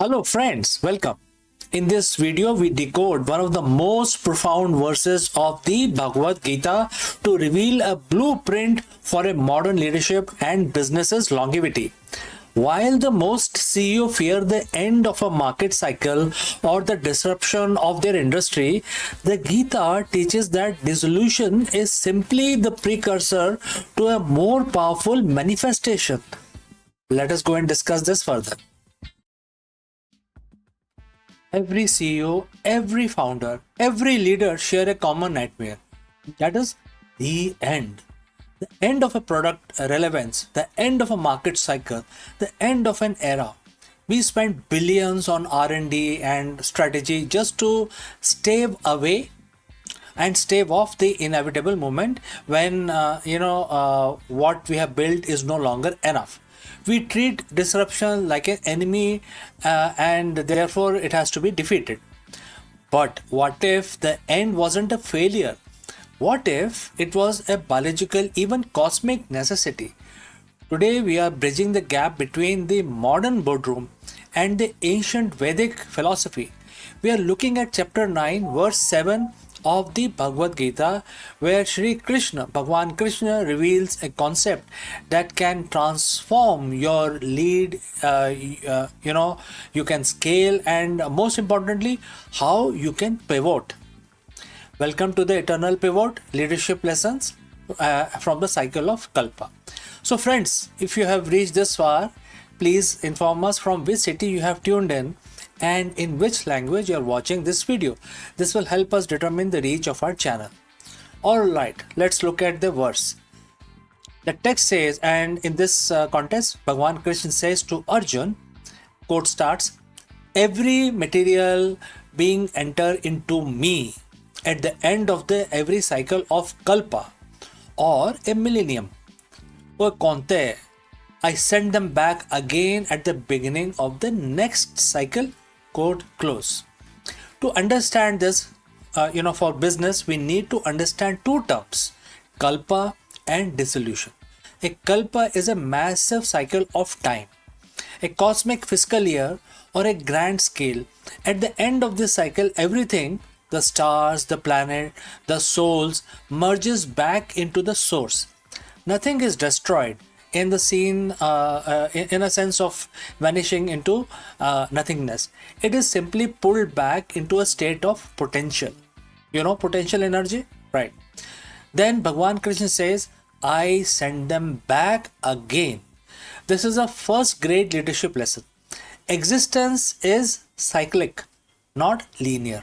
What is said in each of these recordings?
Hello friends, welcome. In this video, we decode one of the most profound verses of the Bhagavad Gita to reveal a blueprint for a modern leadership and business's longevity. While the most CEO fear the end of a market cycle or the disruption of their industry, the Gita teaches that dissolution is simply the precursor to a more powerful manifestation. Let us go and discuss this further. Every CEO, every founder, every leader share a common nightmare. That is the end. The end of a product relevance, the end of a market cycle, the end of an era. We spend billions on R&D and strategy just to stave away and stave off the inevitable moment when what we have built is no longer enough. We treat disruption like an enemy and therefore it has to be defeated. But what if the end wasn't a failure? What if it was a biological, even cosmic necessity? Today we are bridging the gap between the modern boardroom and the ancient Vedic philosophy. We are looking at chapter 9, verse 7 of the Bhagavad Gita, where Shri Krishna, Bhagwan Krishna, reveals a concept that can transform your lead, you can scale, and most importantly, how you can pivot. Welcome to the Eternal Pivot Leadership Lessons from the cycle of Kalpa. So friends, if you have reached this far, please inform us from which city you have tuned in and in which language you are watching this video. This will help us determine the reach of our channel. Alright, let's look at the verse. The text says, and in this context, Bhagwan Krishna says to Arjun, quote starts, every material being enter into me at the end of the every cycle of Kalpa or a millennium. O Konte, I send them back again at the beginning of the next cycle. Quote close. To understand this, for business, we need to understand two terms, kalpa and dissolution. A kalpa is a massive cycle of time, a cosmic fiscal year or a grand scale. At the end of this cycle, everything, the stars, the planet, the souls, merges back into the source. Nothing is destroyed in the scene, in a sense of vanishing into nothingness. It is simply pulled back into a state of potential. Potential energy, right? Then Bhagwan Krishna says, I send them back again. This is a first grade leadership lesson. Existence is cyclic, not linear.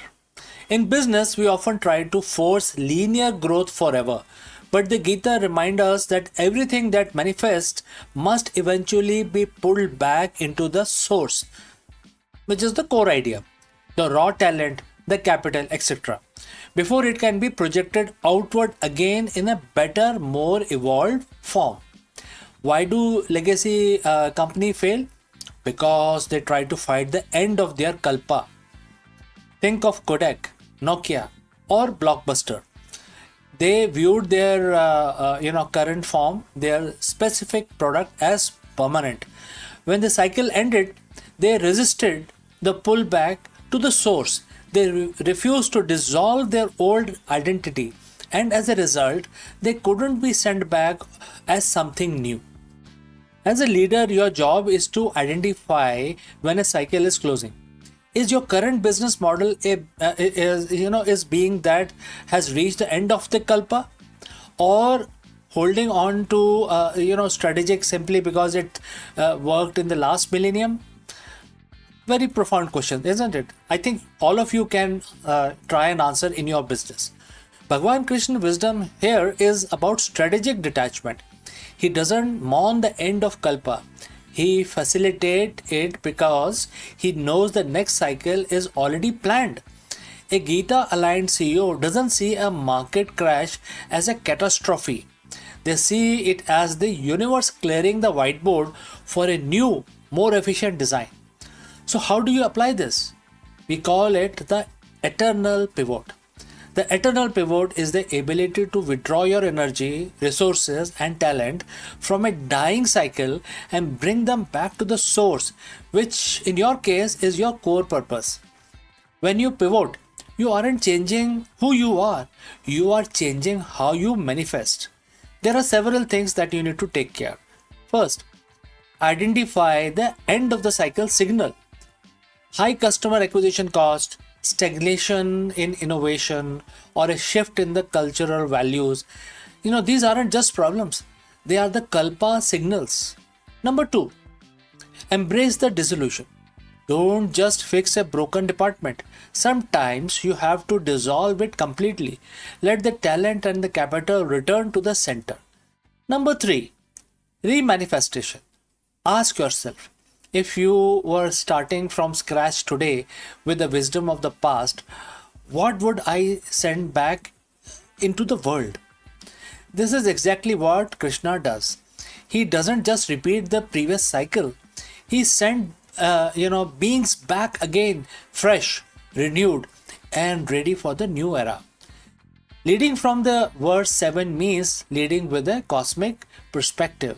In business, we often try to force linear growth forever. But the Gita reminds us that everything that manifests must eventually be pulled back into the source, which is the core idea, the raw talent, the capital, etc., before it can be projected outward again in a better, more evolved form. Why do legacy companies fail? Because they try to fight the end of their kalpa. Think of Kodak, Nokia, or Blockbuster. They viewed their current form, their specific product as permanent. When the cycle ended, they resisted the pullback to the source. They refused to dissolve their old identity, and as a result, they couldn't be sent back as something new. As a leader, your job is to identify when a cycle is closing. Is your current business model is being that has reached the end of the kalpa, or holding on to strategic simply because it worked in the last millennium? Very profound question, isn't it? I think all of you can try and answer in your business. Bhagwan Krishna wisdom here is about strategic detachment. He doesn't mourn the end of kalpa. He facilitates it because he knows the next cycle is already planned. A Gita aligned CEO doesn't see a market crash as a catastrophe. They see it as the universe clearing the whiteboard for a new, more efficient design. So how do you apply this? We call it the eternal pivot. The eternal pivot is the ability to withdraw your energy, resources, and talent from a dying cycle and bring them back to the source, which in your case is your core purpose. When you pivot, you aren't changing who you are changing how you manifest. There are several things that you need to take care. First, identify the end of the cycle signal. High customer acquisition cost, stagnation in innovation, or a shift in the cultural values. These aren't just problems, they are the kalpa signals. Number two, embrace the dissolution. Don't just fix a broken department. Sometimes you have to dissolve it completely. Let the talent and the capital return to the center. Number three, remanifestation. Ask yourself, if you were starting from scratch today with the wisdom of the past, what would I send back into the world? This is exactly what Krishna does. He doesn't just repeat the previous cycle. He sent beings back again, fresh, renewed, and ready for the new era. Leading from the verse 7 means leading with a cosmic perspective.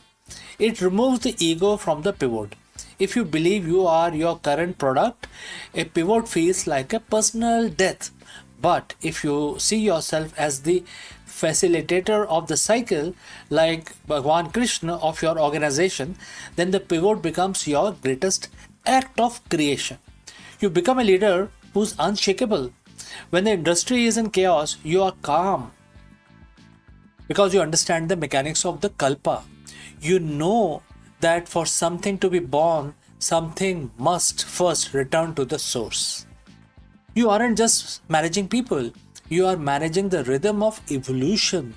It removes the ego from the pivot. If you believe you are your current product, a pivot feels like a personal death. But if you see yourself as the facilitator of the cycle, like Bhagwan Krishna of your organization, then the pivot becomes your greatest act of creation. You become a leader who's unshakable. When the industry is in chaos, you are calm because you understand the mechanics of the kalpa. You know that for something to be born, something must first return to the source. You aren't just managing people, you are managing the rhythm of evolution.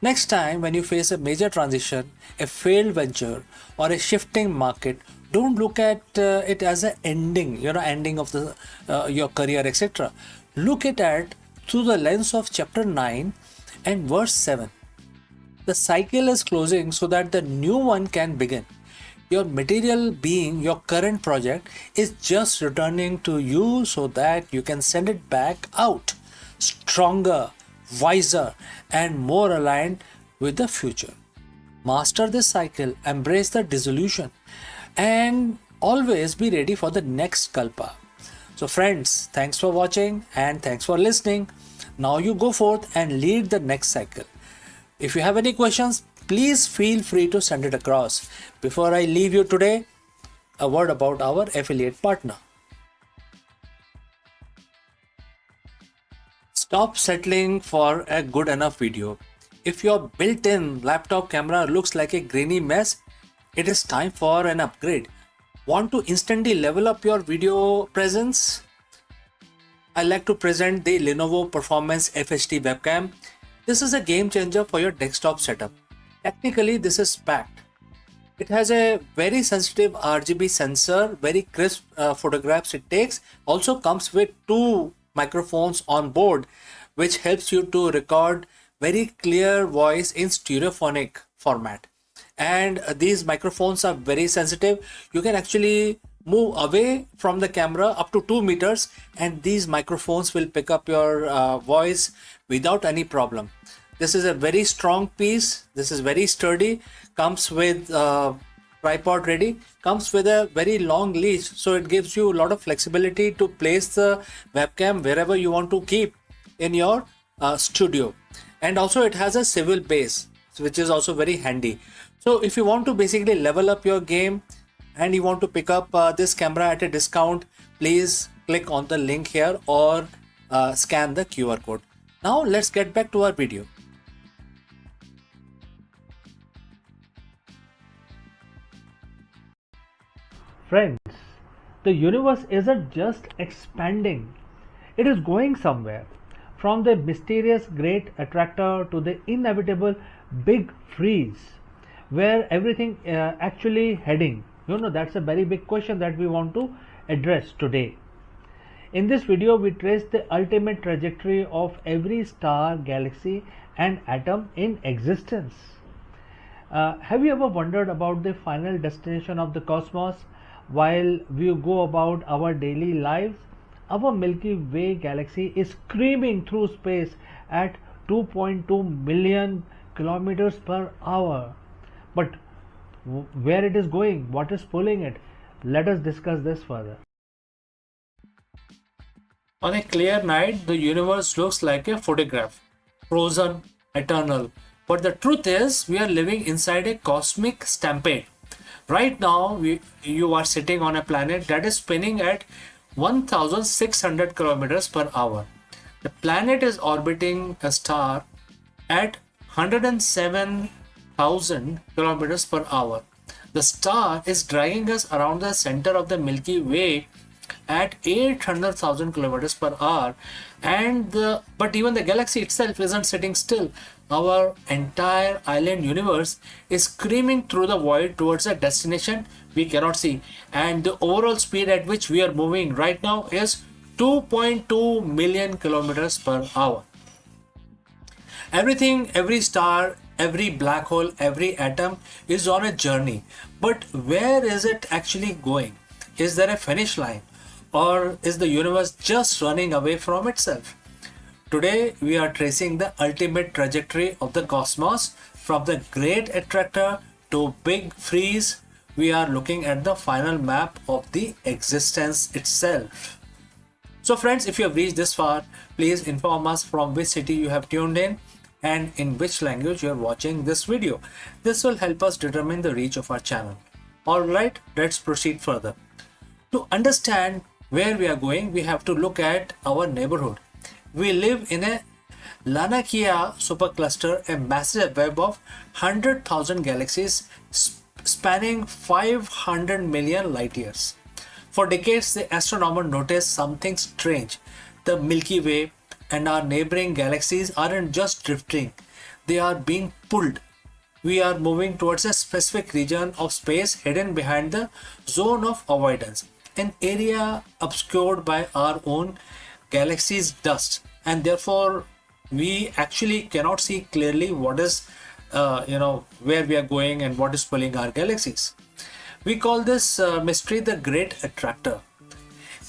Next time, when you face a major transition, a failed venture, or a shifting market, don't look at it as an ending of the your career, etc. Look at it through the lens of chapter 9 and verse 7. The cycle is closing so that the new one can begin. Your material being, your current project, is just returning to you so that you can send it back out, stronger, wiser, and more aligned with the future. Master this cycle, embrace the dissolution, and always be ready for the next kalpa. So friends, thanks for watching and thanks for listening. Now you go forth and lead the next cycle. If you have any questions, please feel free to send it across. Before I leave you today, a word about our affiliate partner. Stop settling for a good enough video. If your built-in laptop camera looks like a grainy mess, it is time for an upgrade. Want to instantly level up your video presence? I like to present the Lenovo Performance FHD webcam. This is a game changer for your desktop setup. Technically, this is packed. It has a very sensitive RGB sensor, very crisp photographs it takes. Also comes with 2 microphones on board, which helps you to record very clear voice in stereophonic format. And these microphones are very sensitive. You can actually move away from the camera up to 2 meters and these microphones will pick up your voice without any problem. This is a very strong piece. This is very sturdy. Comes with tripod ready. Comes with a very long leash, so it gives you a lot of flexibility to place the webcam wherever you want to keep in your studio. And also it has a swivel base, which is also very handy. So if you want to basically level up your game and you want to pick up this camera at a discount, please click on the link here or scan the QR code. Now let's get back to our video. Friends, the universe isn't just expanding, it is going somewhere. From the mysterious great attractor to the inevitable big freeze, where everything actually heading? That's a very big question that we want to address today. In this video, we trace the ultimate trajectory of every star, galaxy, and atom in existence. Have you ever wondered about the final destination of the cosmos while we go about our daily lives? Our Milky Way galaxy is screaming through space at 2.2 million kilometers per hour. But where it is going, what is pulling it? Let us discuss this further. On a clear night, the universe looks like a photograph, frozen, eternal. But the truth is, we are living inside a cosmic stampede. Right now, you are sitting on a planet that is spinning at 1600 kilometers per hour. The planet is orbiting a star at 107,000 kilometers per hour. The star is dragging us around the center of the Milky Way at 800,000 kilometers per hour, but even the galaxy itself isn't sitting still. Our entire island universe is screaming through the void towards a destination we cannot see, and the overall speed at which we are moving right now is 2.2 million kilometers per hour. Everything, every star, every black hole, every atom is on a journey, but where is it actually going? Is there a finish line, or is the universe just running away from itself? Today, we are tracing the ultimate trajectory of the cosmos from the great attractor to big freeze. We are looking at the final map of the existence itself. So friends, if you have reached this far, please inform us from which city you have tuned in and in which language you are watching this video. This will help us determine the reach of our channel. Alright, let's proceed further. To understand where we are going, we have to look at our neighborhood. We live in a Lanakia supercluster, a massive web of 100,000 galaxies spanning 500 million light years. For decades, the astronomer noticed something strange. The Milky Way and our neighboring galaxies aren't just drifting, they are being pulled. We are moving towards a specific region of space hidden behind the zone of avoidance, an area obscured by our own galaxy's dust, and therefore we actually cannot see clearly what is where we are going and what is pulling our galaxies. We call this mystery the Great Attractor.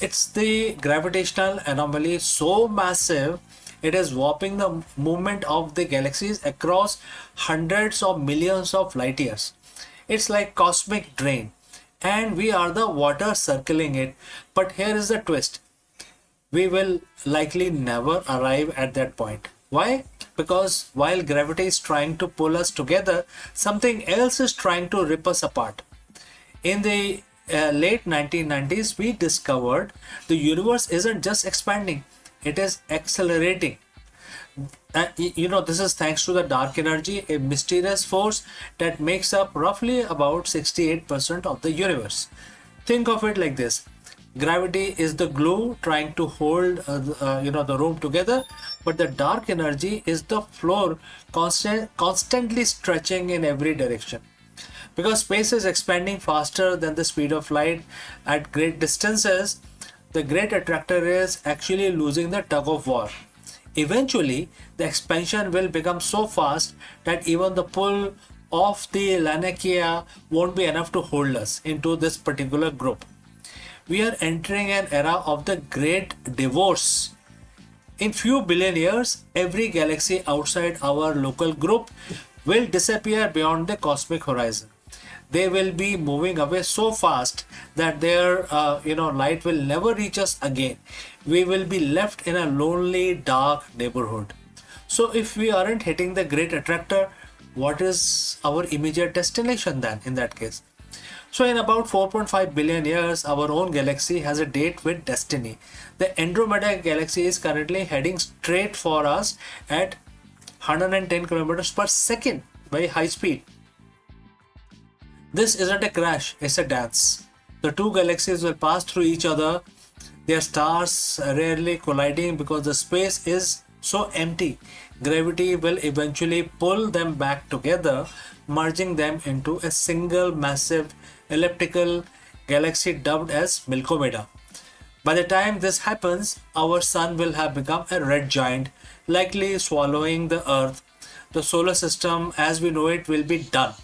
It's the gravitational anomaly so massive it is warping the movement of the galaxies across hundreds of millions of light years. It's like cosmic drain, and we are the water circling it. But here is the twist. We will likely never arrive at that point. Why? Because while gravity is trying to pull us together, something else is trying to rip us apart. In the late 1990s, we discovered the universe isn't just expanding, it is accelerating. This is thanks to the dark energy, a mysterious force that makes up roughly about 68% of the universe. Think of it like this. Gravity is the glue trying to hold the room together, but the dark energy is the floor constantly stretching in every direction. Because space is expanding faster than the speed of light at great distances, the great attractor is actually losing the tug of war. Eventually, the expansion will become so fast that even the pull of the Lanakia won't be enough to hold us into this particular group. We are entering an era of the great divorce. In few billion years, every galaxy outside our local group will disappear beyond the cosmic horizon. They will be moving away so fast that their light will never reach us again. We will be left in a lonely, dark neighborhood. So if we aren't hitting the great attractor, what is our immediate destination then in that case? So in about 4.5 billion years, our own galaxy has a date with destiny. The Andromeda galaxy is currently heading straight for us at 110 kilometers per second, very high speed. This isn't a crash, it's a dance. The two galaxies will pass through each other, their stars rarely colliding because the space is so empty. Gravity will eventually pull them back together, merging them into a single massive elliptical galaxy dubbed as Milkomeda. By the time this happens, our sun will have become a red giant, likely swallowing the Earth. The solar system as we know it will be done,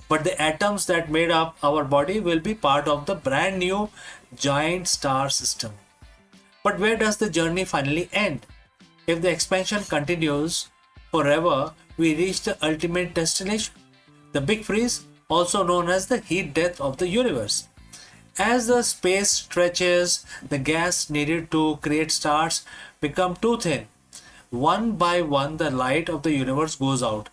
but the atoms that made up our body will be part of the brand new giant star system. But where does the journey finally end? If the expansion continues forever, we reach the ultimate destination, the big freeze, also known as the heat death of the universe. As the space stretches, the gas needed to create stars become too thin. One by one, the light of the universe goes out.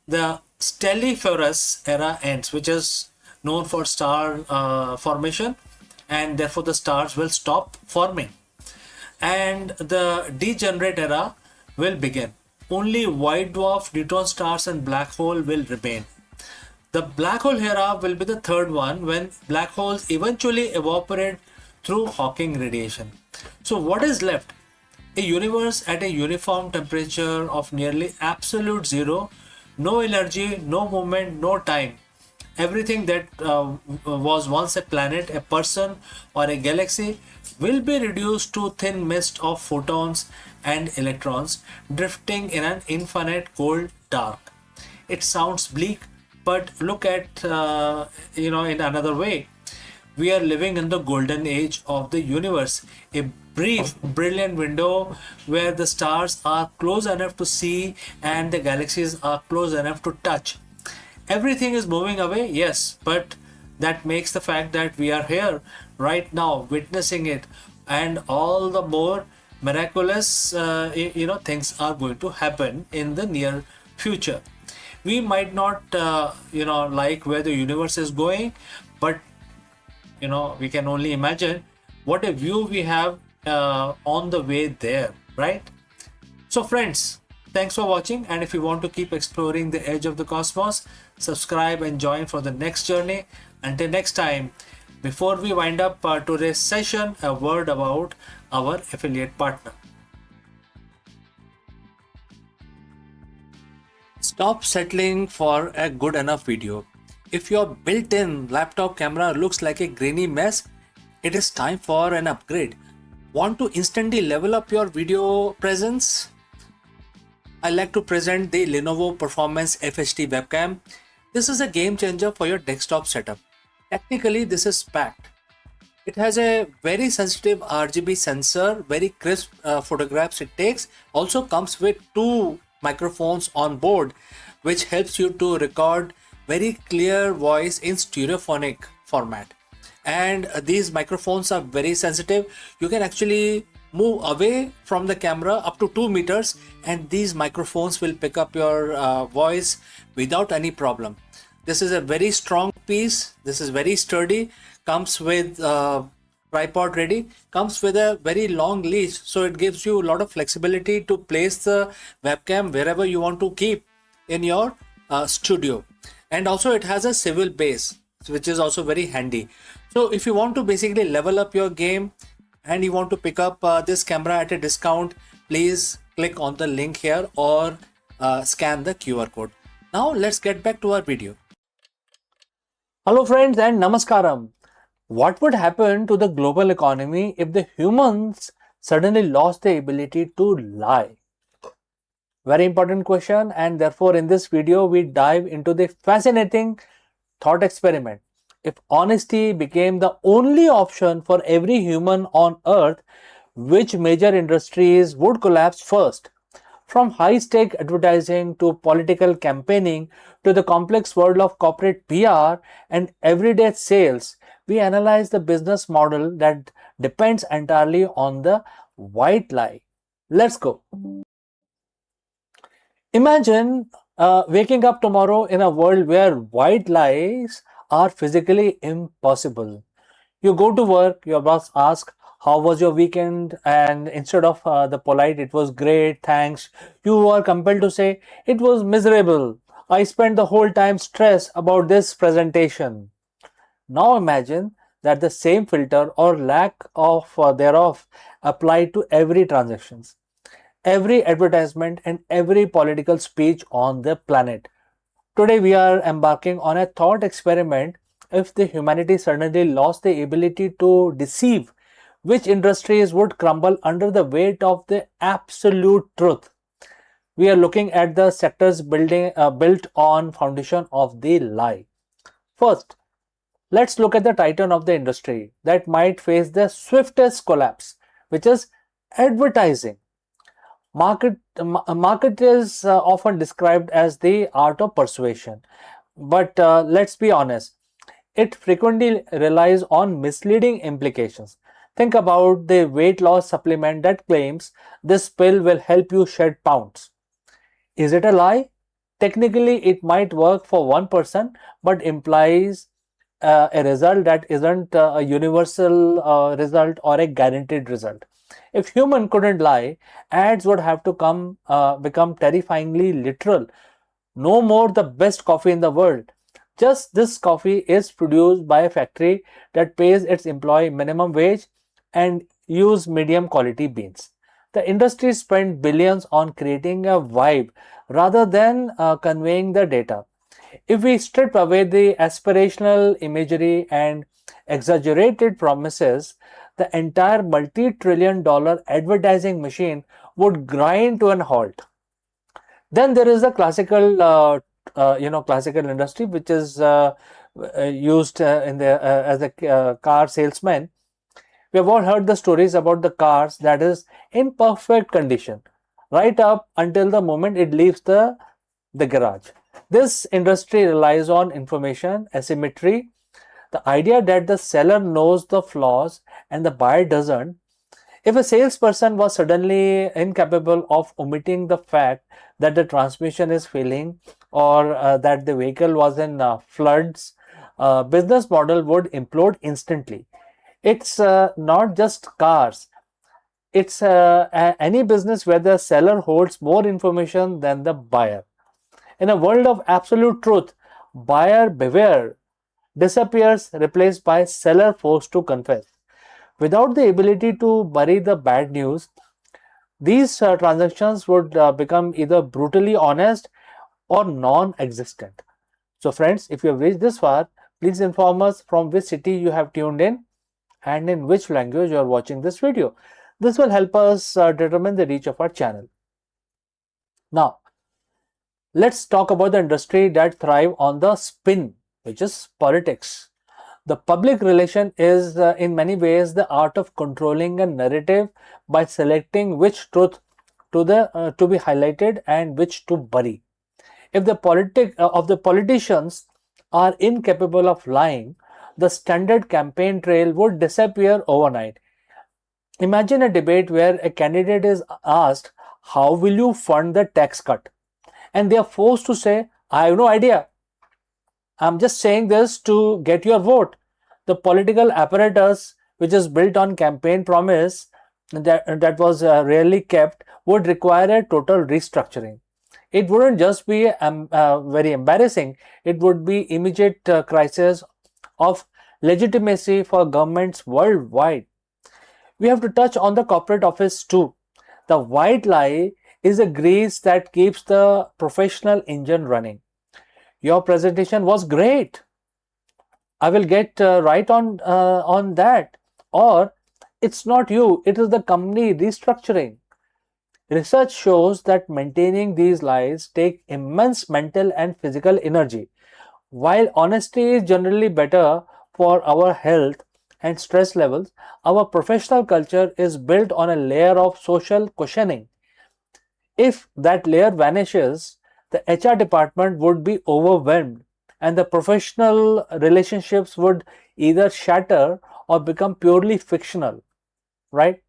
The stelliferous era ends, which is known for star formation, and therefore the stars will stop forming. And the degenerate era will begin. Only white dwarf, neutron stars, and black hole will remain. The black hole era will be the third one, when black holes eventually evaporate through Hawking radiation. So, what is left? A universe at a uniform temperature of nearly absolute zero, no energy, no movement, no time. Everything that was once a planet, a person, or a galaxy will be reduced to thin mist of photons and electrons drifting in an infinite cold dark. It sounds bleak, but look at in another way. We are living in the golden age of the universe, a brief, brilliant window where the stars are close enough to see and the galaxies are close enough to touch. Everything is moving away, yes, but that makes the fact that we are here right now witnessing it, and all the more miraculous things are going to happen in the near future. We might not like where the universe is going, but we can only imagine what a view we have on the way there, right? So friends, thanks for watching, and if you want to keep exploring the edge of the cosmos, subscribe and join for the next journey. Until next time, before we wind up today's session, a word about our affiliate partner. Stop settling for a good enough video. If your built-in laptop camera looks like a grainy mess, it is time for an upgrade. Want to instantly level up your video presence? I like to present the Lenovo Performance FHD webcam. This is a game changer for your desktop setup. Technically, this is packed. It has a very sensitive RGB sensor, very crisp photographs it takes. Also comes with two microphones on board, which helps you to record very clear voice in stereophonic format. And these microphones are very sensitive. You can actually move away from the camera up to 2 meters, and these microphones will pick up your voice without any problem. This is a very strong piece. This is very sturdy. Comes with tripod ready. Comes with a very long leash, so it gives you a lot of flexibility to place the webcam wherever you want to keep in your studio. And also it has a swivel base, which is also very handy. So if you want to basically level up your game and you want to pick up this camera at a discount, please click on the link here or scan the QR code. Now let's get back to our video. Hello friends and namaskaram. What would happen to the global economy if the humans suddenly lost the ability to lie? Very important question, and therefore in this video we dive into the fascinating thought experiment. If honesty became the only option for every human on earth, which major industries would collapse first? From high-stake advertising to political campaigning to the complex world of corporate PR and everyday sales, we analyze the business model that depends entirely on the white lie. Let's go. Imagine waking up tomorrow in a world where white lies are physically impossible. You go to work, your boss asks, "How was your weekend?" And instead of the polite, "It was great, thanks," you are compelled to say, "It was miserable. I spent the whole time stressed about this presentation." Now imagine that the same filter or lack of thereof applied to every transactions, every advertisement and every political speech on the planet. Today we are embarking on a thought experiment. If the humanity suddenly lost the ability to deceive, which industries would crumble under the weight of the absolute truth? We are looking at the sectors built on foundation of the lie. First, let's look at the titan of the industry that might face the swiftest collapse, which is Advertising. Market is often described as the art of persuasion, but let's be honest, it frequently relies on misleading implications. Think about the weight loss supplement that claims this pill will help you shed pounds. Is it a lie? Technically, it might work for one person, but implies a result that isn't a universal result or a guaranteed result. If human couldn't lie, ads would have to become terrifyingly literal. No more the best coffee in the world. Just this coffee is produced by a factory that pays its employee minimum wage and use medium quality beans. The industry spent billions on creating a vibe rather than conveying the data. If we strip away the aspirational imagery and exaggerated promises, the entire multi-trillion-dollar advertising machine would grind to an halt. Then there is the classical industry, which is used in the as a car salesman. We have all heard the stories about the cars that is in perfect condition, right up until the moment it leaves the garage. This industry relies on information asymmetry, the idea that the seller knows the flaws and the buyer doesn't. If a salesperson was suddenly incapable of omitting the fact that the transmission is failing or that the vehicle was in floods, business model would implode instantly. It's not just cars. It's any business where the seller holds more information than the buyer. In a world of absolute truth, buyer beware disappears, replaced by seller forced to confess. Without the ability to bury the bad news, these transactions would become either brutally honest or non existent. So, friends, if you have reached this far, please inform us from which city you have tuned in and in which language you are watching this video. This will help us determine the reach of our channel. Now, let's talk about the industry that thrive on the spin, which is politics. The public relation is in many ways the art of controlling a narrative by selecting which truth to be highlighted and which to bury. If the politicians are incapable of lying, the standard campaign trail would disappear overnight. Imagine a debate where a candidate is asked, "How will you fund the tax cut?" And they are forced to say, "I have no idea. I'm just saying this to get your vote." The political apparatus, which is built on campaign promise that was rarely kept, would require a total restructuring. It wouldn't just be very embarrassing, it would be immediate crisis of legitimacy for governments worldwide. We have to touch on the corporate office too. The white lie is a grease that keeps the professional engine running. Your presentation was great. I will get right on that. Or it's not you, it is the company restructuring. Research shows that maintaining these lies take immense mental and physical energy. While honesty is generally better for our health and stress levels, our professional culture is built on a layer of social cushioning. If that layer vanishes, the HR department would be overwhelmed and the professional relationships would either shatter or become purely fictional, right?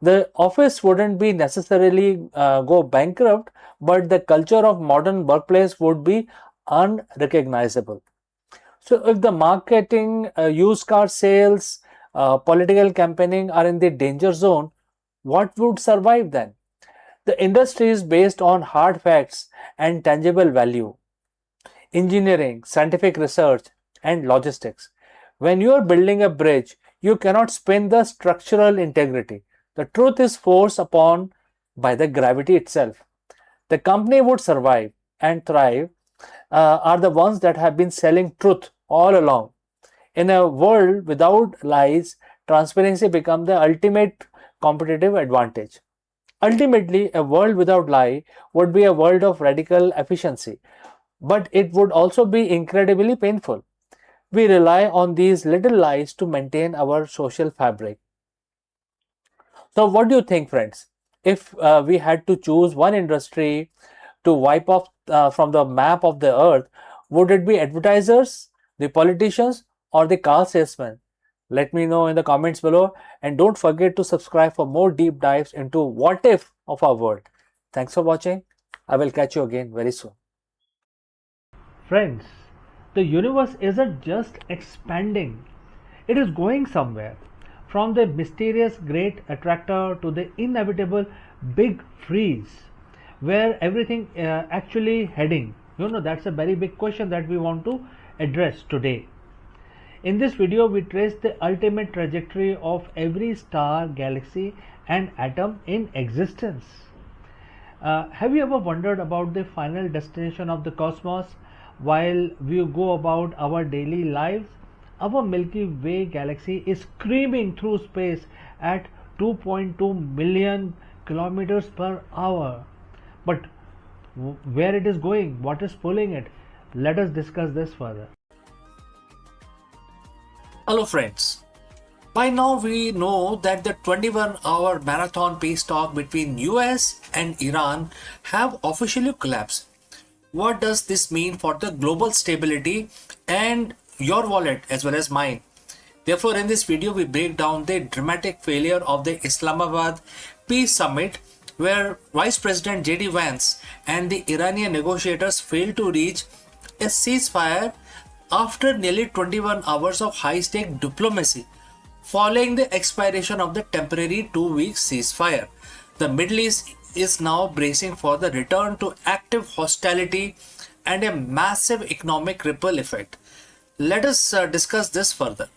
The office wouldn't be necessarily go bankrupt, but the culture of modern workplace would be unrecognizable. So if the marketing, used car sales, political campaigning are in the danger zone, what would survive then? The industry is based on hard facts and tangible value, engineering, scientific research, and logistics. When you are building a bridge, you cannot spin the structural integrity. The truth is forced upon by the gravity itself. The company would survive and thrive are the ones that have been selling truth all along. In a world without lies, transparency becomes the ultimate competitive advantage. Ultimately, a world without lie would be a world of radical efficiency, but it would also be incredibly painful. We rely on these little lies to maintain our social fabric. So, what do you think, friends? If we had to choose one industry to wipe off from the map of the earth, would it be advertisers, the politicians, or the car salesmen? Let me know in the comments below, and don't forget to subscribe for more deep dives into what if of our world. Thanks for watching. I will catch you again very soon. Friends, the universe isn't just expanding, it is going somewhere. From the mysterious great attractor to the inevitable big freeze, where everything actually heading? That's a very big question that we want to address today. In this video, we trace the ultimate trajectory of every star, galaxy, and atom in existence. Have you ever wondered about the final destination of the cosmos while we go about our daily lives? Our Milky Way galaxy is screaming through space at 2.2 million kilometers per hour. But where it is going, what is pulling it? Let us discuss this further. Hello, friends. By now, we know that the 21-hour marathon peace talk between US and Iran have officially collapsed. What does this mean for the global stability and your wallet as well as mine? Therefore, in this video, we break down the dramatic failure of the Islamabad Peace Summit, where Vice President JD Vance and the Iranian negotiators failed to reach a ceasefire after nearly 21 hours of high-stake diplomacy. Following the expiration of the temporary 2-week ceasefire, the Middle East is now bracing for the return to active hostility and a massive economic ripple effect. Let us discuss this further.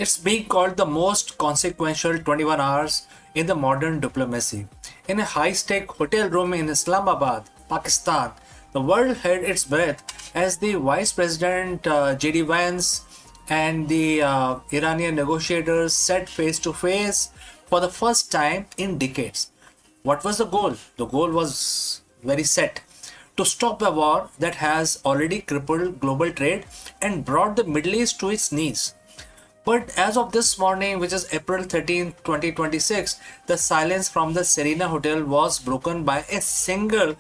It's being called the most consequential 21 hours in the modern diplomacy. In a high-stake hotel room in Islamabad, Pakistan, the world held its breath as the Vice President JD Vance and the Iranian negotiators sat face to face for the first time in decades. What was the goal? The goal was very set: to stop a war that has already crippled global trade and brought the Middle East to its knees. But as of this morning, which is April 13, 2026, the silence from the Serena Hotel was broken by a single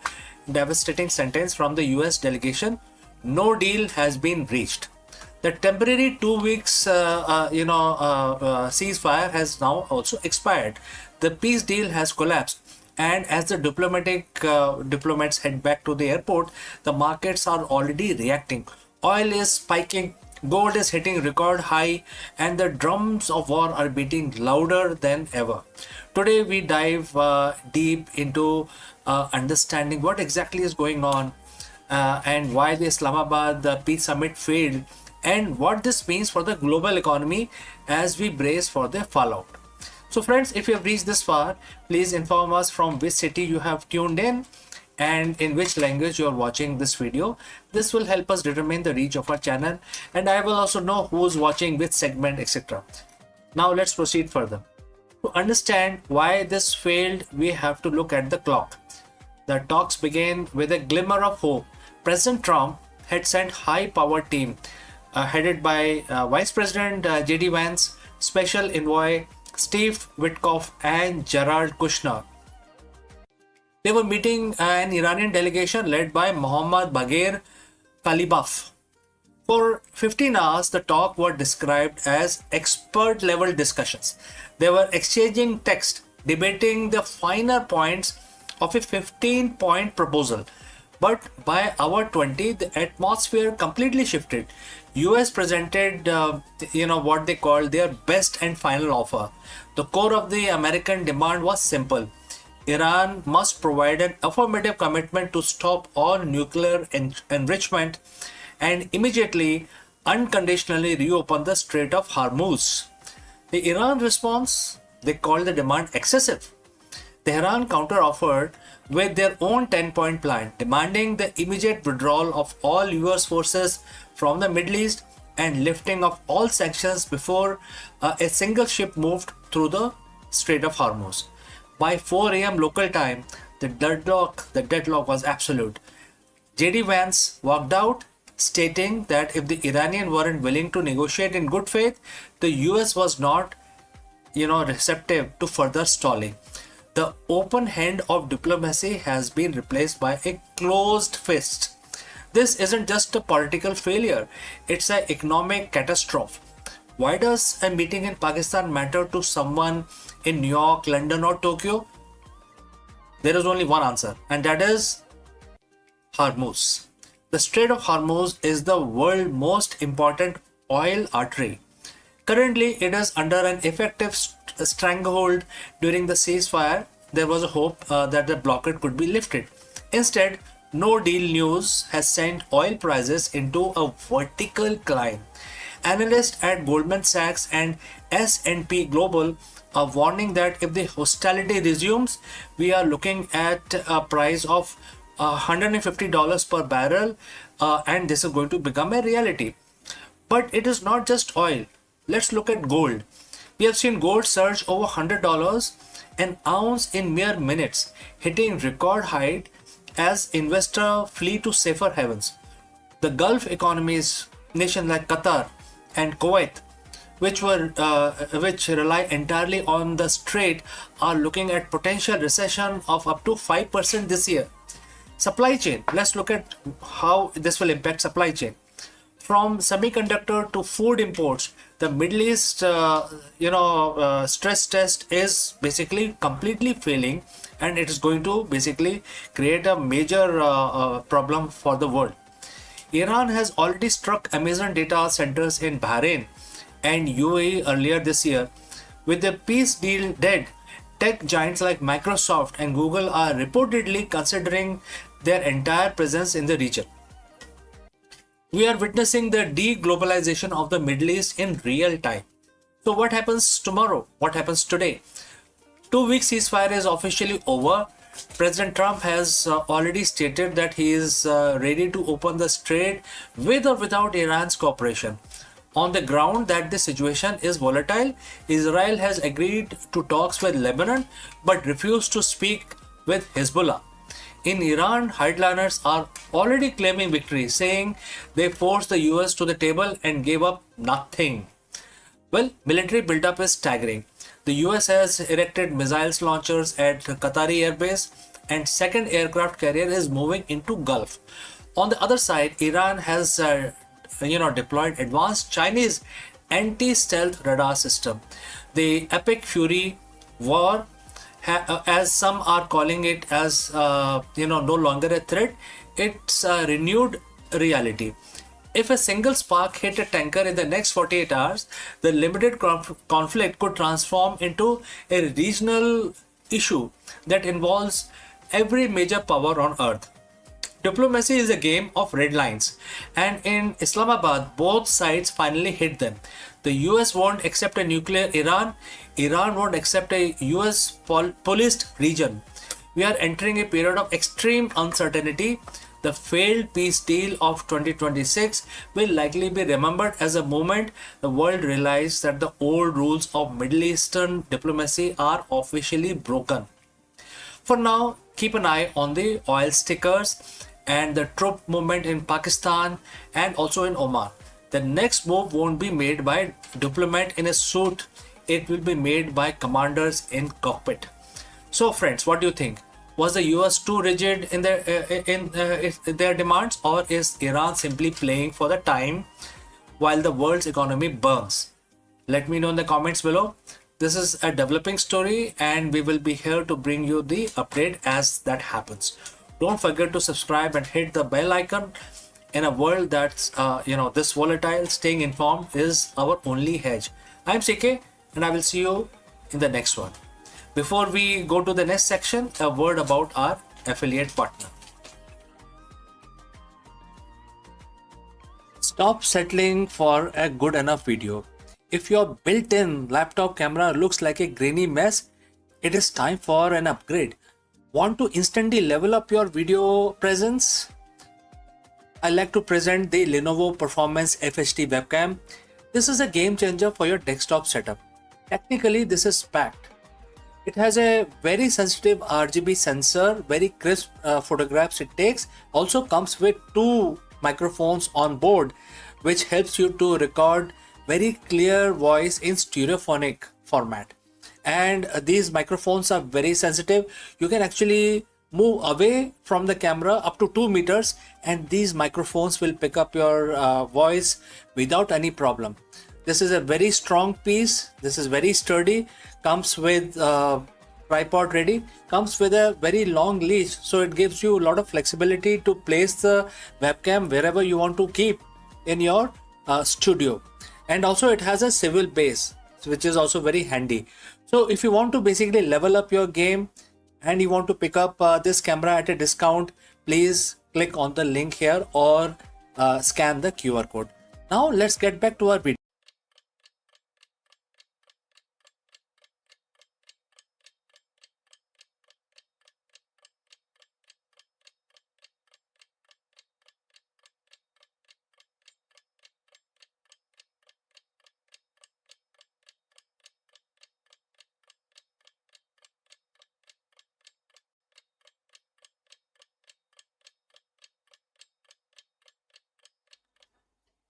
devastating sentence from the US delegation: no deal has been reached. The temporary 2 weeks ceasefire has now also expired. The peace deal has collapsed, and as the diplomats head back to the airport, the markets are already reacting. Oil is spiking, gold is hitting record high, and the drums of war are beating louder than ever. Today we dive deep into understanding what exactly is going on, and why the Islamabad Peace Summit failed, and what this means for the global economy as we brace for the fallout. So friends, if you have reached this far, please inform us from which city you have tuned in and in which language you are watching this video. This will help us determine the reach of our channel, and I will also know who's watching which segment, etc. Now let's proceed further. To understand why this failed, we have to look at the clock. The talks began with a glimmer of hope. President Trump had sent high-powered team headed by Vice President JD Vance, Special Envoy Steve Witkoff, and Jared Kushner. They were meeting an Iranian delegation led by Mohammad Bagher Kalibaf. For 15 hours, the talk were described as expert-level discussions. They were exchanging text, debating the finer points of a 15-point proposal. But by hour 20, the atmosphere completely shifted. US presented, what they called their best and final offer. The core of the American demand was simple: Iran must provide an affirmative commitment to stop all nuclear enrichment and immediately, unconditionally reopen the Strait of Hormuz. The Iran response, they called the demand excessive. Tehran counter-offered with their own 10-point plan, demanding the immediate withdrawal of all US forces from the Middle East and lifting of all sanctions before a single ship moved through the Strait of Hormuz. By 4 a.m. local time, the deadlock was absolute. JD Vance walked out, stating that if the Iranians weren't willing to negotiate in good faith, the US was not receptive to further stalling. The open hand of diplomacy has been replaced by a closed fist. This isn't just a political failure, it's an economic catastrophe. Why does a meeting in Pakistan matter to someone in New York, London, or Tokyo? There is only one answer, and that is Hormuz. The Strait of Hormuz is the world's most important oil artery. Currently, it is under an effective stranglehold. During the ceasefire. There was a hope that the blockade could be lifted. Instead, no deal news has sent oil prices into a vertical climb. Analysts at Goldman Sachs and S&P Global are warning that if the hostility resumes, we are looking at a price of $150 per barrel, and this is going to become a reality. But it is not just oil. Let's look at gold. We have seen gold surge over $100 an ounce in mere minutes, hitting record height as investors flee to safer havens. The Gulf economies, nations like Qatar and Kuwait, which rely entirely on the strait, are looking at potential recession of up to 5% this year. Supply chain. Let's look at how this will impact supply chain. From semiconductor to food imports, the Middle East, stress test is basically completely failing, and it is going to basically create a major problem for the world. Iran has already struck Amazon data centers in Bahrain and UAE earlier this year. With the peace deal dead, tech giants like Microsoft and Google are reportedly considering their entire presence in the region. We are witnessing the de-globalization of the Middle East in real time. So what happens tomorrow? What happens today? 2 week ceasefire is officially over. President Trump has already stated that he is ready to open the strait with or without Iran's cooperation. On the ground that the situation is volatile, Israel has agreed to talks with Lebanon but refused to speak with Hezbollah. In Iran, hardliners are already claiming victory, saying they forced the US to the table and gave up nothing. Well, military buildup is staggering. The US has erected missiles launchers at Qatari Air Base, and second aircraft carrier is moving into Gulf. On the other side, Iran has deployed advanced Chinese anti-stealth radar system. The Epic Fury war, as some are calling it, as no longer a threat, it's a renewed reality. If a single spark hit a tanker in the next 48 hours, the limited conflict could transform into a regional issue that involves every major power on earth. Diplomacy is a game of red lines, and in Islamabad, both sides finally hit them. The US won't accept a nuclear Iran. Iran won't accept a US policed region. We are entering a period of extreme uncertainty. The failed peace deal of 2026 will likely be remembered as a moment the world realized that the old rules of Middle Eastern diplomacy are officially broken. For now, keep an eye on the oil stickers and the troop movement in Pakistan and also in Oman. The next move won't be made by diplomat in a suit. It will be made by commanders in cockpit. So friends, what do you think? Was the US too rigid in their demands, or is Iran simply playing for the time while the world's economy burns? Let me know in the comments below. This is a developing story, and we will be here to bring you the update as that happens. Don't forget to subscribe and hit the bell icon. In a world that's this volatile, staying informed is our only hedge. I'm CK, and I will see you in the next one. Before we go to the next section, a word about our affiliate partner. Stop settling for a good enough video. If your built-in laptop camera looks like a grainy mess, it is time for an upgrade. Want to instantly level up your video presence? I like to present the Lenovo Performance FHD webcam. This is a game changer for your desktop setup. Technically, this is packed. It has a very sensitive RGB sensor, very crisp photographs it takes. Also comes with 2 microphones on board, which helps you to record very clear voice in stereophonic format. And these microphones are very sensitive. You can actually move away from the camera up to 2 meters, and these microphones will pick up your voice without any problem. This is a very strong piece. This is very sturdy. Comes with tripod ready. Comes with a very long leash, so it gives you a lot of flexibility to place the webcam wherever you want to keep in your studio. And also it has a swivel base, which is also very handy. So if you want to basically level up your game and you want to pick up this camera at a discount, please click on the link here or scan the QR code. Now let's get back to our video.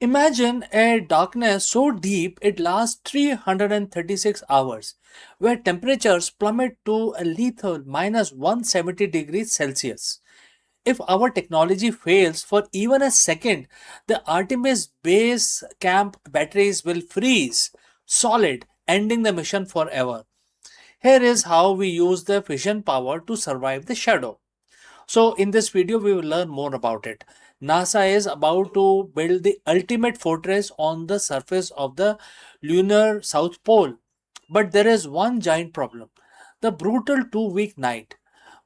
Imagine a darkness so deep it lasts 336 hours, where temperatures plummet to a lethal minus 170 degrees Celsius. If our technology fails for even a second, the Artemis base camp batteries will freeze solid, ending the mission forever. Here is how we use the fission power to survive the shadow. So in this video, we will learn more about it. NASA is about to build the ultimate fortress on the surface of the lunar South Pole. But there is one giant problem: the brutal 2 week night.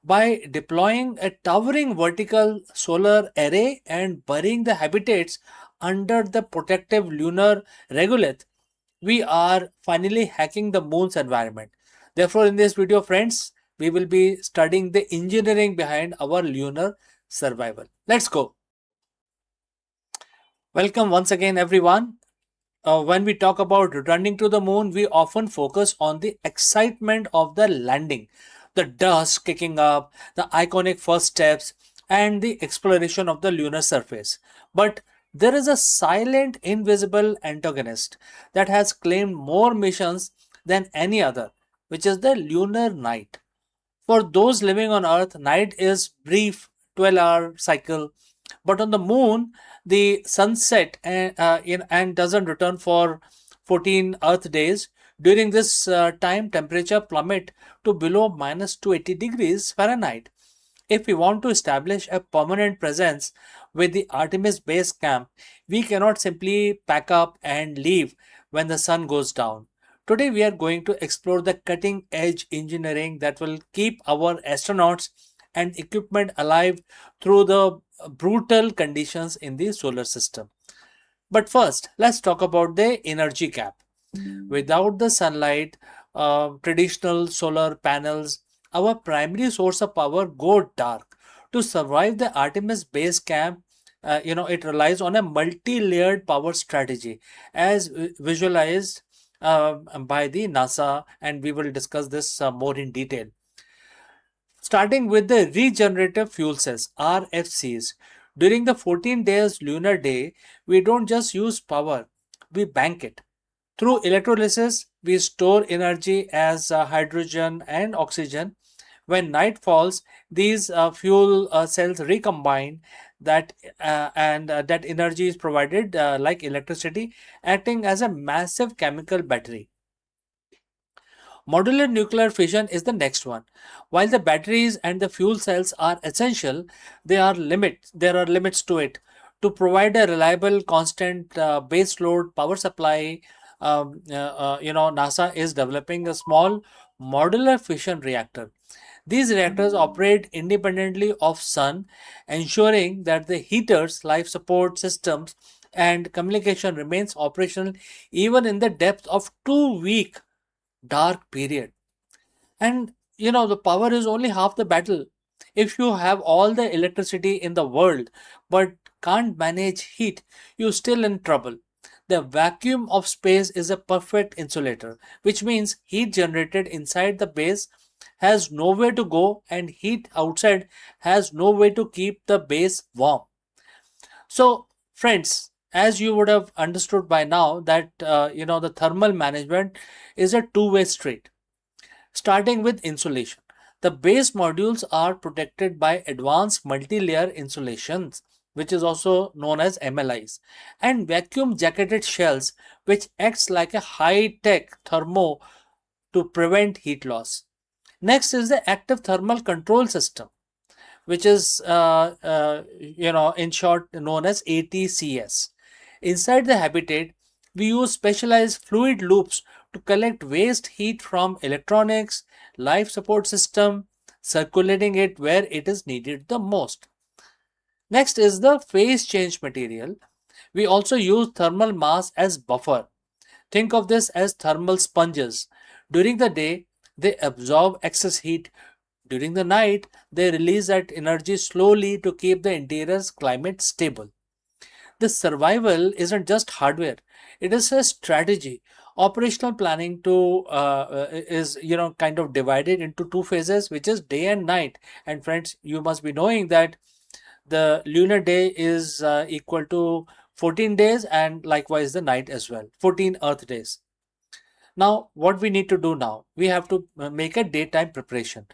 By deploying a towering vertical solar array and burying the habitats under the protective lunar regolith, we are finally hacking the moon's environment. Therefore, in this video, friends, we will be studying the engineering behind our lunar survival. Let's go. Welcome once again, everyone. When we talk about returning to the moon, we often focus on the excitement of the landing, the dust kicking up, the iconic first steps, and the exploration of the lunar surface. But there is a silent, invisible antagonist that has claimed more missions than any other, which is the lunar night. For those living on Earth, night is brief 12-hour cycle, but on the moon, the sunset and doesn't return for 14 Earth days. During this time, temperature plummet to below minus 280 degrees Fahrenheit. If we want to establish a permanent presence with the Artemis base camp, we cannot simply pack up and leave when the sun goes down. Today, we are going to explore the cutting edge engineering that will keep our astronauts and equipment alive through the brutal conditions in the solar system. But first, let's talk about the energy gap. Without the sunlight, traditional solar panels, our primary source of power go dark. To survive the Artemis base camp, it relies on a multi-layered power strategy, as visualized by the NASA, and we will discuss this more in detail. Starting with the regenerative fuel cells, RFCs. During the 14 days lunar day, we don't just use power, we bank it. Through electrolysis, we store energy as hydrogen and oxygen. When night falls, these fuel cells recombine that energy is provided like electricity, acting as a massive chemical battery. Modular nuclear fission is the next one. While the batteries and the fuel cells are essential, there are limits to it. To provide a reliable, constant base load power supply, NASA is developing a small modular fission reactor. These reactors operate independently of sun, ensuring that the heaters, life support systems, and communication remains operational even in the depth of 2 week dark period. And the power is only half the battle. If you have all the electricity in the world but can't manage heat, you're still in trouble. The vacuum of space is a perfect insulator, which means heat generated inside the base has nowhere to go and heat outside has no way to keep the base warm. So, friends, as you would have understood by now that the thermal management is a two-way street. Starting with insulation. The base modules are protected by advanced multi-layer insulations, which is also known as MLIs, and vacuum jacketed shells, which acts like a high-tech thermo to prevent heat loss. Next is the active thermal control system, which is in short known as ATCS. Inside the habitat, we use specialized fluid loops to collect waste heat from electronics, life support system, circulating it where it is needed the most. Next is the phase change material. We also use thermal mass as buffer. Think of this as thermal sponges. During the day, they absorb excess heat. During the night, they release that energy slowly to keep the interior's climate stable. This survival isn't just hardware; it is a strategy. Operational planning is kind of divided into two phases, which is day and night. And friends, you must be knowing that the lunar day is equal to 14 days, and likewise the night as well, 14 Earth days. Now, what we need to do now, we have to make a daytime preparation.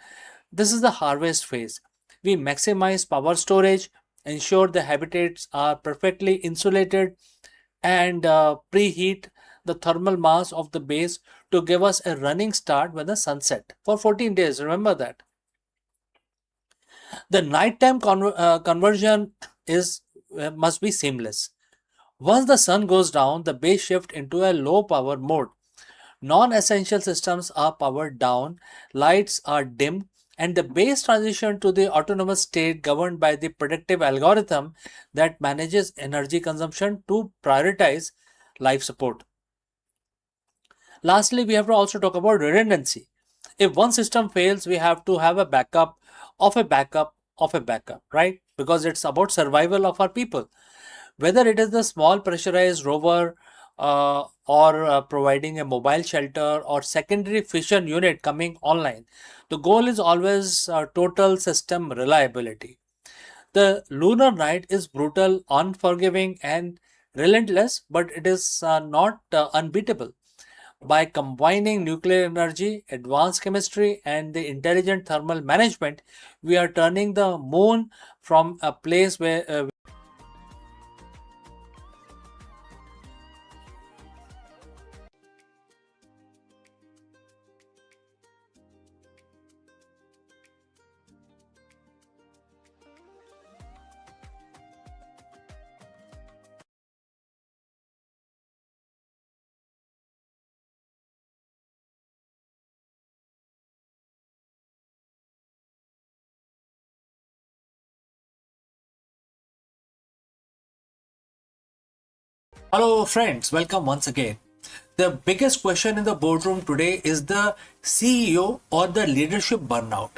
This is the harvest phase. We maximize power storage, ensure the habitats are perfectly insulated, and preheat the thermal mass of the base to give us a running start when the sun set for 14 days. Remember that. The nighttime conversion is must be seamless. Once the sun goes down, the base shift into a low power mode. Non-essential systems are powered down, lights are dimmed, and the base transition to the autonomous state governed by the predictive algorithm that manages energy consumption to prioritize life support. Lastly, we have to also talk about redundancy. If one system fails, we have to have a backup of a backup of a backup, right? Because it's about survival of our people. Whether it is the small pressurized rover or providing a mobile shelter or secondary fission unit coming online, the goal is always total system reliability. The lunar night is brutal, unforgiving, and relentless, but it is not unbeatable. By combining nuclear energy, advanced chemistry, and the intelligent thermal management, we are turning the moon from a place where Hello, friends. Welcome once again. The biggest question in the boardroom today is the CEO or the leadership burnout.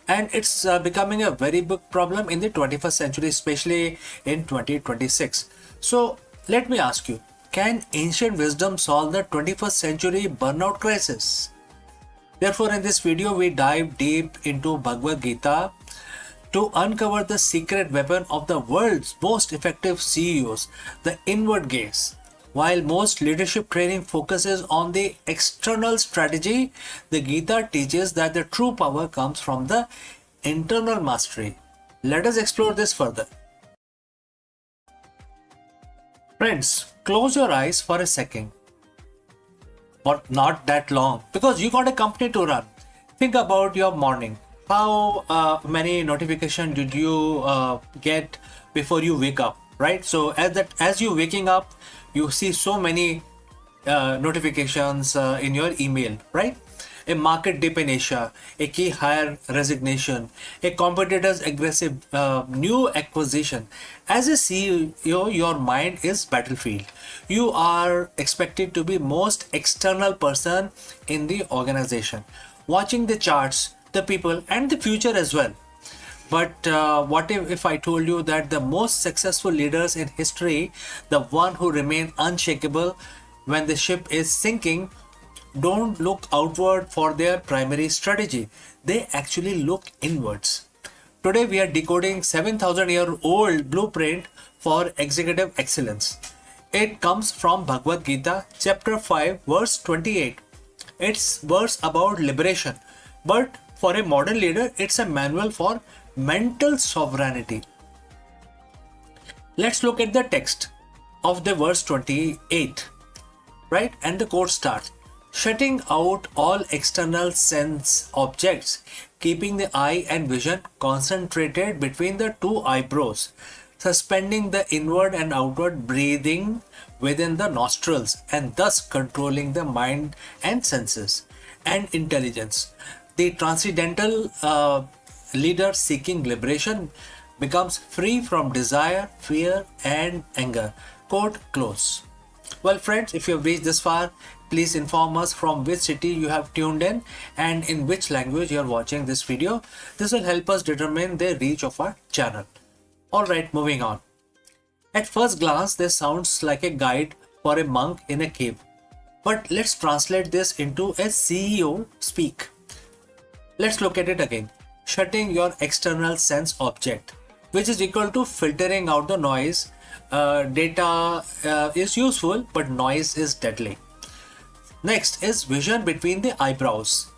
And it's becoming a very big problem in the 21st century, especially in 2026. So, let me ask you, can ancient wisdom solve the 21st century burnout crisis? Therefore, in this video, we dive deep into Bhagavad Gita to uncover the secret weapon of the world's most effective CEOs, the inward gaze. While most leadership training focuses on the external strategy, the Gita teaches that the true power comes from the internal mastery. Let us explore this further. Friends, close your eyes for a second, but not that long, because you got a company to run. Think about your morning. How many notifications did you get before you wake up, right? So as you waking up, you see so many notifications in your email, right? A market dip in Asia, a key hire resignation, a competitor's aggressive new acquisition. As a CEO, your mind is battlefield. You are expected to be most external person in the organization, watching the charts, the people, and the future as well. But what if I told you that the most successful leaders in history, the one who remain unshakable when the ship is sinking, don't look outward for their primary strategy. They actually look inwards. Today we are decoding 7,000-year-old blueprint for executive excellence. It comes from Bhagavad Gita, chapter 5, verse 28. It's verse about liberation. But for a modern leader, it's a manual for mental sovereignty. Let's look at the text of the verse 28, right? And the quote starts, shutting out all external sense objects, keeping the eye and vision concentrated between the two eyebrows, suspending the inward and outward breathing within the nostrils, and thus controlling the mind and senses and intelligence. The transcendental leader seeking liberation becomes free from desire, fear, and anger. Quote close. Well, friends, if you have reached this far, please inform us from which city you have tuned in and in which language you are watching this video. This will help us determine the reach of our channel. Alright, moving on. At first glance, this sounds like a guide for a monk in a cave. But let's translate this into a CEO speak. Let's look at it again. Shutting your external sense object, which is equal to filtering out the noise. Data is useful, but noise is deadly. Next is vision between the eyebrows.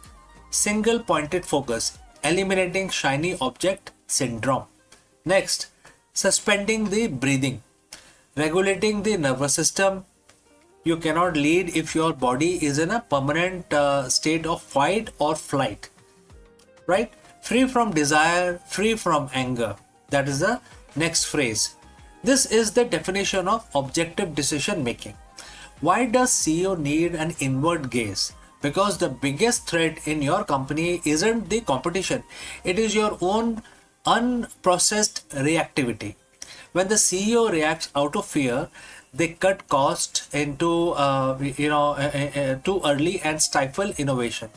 Single pointed focus, eliminating shiny object syndrome. Next, suspending the breathing, regulating the nervous system. You cannot lead if your body is in a permanent state of fight or flight, right? Free from desire, free from anger. That is the next phrase. This is the definition of objective decision making. Why does CEO need an inward gaze? Because the biggest threat in your company isn't the competition, it is your own unprocessed reactivity. When the CEO reacts out of fear, they cut costs into too early and stifle innovation.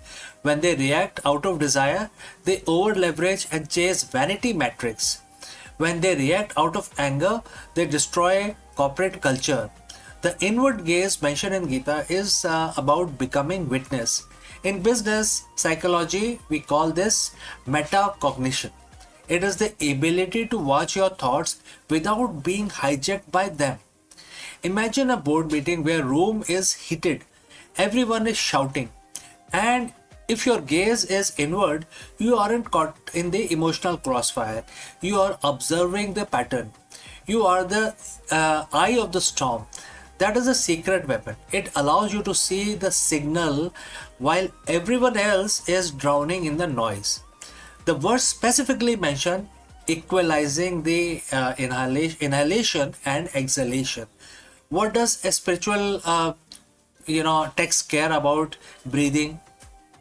When they react out of desire, they over leverage and chase vanity metrics. When they react out of anger, they destroy corporate culture. The inward gaze mentioned in Gita is about becoming witness. In business psychology, we call this metacognition. It is the ability to watch your thoughts without being hijacked by them. Imagine a board meeting where room is heated, everyone is shouting, and if your gaze is inward, you aren't caught in the emotional crossfire. You are observing the pattern. You are the eye of the storm. That is a secret weapon. It allows you to see the signal while everyone else is drowning in the noise. The verse specifically mentioned equalizing the inhalation and exhalation. What does a spiritual text care about breathing?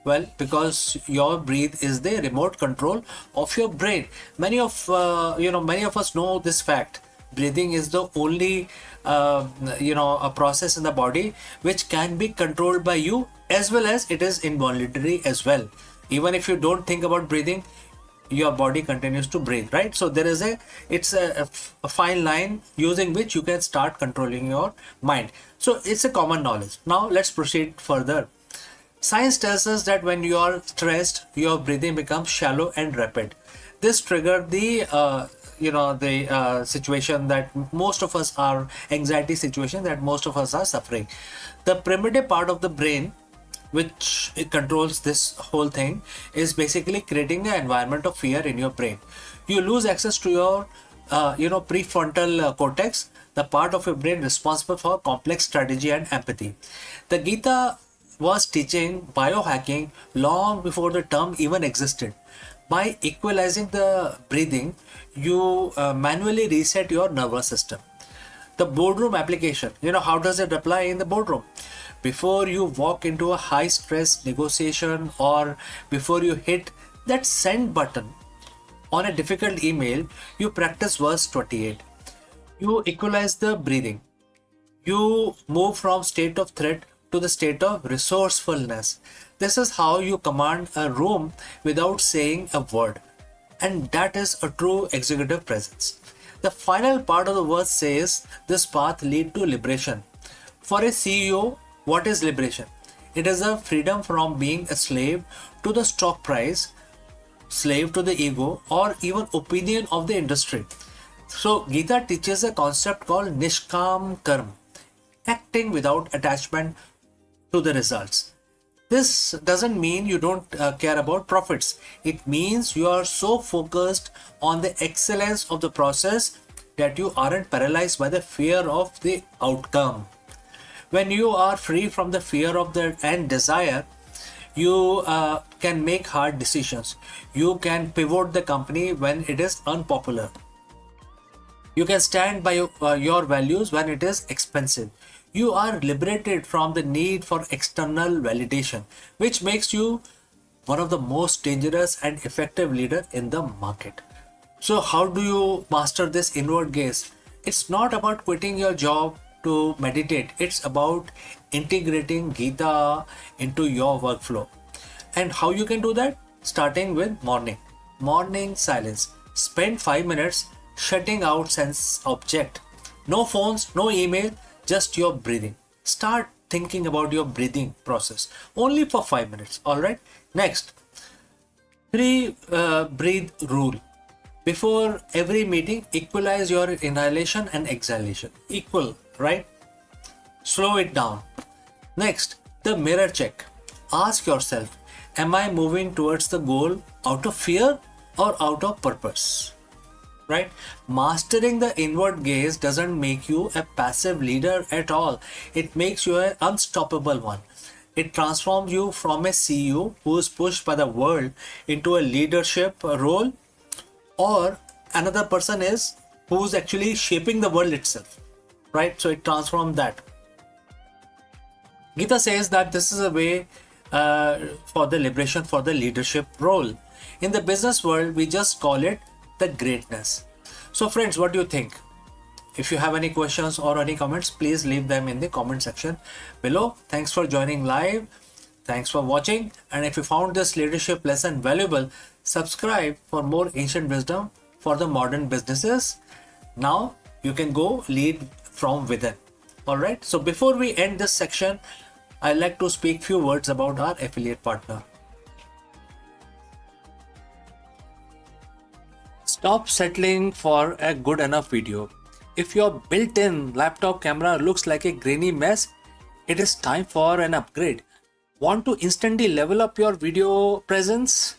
Well, because your breath is the remote control of your brain. Many of us know this fact. Breathing is the only a process in the body which can be controlled by you, as well as it is involuntary as well. Even if you don't think about breathing, your body continues to breathe, right? So there is a fine line using which you can start controlling your mind. So it's a common knowledge. Now let's proceed further. Science tells us that when you are stressed, your breathing becomes shallow and rapid. This triggered the situation that most of us are anxiety situation that most of us are suffering. The primitive part of the brain, which it controls this whole thing, is basically creating an environment of fear in your brain. You lose access to your prefrontal cortex, the part of your brain responsible for complex strategy and empathy. The Gita was teaching biohacking long before the term even existed. By equalizing the breathing, you manually reset your nervous system. The boardroom application, how does it apply in the boardroom? Before you walk into a high stress negotiation, or before you hit that send button on a difficult email, you practice verse 28. You equalize the breathing. You move from state of threat to the state of resourcefulness. This is how you command a room without saying a word. And that is a true executive presence. The final part of the verse says this path leads to liberation. For a CEO, what is liberation? It is a freedom from being a slave to the stock price, slave to the ego, or even opinion of the industry. So Gita teaches a concept called Nishkam Karma, acting without attachment to the results. This doesn't mean you don't care about profits. It means you are so focused on the excellence of the process that you aren't paralyzed by the fear of the outcome. When you are free from the fear of the and desire, you can make hard decisions. You can pivot the company when it is unpopular. You can stand by your values when it is expensive. You are liberated from the need for external validation, which makes you one of the most dangerous and effective leader in the market. So how do you master this inward gaze? It's not about quitting your job to meditate. It's about integrating Gita into your workflow. And how you can do that? Starting with morning silence. Spend 5 minutes shutting out sense object. No phones, no email, just your breathing. Start thinking about your breathing process only for 5 minutes. All right. Next, three breathe rule. Before every meeting, equalize your inhalation and exhalation. Equal, right? Slow it down. Next, the mirror check. Ask yourself, am I moving towards the goal out of fear or out of purpose? Right? Mastering the inward gaze doesn't make you a passive leader at all. It makes you an unstoppable one. It transforms you from a CEO who is pushed by the world into a leadership role, or another person is who's actually shaping the world itself, right? So it transforms that. Gita says that this is a way for the liberation for the leadership role. In the business world, we just call it the greatness. So friends, what do you think? If you have any questions or any comments, please leave them in the comment section below. Thanks for joining live. Thanks for watching. And if you found this leadership lesson valuable, subscribe for more ancient wisdom for the modern businesses. Now you can go lead from within. All right. So before we end this section, I'd like to speak few words about our affiliate partner. Stop settling for a good enough video. If your built-in laptop camera looks like a grainy mess, it is time for an upgrade. Want to instantly level up your video presence?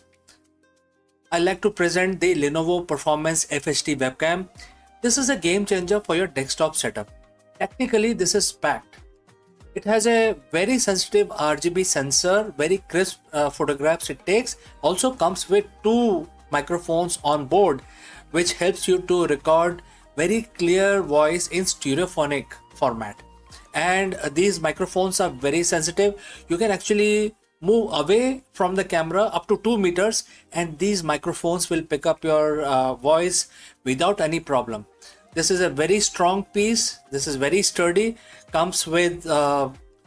I like to present the Lenovo Performance FHD webcam. This is a game changer for your desktop setup. Technically, this is packed. It has a very sensitive RGB sensor, very crisp photographs it takes. Also comes with two microphones on board, which helps you to record very clear voice in stereophonic format. And these microphones are very sensitive. You can actually move away from the camera up to 2 meters and these microphones will pick up your voice without any problem. This is a very strong piece. This is very sturdy. Comes with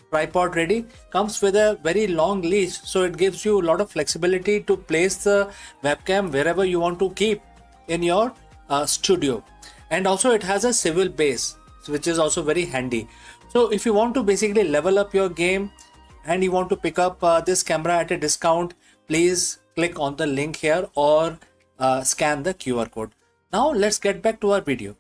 tripod ready. Comes with a very long leash, so it gives you a lot of flexibility to place the webcam wherever you want to keep in your studio. And also it has a swivel base, which is also very handy. So if you want to basically level up your game and you want to pick up this camera at a discount, please click on the link here or scan the QR code. Now let's get back to our video.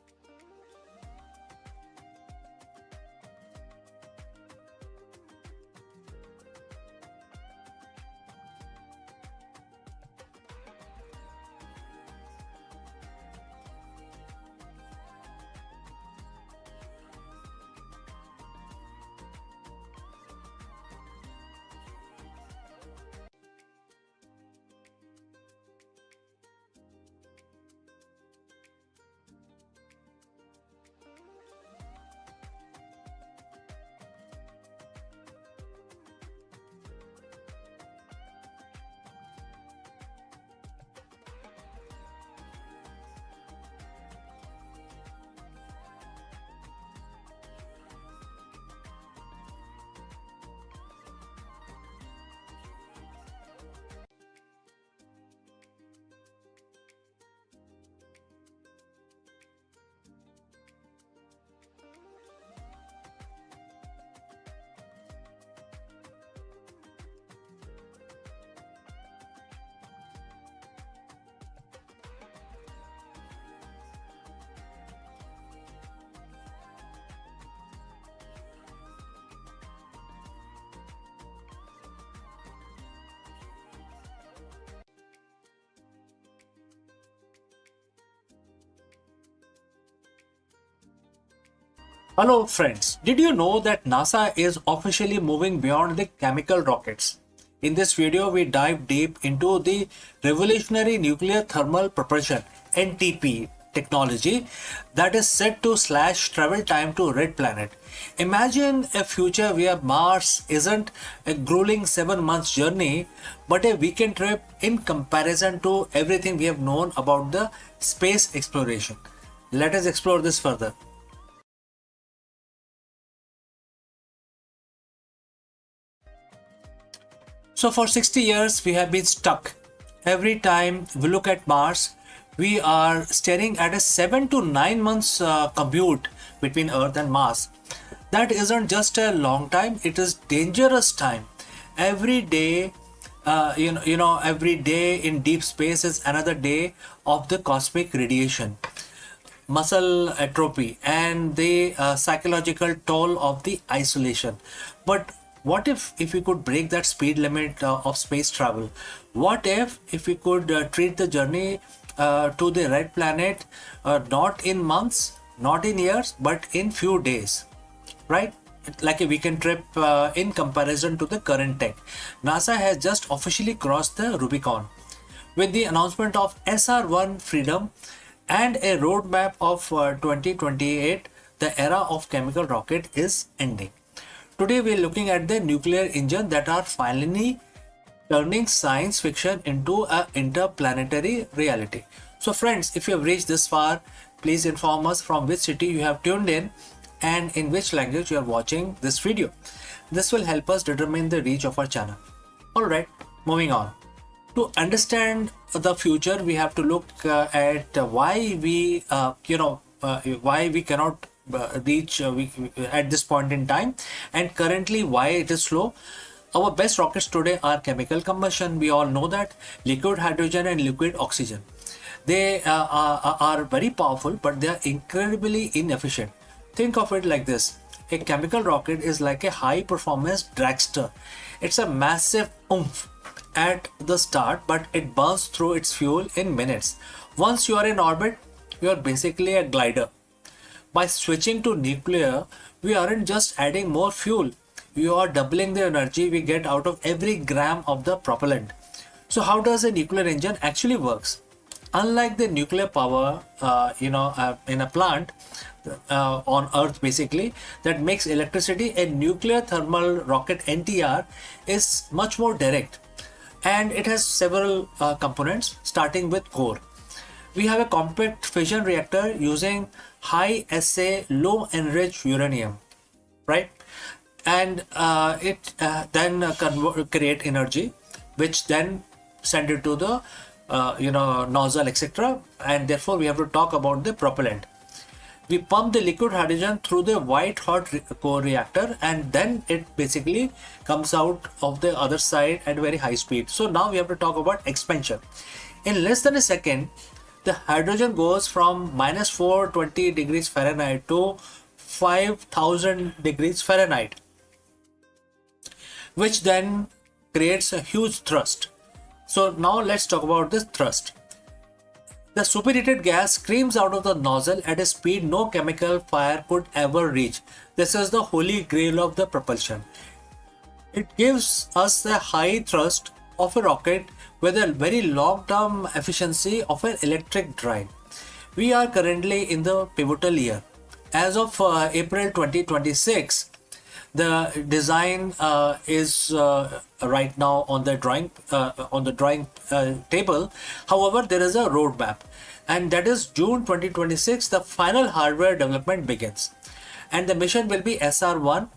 Hello friends, did you know that NASA is officially moving beyond the chemical rockets? In this video, we dive deep into the revolutionary nuclear thermal propulsion (NTP) technology that is set to slash travel time to red planet. Imagine a future where Mars isn't a grueling 7 months journey, but a weekend trip in comparison to everything we have known about the space exploration. Let us explore this further. So for 60 years, we have been stuck. Every time we look at Mars, we are staring at a 7 to 9 months commute between Earth and Mars. That isn't just a long time; it is dangerous time. Every day, every day in deep space is another day of the cosmic radiation, muscle atrophy, and the psychological toll of the isolation. But what if we could break that speed limit of space travel? What if we could treat the journey to the red planet not in months, not in years, but in few days, right? Like a weekend trip in comparison to the current tech. NASA has just officially crossed the Rubicon with the announcement of SR1 Freedom and a roadmap of 2028. The era of chemical rocket is ending. Today we are looking at the nuclear engine that are finally turning science fiction into an interplanetary reality. So friends, if you have reached this far, please inform us from which city you have tuned in and in which language you are watching this video. This will help us determine the reach of our channel. Alright, moving on. To understand the future, we have to look at why we cannot reach at this point in time, and currently why it is slow. Our best rockets today are chemical combustion. We all know that liquid hydrogen and liquid oxygen. They are very powerful, but they are incredibly inefficient. Think of it like this. A chemical rocket is like a high performance dragster. It's a massive oomph at the start, but it burns through its fuel in minutes. Once you are in orbit, you are basically a glider. By switching to nuclear, we aren't just adding more fuel, we are doubling the energy we get out of every gram of the propellant. So how does a nuclear engine actually works? Unlike the nuclear power in a plant on Earth basically that makes electricity, a nuclear thermal rocket NTR is much more direct, and it has several components starting with core. We have a compact fission reactor using high assay low enriched uranium, right? And it then create energy, which then send it to the nozzle, etc. And therefore we have to talk about the propellant. We pump the liquid hydrogen through the white hot core reactor, and then it basically comes out of the other side at very high speed. So now we have to talk about expansion. In less than a second, the hydrogen goes from minus 420 degrees Fahrenheit to 5000 degrees Fahrenheit, which then creates a huge thrust. So now let's talk about this thrust. The superheated gas screams out of the nozzle at a speed no chemical fire could ever reach. This is the holy grail of the propulsion. It gives us the high thrust of a rocket with a very long-term efficiency of an electric drive. We are currently in the pivotal year. As of April 2026, the design is right now on the drawing table. However, there is a roadmap, and that is June 2026. The final hardware development begins, and the mission will be SR1.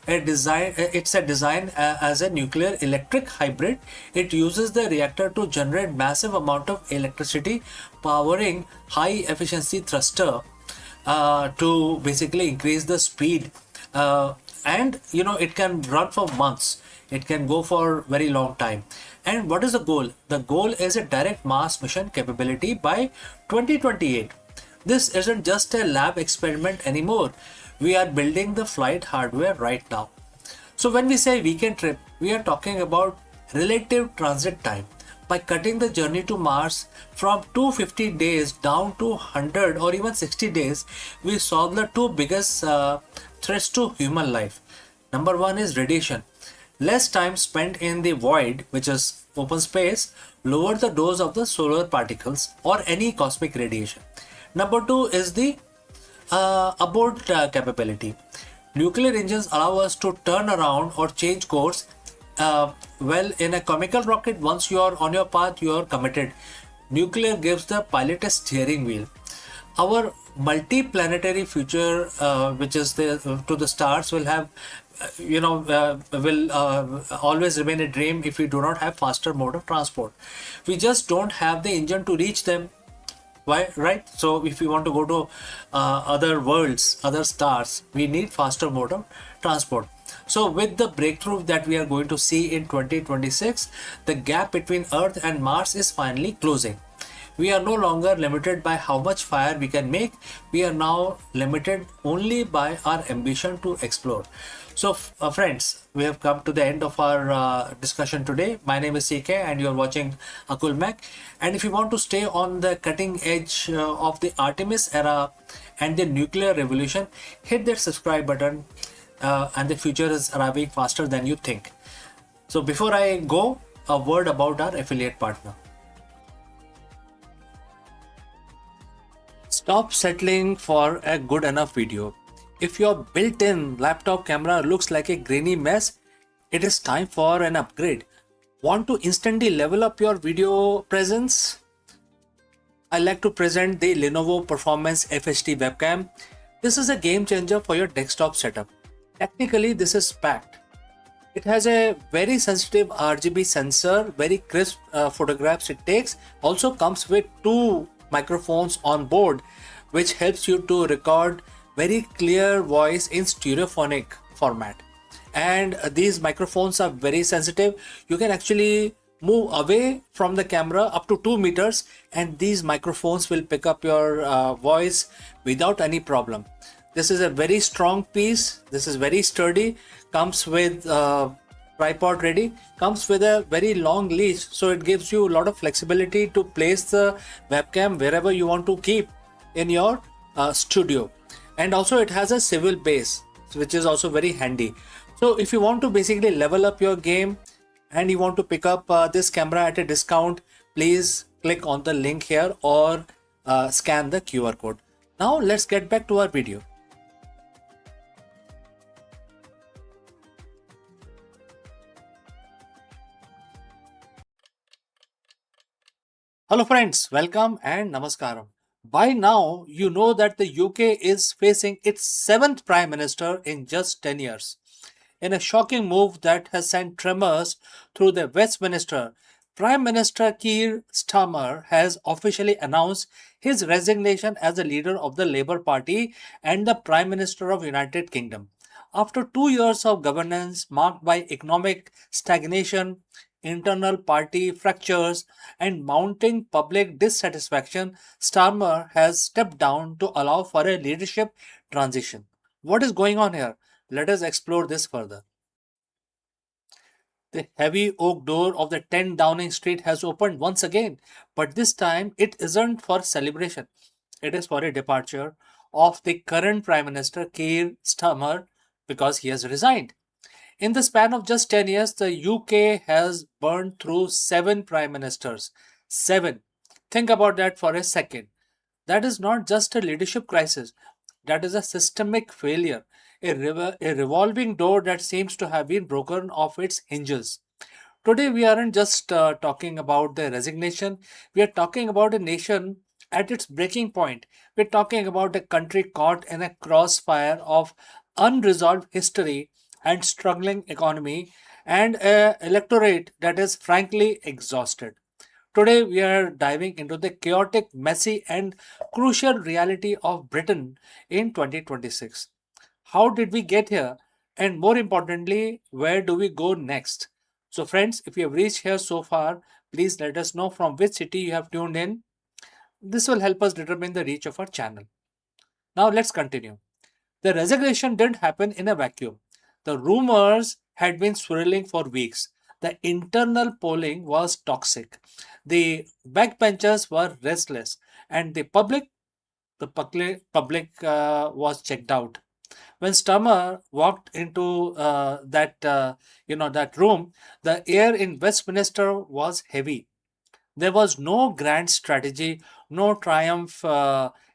It's a design as a nuclear electric hybrid. It uses the reactor to generate massive amount of electricity, powering high efficiency thruster to basically increase the speed. And it can run for months. It can go for very long time. And what is the goal? The goal is a direct Mars mission capability by 2028. This isn't just a lab experiment anymore. We are building the flight hardware right now. So when we say weekend trip, we are talking about relative transit time. by cutting the journey to Mars from 250 days down to 100 or even 60 days, we solve the two biggest threats to human life. Number one is radiation. Less time spent in the void, which is open space, lower the dose of the solar particles or any cosmic radiation. Number two is the abort capability. Nuclear engines allow us to turn around or change course. Well, in a chemical rocket, once you are on your path, you are committed. Nuclear gives the pilot a steering wheel. Our multi-planetary future, which is to the stars, will have, will always remain a dream if we do not have faster mode of transport. We just don't have the engine to reach them. Why, right? So if we want to go to other worlds, other stars, we need faster mode of transport. So with the breakthrough that we are going to see in 2026, the gap between Earth and Mars is finally closing. We are no longer limited by how much fire we can make. We are now limited only by our ambition to explore. So friends, we have come to the end of our discussion today. My name is CK and you are watching Akulmach. And if you want to stay on the cutting edge of the Artemis era and the nuclear revolution, hit that subscribe button, and the future is arriving faster than you think. So before I go, a word about our affiliate partner. Stop settling for a good enough video. If your built-in laptop camera looks like a grainy mess, it is time for an upgrade. Want to instantly level up your video presence? I like to present the Lenovo Performance FHD webcam. This is a game changer for your desktop setup. Technically, this is packed. It has a very sensitive RGB sensor, very crisp photographs it takes. Also comes with two microphones on board, which helps you to record very clear voice in stereophonic format. And these microphones are very sensitive. You can actually move away from the camera up to 2 meters and these microphones will pick up your voice without any problem. This is a very strong piece. This is very sturdy. Comes with tripod ready. Comes with a very long leash, so it gives you a lot of flexibility to place the webcam wherever you want to keep in your studio. And also it has a swivel base, which is also very handy. So if you want to basically level up your game and you want to pick up this camera at a discount, please click on the link here or scan the QR code. Now let's get back to our video. Hello friends, welcome and namaskaram. By now, you know that the UK is facing its 7th Prime Minister in just 10 years. In a shocking move that has sent tremors through the Westminster, Prime Minister Keir Starmer has officially announced his resignation as the leader of the Labour Party and the Prime Minister of United Kingdom. After 2 years of governance marked by economic stagnation, internal party fractures, and mounting public dissatisfaction, Starmer has stepped down to allow for a leadership transition. What is going on here? Let us explore this further. The heavy oak door of the 10 Downing Street has opened once again, but this time it isn't for celebration. It is for a departure of the current Prime Minister Keir Starmer because he has resigned. In the span of just 10 years, the UK has burned through 7 prime ministers. 7. Think about that for a second. That is not just a leadership crisis, that is a systemic failure, a revolving door that seems to have been broken off its hinges. Today, we aren't just talking about the resignation, we are talking about a nation at its breaking point. We're talking about a country caught in a crossfire of unresolved history and struggling economy and an electorate that is frankly exhausted. Today, we are diving into the chaotic, messy, and crucial reality of Britain in 2026. How did we get here? And more importantly, where do we go next? So, friends, if you have reached here so far, please let us know from which city you have tuned in. This will help us determine the reach of our channel. Now, let's continue. The resignation didn't happen in a vacuum. The rumors had been swirling for weeks. The internal polling was toxic. The backbenchers were restless, and the public was checked out. When Stammer walked into that room, the air in Westminster was heavy. There was no grand strategy, no triumph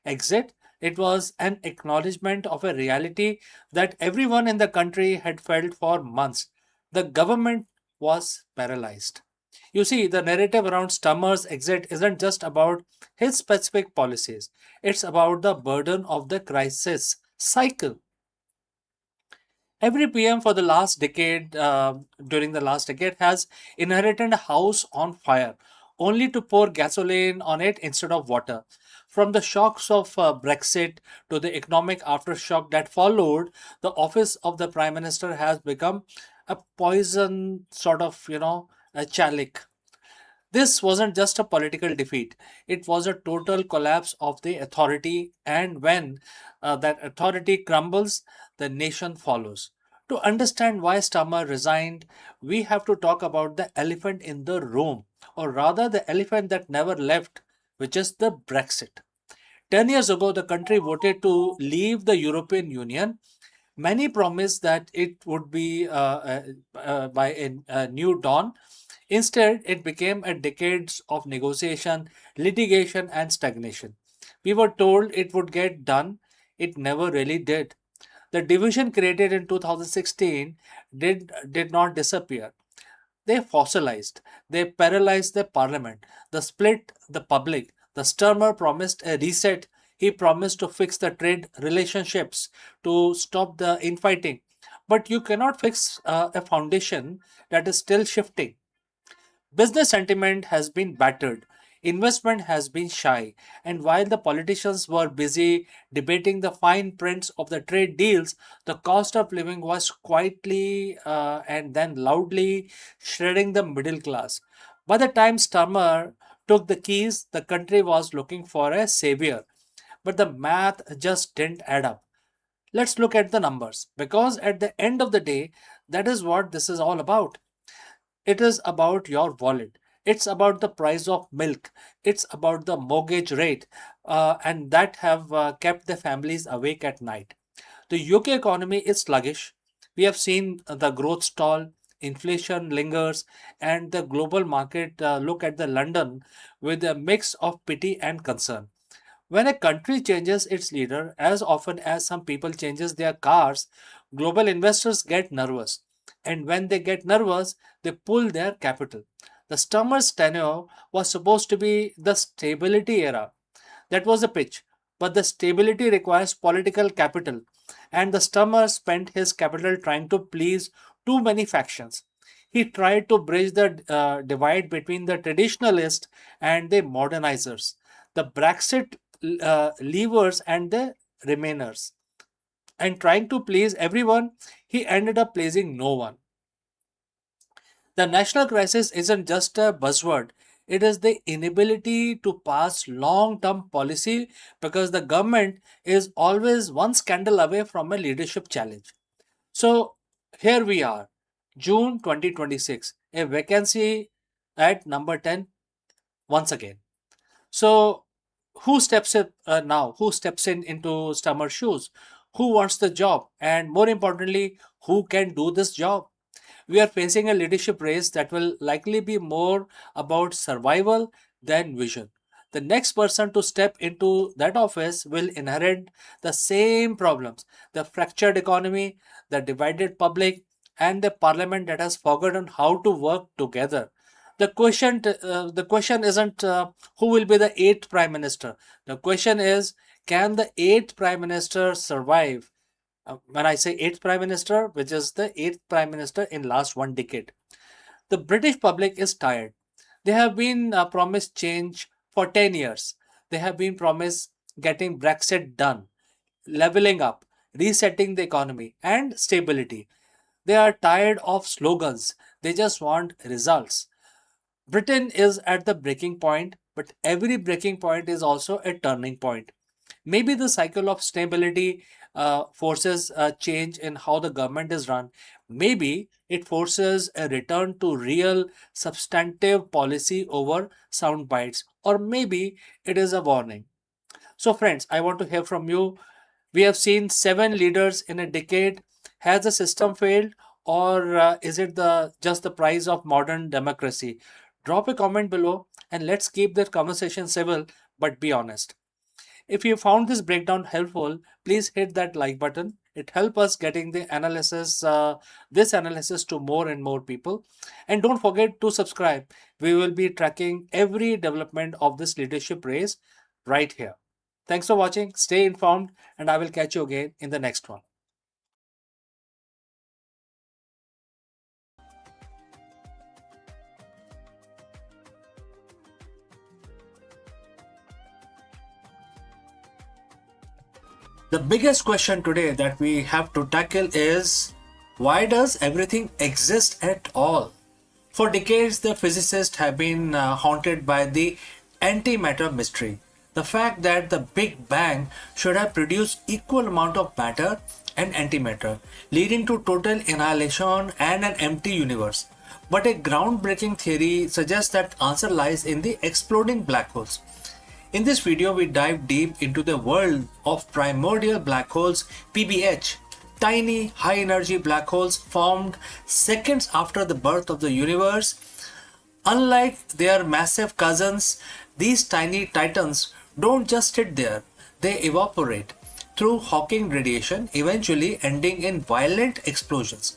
exit. It was an acknowledgement of a reality that everyone in the country had felt for months. The government was paralyzed. You see, the narrative around Stammer's exit isn't just about his specific policies, it's about the burden of the crisis cycle. Every PM for the last decade, during the last decade, has inherited a house on fire, only to pour gasoline on it instead of water. From the shocks of Brexit to the economic aftershock that followed, the office of the Prime Minister has become a poison sort of, a chalice. This wasn't just a political defeat, it was a total collapse of the authority, and when that authority crumbles, the nation follows. To understand why Stammer resigned, we have to talk about the elephant in the room, or rather, the elephant that never left, which is the Brexit. 10 years ago, the country voted to leave the European Union. Many promised that it would be by a new dawn. Instead, it became a decades of negotiation, litigation, and stagnation. We were told it would get done. It never really did. The division created in 2016 did not disappear. They fossilized. They paralyzed the parliament. They split the public. The Sturmer promised a reset. He promised to fix the trade relationships, to stop the infighting. But you cannot fix a foundation that is still shifting. Business sentiment has been battered, investment has been shy, and while the politicians were busy debating the fine prints of the trade deals, the cost of living was quietly and then loudly shredding the middle class. By the time Sturmer took the keys, the country was looking for a savior, but the math just didn't add up. Let's look at the numbers because at the end of the day, that is what this is all about. It is about your wallet. It's about the price of milk. It's about the mortgage rate, and that have kept the families awake at night. The UK economy is sluggish. We have seen the growth stall, inflation lingers, and the global market look at the London with a mix of pity and concern. When a country changes its leader, as often as some people changes their cars, global investors get nervous. And when they get nervous, they pull their capital. The Sturmer's tenure was supposed to be the stability era. That was the pitch. But the stability requires political capital, and the Sturmer spent his capital trying to please too many factions. He tried to bridge the divide between the traditionalists and the modernizers, the Brexit leavers and the remainers. And trying to please everyone, he ended up pleasing no one. The national crisis isn't just a buzzword, it is the inability to pass long term policy because the government is always one scandal away from a leadership challenge. So here we are, June 2026, a vacancy at number 10 once again. So who steps in now? Who steps in into Stammer's shoes? Who wants the job? And more importantly, who can do this job? We are facing a leadership race that will likely be more about survival than vision. The next person to step into that office will inherit the same problems: the fractured economy, the divided public, and the parliament that has forgotten how to work together. The question isn't who will be the eighth prime minister. The question is, can the eighth prime minister survive? When I say eighth prime minister, which is the eighth prime minister in last one decade. The British public is tired. They have been promised change for 10 years. They have been promised getting Brexit done, leveling up, resetting the economy, and stability. They are tired of slogans. They just want results. Britain is at the breaking point, but every breaking point is also a turning point. Maybe the cycle of stability forces a change in how the government is run. Maybe it forces a return to real substantive policy over sound bites, or maybe it is a warning. So, friends, I want to hear from you. We have seen 7 leaders in a decade. Has the system failed, or is it the just the price of modern democracy? Drop a comment below and let's keep this conversation civil but be honest. If you found this breakdown helpful, please hit that like button. It helps us getting this analysis to more and more people. And don't forget to subscribe. We will be tracking every development of this leadership race right here. Thanks for watching. Stay informed, and I will catch you again in the next one. The biggest question today that we have to tackle is, why does everything exist at all? For decades, the physicists have been haunted by the antimatter mystery. The fact that the Big Bang should have produced equal amount of matter and antimatter, leading to total annihilation and an empty universe. But a groundbreaking theory suggests that answer lies in the exploding black holes. In this video, we dive deep into the world of primordial black holes, PBH, tiny high energy black holes formed seconds after the birth of the universe. Unlike their massive cousins, these tiny titans don't just sit there, they evaporate through Hawking radiation, eventually ending in violent explosions.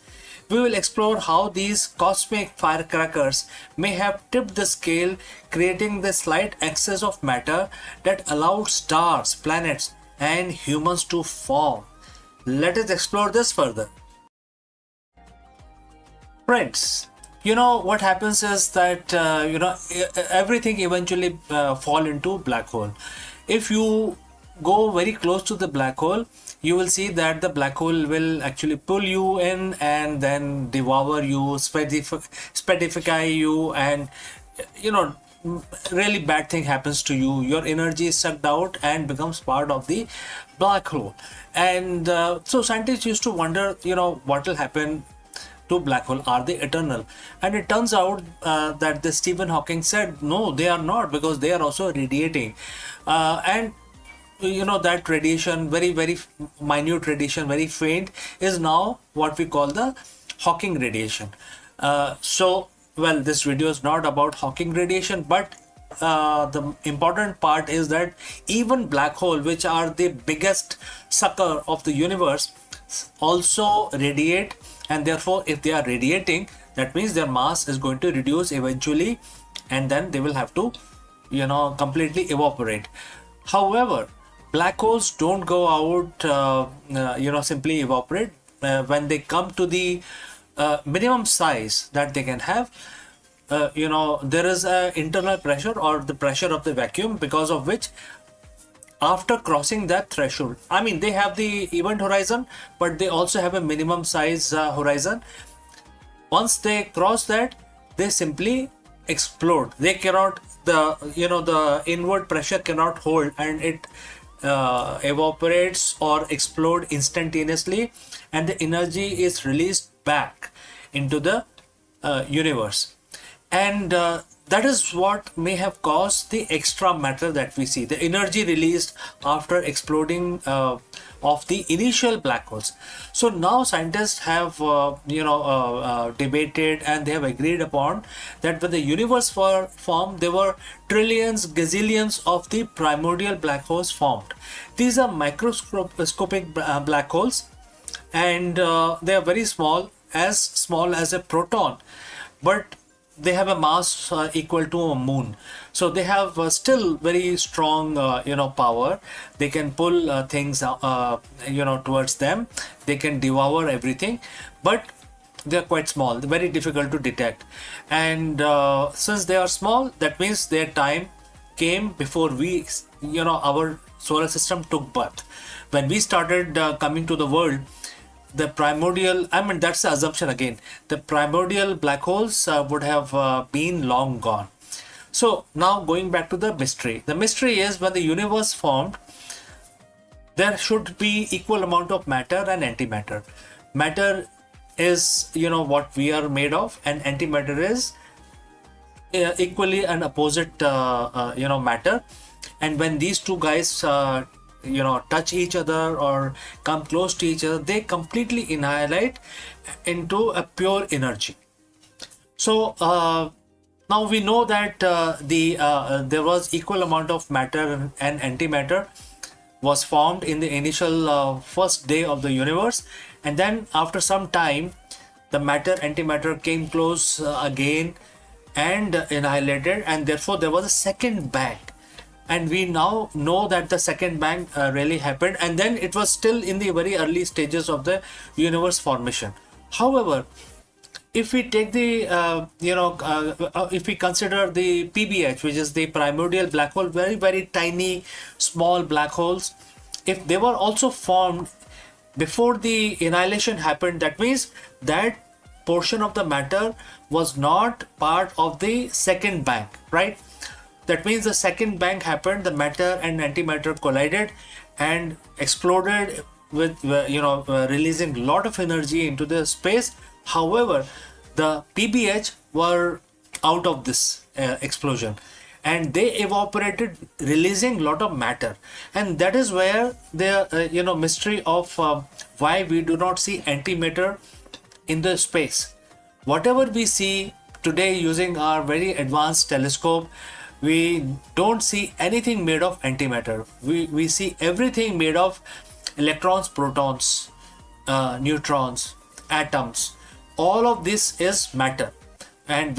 We will explore how these cosmic firecrackers may have tipped the scale, creating the slight excess of matter that allowed stars, planets, and humans to form. Let us explore this further. Friends, what happens is that everything eventually fall into black hole. If you go very close to the black hole, you will see that the black hole will actually pull you in and then devour you, speedify you, and really bad thing happens to you. Your energy is sucked out and becomes part of the black hole. And so scientists used to wonder, what will happen to black hole. Are they eternal? And it turns out that the Stephen Hawking said no, they are not, because they are also radiating, and that radiation, very minute radiation, very faint, is now what we call the Hawking radiation. Well, this video is not about Hawking radiation, but the important part is that even black hole, which are the biggest sucker of the universe, also radiate, and therefore if they are radiating, that means their mass is going to reduce eventually, and then they will have to completely evaporate. However, black holes don't go out simply evaporate. When they come to the minimum size that they can have, there is a internal pressure, or the pressure of the vacuum, because of which after crossing that threshold, they have the event horizon, but they also have a minimum size horizon. Once they cross that, they simply explode. They cannot, the inward pressure cannot hold, and it evaporates or explode instantaneously, and the energy is released back into the universe. And that is what may have caused the extra matter that we see, the energy released after exploding of the initial black holes. So now scientists have debated, and they have agreed upon that when the universe formed, there were trillions, gazillions of the primordial black holes formed. These are microscopic black holes, and they are very small as a proton, but they have a mass equal to a moon. So they have still very strong power. They can pull things towards them. They can devour everything, but they are quite small, very difficult to detect. And since they are small, that means their time came before our solar system took birth. When we started coming to the world, the primordial, that's the assumption again, the primordial black holes would have been long gone. So now going back to the mystery. The mystery is, when the universe formed, there should be equal amount of matter and antimatter. Matter is, what we are made of, and antimatter is equally an opposite, matter. And when these two guys, touch each other or come close to each other, they completely annihilate into a pure energy. So now we know that there was equal amount of matter and antimatter was formed in the initial first day of the universe, and then after some time the matter antimatter came close again and annihilated, and therefore there was a second bang. And we now know that the second bang really happened, and then it was still in the very early stages of the universe formation. However, if we take the if we consider the PBH, which is the primordial black hole, very very tiny small black holes, if they were also formed before the annihilation happened, that means that portion of the matter was not part of the second bang, right? That means the second bang happened, the matter and antimatter collided and exploded with releasing a lot of energy into the space. However, the PBH were out of this explosion, and they evaporated, releasing a lot of matter. And that is where the mystery of why we do not see antimatter in the space. Whatever we see today using our very advanced telescope, we don't see anything made of antimatter. We see everything made of electrons, protons, neutrons, atoms. All of this is matter, and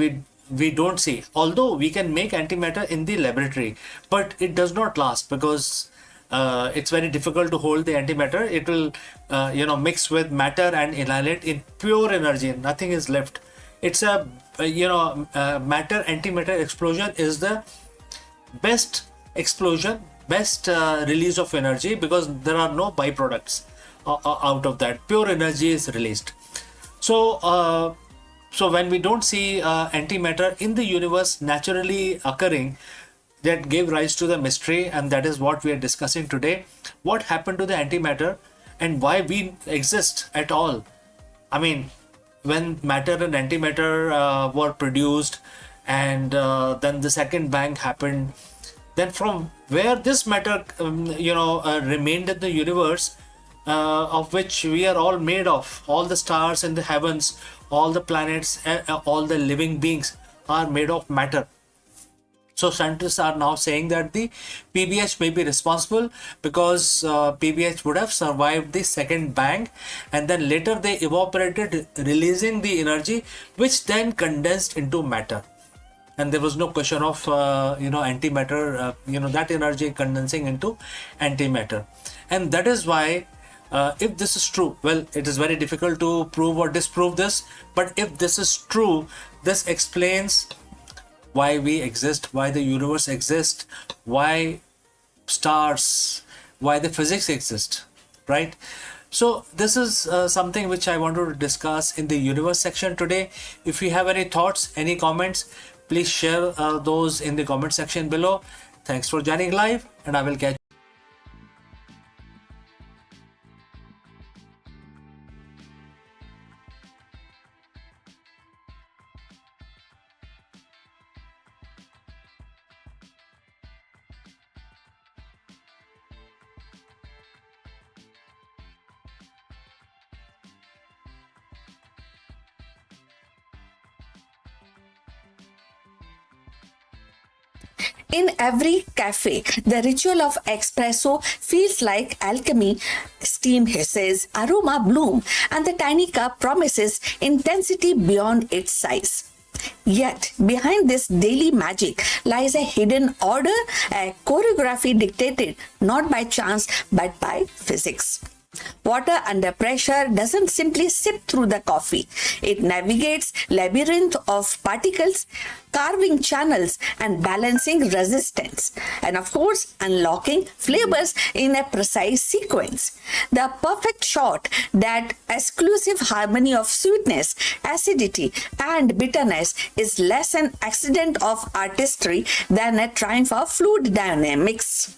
we don't see. Although we can make antimatter in the laboratory, but it does not last because it's very difficult to hold the antimatter. It will mix with matter and annihilate in pure energy. Nothing is left. It's a matter antimatter explosion is the best explosion, best release of energy, because there are no byproducts out of that. Pure energy is released. So when we don't see antimatter in the universe naturally occurring, that gave rise to the mystery, and that is what we are discussing today. What happened to the antimatter and why we exist at all? I mean, when matter and antimatter were produced, and then the second bang happened, then from where this matter remained in the universe, of which we are all made of, all the stars in the heavens, all the planets, all the living beings are made of matter. So scientists are now saying that the PBH may be responsible, because PBH would have survived the second bang, and then later they evaporated, releasing the energy, which then condensed into matter. And there was no question of antimatter, that energy condensing into antimatter. And that is why, if this is true, well, it is very difficult to prove or disprove this, but if this is true, this explains why we exist, why the universe exists, why stars, why the physics exist, right? So this is something which I wanted to discuss in the universe section today. If you have any thoughts, any comments, please share those in the comment section below. Thanks for joining live, and I will catch In every cafe, the ritual of espresso feels like alchemy. Steam hisses, aroma bloom, and the tiny cup promises intensity beyond its size. Yet, behind this daily magic lies a hidden order, a choreography dictated not by chance but by physics. Water under pressure doesn't simply sip through the coffee. It navigates labyrinth of particles, carving channels and balancing resistance, and of course unlocking flavors in a precise sequence. The perfect shot, that exclusive harmony of sweetness, acidity and bitterness, is less an accident of artistry than a triumph of fluid dynamics.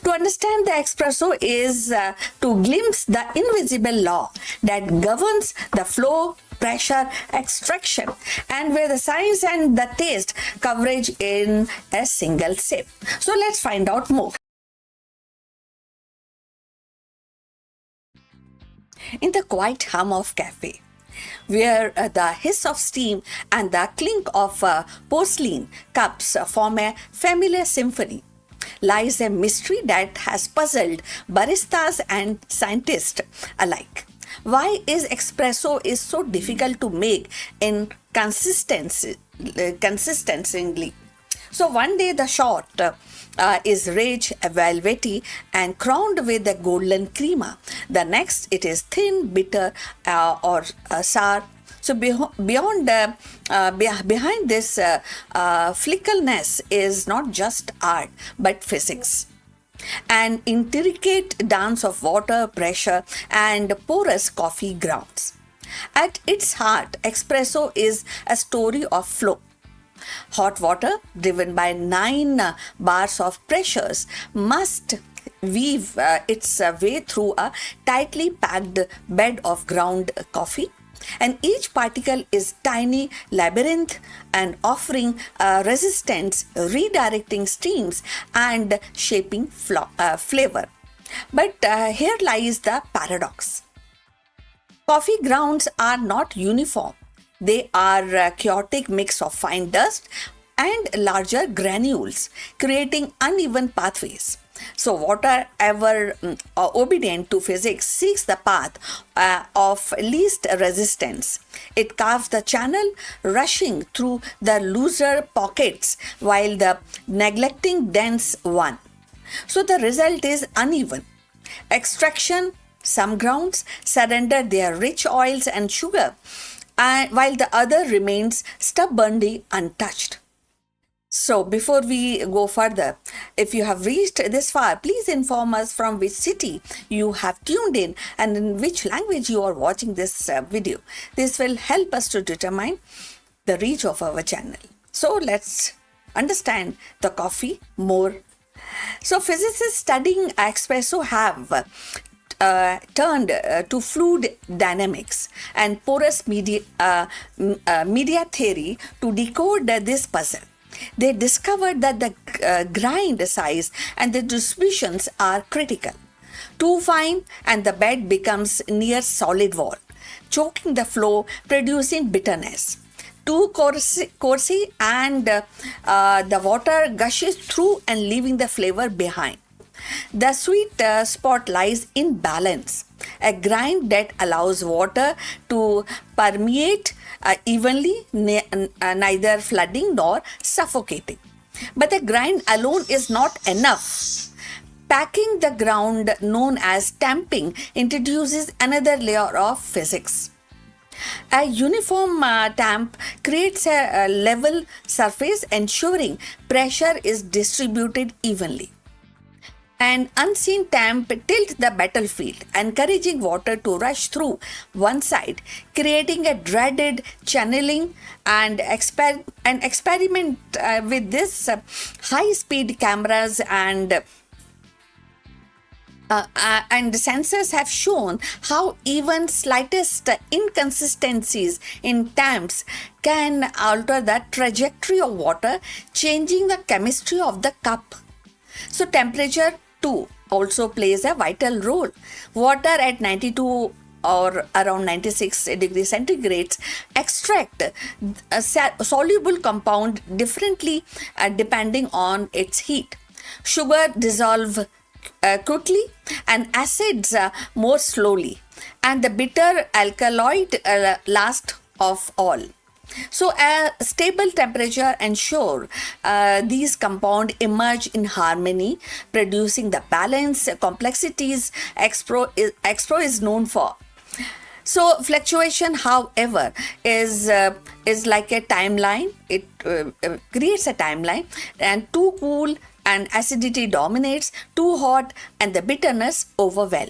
To understand the espresso is to glimpse the invisible law that governs the flow, pressure, extraction, and where the science and the taste coverage in a single sip. So let's find out more. In the quiet hum of cafe, where the hiss of steam and the clink of porcelain cups form a familiar symphony, lies a mystery that has puzzled baristas and scientists alike. Why is espresso is so difficult to make in consistently? So one day the shot is rich, velvety, and crowned with a golden crema. The next it is thin, bitter, or sour. So behind this fickleness is not just art but physics. An intricate dance of water, pressure, and porous coffee grounds. At its heart, espresso is a story of flow. Hot water, driven by 9 bars of pressures, must weave its way through a tightly packed bed of ground coffee, and each particle is tiny labyrinth and offering resistance, redirecting streams and shaping flavor. But here lies the paradox. Coffee grounds are not uniform. They are a chaotic mix of fine dust and larger granules, creating uneven pathways. So water, ever obedient to physics, seeks the path of least resistance. It carves the channel, rushing through the looser pockets while the neglecting dense one. So the result is uneven. Extraction, some grounds surrender their rich oils and sugar, while the other remains stubbornly untouched. So, before we go further, if you have reached this far, please inform us from which city you have tuned in and in which language you are watching this video. This will help us to determine the reach of our channel. So, let's understand the coffee more. So, physicists studying espresso have turned to fluid dynamics and porous media theory to decode this puzzle. They discovered that the grind size and the distributions are critical. Too fine and the bed becomes near solid wall, choking the flow, producing bitterness. Too coarse and the water gushes through and leaving the flavor behind. The sweet spot lies in balance, a grind that allows water to permeate evenly, neither flooding nor suffocating. But the grind alone is not enough. Packing the ground, known as tamping, introduces another layer of physics. A uniform tamp creates a level surface, ensuring pressure is distributed evenly. An unseen tamp tilts the battlefield, encouraging water to rush through one side, creating a dreaded channeling and experiment with this high-speed cameras and sensors have shown how even slightest inconsistencies in tamps can alter the trajectory of water, changing the chemistry of the cup. So temperature too also plays a vital role. Water at 92 or around 96 degrees centigrade extract a soluble compound differently depending on its heat. Sugar dissolve quickly and acids more slowly, and the bitter alkaloid last of all. So a stable temperature ensure these compounds emerge in harmony, producing the balance complexities Expro is known for. So fluctuation, however, is like a timeline. It creates a timeline, and too cool and acidity dominates, too hot and the bitterness overwhelm.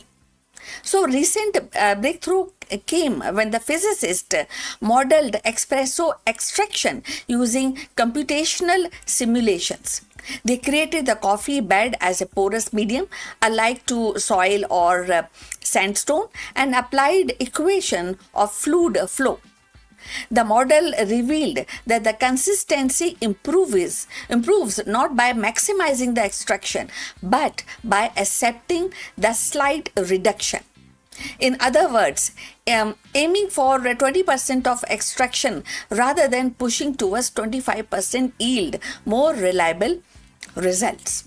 So recent breakthrough came when the physicist modeled espresso extraction using computational simulations. They created the coffee bed as a porous medium, alike to soil or sandstone, and applied equation of fluid flow. The model revealed that the consistency improves not by maximizing the extraction but by accepting the slight reduction. In other words, aiming for 20% of extraction rather than pushing towards 25% yield more reliable results.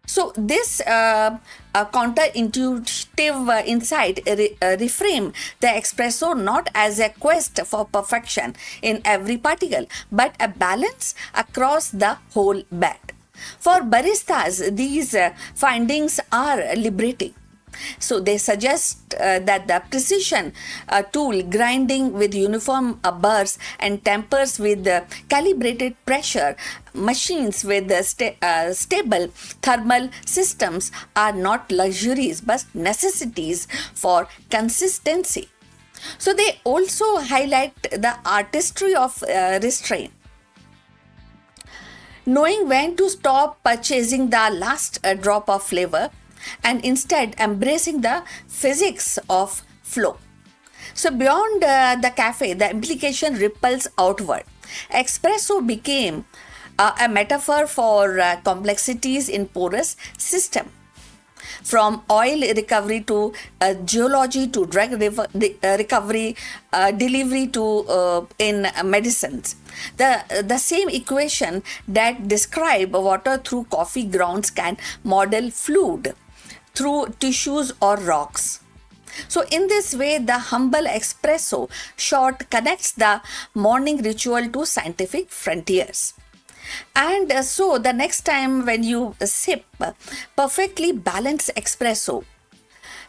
So this counterintuitive insight reframe the espresso not as a quest for perfection in every particle, but a balance across the whole bed. For baristas, these findings are liberating. So they suggest that the precision tool grinding with uniform burrs and tempers with calibrated pressure machines with stable thermal systems are not luxuries but necessities for consistency. So they also highlight the artistry of restraint. Knowing when to stop purchasing the last drop of flavor and instead embracing the physics of flow. So, beyond the cafe, the implication ripples outward. Espresso became a metaphor for complexities in porous system. From oil recovery to geology to drug recovery, delivery to in medicines. The same equation that describe water through coffee grounds can model fluid through tissues or rocks. So, in this way, the humble espresso shot connects the morning ritual to scientific frontiers. And so, the next time when you sip perfectly balanced espresso,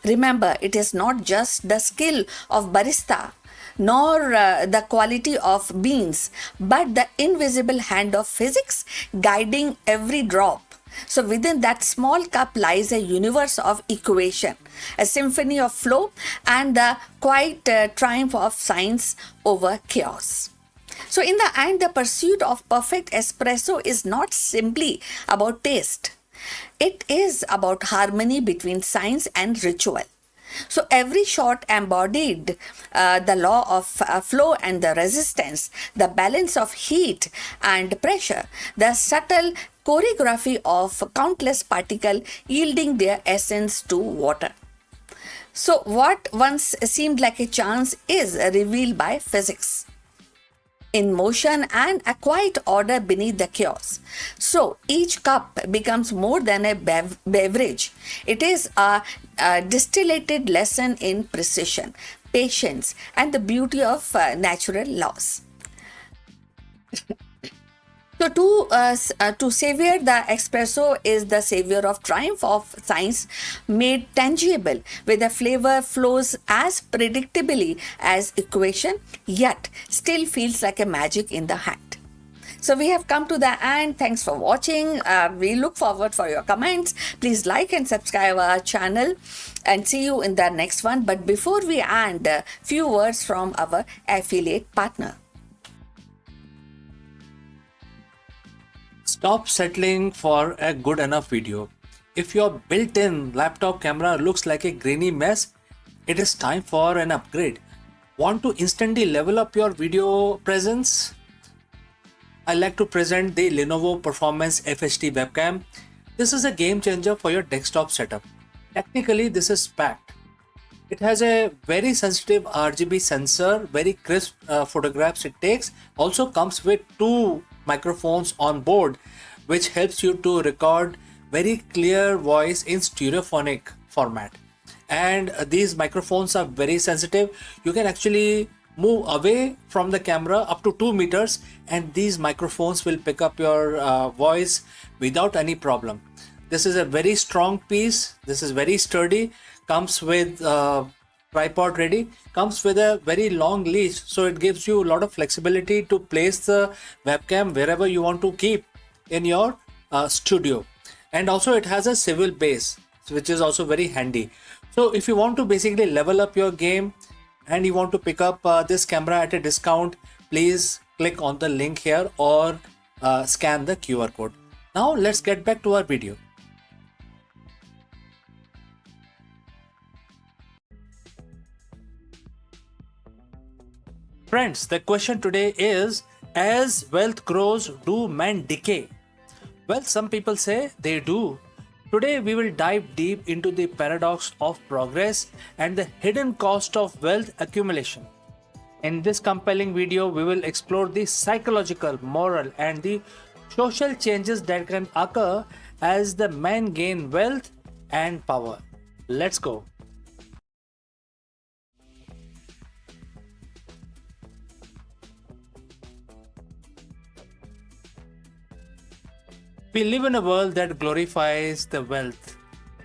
remember it is not just the skill of barista nor the quality of beans, but the invisible hand of physics guiding every drop. So within that small cup lies a universe of equation, a symphony of flow, and the quiet triumph of science over chaos. So in the end, the pursuit of perfect espresso is not simply about taste. It is about harmony between science and ritual. So every shot embodied the law of flow and the resistance, the balance of heat and pressure, the subtle choreography of countless particles yielding their essence to water. So what once seemed like a chance is revealed by physics in motion and a quiet order beneath the chaos. So each cup becomes more than a beverage. It is a distillated lesson in precision, patience, and the beauty of natural laws. So to savor the espresso is the savior of triumph of science made tangible, where the flavor flows as predictably as equation, yet still feels like a magic in the hand. So we have come to the end. Thanks for watching. We look forward for your comments. Please like and subscribe our channel and see you in the next one. But before we end, a few words from our affiliate partner. Stop settling for a good enough video. If your built-in laptop camera looks like a grainy mess, it is time for an upgrade. Want to instantly level up your video presence? I like to present the Lenovo Performance FHD webcam. This is a game changer for your desktop setup. Technically, this is packed. It has a very sensitive RGB sensor, very crisp photographs it takes. Also comes with two microphones on board, which helps you to record very clear voice in stereophonic format. And these microphones are very sensitive. You can actually move away from the camera up to 2 meters and these microphones will pick up your voice without any problem. This is a very strong piece. This is very sturdy. Comes with tripod ready, comes with a very long leash, so it gives you a lot of flexibility to place the webcam wherever you want to keep in your studio. And also it has a swivel base, which is also very handy. So if you want to basically level up your game and you want to pick up this camera at a discount, please click on the link here or scan the QR code. Now let's get back to our video. Friends, the question today is, as wealth grows, do men decay? Well, some people say they do. Today, we will dive deep into the paradox of progress and the hidden cost of wealth accumulation. In this compelling video, we will explore the psychological, moral, and the social changes that can occur as the men gain wealth and power. Let's go. We live in a world that glorifies the wealth.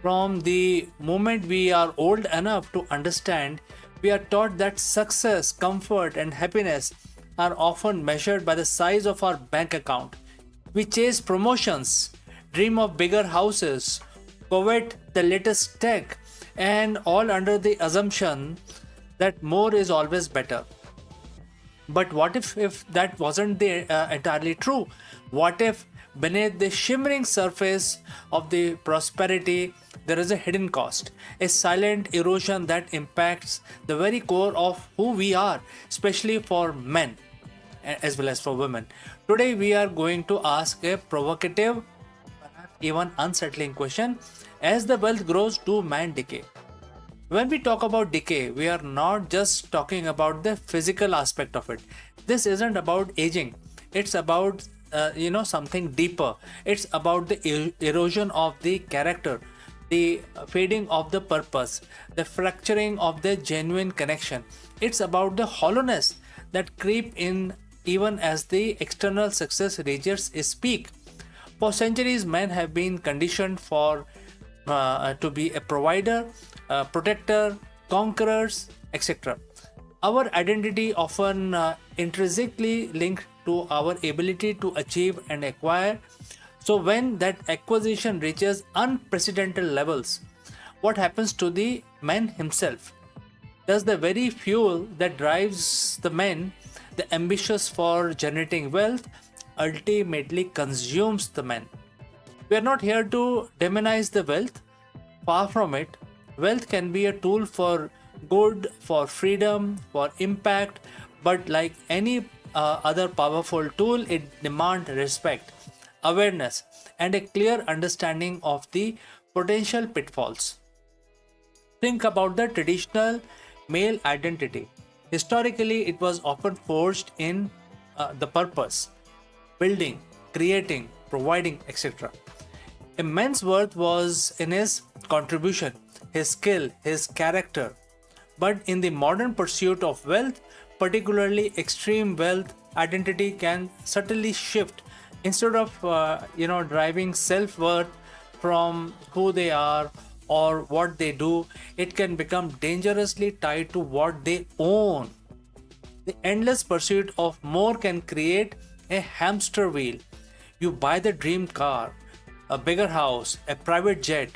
From the moment we are old enough to understand, we are taught that success, comfort, and happiness are often measured by the size of our bank account. We chase promotions, dream of bigger houses, covet the latest tech, and all under the assumption that more is always better. But what if that wasn't entirely true? What if beneath the shimmering surface of the prosperity there is a hidden cost, a silent erosion that impacts the very core of who we are, especially for men as well as for women? Today we are going to ask a provocative, perhaps even unsettling question: as the wealth grows, do men decay? When we talk about decay, we are not just talking about the physical aspect of it. This isn't about aging. It's about something deeper. It's about the erosion of the character, the fading of the purpose, the fracturing of the genuine connection. It's about the hollowness that creep in even as the external success reaches its peak. For centuries, men have been conditioned to be a provider, a protector, conquerors, etc. Our identity often intrinsically linked to our ability to achieve and acquire. So when that acquisition reaches unprecedented levels, what happens to the man himself? Does the very fuel that drives the men, the ambitious for generating wealth, ultimately consumes the man? We are not here to demonize the wealth. Far from it. Wealth can be a tool for good, for freedom, for impact, but like any other powerful tool, it demands respect, awareness, and a clear understanding of the potential pitfalls. Think about the traditional male identity. Historically, it was often forged in the purpose, building, creating, providing, etc. A man's worth was in his contribution, his skill, his character. But in the modern pursuit of wealth, particularly extreme wealth, identity can subtly shift. Instead of driving self-worth from who they are or what they do, it can become dangerously tied to what they own. The endless pursuit of more can create a hamster wheel. You buy the dream car, a bigger house, a private jet.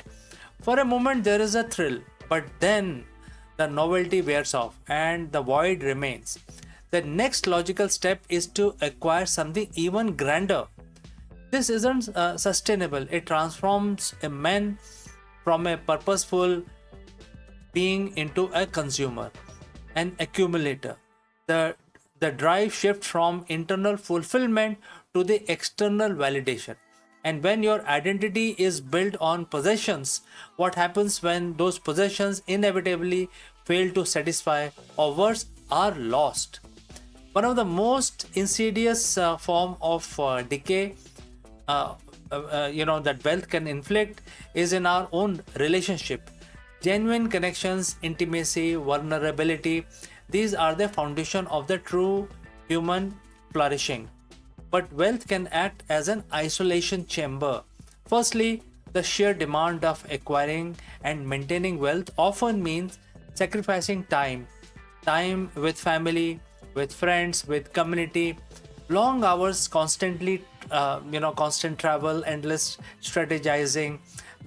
For a moment, there is a thrill, but then the novelty wears off and the void remains. The next logical step is to acquire something even grander. This isn't sustainable. It transforms a man from a purposeful being into a consumer, an accumulator. The drive shifts from internal fulfillment to the external validation. And when your identity is built on possessions, what happens when those possessions inevitably fail to satisfy or worse, are lost? One of the most insidious form of decay that wealth can inflict is in our own relationship. Genuine connections, intimacy, vulnerability, these are the foundation of the true human flourishing. But wealth can act as an isolation chamber. Firstly, the sheer demand of acquiring and maintaining wealth often means sacrificing time with family, with friends, with community, long hours, constant travel, endless strategizing.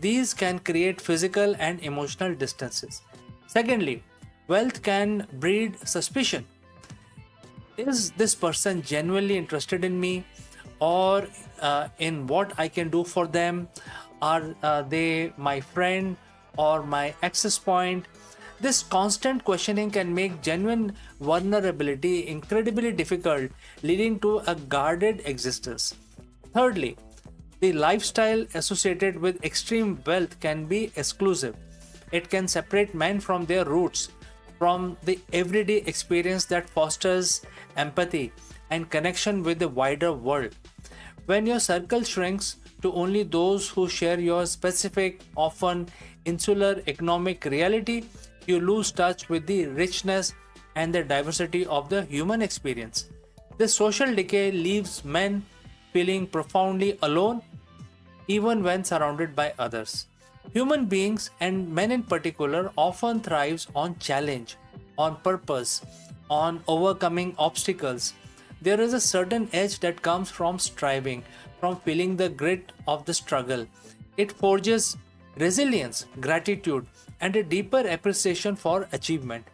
These can create physical and emotional distances. Secondly, wealth can breed suspicion. Is this person genuinely interested in me, or in what I can do for them. Are they my friend or my access point? This constant questioning can make genuine vulnerability incredibly difficult, leading to a guarded existence. Thirdly, the lifestyle associated with extreme wealth can be exclusive. It can separate men from their roots, from the everyday experience that fosters empathy and connection with the wider world. When your circle shrinks to only those who share your specific, often insular economic reality, you lose touch with the richness and the diversity of the human experience. This social decay leaves men feeling profoundly alone even when surrounded by others. Human beings, and men in particular, often thrives on challenge, on purpose, on overcoming obstacles. There is a certain edge that comes from striving, from feeling the grit of the struggle. It forges resilience, gratitude, and a deeper appreciation for achievement.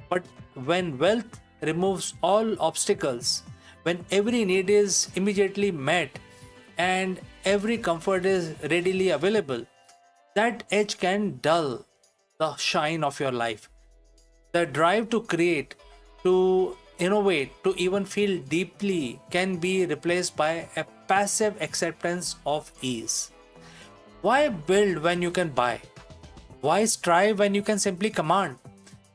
But when wealth removes all obstacles, when every need is immediately met and every comfort is readily available, that edge can dull the shine of your life. The drive to create, to innovate, to even feel deeply can be replaced by a passive acceptance of ease. Why build when you can buy? Why strive when you can simply command?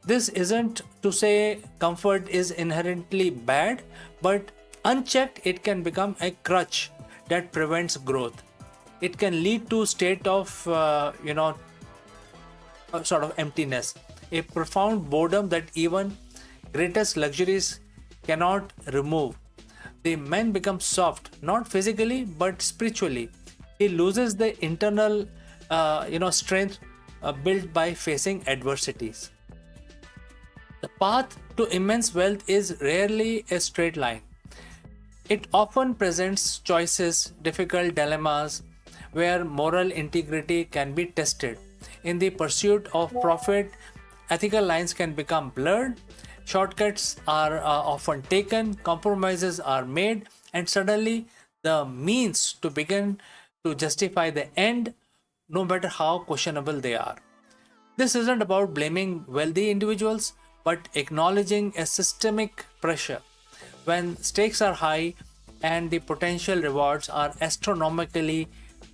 This isn't to say comfort is inherently bad, but unchecked, it can become a crutch that prevents growth. It can lead to state of a sort of emptiness, a profound boredom that even greatest luxuries cannot remove. The man becomes soft, not physically but spiritually. He loses the internal, strength built by facing adversities. The path to immense wealth is rarely a straight line. It often presents choices, difficult dilemmas, where moral integrity can be tested. In the pursuit of profit, ethical lines can become blurred, shortcuts are often taken, compromises are made, and suddenly the means to begin to justify the end, no matter how questionable they are. This isn't about blaming wealthy individuals, but acknowledging a systemic pressure. When stakes are high and the potential rewards are astronomically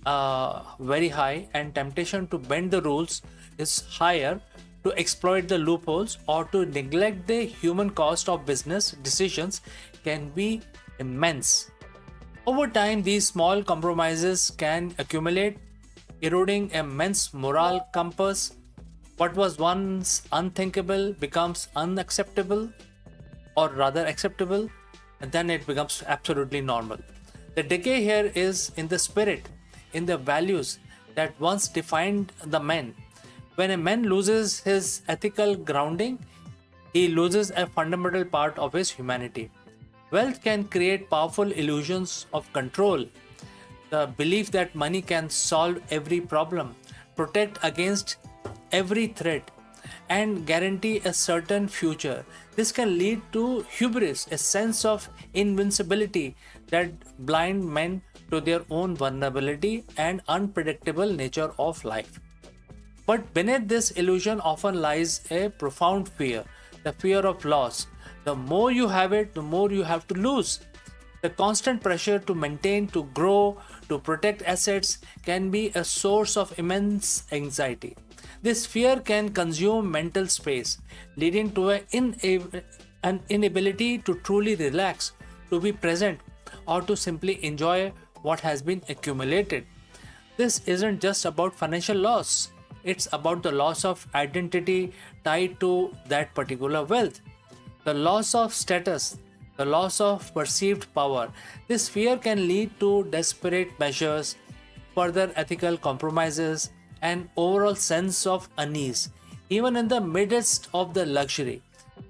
very high, and temptation to bend the rules is higher, to exploit the loopholes or to neglect the human cost of business decisions can be immense. Over time, these small compromises can accumulate, eroding a men's moral compass. What was once unthinkable becomes unacceptable, or rather acceptable, and then it becomes absolutely normal. The decay here is in the spirit, in the values that once defined the man. When a man loses his ethical grounding, he loses a fundamental part of his humanity. Wealth can create powerful illusions of control, the belief that money can solve every problem, protect against every threat, and guarantee a certain future. This can lead to hubris, a sense of invincibility that blind men to their own vulnerability and unpredictable nature of life. But beneath this illusion often lies a profound fear, the fear of loss. The more you have it, the more you have to lose. The constant pressure to maintain, to grow, to protect assets can be a source of immense anxiety. This fear can consume mental space, leading to an inability to truly relax, to be present, or to simply enjoy what has been accumulated. This isn't just about financial loss, it's about the loss of identity tied to that particular wealth, the loss of status, the loss of perceived power. This fear can lead to desperate measures, further ethical compromises, and overall sense of unease, even in the midst of the luxury.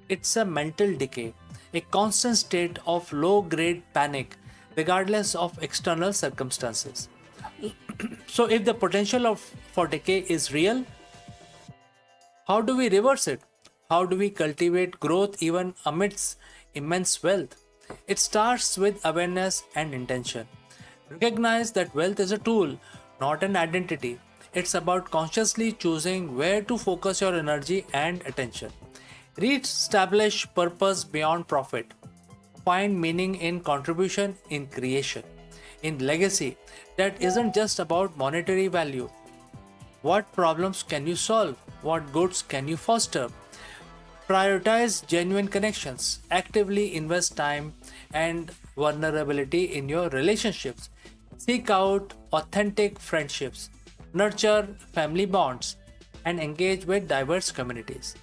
It's a mental decay, a constant state of low grade panic, regardless of external circumstances. So, if the potential for decay is real, how do we reverse it? How do we cultivate growth even amidst immense wealth? It starts with awareness and intention. Recognize that wealth is a tool, not an identity. It's about consciously choosing where to focus your energy and attention. Re-establish purpose beyond profit. Find meaning in contribution, in creation, in legacy that isn't just about monetary value. What problems can you solve? What goods can you foster? Prioritize genuine connections. Actively invest time and vulnerability in your relationships. Seek out authentic friendships. Nurture family bonds and engage with diverse communities.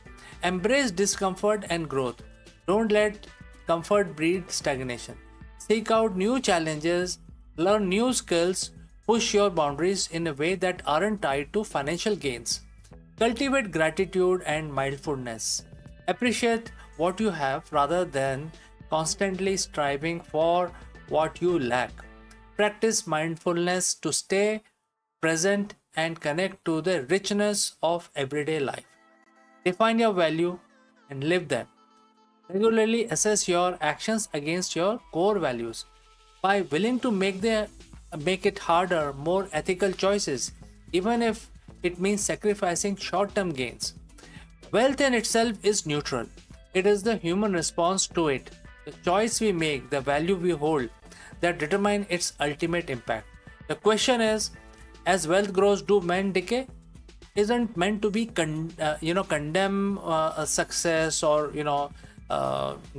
Embrace discomfort and growth. Don't let comfort breed stagnation. Seek out new challenges, learn new skills, push your boundaries in a way that aren't tied to financial gains. Cultivate gratitude and mindfulness. Appreciate what you have rather than constantly striving for what you lack. Practice mindfulness to stay present and connect to the richness of everyday life. Define your value and live them. Regularly assess your actions against your core values. By willing to make it harder, more ethical choices, even if it means sacrificing short-term gains. Wealth in itself is neutral. It is the human response to it, the choice we make, the value we hold, that determine its ultimate impact. The question is, as wealth grows, do men decay? Isn't meant to be condemn a success or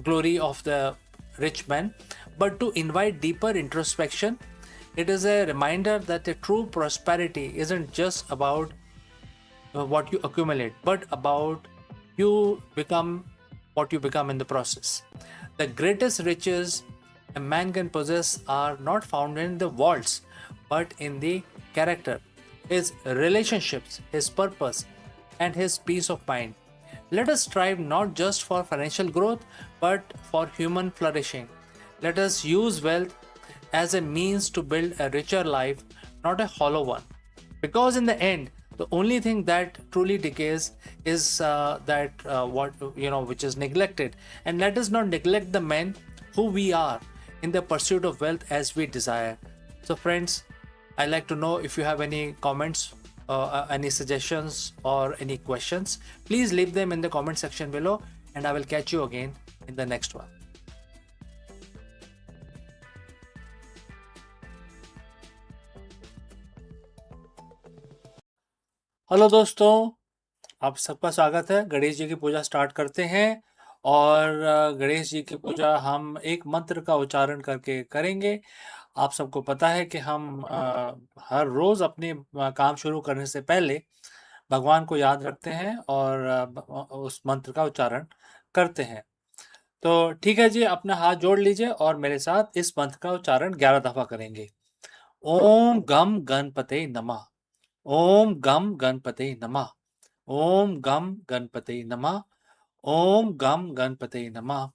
glory of the rich man, but to invite deeper introspection. It is a reminder that a true prosperity isn't just about what you accumulate, but about you become what you become in the process. The greatest riches a man can possess are not found in the vaults, but in the character, his relationships, his purpose, and his peace of mind. Let us strive not just for financial growth, but for human flourishing. Let us use wealth as a means to build a richer life, not a hollow one. Because in the end, the only thing that truly decays is that what which is neglected. And let us not neglect the men who we are in the pursuit of wealth as we desire. So, friends, I'd like to know if you have any comments, any suggestions, or any questions. Please leave them in the comment section below, and I will catch you again in the next one. Hello दोस्तों, आप सबका स्वागत है। गणेश जी की पूजा start करते हैं और गणेश जी की पूजा हम एक मंत्र का उच्चारण करके करेंगे। आप सबको पता है कि हम हर रोज़ अपने काम शुरू करने से पहले भगवान को याद रखते हैं और उस मंत्र का उच्चारण करते हैं। तो ठीक है जी, अपना हाथ जोड़ लीजिए और मेरे साथ इस मंत्र का उच्चारण 11 दफ़ा करेंगे। ओम गम गणपते नमः। ओम गम गणपते नमः। ओम गम गणपते नमः। ओम गम गणपते नमः।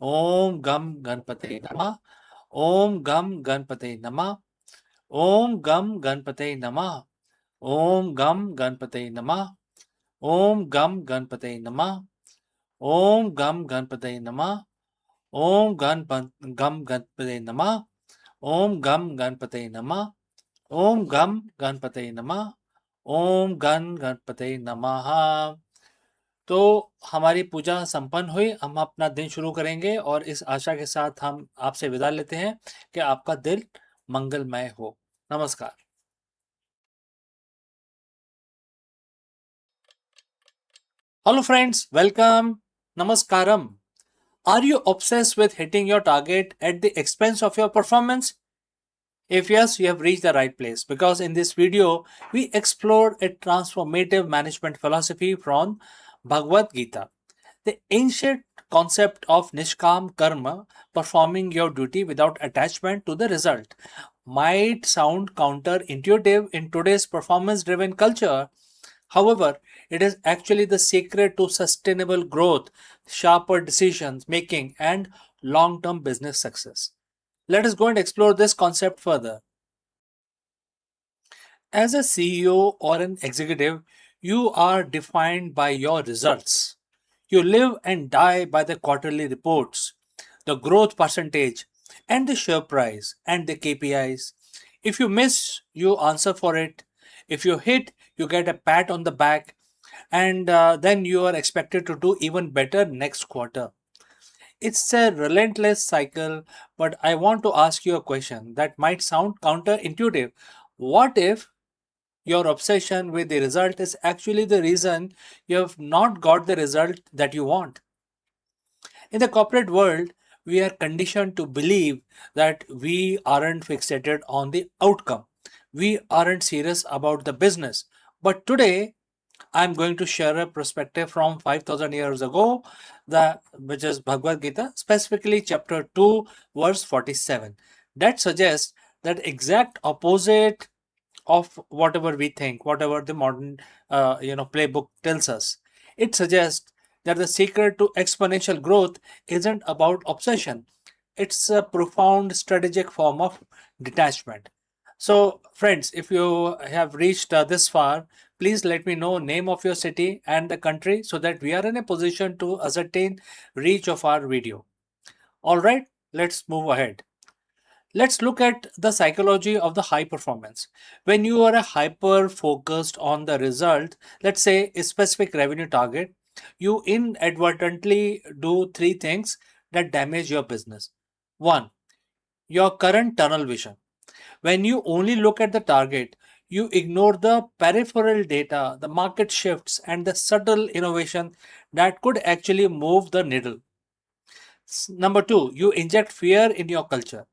ओम गम गणपते नमः। ओम गम गणपते नमः। ओम गम गणपते नमः। ओम गम गणपते नमः। ओम गम गणपते नमः। ओम गम गणपते नमः। ओम गम गणपते नमः। ओम गम गणपते नमः। ओम गम गणपते नमः। ओम गण गणपते नमः। तो हमारी पूजा संपन्न हुई। हम अपना दिन शुरू करेंगे और इस आशा के साथ हम आपसे विदा लेते हैं कि आपका दिन मंगलमय हो। नमस्कार। Hello friends, welcome. Namaskaram. Are you obsessed with hitting your target at the expense of your performance? If yes, you have reached the right place because in this video, we explore a transformative management philosophy from Bhagavad Gita. The ancient concept of Nishkam Karma, performing your duty without attachment to the result, might sound counterintuitive in today's performance driven culture. However, it is actually the secret to sustainable growth, sharper decisions making, and long term business success. Let us go and explore this concept further. As a CEO or an executive, you are defined by your results. You live and die by the quarterly reports. the growth percentage, and the share price and the KPIs. If you miss, you answer for it. If you hit, you get a pat on the back, and then you are expected to do even better next quarter. It's a relentless cycle, but I want to ask you a question that might sound counterintuitive. What if your obsession with the result is actually the reason you have not got the result that you want? In the corporate world, we are conditioned to believe that we aren't fixated on the outcome. We aren't serious about the business. But today, I'm going to share a perspective from 5000 years ago, which is Bhagavad Gita, specifically chapter 2, verse 47. That suggests that exact opposite of whatever we think, whatever the modern playbook tells us. It suggests that the secret to exponential growth isn't about obsession. It's a profound strategic form of detachment. So, friends, if you have reached this far, please let me know name of your city and the country so that we are in a position to ascertain reach of our video. All right, let's move ahead. Let's look at the psychology of the high performance. When you are a hyper focused on the result, let's say a specific revenue target, you inadvertently do three things that damage your business. One, your current tunnel vision. When you only look at the target, you ignore the peripheral data, the market shifts, and the subtle innovation that could actually move the needle. Number two, you inject fear in your culture.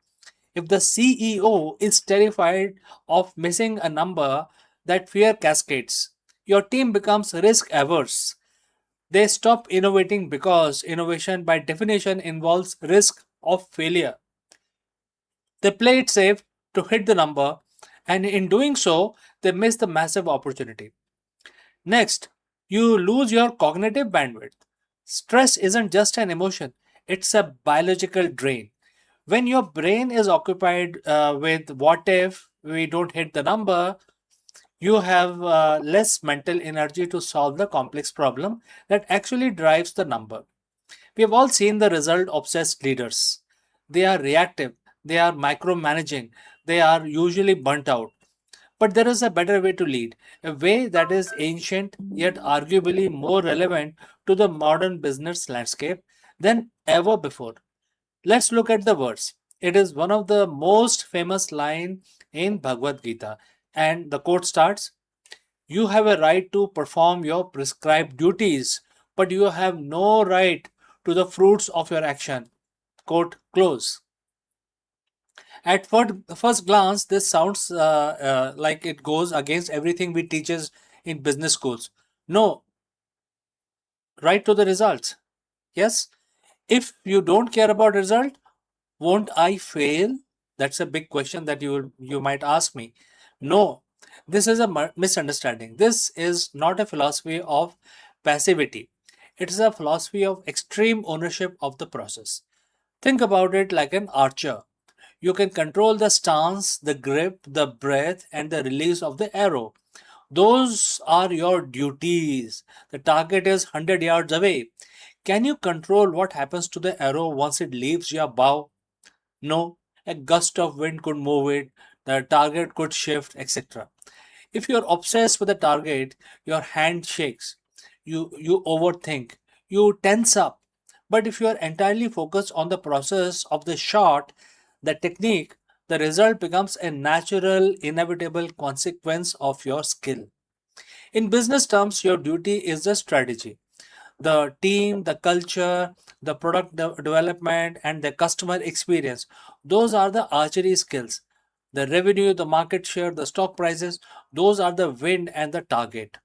If the CEO is terrified of missing a number, that fear cascades. Your team becomes risk averse. They stop innovating because innovation, by definition, involves risk of failure. They play it safe to hit the number, and in doing so, they miss the massive opportunity. Next, you lose your cognitive bandwidth. Stress isn't just an emotion, it's a biological drain. When your brain is occupied with what if we don't hit the number, you have less mental energy to solve the complex problem that actually drives the number. We have all seen the result obsessed leaders. They are reactive, they are micromanaging, they are usually burnt out. But there is a better way to lead, a way that is ancient yet arguably more relevant to the modern business landscape than ever before. Let's look at the verse. It is one of the most famous line in Bhagavad Gita, and the quote starts, "You have a right to perform your prescribed duties, but you have no right to the fruits of your action." Quote close. At first glance, this sounds like it goes against everything we teaches in business schools. No, right to the results. Yes, if you don't care about result, won't I fail? That's a big question that you might ask me. No, this is a misunderstanding. This is not a philosophy of passivity. It is a philosophy of extreme ownership of the process. Think about it like an archer. You can control the stance, the grip, the breath, and the release of the arrow. Those are your duties. The target is 100 yards away. Can you control what happens to the arrow once it leaves your bow? No, a gust of wind could move it, the target could shift, etc. If you're obsessed with the target, your hand shakes, you overthink, you tense up. But if you are entirely focused on the process of the shot, the technique, the result becomes a natural, inevitable consequence of your skill. In business terms, your duty is the strategy, the team, the culture, the product development, and the customer experience. Those are the archery skills. The revenue, the market share, the stock prices, those are the wind and the target.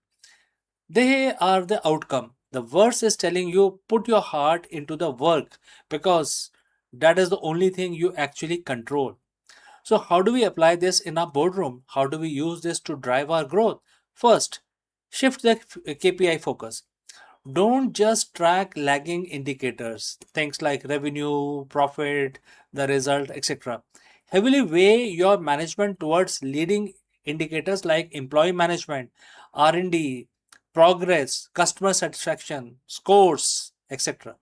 They are the outcome. The verse is telling you put your heart into the work because that is the only thing you actually control. So, how do we apply this in our boardroom? How do we use this to drive our growth? First, shift the KPI focus. Don't just track lagging indicators, things like revenue, profit, the result, etc. Heavily weigh your management towards leading indicators like employee management, R&D, progress, customer satisfaction, scores, etc.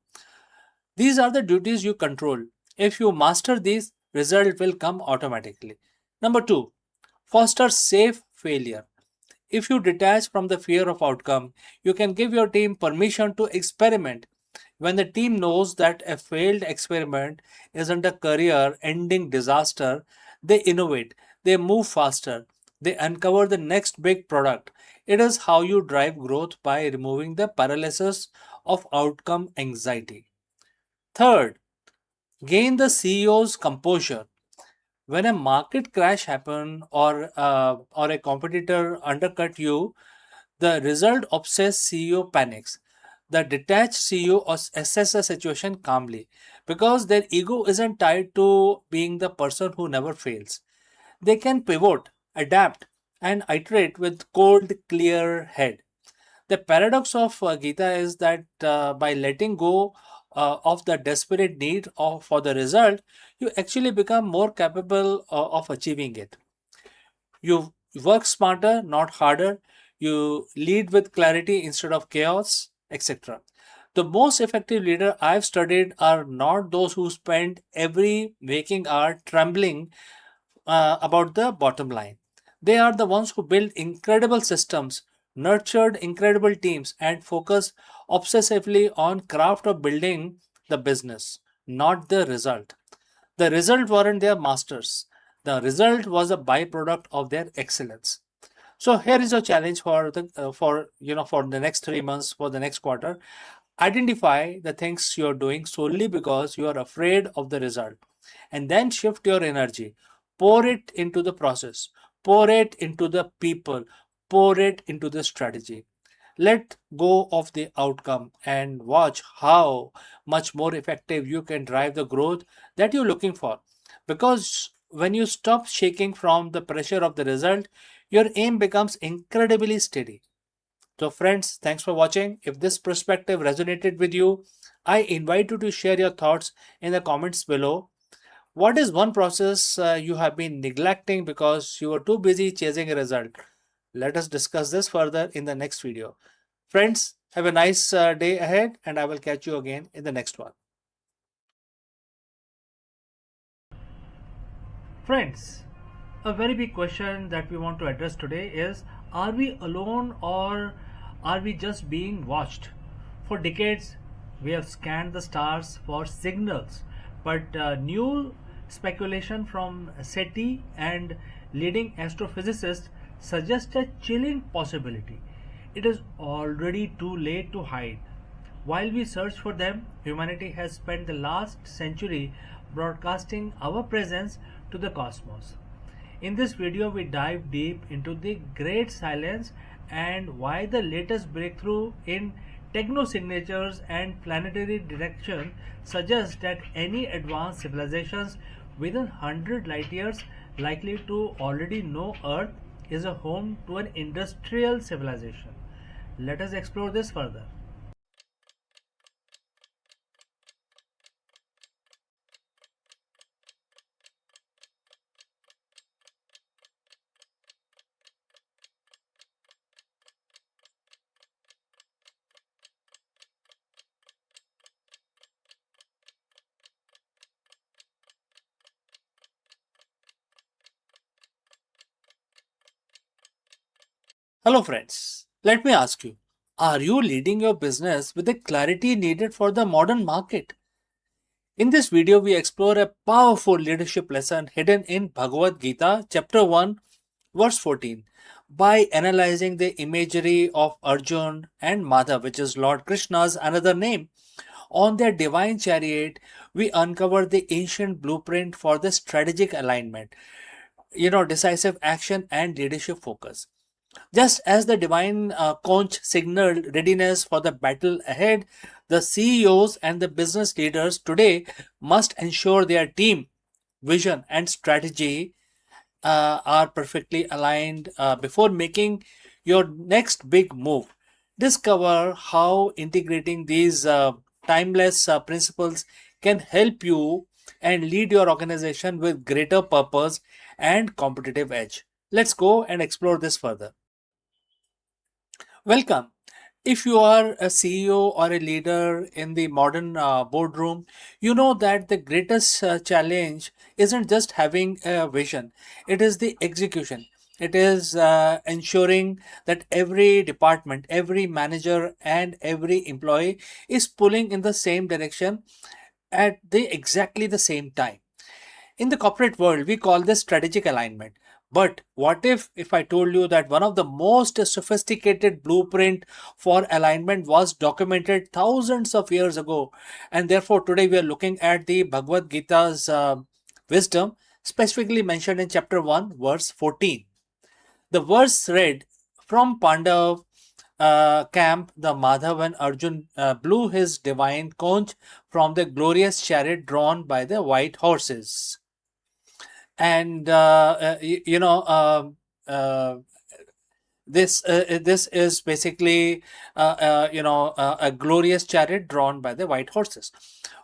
These are the duties you control. If you master these, result will come automatically. Number 2, foster safe failure. If you detach from the fear of outcome, you can give your team permission to experiment. When the team knows that a failed experiment isn't a career ending disaster, they innovate, they move faster, they uncover the next big product. It is how you drive growth by removing the paralysis of outcome anxiety. Third, gain the CEO's composure. When a market crash happen or a competitor undercut you, the result obsessed CEO panics. The detached CEO assess the situation calmly because their ego isn't tied to being the person who never fails. They can pivot, adapt, and iterate with cold, clear head. The paradox of Gita is that by letting go of the desperate need for the result, you actually become more capable of achieving it. You work smarter, not harder. You lead with clarity instead of chaos, etc. The most effective leader I've studied are not those who spend every waking hour trembling about the bottom line. They are the ones who build incredible systems, nurtured incredible teams, and focus obsessively on craft of building the business, not the result. The result weren't their masters. The result was a byproduct of their excellence. So here is a challenge for the next 3 months, for the next quarter. Identify the things you're doing solely because you are afraid of the result, and then shift your energy. Pour it into the process, pour it into the people, pour it into the strategy. Let go of the outcome and watch how much more effective you can drive the growth that you're looking for. Because when you stop shaking from the pressure of the result, your aim becomes incredibly steady. So, friends, thanks for watching. If this perspective resonated with you, I invite you to share your thoughts in the comments below. What is one process you have been neglecting because you were too busy chasing a result? Let us discuss this further in the next video. Friends, have a nice day ahead, and I will catch you again in the next one. Friends, a very big question that we want to address today is, are we alone or are we just being watched? For decades, we have scanned the stars for signals, but new speculation from SETI and leading astrophysicists suggest a chilling possibility. It is already too late to hide. While we search for them, humanity has spent the last century broadcasting our presence to the cosmos. In this video, we dive deep into the great silence and why the latest breakthrough in technosignatures and planetary direction suggests that any advanced civilizations within 100 light years likely to already know Earth is a home to an industrial civilization. Let us explore this further. Hello, friends. Let me ask you, are you leading your business with the clarity needed for the modern market? In this video, we explore a powerful leadership lesson hidden in Bhagavad Gita, chapter 1, verse 14. By analyzing the imagery of Arjun and Madhav, which is Lord Krishna's another name, on their divine chariot, we uncover the ancient blueprint for the strategic alignment, decisive action and leadership focus. Just as the divine conch signaled readiness for the battle ahead, the CEOs and the business leaders today must ensure their team vision and strategy are perfectly aligned before making your next big move. Discover how integrating these timeless principles can help you and lead your organization with greater purpose and competitive edge. Let's go and explore this further. Welcome. If you are a CEO or a leader in the modern boardroom, you know that the greatest challenge isn't just having a vision, it is the execution. It is ensuring that every department, every manager, and every employee is pulling in the same direction at the exactly the same time. In the corporate world, we call this strategic alignment. But what if I told you that one of the most sophisticated blueprint for alignment was documented thousands of years ago, and therefore today we are looking at the Bhagavad Gita's wisdom, specifically mentioned in chapter 1, verse 14. The verse read, "From Pandav camp, the Madhav and Arjun blew his divine conch from the glorious chariot drawn by the white horses." And uh, this is basically a glorious chariot drawn by the white horses.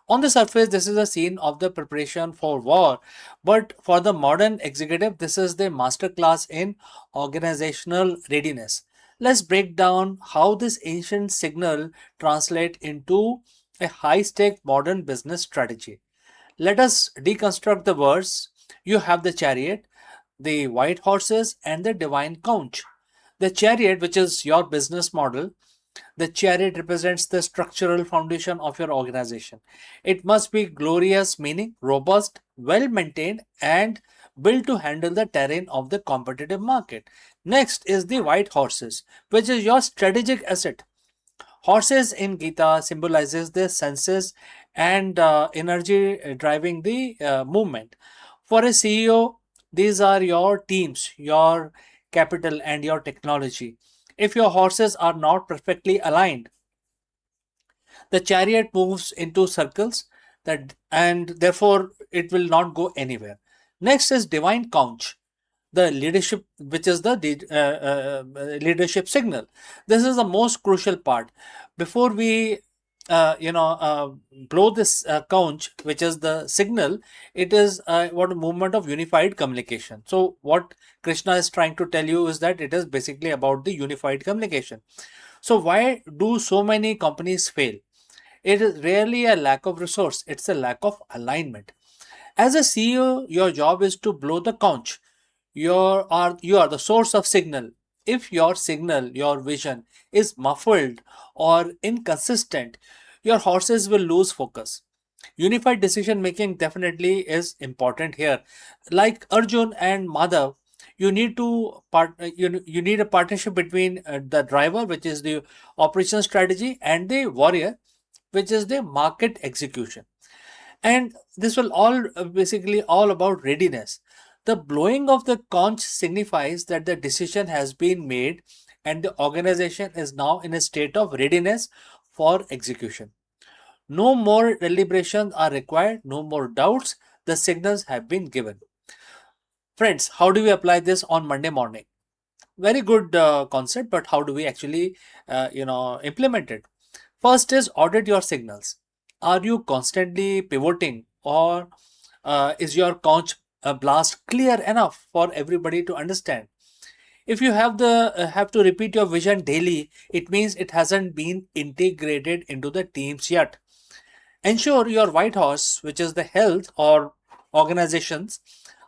On the surface, this is a scene of the preparation for war, but for the modern executive, this is the masterclass in organizational readiness. Let's break down how this ancient signal translate into a high-stake modern business strategy. Let us deconstruct the verse. You have the chariot, the white horses, and the divine conch. The chariot, which is your business model, the chariot represents the structural foundation of your organization. It must be glorious, meaning robust, well maintained, and built to handle the terrain of the competitive market. Next is the white horses, which is your strategic asset. Horses in Gita symbolizes the senses and energy driving the movement. For a CEO, these are your teams, your capital, and your technology. If your horses are not perfectly aligned, the chariot moves into circles that and therefore it will not go anywhere. Next is divine conch, the leadership, which is the leadership signal. This is the most crucial part. Before we blow this conch, which is the signal, it is what a movement of unified communication. So what Krishna is trying to tell you is that it is basically about the unified communication. So why do so many companies fail? It is rarely a lack of resource, it's a lack of alignment. As a CEO, your job is to blow the conch. You are the source of signal. If your signal, your vision is muffled or inconsistent, your horses will lose focus. Unified decision making definitely is important here. Like Arjun and Madhav, you need a partnership between the driver, which is the operation strategy, and the warrior, which is the market execution. And this will all basically all about readiness. The blowing of the conch signifies that the decision has been made and the organization is now in a state of readiness for execution. No more deliberations are required, no more doubts. The signals have been given. Friends, how do we apply this on Monday morning? Very good concept, but how do we actually implement it? First is audit your signals. Are you constantly pivoting, or is your conch blast clear enough for everybody to understand? If you have to repeat your vision daily, it means it hasn't been integrated into the teams yet. Ensure your white horse, which is the health or organizations,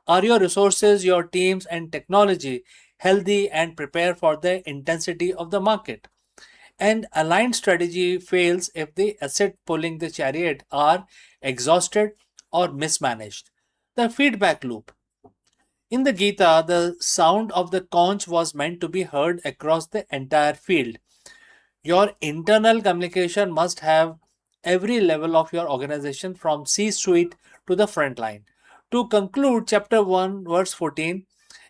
are your resources, your teams, and technology healthy and prepare for the intensity of the market. And aligned strategy fails if the asset pulling the chariot are exhausted or mismanaged. The feedback loop. In the Gita, the sound of the conch was meant to be heard across the entire field. Your internal communication must have every level of your organization from C suite to the front line. To conclude, chapter 1, verse 14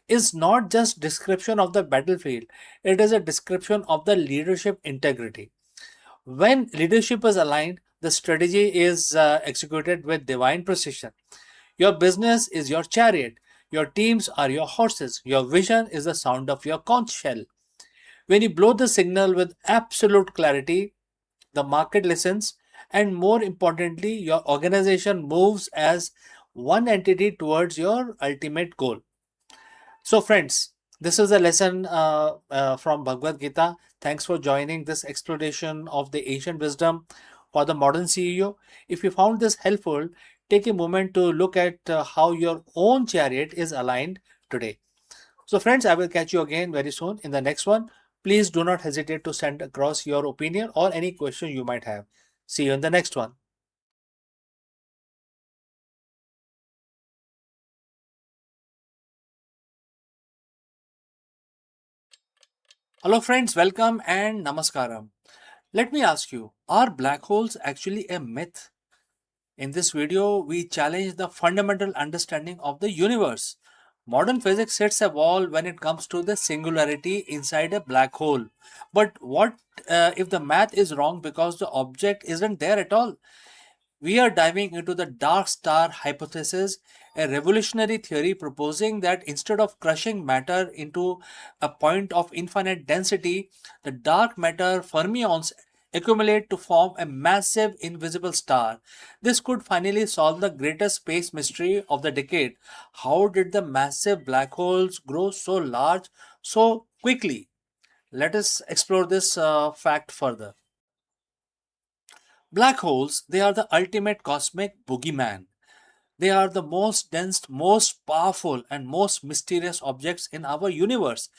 is not just description of the battlefield, it is a description of the leadership integrity. When leadership is aligned, the strategy is executed with divine precision. Your business is your chariot, your teams are your horses, your vision is the sound of your conch shell. When you blow the signal with absolute clarity, the market listens, and more importantly, your organization moves as one entity towards your ultimate goal. So, friends, This is a lesson from Bhagavad Gita. Thanks for joining this exploration of the ancient wisdom for the modern CEO. If you found this helpful, take a moment to look at how your own chariot is aligned today. So, friends, I will catch you again very soon in the next one. Please do not hesitate to send across your opinion or any question you might have. See you in the next one. Hello, friends, welcome and namaskaram. Let me ask you, are black holes actually a myth? In this video, we challenge the fundamental understanding of the universe. Modern physics hits a wall when it comes to the singularity inside a black hole. But what if the math is wrong because the object isn't there at all? We are diving into the dark star hypothesis, a revolutionary theory proposing that instead of crushing matter into a point of infinite density, the dark matter fermions accumulate to form a massive invisible star. This could finally solve the greatest space mystery of the decade. How did the massive black holes grow so large so quickly? Let us explore this fact further. Black holes, they are the ultimate cosmic boogeyman. They are the most dense, most powerful, and most mysterious objects in our universe.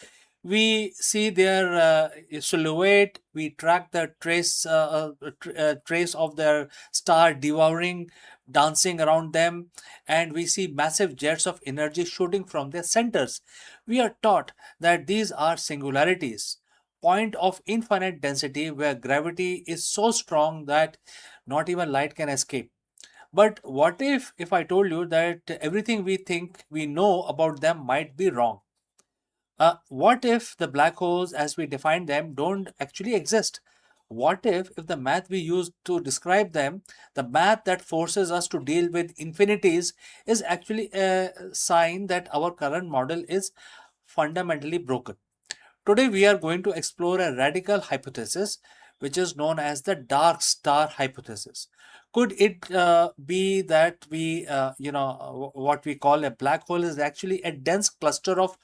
We see their silhouette, we track the trace of their star devouring, dancing around them, and we see massive jets of energy shooting from their centers. We are taught that these are singularities, point of infinite density where gravity is so strong that not even light can escape. But what if I told you that everything we think we know about them might be wrong? What if the black holes as we define them don't actually exist? What if the math we use to describe them, the math that forces us to deal with infinities, is actually a sign that our current model is fundamentally broken? Today, we are going to explore a radical hypothesis which is known as the dark star hypothesis. Could it be that what we call a black hole is actually a dense cluster of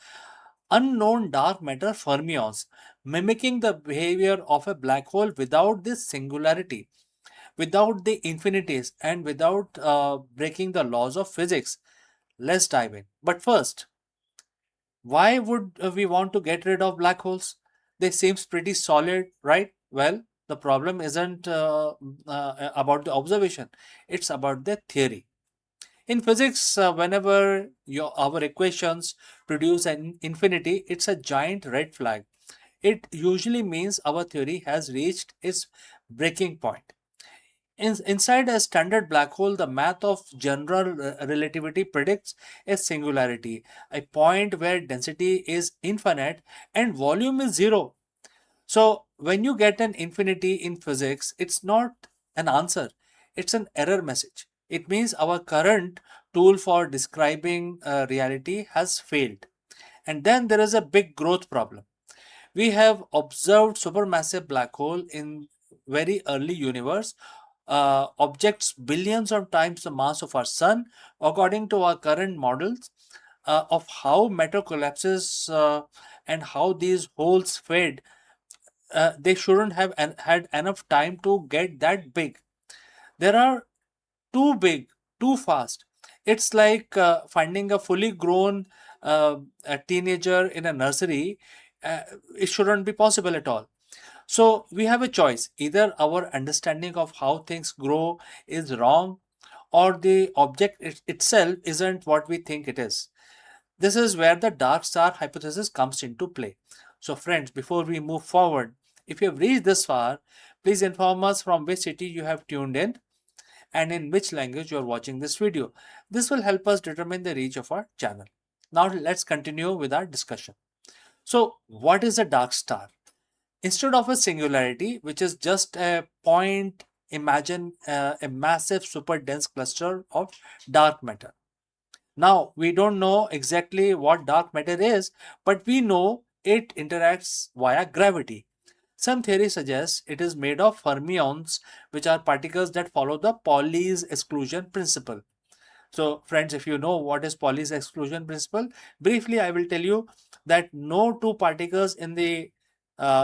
unknown dark matter fermions, mimicking the behavior of a black hole without this singularity, without the infinities, and without breaking the laws of physics? Let's dive in. But first, why would we want to get rid of black holes? They seems pretty solid, right? Well, the problem isn't about the observation, it's about the theory. In physics, whenever our equations produce an infinity, it's a giant red flag. It usually means our theory has reached its breaking point. Inside a standard black hole, the math of general relativity predicts a singularity, a point where density is infinite and volume is zero. So, when you get an infinity in physics, it's not an answer, it's an error message. It means our current tool for describing reality has failed. And then there is a big growth problem. We have observed supermassive black hole in very early universe, objects billions of times the mass of our sun. According to our current models of how matter collapses and how these holes fade, they shouldn't have had enough time to get that big. There are too big, too fast. It's like finding a fully grown a teenager in a nursery. Uh, it shouldn't be possible at all. So we have a choice. Either our understanding of how things grow is wrong, or the object itself isn't what we think it is. This is where the dark star hypothesis comes into play. So, friends, before we move forward, if you have reached this far, please inform us from which city you have tuned in and in which language you are watching this video. This will help us determine the reach of our channel. Now, let's continue with our discussion. So, what is a dark star? Instead of a singularity, which is just a point, imagine a massive super dense cluster of dark matter. Now, we don't know exactly what dark matter is, but we know it interacts via gravity. Some theory suggests it is made of fermions, which are particles that follow the Pauli's exclusion principle. So, friends, if you know what is Pauli's exclusion principle, briefly I will tell you. that no two particles in the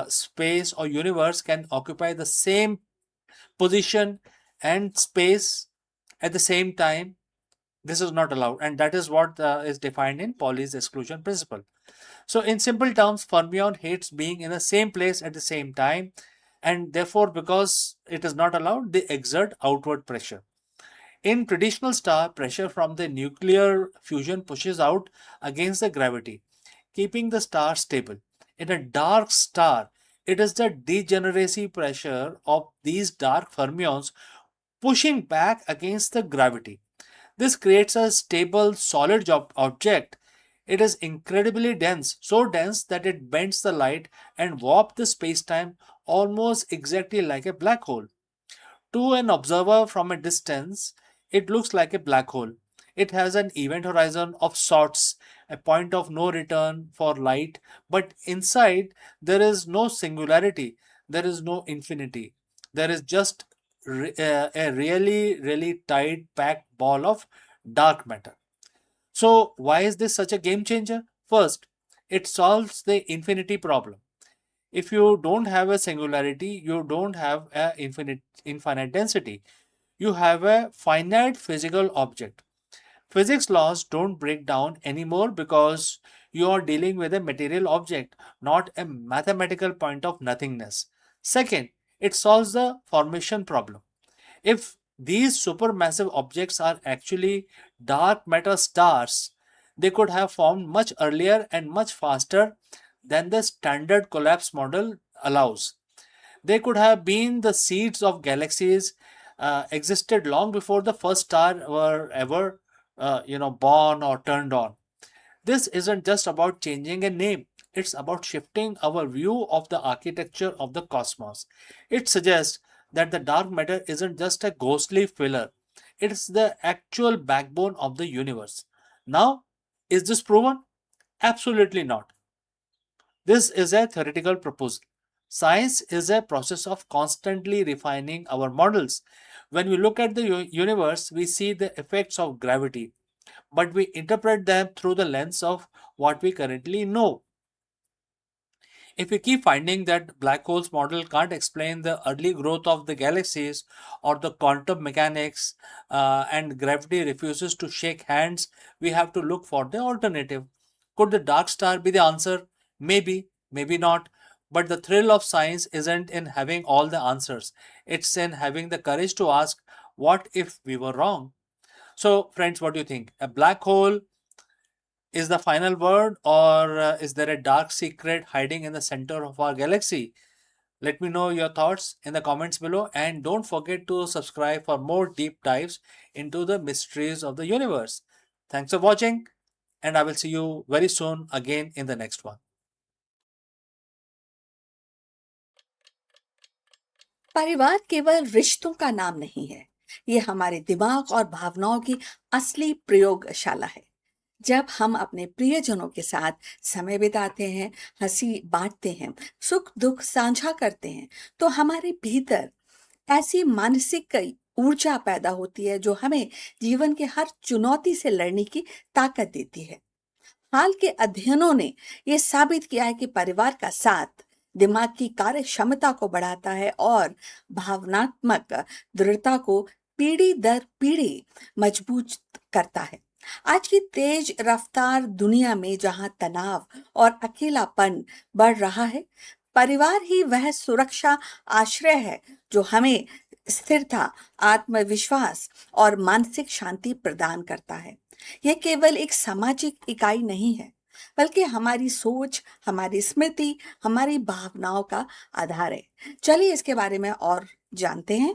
space or universe can occupy the same position and space at the same time. This is not allowed, and that is what is defined in Pauli's exclusion principle. So, in simple terms, fermion hates being in the same place at the same time, and therefore, because it is not allowed, they exert outward pressure. In traditional star, pressure from the nuclear fusion pushes out against the gravity, keeping the star stable. In a dark star, it is the degeneracy pressure of these dark fermions pushing back against the gravity. This creates a stable, solid object. It is incredibly dense, so dense that it bends the light and warps the space-time almost exactly like a black hole. To an observer from a distance, it looks like a black hole. It has an event horizon of sorts, a point of no return for light, but inside there is no singularity, there is no infinity. There is just a really, really tight, packed ball of dark matter. So, why is this such a game changer? First, it solves the infinity problem. If you don't have a singularity, you don't have a infinite density. You have a finite physical object. Physics laws don't break down anymore because you are dealing with a material object, not a mathematical point of nothingness. Second, it solves the formation problem. If these supermassive objects are actually dark matter stars, they could have formed much earlier and much faster than the standard collapse model allows. They could have been the seeds of galaxies, existed long before the first star were ever, born or turned on. This isn't just about changing a name, it's about shifting our view of the architecture of the cosmos. It suggests that the dark matter isn't just a ghostly filler, it's the actual backbone of the universe. Now, is this proven? Absolutely not. This is a theoretical proposal. Science is a process of constantly refining our models. When we look at the universe, we see the effects of gravity, but we interpret them through the lens of what we currently know. If we keep finding that black holes model can't explain the early growth of the galaxies or the quantum mechanics, and gravity refuses to shake hands, we have to look for the alternative. Could the dark star be the answer? Maybe, maybe not. But the thrill of science isn't in having all the answers. It's in having the courage to ask, what if we were wrong? So, friends, what do you think? A black hole is the final word, or is there a dark secret hiding in the center of our galaxy? Let me know your thoughts in the comments below, and don't forget to subscribe for more deep dives into the mysteries of the universe. Thanks for watching, and I will see you very soon again in the next one. परिवार केवल रिश्तों का नाम नहीं है, ये हमारे दिमाग और भावनाओं की असली प्रयोगशाला है। जब हम अपने प्रियजनों के साथ समय बिताते हैं, हंसी बांटते हैं, सुख दुख साझा करते हैं, तो हमारे भीतर ऐसी मानसिक ऊर्जा पैदा होती है जो हमें जीवन के हर चुनौती से लड़ने की ताकत देती है। हाल के अध्ययनों ने यह साबित किया है कि परिवार का साथ दिमाग की कार्य क्षमता को बढ़ाता है और भावनात्मक दृढ़ता को पीढ़ी दर पीढ़ी मजबूत करता है। आज की तेज रफ्तार दुनिया में जहां तनाव और अकेलापन बढ़ रहा है, परिवार ही वह सुरक्षा आश्रय है जो हमें स्थिरता, आत्मविश्वास और मानसिक शांति प्रदान करता है। यह केवल एक सामाजिक इकाई नहीं है, बल्कि हमारी सोच, हमारी स्मृति, हमारी भावनाओं का आधार है। चलिए इसके बारे में और जानते हैं।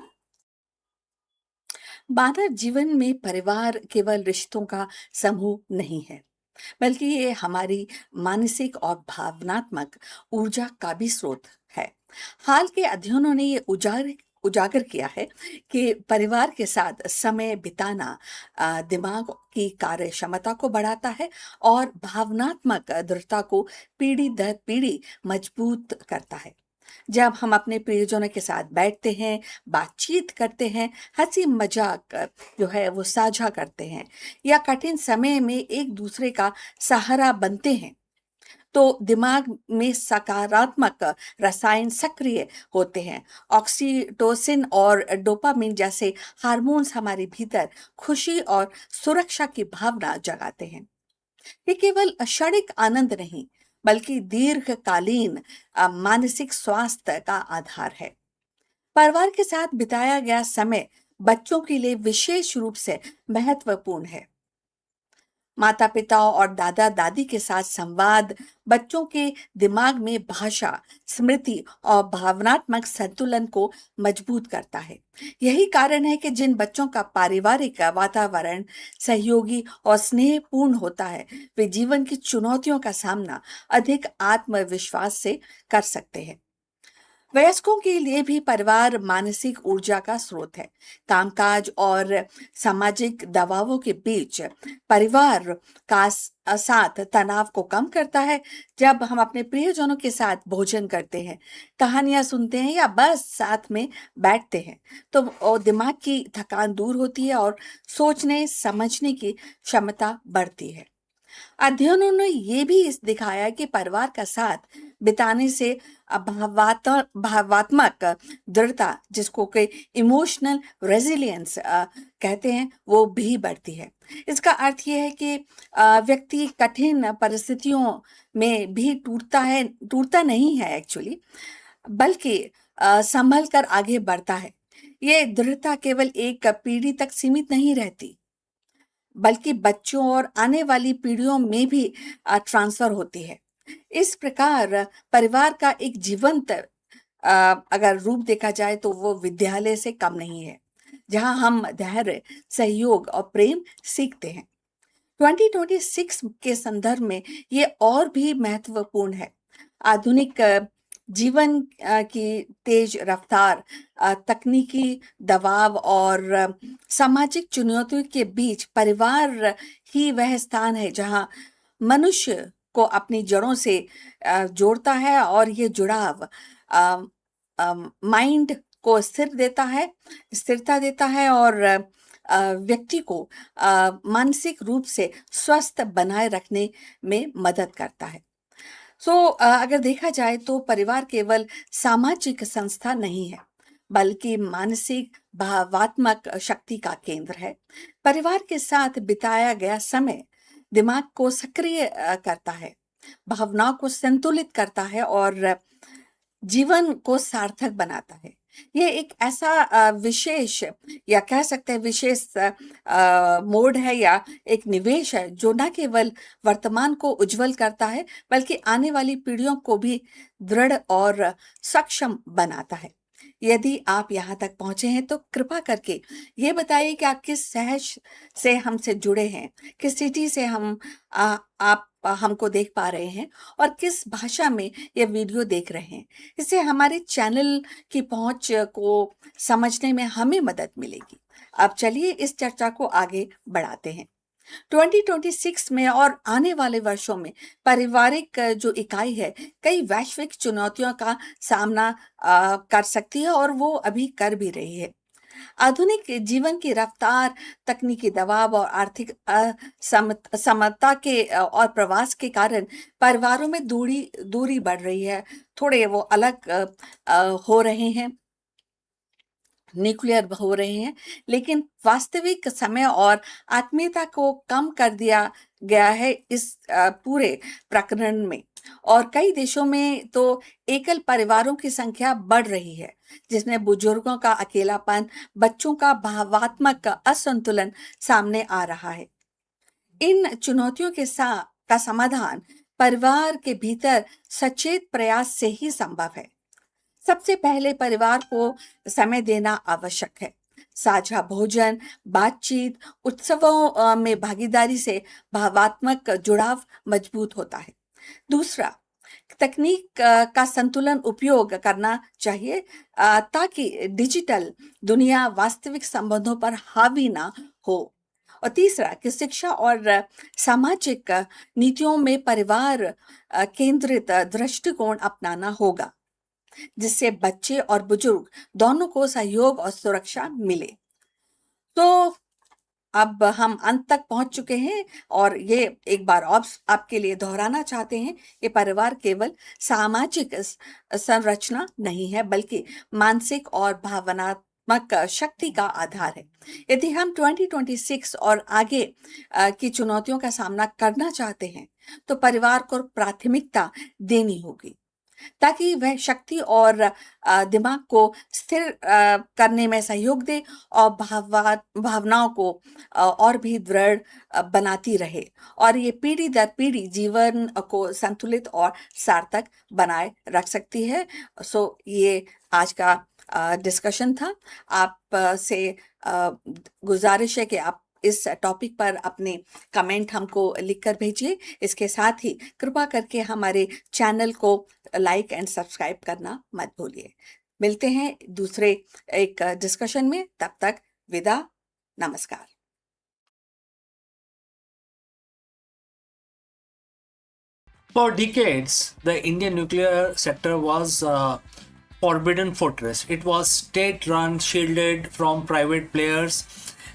मानव जीवन में परिवार केवल रिश्तों का समूह नहीं है, बल्कि ये हमारी मानसिक और भावनात्मक ऊर्जा का भी स्रोत है। हाल के अध्ययनों ने ये उजागर किया है कि परिवार के साथ समय बिताना दिमाग की कार्य क्षमता को बढ़ाता है और भावनात्मक दृढ़ता को पीढ़ी दर पीढ़ी मजबूत करता है। जब हम अपने प्रियजनों के साथ बैठते हैं, बातचीत करते हैं, हंसी मजाक जो है वो साझा करते हैं या कठिन समय में एक दूसरे का सहारा बनते हैं, तो दिमाग में सकारात्मक रसायन सक्रिय होते हैं। ऑक्सीटोसिन और डोपामिन जैसे हार्मोन्स हमारे भीतर खुशी और सुरक्षा की भावना जगाते हैं। ये केवल क्षणिक आनंद नहीं, बल्कि दीर्घकालीन मानसिक स्वास्थ्य का आधार है। परिवार के साथ बिताया गया समय बच्चों के लिए विशेष रूप से महत्वपूर्ण है। माता पिता और दादा दादी के साथ संवाद बच्चों के दिमाग में भाषा, स्मृति और भावनात्मक संतुलन को मजबूत करता है। यही कारण है कि जिन बच्चों का पारिवारिक वातावरण सहयोगी और स्नेहपूर्ण होता है, वे जीवन की चुनौतियों का सामना अधिक आत्मविश्वास से कर सकते हैं। वयस्कों के लिए भी परिवार मानसिक ऊर्जा का स्रोत है। कामकाज और सामाजिक दबावों के बीच परिवार का साथ तनाव को कम करता है। जब हम अपने प्रियजनों के साथ भोजन करते हैं, कहानियां सुनते हैं या बस साथ में बैठते हैं, तो दिमाग की थकान दूर होती है और सोचने समझने की क्षमता बढ़ती है। अध्ययनों ने ये भी इस दिखाया कि परिवार का साथ बिताने से भावात्मक दृढ़ता, जिसको कि इमोशनल रेजिलियंस कहते हैं, वो भी बढ़ती है। इसका अर्थ ये है कि व्यक्ति कठिन परिस्थितियों में भी टूटता नहीं है एक्चुअली, बल्कि संभल कर आगे बढ़ता है। ये दृढ़ता केवल एक पीढ़ी तक सीमित नहीं रहती, बल्कि बच्चों और आने वाली पीढ़ियों में भी ट्रांसफर होती है। इस प्रकार परिवार का एक जीवंत अगर रूप देखा जाए तो वो विद्यालय से कम नहीं है, जहां हम धैर्य, सहयोग और प्रेम सीखते हैं। 2026 के संदर्भ में ये और भी महत्वपूर्ण है। आधुनिक जीवन की तेज रफ्तार, तकनीकी दबाव और सामाजिक चुनौतियों के बीच परिवार ही वह स्थान है जहां मनुष्य को अपनी जड़ों से जोड़ता है, और ये जुड़ाव माइंड को स्थिरता देता है और व्यक्ति को मानसिक रूप से स्वस्थ बनाए रखने में मदद करता है। अगर देखा जाए तो परिवार केवल सामाजिक संस्था नहीं है, बल्कि मानसिक भावात्मक शक्ति का केंद्र है। परिवार के साथ बिताया गया समय दिमाग को सक्रिय करता है, भावनाओं को संतुलित करता है और जीवन को सार्थक बनाता है। ये एक ऐसा विशेष, या कह सकते हैं विशेष मोड है या एक निवेश है, जो न केवल वर्तमान को उज्जवल करता है, बल्कि आने वाली पीढ़ियों को भी दृढ़ और सक्षम बनाता है। यदि आप यहाँ तक पहुंचे हैं तो कृपा करके ये बताइए कि आप किस शहर से हमसे जुड़े हैं, किस सिटी से आप हमको देख पा रहे हैं और किस भाषा में ये वीडियो देख रहे हैं। इससे हमारे चैनल की पहुंच को समझने में हमें मदद मिलेगी। अब चलिए इस चर्चा को आगे बढ़ाते हैं। 2026 में और आने वाले वर्षों में पारिवारिक जो इकाई है, कई वैश्विक चुनौतियों का सामना कर सकती है और वो अभी कर भी रही है। आधुनिक जीवन की रफ्तार, तकनीकी दबाव और आर्थिक असमता के और प्रवास के कारण परिवारों में दूरी बढ़ रही है। थोड़े वो अलग हो रहे हैं, न्यूक्लियर हो रहे हैं, लेकिन वास्तविक समय और आत्मीयता को कम कर दिया गया है इस पूरे प्रकरण में। और कई देशों में तो एकल परिवारों की संख्या बढ़ रही है, जिसमें बुजुर्गों का अकेलापन, बच्चों का भावात्मक असंतुलन सामने आ रहा है। इन चुनौतियों का समाधान परिवार के भीतर सचेत प्रयास से ही संभव है। सबसे पहले परिवार को समय देना आवश्यक है। साझा भोजन, बातचीत, उत्सवों में भागीदारी से भावात्मक जुड़ाव मजबूत होता है। दूसरा, तकनीक का संतुलन उपयोग करना चाहिए ताकि डिजिटल दुनिया वास्तविक संबंधों पर हावी ना हो। और तीसरा, कि शिक्षा और सामाजिक नीतियों में परिवार केंद्रित दृष्टिकोण अपनाना होगा, जिससे बच्चे और बुजुर्ग दोनों को सहयोग और सुरक्षा मिले। तो अब हम अंत तक पहुंच चुके हैं और ये एक बार और आपके लिए दोहराना चाहते हैं कि परिवार केवल सामाजिक संरचना नहीं है बल्कि मानसिक और भावनात्मक शक्ति का आधार है। यदि हम 2026 और आगे की चुनौतियों का सामना करना चाहते हैं तो परिवार को प्राथमिकता देनी होगी ताकि वह शक्ति और दिमाग को स्थिर करने में सहयोग दे और भावनाओं को और भी दृढ़ बनाती रहे और ये पीढ़ी दर पीढ़ी जीवन को संतुलित और सार्थक बनाए रख सकती है। सो ये आज का डिस्कशन था। आप से गुजारिश है कि आप इस टॉपिक पर अपने कमेंट हमको लिखकर भेजिए। इसके साथ ही कृपा करके हमारे चैनल को लाइक एंड सब्सक्राइब करना मत भूलिए। मिलते हैं दूसरे एक डिस्कशन में, तब तक विदा, नमस्कार। For decades, the Indian nuclear sector was a forbidden fortress. It was state-run, shielded from private players,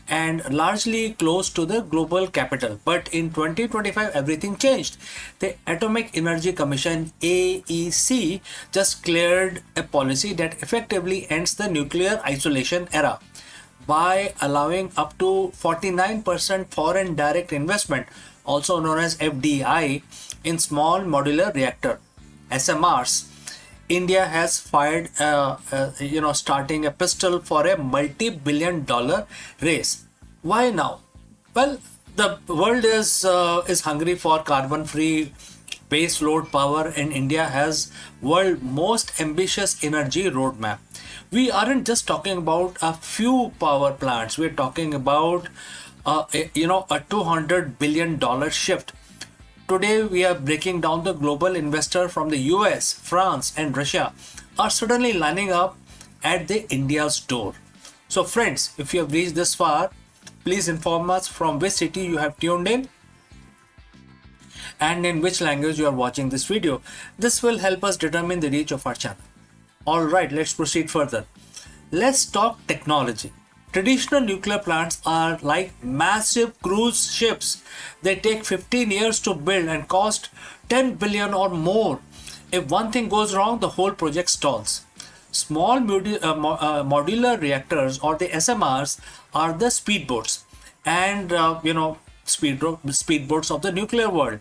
and largely close to the global capital. But in 2025, everything changed. The Atomic Energy Commission (AEC) just cleared a policy that effectively ends the nuclear isolation era by allowing up to 49% foreign direct investment, also known as FDI, in small modular reactor (SMRs). India has fired, starting a pistol for a multi-billion-dollar race. Why now? Well, the world is hungry for carbon-free base load power, and India has world most ambitious energy roadmap. We aren't just talking about a few power plants. We're talking about a $200 billion shift. Today, we are breaking down the global investor from the US, France, and Russia are suddenly lining up at the India's door. So, friends, if you have reached this far, please inform us from which city you have tuned in and in which language you are watching this video. This will help us determine the reach of our channel. Alright, let's proceed further. Let's talk technology. Traditional nuclear plants are like massive cruise ships. They take 15 years to build and cost 10 billion or more. If one thing goes wrong, the whole project stalls. Small modular reactors, or the SMRs, are the speedboats and speedboats of the nuclear world.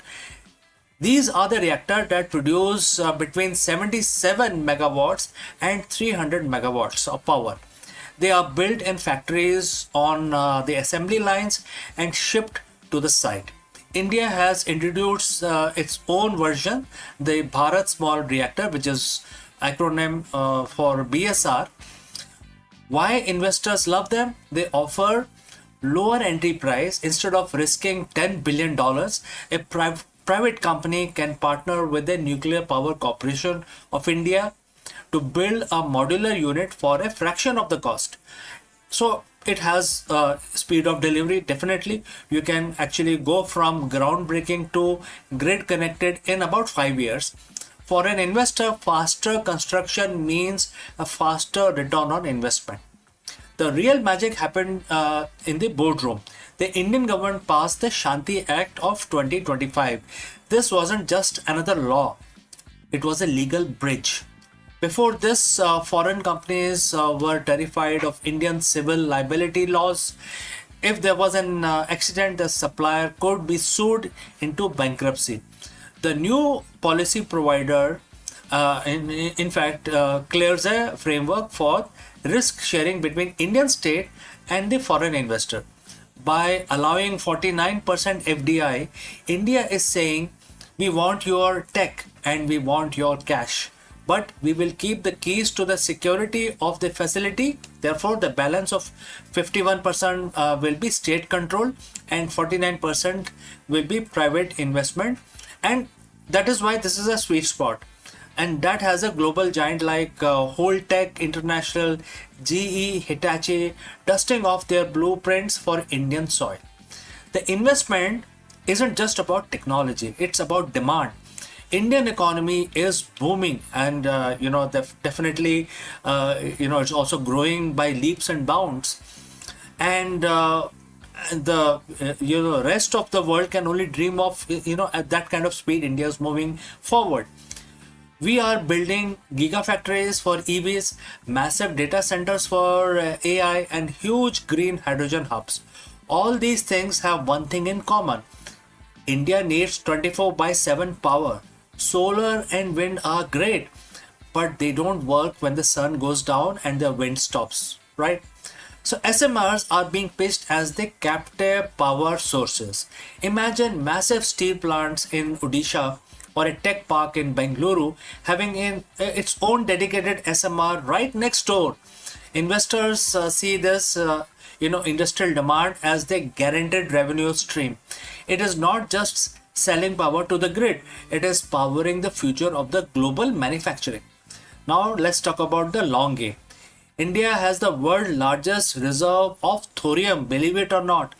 These are the reactors that produce between 77 megawatts and 300 megawatts of power. They are built in factories on the assembly lines and shipped to the site. India has introduced its own version, the Bharat Small Reactor, which is acronym for BSR. Why investors love them? They offer lower entry price. Instead of risking $10 billion, a private company can partner with the Nuclear Power Corporation of India to build a modular unit for a fraction of the cost. So it has speed of delivery. Definitely, you can actually go from groundbreaking to grid connected in about 5 years. For an investor, faster construction means a faster return on investment. The real magic happened in the boardroom. The Indian government passed the Shanti Act of 2025. This wasn't just another law, it was a legal bridge. Before this, foreign companies were terrified of Indian civil liability laws. If there was an accident, the supplier could be sued into bankruptcy. The new policy provider, in fact, clears a framework for risk sharing between Indian state and the foreign investor. By allowing 49% FDI, India is saying, we want your tech and we want your cash, but we will keep the keys to the security of the facility. Therefore, the balance of 51% will be state control and 49% will be private investment. And that is why this is a sweet spot. And that has a global giant like Holtec International, GE, Hitachi dusting off their blueprints for Indian soil. The investment isn't just about technology, it's about demand. Indian economy is booming, and definitely it's also growing by leaps and bounds. And the rest of the world can only dream of, at that kind of speed India is moving forward. We are building gigafactories for EVs, massive data centers for AI, and huge green hydrogen hubs. All these things have one thing in common: India needs 24 by 7 power. Solar and wind are great, but they don't work when the sun goes down and the wind stops, right? So SMRs are being pitched as the captive power sources. Imagine massive steel plants in Odisha or a tech park in Bengaluru having its own dedicated SMR right next door. Investors see this industrial demand as the guaranteed revenue stream. It is not just selling power to the grid, it is powering the future of the global manufacturing. Now let's talk about the long game. India has the world's largest reserve of thorium, believe it or not.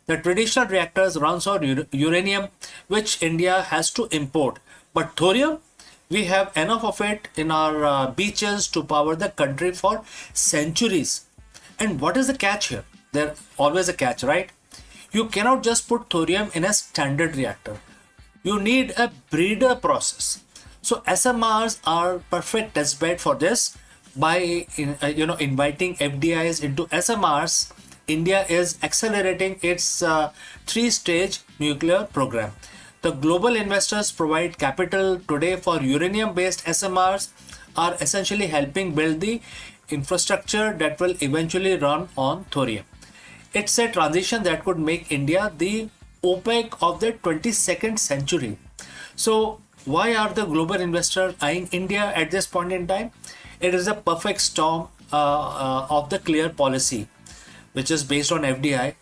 The traditional reactors runs on uranium, which India has to import. But thorium, we have enough of it in our beaches to power the country for centuries. And what is the catch here? There's always a catch, right? You cannot just put thorium in a standard reactor. You need a breeder process. So SMRs are perfect test bed for this. By inviting FDIs into SMRs, India is accelerating its three-stage nuclear program. The global investors provide capital today for uranium-based SMRs are essentially helping build the infrastructure that will eventually run on thorium. It's a transition that could make India the OPEC of the 22nd century. So why are the global investors eyeing India at this point in time? It is a perfect storm of the clear policy, which is based on FDI,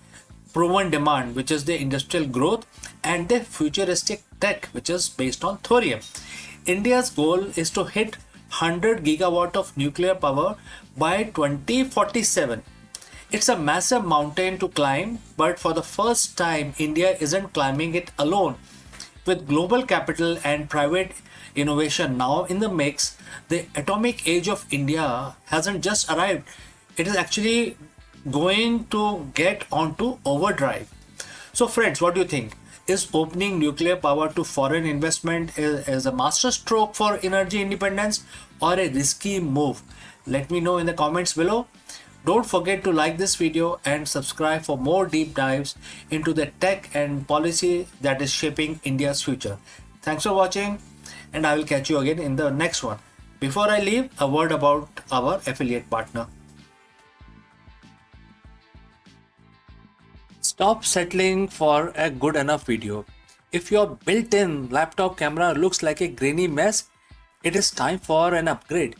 proven demand, which is the industrial growth, and the futuristic tech, which is based on thorium. India's goal is to hit 100 gigawatt of nuclear power by 2047. It's a massive mountain to climb, but for the first time, India isn't climbing it alone. With global capital and private innovation now in the mix, the atomic age of India hasn't just arrived. It is actually going to get onto overdrive. So friends, what do you think? Is opening nuclear power to foreign investment is a master stroke for energy independence or a risky move? Let me know in the comments below. Don't forget to like this video and subscribe for more deep dives into the tech and policy that is shaping India's future. Thanks for watching, and I will catch you again in the next one. Before I leave, a word about our affiliate partner. Stop settling for a good enough video. If your built-in laptop camera looks like a grainy mess, it is time for an upgrade.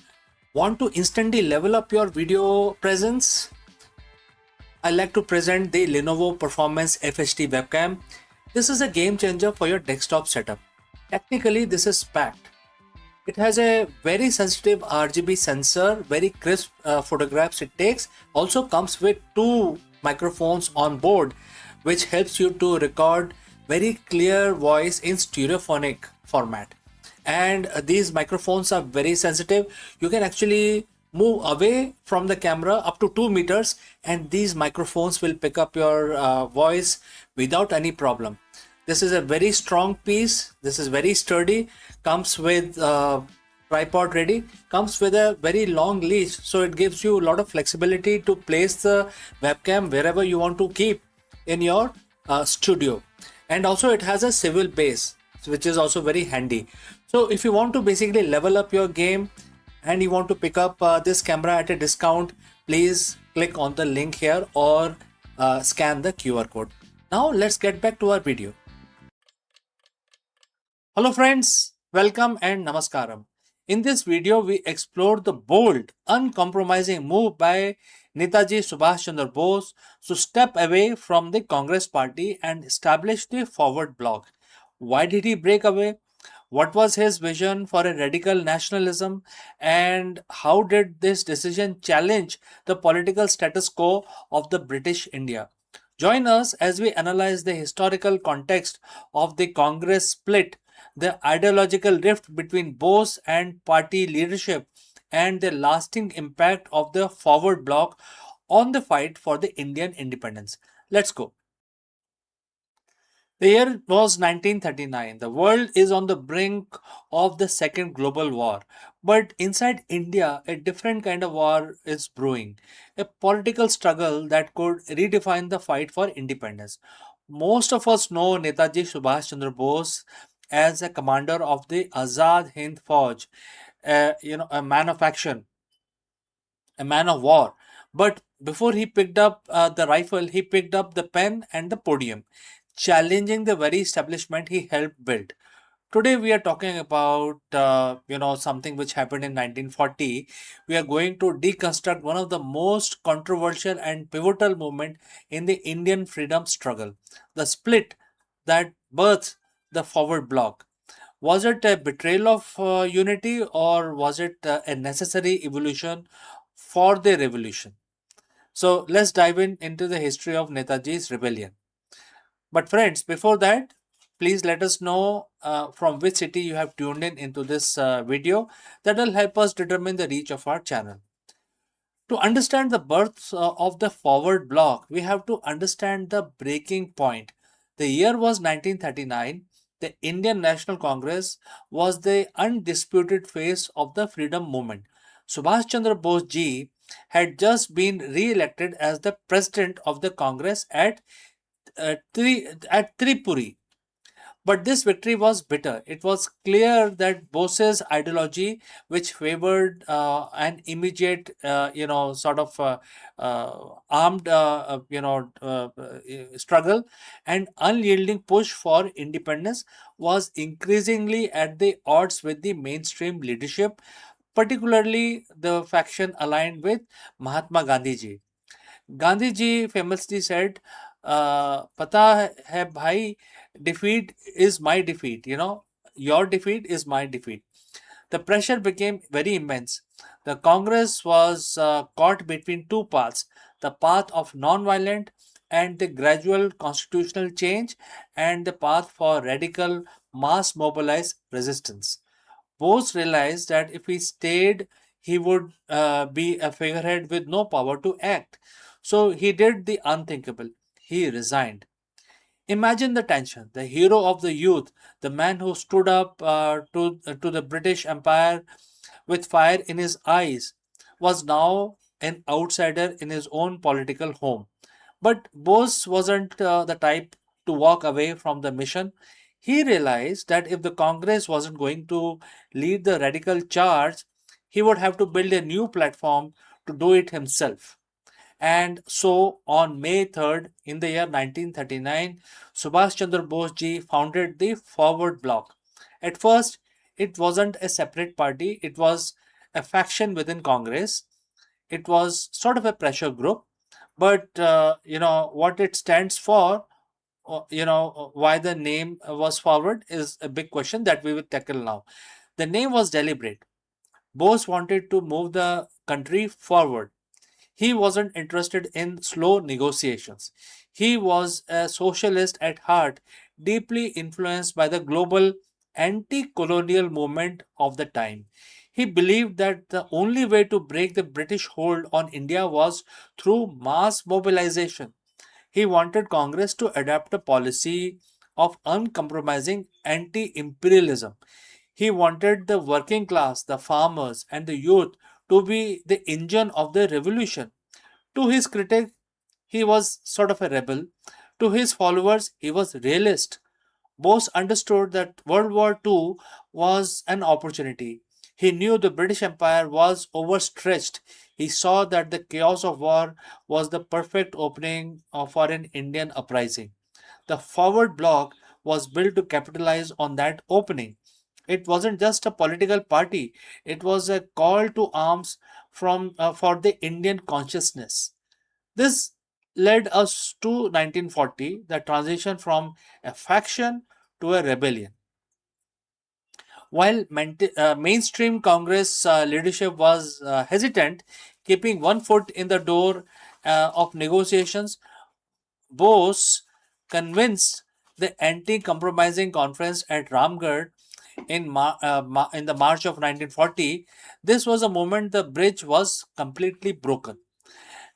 Want to instantly level up your video presence? I like to present the Lenovo Performance FHD webcam. This is a game changer for your desktop setup. Technically, this is packed. It has a very sensitive RGB sensor, very crisp photographs it takes. Also comes with two microphones on board, which helps you to record very clear voice in stereophonic format. And these microphones are very sensitive. You can actually move away from the camera up to 2 meters, and these microphones will pick up your voice without any problem. This is a very strong piece. This is very sturdy. Comes with tripod ready. Comes with a very long leash, so it gives you a lot of flexibility to place the webcam wherever you want to keep in your studio. And also it has a swivel base, which is also very handy. So if you want to basically level up your game and you want to pick up this camera at a discount, please click on the link here or scan the QR code. Now let's get back to our video. Hello friends, welcome and namaskaram. In this video, we explored the bold, uncompromising move by Netaji Subhash Chandra Bose to step away from the Congress party and establish the Forward Bloc. Why did he break away? What was his vision for a radical nationalism, and how did this decision challenge the political status quo of the British India? Join us as we analyze the historical context of the Congress split, the ideological rift between Bose and party leadership, and the lasting impact of the Forward Bloc on the fight for the Indian independence. Let's go. The year was 1939. The world is on the brink of the Second Global War. But inside India, a different kind of war is brewing. A political struggle that could redefine the fight for independence. Most of us know Netaji Subhash Chandra Bose as a commander of the Azad Hind Fauj, a man of action, a man of war. But before he picked up the rifle, he picked up the pen and the podium, challenging the very establishment he helped build. Today we are talking about something which happened in 1940. We are going to deconstruct one of the most controversial and pivotal movement in the Indian freedom struggle, the split that birthed the forward bloc. Was it a betrayal of unity, or was it a necessary evolution for the revolution? So let's dive into the history of Netaji's rebellion. But friends, before that, please let us know from which city you have tuned in into this video. That will help us determine the reach of our channel. To understand the birth of the forward bloc, we have to understand the breaking point. The year was 1939. The Indian National Congress was the undisputed face of the freedom movement. Subhash Chandra Bose ji had just been re-elected as the president of the Congress at Tripuri. But this victory was bitter. It was clear that Bose's ideology, which favored an immediate, armed, struggle and unyielding push for independence, was increasingly at the odds with the mainstream leadership, particularly the faction aligned with Mahatma Gandhi ji. Gandhi ji famously said, "पता है भाई, defeat is my defeat. Your defeat is my defeat." The pressure became very immense. The Congress was caught between two paths: the path of non-violent and the gradual constitutional change, and the path for radical mass mobilized resistance. Bose realized that if he stayed, he would be a figurehead with no power to act. So he did the unthinkable. He resigned. Imagine the tension. The hero of the youth, the man who stood up to the British Empire with fire in his eyes, was now an outsider in his own political home. But Bose wasn't the type to walk away from the mission. He realized that if the Congress wasn't going to lead the radical charge, he would have to build a new platform to do it himself. And so on May 3rd in the year 1939, Subhash Chandra Bose ji founded the Forward Bloc. At first, it wasn't a separate party, it was a faction within Congress. It was sort of a pressure group, but what it stands for, why the name was forward is a big question that we will tackle now. The name was deliberate. Bose wanted to move the country forward. He wasn't interested in slow negotiations. He was a socialist at heart, deeply influenced by the global anti colonial movement of the time. He believed that the only way to break the British hold on India was through mass mobilization. He wanted Congress to adopt a policy of uncompromising anti imperialism. He wanted the working class, the farmers, and the youth to be the engine of the revolution. To his critics, he was sort of a rebel. To his followers, he was realist. Bose understood that World War II was an opportunity. He knew the British Empire was overstretched. He saw that the chaos of war was the perfect opening for an Indian uprising. The Forward Bloc was built to capitalize on that opening. It wasn't just a political party, it was a call to arms for the Indian consciousness. This led us to 1940, the transition from a faction to a rebellion. While mainstream Congress leadership was hesitant, keeping one foot in the door of negotiations, Bose convinced the anti-compromising conference at Ramgarh in the March of 1940. This was a moment the bridge was completely broken.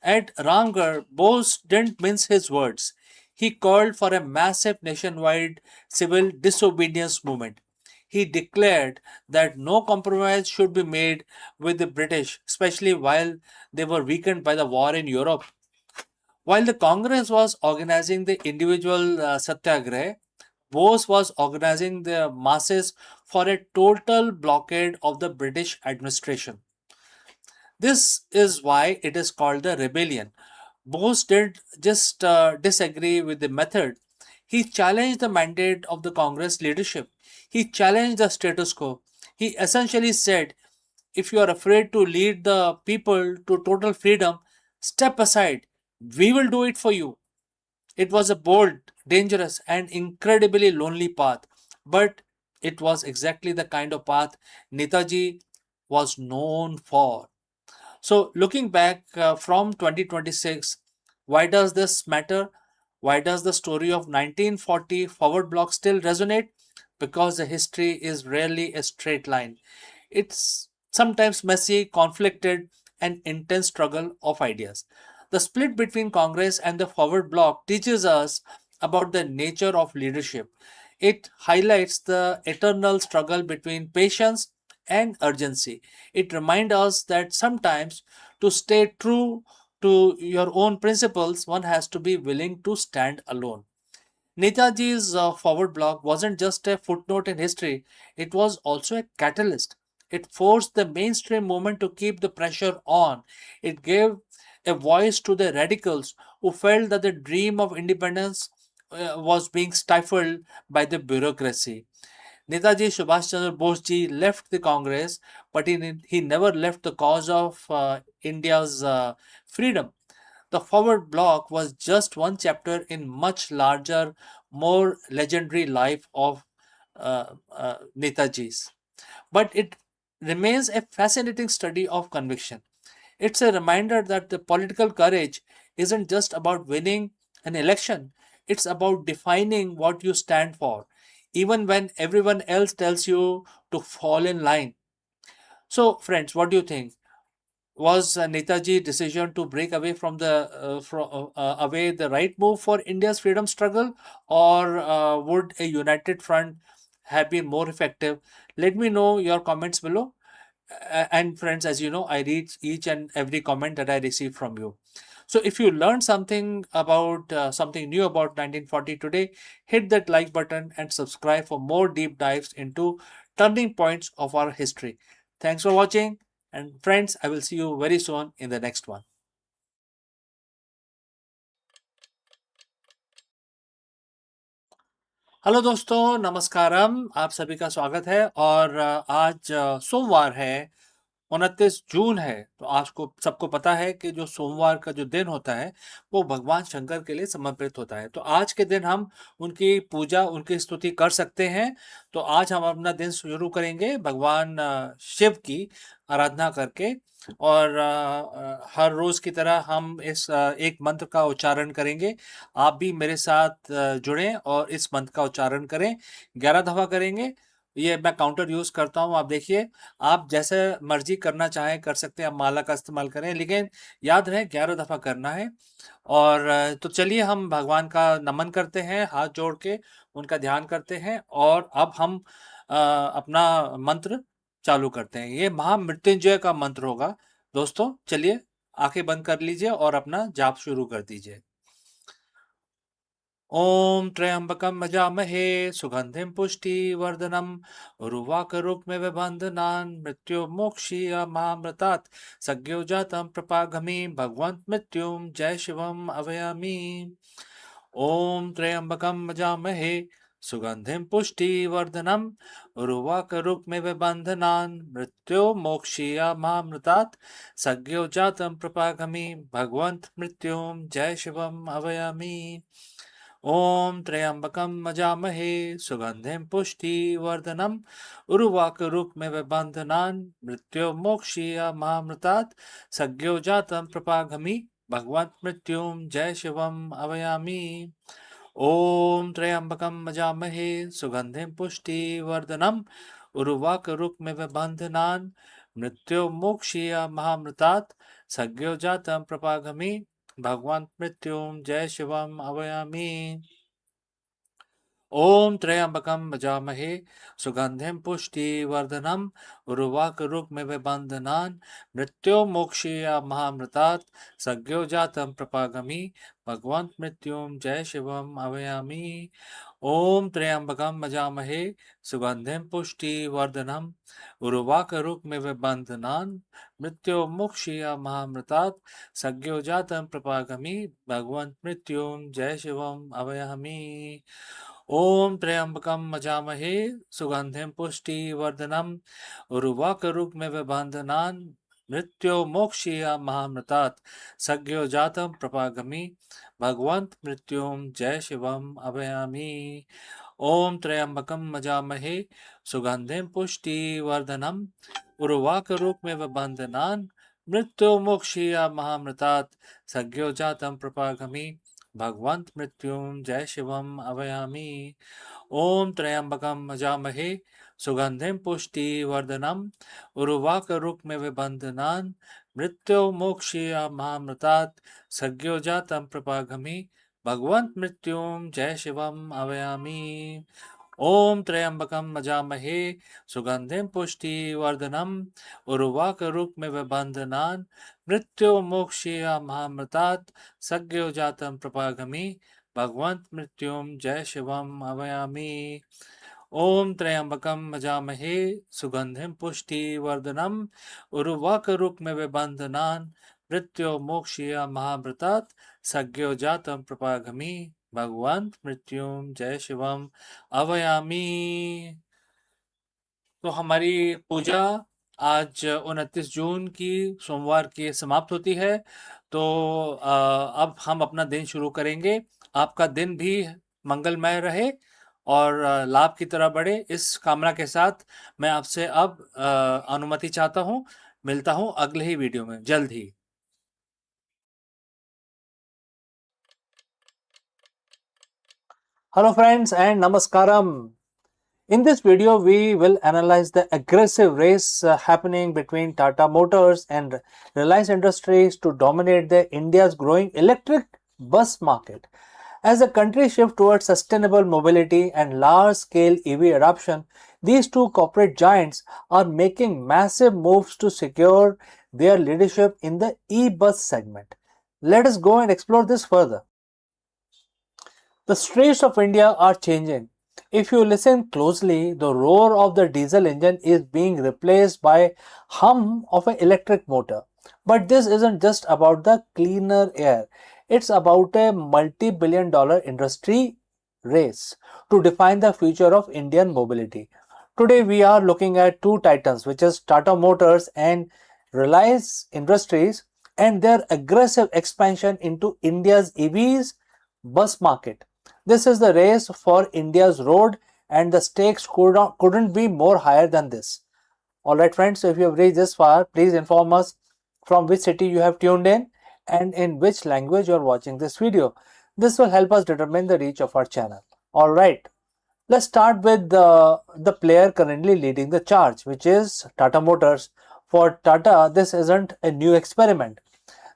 At Ramgarh, Bose didn't mince his words. He called for a massive nationwide civil disobedience movement. He declared that no compromise should be made with the British, especially while they were weakened by the war in Europe. While the Congress was organizing the individual satyagrah, Bose was organizing the masses for a total blockade of the British administration. This is why it is called the rebellion. Bose did just disagree with the method. He challenged the mandate of the Congress leadership. He challenged the status quo. He essentially said, if you are afraid to lead the people to total freedom, step aside. We will do it for you. It was a bold, dangerous, and incredibly lonely path, but it was exactly the kind of path Netaji was known for. So, looking back from 2026, why does this matter? Why does the story of 1940 forward block still resonate? Because the history is rarely a straight line. It's sometimes messy, conflicted, and intense struggle of ideas. The split between Congress and the forward bloc teaches us about the nature of leadership. It highlights the eternal struggle between patience and urgency. It reminds us that sometimes to stay true to your own principles, one has to be willing to stand alone. Netaji's forward block wasn't just a footnote in history, it was also a catalyst. It forced the mainstream movement to keep the pressure on. It gave a voice to the radicals who felt that the dream of independence was being stifled by the bureaucracy. Netaji Subhash Chandra Bose ji left the Congress, but he never left the cause of India's freedom. The forward block was just one chapter in much larger, more legendary life of Netaji's. But it remains a fascinating study of conviction. It's a reminder that the political courage isn't just about winning an election, it's about defining what you stand for, even when everyone else tells you to fall in line. So, friends, what do you think? Was Netaji's decision to break away from away the right move for India's freedom struggle, or would a united front have been more effective? Let me know your comments below. And friends, as you know, I read each and every comment that I receive from you. So if you learned something about something new about 1940 today, hit that like button and subscribe for more deep dives into turning points of our history. Thanks for watching, and friends, I will see you very soon in the next one. Hello दोस्तों, नमस्कारम। आप सभी का स्वागत है। और आज सोमवार है, 29 जून है। तो आज को सबको पता है कि जो सोमवार का जो दिन होता है वो भगवान शंकर के लिए समर्पित होता है। तो आज के दिन हम उनकी पूजा, उनकी स्तुति कर सकते हैं। तो आज हम अपना दिन शुरू करेंगे भगवान शिव की आराधना करके। और हर रोज की तरह हम इस एक मंत्र का उच्चारण करेंगे। आप भी मेरे साथ जुड़ें और इस मंत्र का उच्चारण करें। 11 दफा करेंगे। ये मैं काउंटर यूज करता हूँ, आप देखिए। आप जैसे मर्जी करना चाहें कर सकते हैं, आप माला का इस्तेमाल करें, लेकिन याद रहे 11 दफा करना है। और तो चलिए हम भगवान का नमन करते हैं, हाथ जोड़ के उनका ध्यान करते हैं। और अब हम अपना मंत्र चालू करते हैं। ये महामृत्युंजय का मंत्र होगा। दोस्तों चलिए आंखें बंद कर लीजिए और अपना जाप शुरू कर दीजिए। ओम त्र्यंबकं यजामहे सुगंधिं पुष्टिवर्धनम् उर्वारुकमिव बन्धनान् मृत्युर्मोक्षीयमामृतात् सद्यो जातं प्रपागमि भगवन्तं मृत्युं जय शिवम् अभयामि। ओम त्र्यंबकं यजामहे सुगंधिं पुष्टिवर्धनम् उर्वारुकमिव बन्धनान् मृत्युर्मोक्षीयमामृतात् सद्यो जातं प्रपागमि भगवन्तं मृत्युं जय शिवम् अभयामि। ओम त्र्यंबकं यजामहे सुगंधिं पुष्टिवर्धनम् उर्वारुकमिव बन्धनान् मृत्युर्मोक्षीयमामृतात् सद्यो जातं प्रपागमि भगवन्तं मृत्युं जय शिवम् अभयामि। ओम त्र्यंबकं यजामहे सुगंधिं पुष्टिवर्धनम् उर्वारुकमिव बन्धनान् मृत्युर्मोक्षीय महामृतात् सज्ञो जातं प्रपागमि भगवान् मृत्युं जय शिवम् आवाहयामि। ओम त्र्यंबकं यजामहे सुगंधिं पुष्टिवर्धनम् उर्वारुकमिव बन्धनान् मृत्युर्मोक्षीयमामृतात् सज्ञो जातं प्रपागमि भगवान् मृत्युं जय शिवम् आवाहयामि। ओम त्र्यंबकं यजामहे सुगंधिं पुष्टिवर्धनम् उर्वारुकमिव बन्धनान् मृत्युर्मोक्षीयमामृतात् सज्ञो जातं प्रपागमि भगवान् मृत्युं जय शिवम् आवाहयामि। ओम त्र्यंबकं यजामहे सुगंधिं पुष्टिवर्धनम् उर्वारुकमिव बन्धनान् मृत्युर्मोक्षीयमामृतात् सज्ञो जातं प्रपागमि भगवान् मृत्युं जय शिवम् आवाहयामि। ओम त्र्यंबकं यजामहे सुगंधिं पुष्टिवर्धनम् उर्वारुकमिव बन्धनान् मृत्युर्मोक्षीयमामृतात् सज्ञो जातं प्रपागमि भगवान् मृत्युं जय शिवम् आवाहयामि। ओम त्र्यंबकं यजामहे सुगंधिं पुष्टिवर्धनम् उर्वारुकमिव बन्धनान् मृत्युर्मोक्षीयमामृतात् सज्ञो जातं प्रपागमि भगवान् मृत्युं जय शिवम् आवाहयामि। ओम त्र्यंबकं यजामहे सुगंधिं पुष्टिवर्धनम् उर्वारुकमिव बन्धनान् मृत्युर्मोक्षीयमामृतात् सज्ञो जातं प्रपागमि भगवान् मृत्युं जय शिवम् आवाहयामि। ओम त्र्यंबकं यजामहे सुगंधिं पुष्टिवर्धनम् उर्वारुकमिव बन्धनान् मृत्युर्मोक्षीयमामृतात् सज्ञो जातं प्रपागमि भगवान् मृत्युं जय शिवम् आवाहयामि। तो हमारी पूजा आज 29 जून की सोमवार की समाप्त होती है। तो अब हम अपना दिन शुरू करेंगे। आपका दिन भी मंगलमय रहे और लाभ की तरह बढ़े, इस कामना के साथ मैं आपसे अब अनुमति चाहता हूँ। मिलता हूँ अगले ही वीडियो में जल्द ही। Hello friends and namaskaram. In this video, we will analyze the aggressive race happening between Tata Motors and Reliance Industries to dominate India's growing electric bus market. As the country shifts towards sustainable mobility and large-scale EV adoption, these two corporate giants are making massive moves to secure their leadership in the e-bus segment. Let us go and explore this further. The streets of India are changing. If you listen closely, the roar of the diesel engine is being replaced by hum of an electric motor. But this isn't just about the cleaner air. It's about a multi-billion dollar industry race to define the future of Indian mobility. Today we are looking at two titans, which is Tata Motors and Reliance Industries, and their aggressive expansion into India's EVs bus market. This is the race for India's road, and the stakes couldn't be more higher than this. Alright friends, so if you have reached this far, please inform us from which city you have tuned in and in which language you are watching this video. This will help us determine the reach of our channel. Alright, let's start with the player currently leading the charge, which is Tata Motors. For Tata, this isn't a new experiment.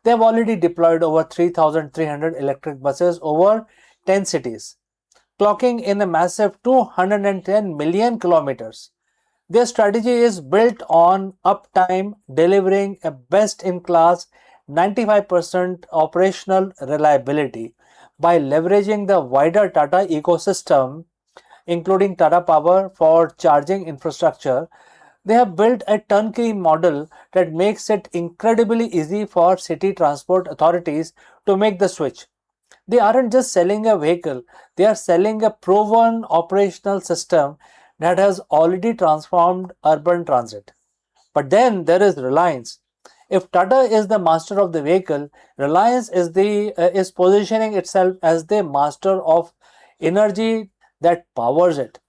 They have already deployed over 3,300 electric buses over 10 cities, clocking in a massive 210 million kilometers. Their strategy is built on uptime, delivering a best-in-class 95% operational reliability by leveraging the wider Tata ecosystem, including Tata Power for charging infrastructure. They have built a turnkey model that makes it incredibly easy for city transport authorities to make the switch. They aren't just selling a vehicle, they are selling a proven operational system that has already transformed urban transit. But then there is Reliance. If Tata is the master of the vehicle, Reliance is positioning itself as the master of energy that powers it.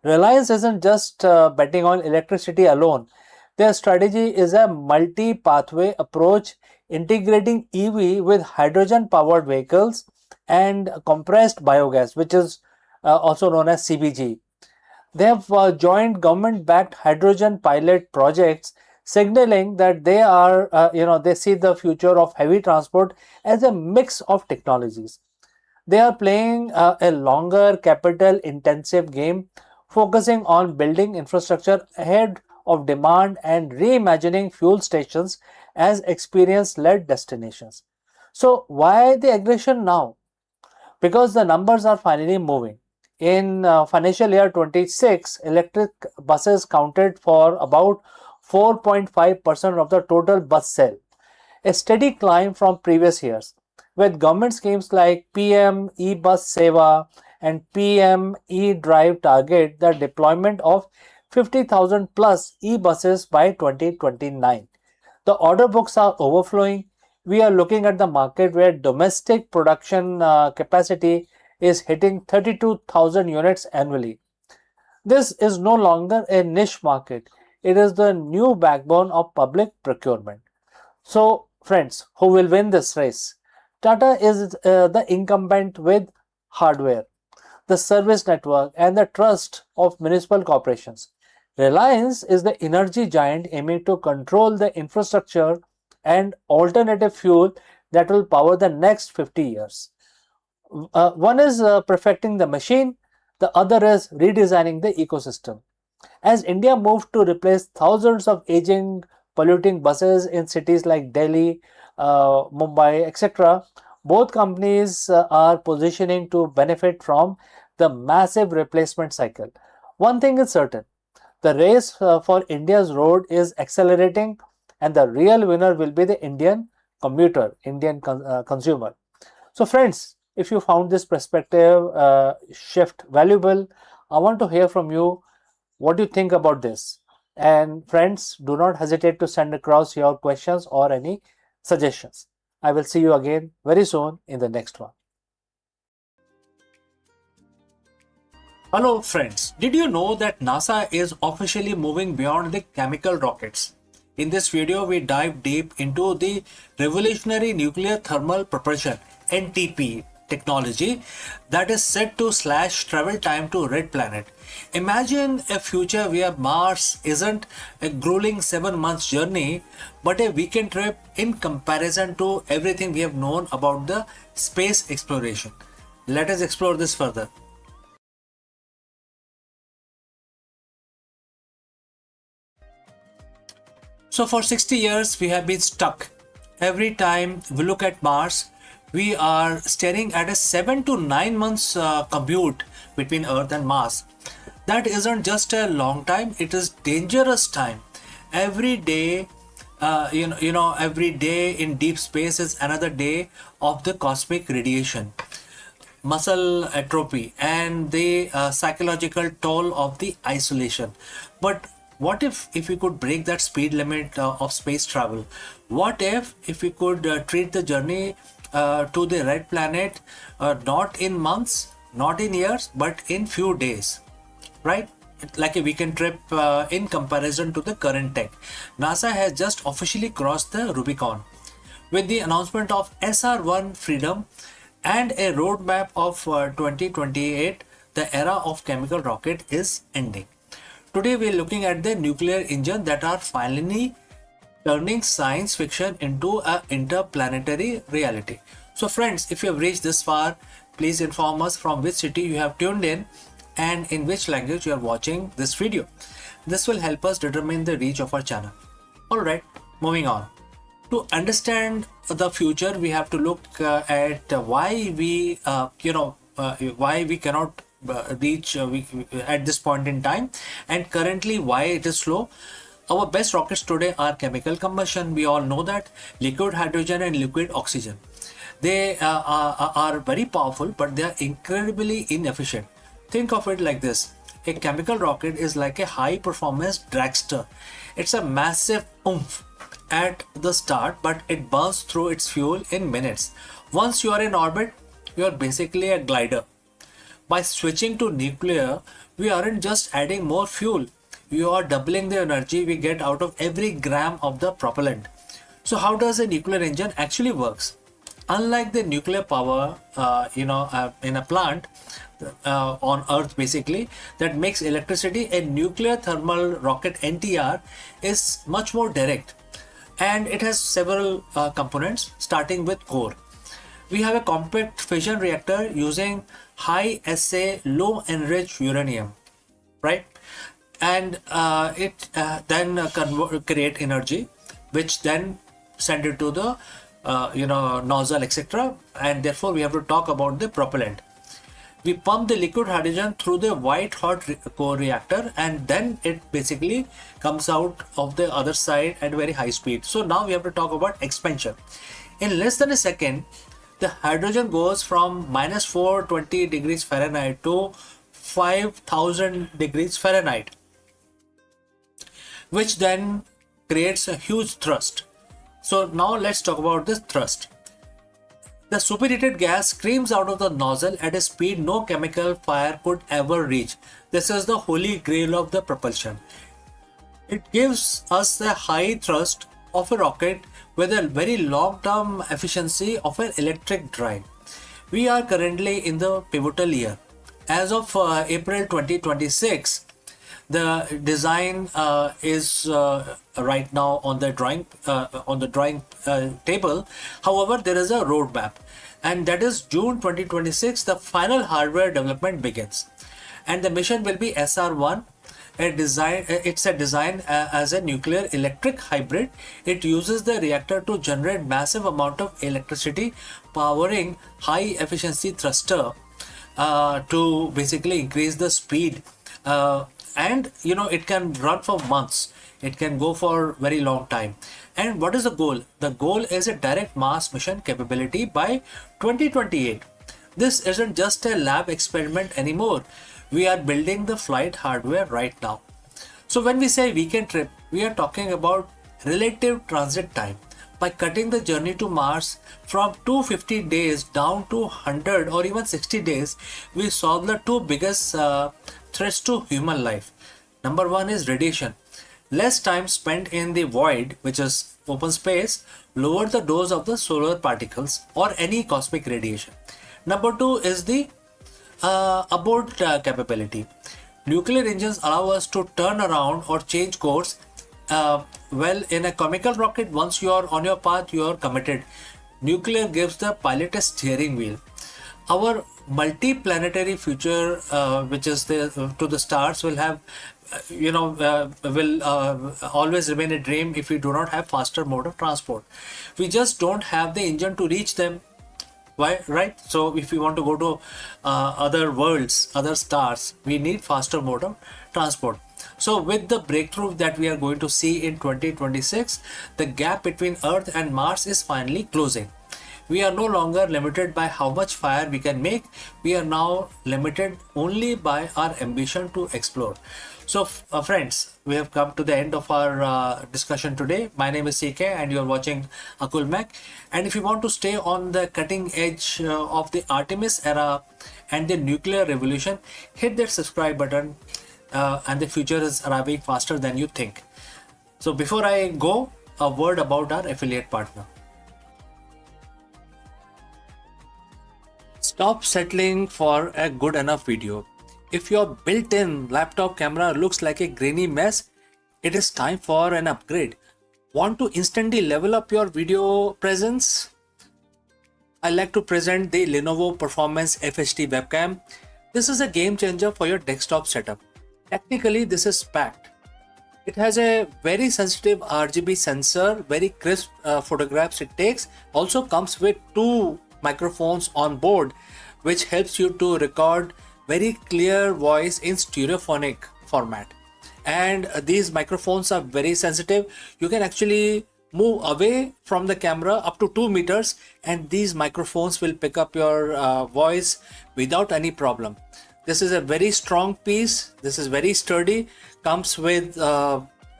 Reliance isn't just betting on electricity alone. Their strategy is a multi-pathway approach, integrating EV with hydrogen-powered vehicles and compressed biogas, which is also known as CBG. They have joined government-backed hydrogen pilot projects signaling that they see the future of heavy transport as a mix of technologies. They are playing a longer capital intensive game, focusing on building infrastructure ahead of demand and reimagining fuel stations as experience led destinations. So, why the aggression now? Because the numbers are finally moving. In financial year 26, electric buses counted for about 4.5% of the total bus sale, a steady climb from previous years. With government schemes like PM E-Bus Seva and PM E-Drive target the deployment of 50,000 plus e-buses by 2029. The order books are overflowing. We are looking at the market where domestic production capacity is hitting 32,000 units annually. This is no longer a niche market. It is the new backbone of public procurement. So, friends, who will win this race? Tata is the incumbent with hardware, the service network, and the trust of municipal corporations. Reliance is the energy giant aiming to control the infrastructure and alternative fuel that will power the next 50 years. One is perfecting the machine, the other is redesigning the ecosystem. As India moved to replace thousands of aging, polluting buses in cities like Delhi, Mumbai, etc., both companies are positioning to benefit from the massive replacement cycle. One thing is certain, the race for India's road is accelerating, and the real winner will be the Indian commuter, Indian consumer. So, friends, if you found this perspective shift valuable, I want to hear from you what do you think about this. And friends, do not hesitate to send across your questions or any suggestions. I will see you again very soon in the next one. Hello friends, did you know that NASA is officially moving beyond the chemical rockets? In this video, we dive deep into the revolutionary nuclear thermal propulsion (NTP) technology that is set to slash travel time to red planet. Imagine a future where Mars isn't a grueling 7 months journey but a weekend trip in comparison to everything we have known about the space exploration. Let us explore this further. So for 60 years we have been stuck. Every time we look at Mars, we are staring at a 7 to 9 months commute between Earth and Mars. That isn't just a long time, it is dangerous time. Every day, every day in deep space is another day of the cosmic radiation, muscle atrophy, and the psychological toll of the isolation. But what if we could break that speed limit of space travel? What if we could treat the journey to the red planet not in months, not in years, but in few days, right? Like a weekend trip in comparison to the current tech. NASA has just officially crossed the Rubicon with the announcement of SR-1 Freedom and a roadmap of 2028. The era of chemical rocket is ending. Today we are looking at the nuclear engine that are finally turning science fiction into an interplanetary reality. So friends, if you have reached this far, please inform us from which city you have tuned in and in which language you are watching this video. This will help us determine the reach of our channel. Alright, moving on. To understand the future, we have to look at why we cannot reach at this point in time, and currently why it is slow. Our best rockets today are chemical combustion. We all know that liquid hydrogen and liquid oxygen. They are very powerful, but they are incredibly inefficient. Think of it like this. A chemical rocket is like a high performance dragster. It's a massive oomph at the start, but it burns through its fuel in minutes. Once you are in orbit, you are basically a glider. By switching to nuclear, we aren't just adding more fuel. We are doubling the energy we get out of every gram of the propellant. So how does a nuclear engine actually works? Unlike the nuclear power, in a plant, on Earth basically, that makes electricity, a nuclear thermal rocket NTR, is much more direct, and it has several components starting with core. We have a compact fission reactor using high assay low enriched uranium, right? And it then create energy, which then send it to the nozzle, etc. And therefore we have to talk about the propellant. We pump the liquid hydrogen through the white hot core reactor, and then it basically comes out of the other side at very high speed. So now we have to talk about expansion. In less than a second, the hydrogen goes from minus 420 degrees Fahrenheit to 5000 degrees Fahrenheit, which then creates a huge thrust. So now let's talk about this thrust. The superheated gas screams out of the nozzle at a speed no chemical fire could ever reach. This is the holy grail of the propulsion. It gives us the high thrust of a rocket with a very long-term efficiency of an electric drive. We are currently in the pivotal year. As of April 2026, the design is right now on the drawing table. However, there is a roadmap, and that is June 2026. The final hardware development begins, and the mission will be SR1. It's a design as a nuclear electric hybrid. It uses the reactor to generate massive amount of electricity, powering high efficiency thruster to basically increase the speed. And it can run for months. It can go for very long time. And what is the goal? The goal is a direct mass mission capability by 2028. This isn't just a lab experiment anymore. We are building the flight hardware right now. So when we say weekend trip, we are talking about relative transit time. By cutting the journey to Mars from 250 days down to 100 or even 60 days, we solve the two biggest threats to human life. Number one is radiation. Less time spent in the void, which is open space, lower the dose of the solar particles or any cosmic radiation. Number two is the abort capability. Nuclear engines allow us to turn around or change course. Well, in a chemical rocket, once you are on your path, you are committed. Nuclear gives the pilot a steering wheel. Our multi-planetary future, which is to the stars, will have, will always remain a dream if we do not have faster mode of transport. We just don't have the engine to reach them. Why, right? So if we want to go to other worlds, other stars, we need faster mode of transport. So with the breakthrough that we are going to see in 2026, the gap between Earth and Mars is finally closing. We are no longer limited by how much fire we can make. We are now limited only by our ambition to explore. So friends, we have come to the end of our discussion today. My name is CK and you are watching Akulmach. And if you want to stay on the cutting edge of the Artemis era and the nuclear revolution, hit that subscribe button, and the future is arriving faster than you think. So before I go, a word about our affiliate partner. Stop settling for a good enough video. If your built-in laptop camera looks like a grainy mess, it is time for an upgrade. Want to instantly level up your video presence? I like to present the Lenovo Performance FHD webcam. This is a game changer for your desktop setup. Technically, this is packed. It has a very sensitive RGB sensor, very crisp photographs it takes. Also comes with two microphones on board, which helps you to record very clear voice in stereophonic format. And these microphones are very sensitive. You can actually move away from the camera up to 2 meters and these microphones will pick up your voice without any problem. This is a very strong piece. This is very sturdy. Comes with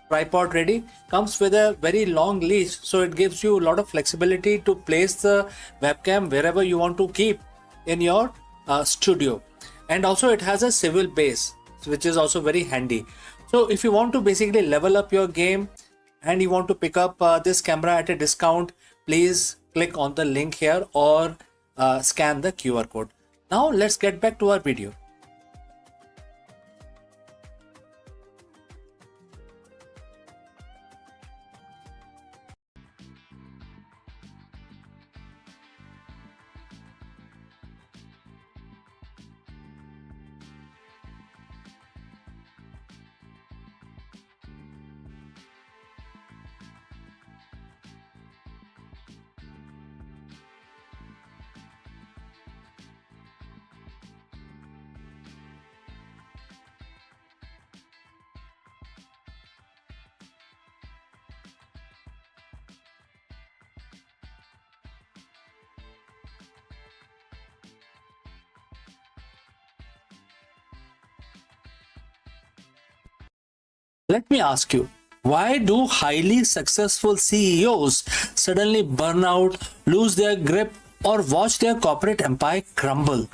tripod ready. Comes with a very long leash, so it gives you a lot of flexibility to place the webcam wherever you want to keep in your studio. And also it has a swivel base, which is also very handy. So if you want to basically level up your game and you want to pick up this camera at a discount, please click on the link here or scan the QR code. Now let's get back to our video. Let me ask you, why do highly successful CEOs suddenly burn out, lose their grip, or watch their corporate empire crumble?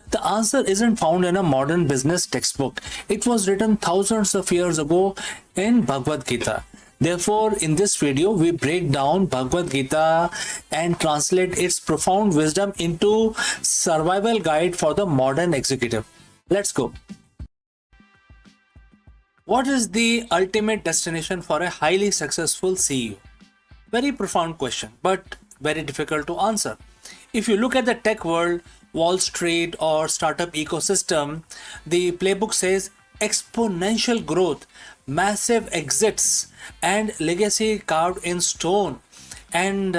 The answer isn't found in a modern business textbook. It was written thousands of years ago in Bhagavad Gita. Therefore, in this video, we break down Bhagavad Gita and translate its profound wisdom into survival guide for the modern executive. Let's go. What is the ultimate destination for a highly successful CEO? Very profound question, but very difficult to answer. If you look at the tech world, Wall Street, or startup ecosystem, the playbook says exponential growth, massive exits, and legacy carved in stone, and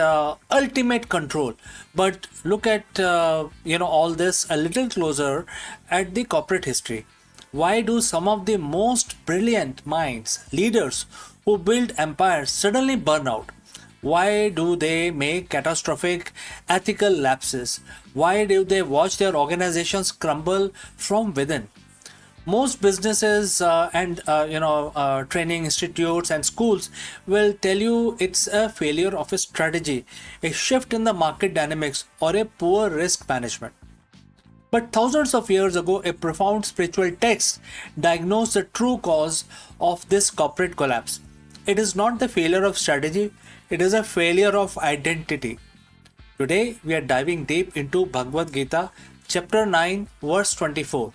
ultimate control. But look at all this a little closer at the corporate history. Why do some of the most brilliant minds, leaders who build empires suddenly burn out? Why do they make catastrophic ethical lapses? Why do they watch their organizations crumble from within? Most businesses and training institutes and schools will tell you it's a failure of a strategy, a shift in the market dynamics, or a poor risk management. But thousands of years ago, a profound spiritual text diagnosed the true cause of this corporate collapse. It is not the failure of strategy, it is a failure of identity. Today, we are diving deep into Bhagavad Gita, chapter 9, verse 24.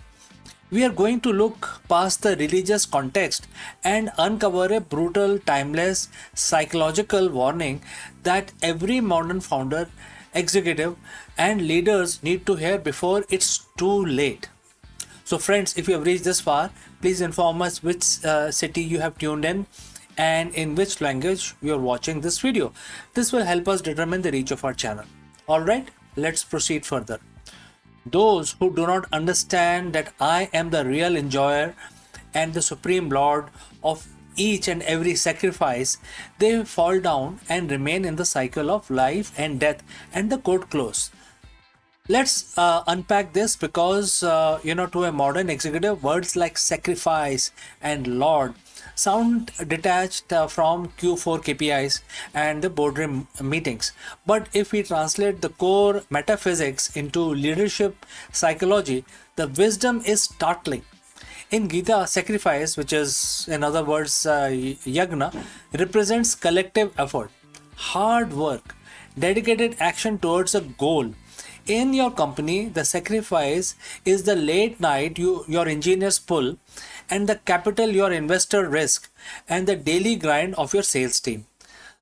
We are going to look past the religious context and uncover a brutal, timeless, psychological warning that every modern founder, executive, and leaders need to hear before it's too late. So friends, if you have reached this far, please inform us which city you have tuned in and in which language you are watching this video. This will help us determine the reach of our channel. Alright, let's proceed further. Those who do not understand that I am the real enjoyer and the supreme lord of each and every sacrifice, they fall down and remain in the cycle of life and death, and the quote close. Let's unpack this because to a modern executive, words like sacrifice and lord sound detached from Q4 KPIs and the boardroom meetings. But if we translate the core metaphysics into leadership psychology, the wisdom is startling. In Gita, sacrifice, which is in other words yagna, represents collective effort, hard work, dedicated action towards a goal. In your company, the sacrifice is the late night your engineers pull, and the capital your investor risk, and the daily grind of your sales team.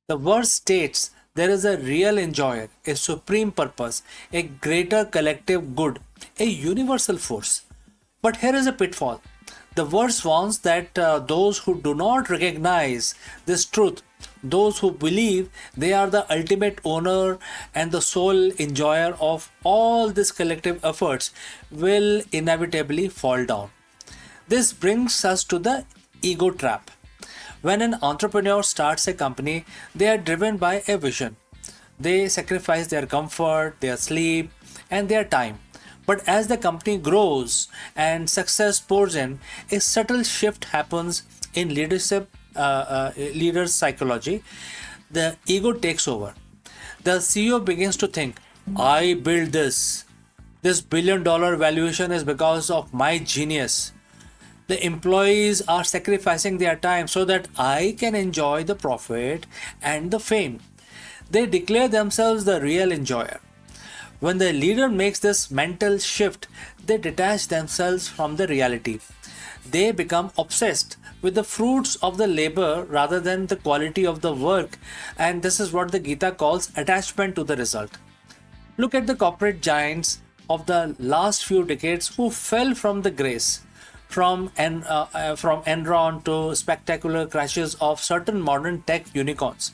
The verse states there is a real enjoyer, a supreme purpose, a greater collective good, a universal force. But here is a pitfall. The verse warns that those who do not recognize this truth, those who believe they are the ultimate owner and the sole enjoyer of all these collective efforts, will inevitably fall down. This brings us to the ego trap. When an entrepreneur starts a company, they are driven by a vision. They sacrifice their comfort, their sleep, and their time. But as the company grows and success pours in, a subtle shift happens in leaders' psychology. The ego takes over. The CEO begins to think, I built this. This $1 billion valuation is because of my genius. The employees are sacrificing their time so that I can enjoy the profit and the fame. They declare themselves the real enjoyer. When the leader makes this mental shift, they detach themselves from the reality. They become obsessed with the fruits of the labor rather than the quality of the work, and this is what the Gita calls attachment to the result. Look at the corporate giants of the last few decades who fell from the grace, from Enron to spectacular crashes of certain modern tech unicorns.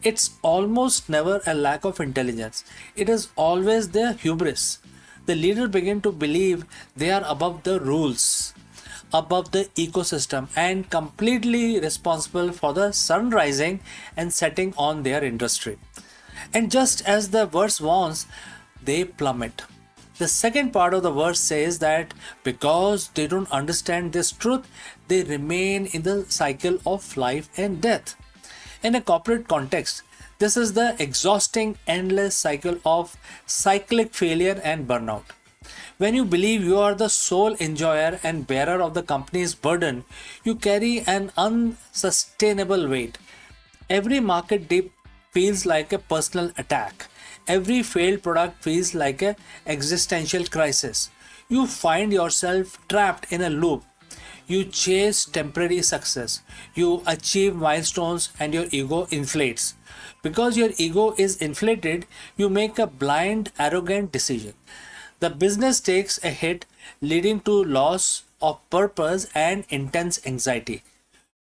It's almost never a lack of intelligence. It is always their hubris. The leader begin to believe they are above the rules, above the ecosystem, and completely responsible for the sun rising and setting on their industry. And just as the verse warns, they plummet. The second part of the verse says that because they don't understand this truth, they remain in the cycle of life and death. In a corporate context, this is the exhausting, endless cycle of cyclic failure and burnout. When you believe you are the sole enjoyer and bearer of the company's burden, you carry an unsustainable weight. Every market dip feels like a personal attack. Every failed product feels like an existential crisis. You find yourself trapped in a loop. You chase temporary success. You achieve milestones and your ego inflates. Because your ego is inflated, you make a blind, arrogant decision. The business takes a hit, leading to loss of purpose and intense anxiety.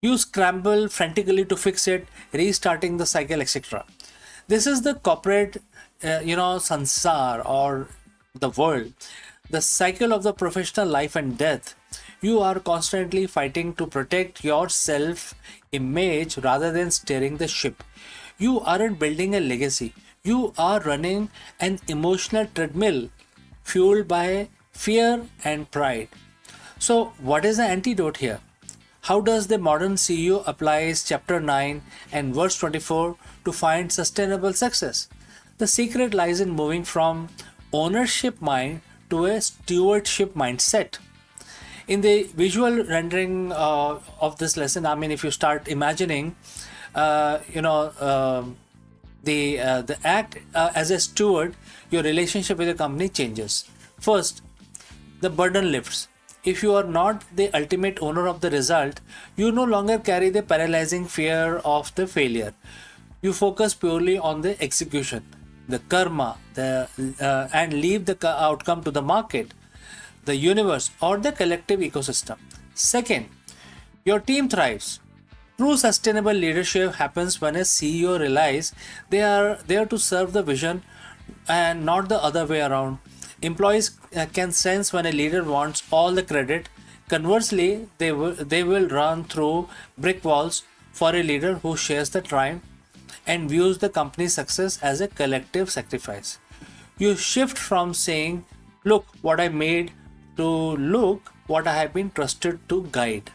You scramble frantically to fix it, restarting the cycle, etc. This is the corporate, sansar, or the world, the cycle of the professional life and death. You are constantly fighting to protect your self image rather than steering the ship. You aren't building a legacy, you are running an emotional treadmill fueled by fear and pride. So, what is the antidote here? How does the modern CEO applies chapter 9 and verse 24 to find sustainable success? The secret lies in moving from ownership mind to a stewardship mindset. In the visual rendering of this lesson, I mean, if you start imagining, the act as a steward, your relationship with the company changes. First, the burden lifts. If you are not the ultimate owner of the result, you no longer carry the paralyzing fear of the failure. You focus purely on the execution, the karma, and leave the outcome to the market, the universe, or the collective ecosystem. Second, your team thrives. True sustainable leadership happens when a CEO realizes they are there to serve the vision and not the other way around. Employees can sense when a leader wants all the credit. Conversely, they will run through brick walls for a leader who shares the triumph and views the company's success as a collective sacrifice. You shift from saying, "Look what I made," to "Look what I have been trusted to guide."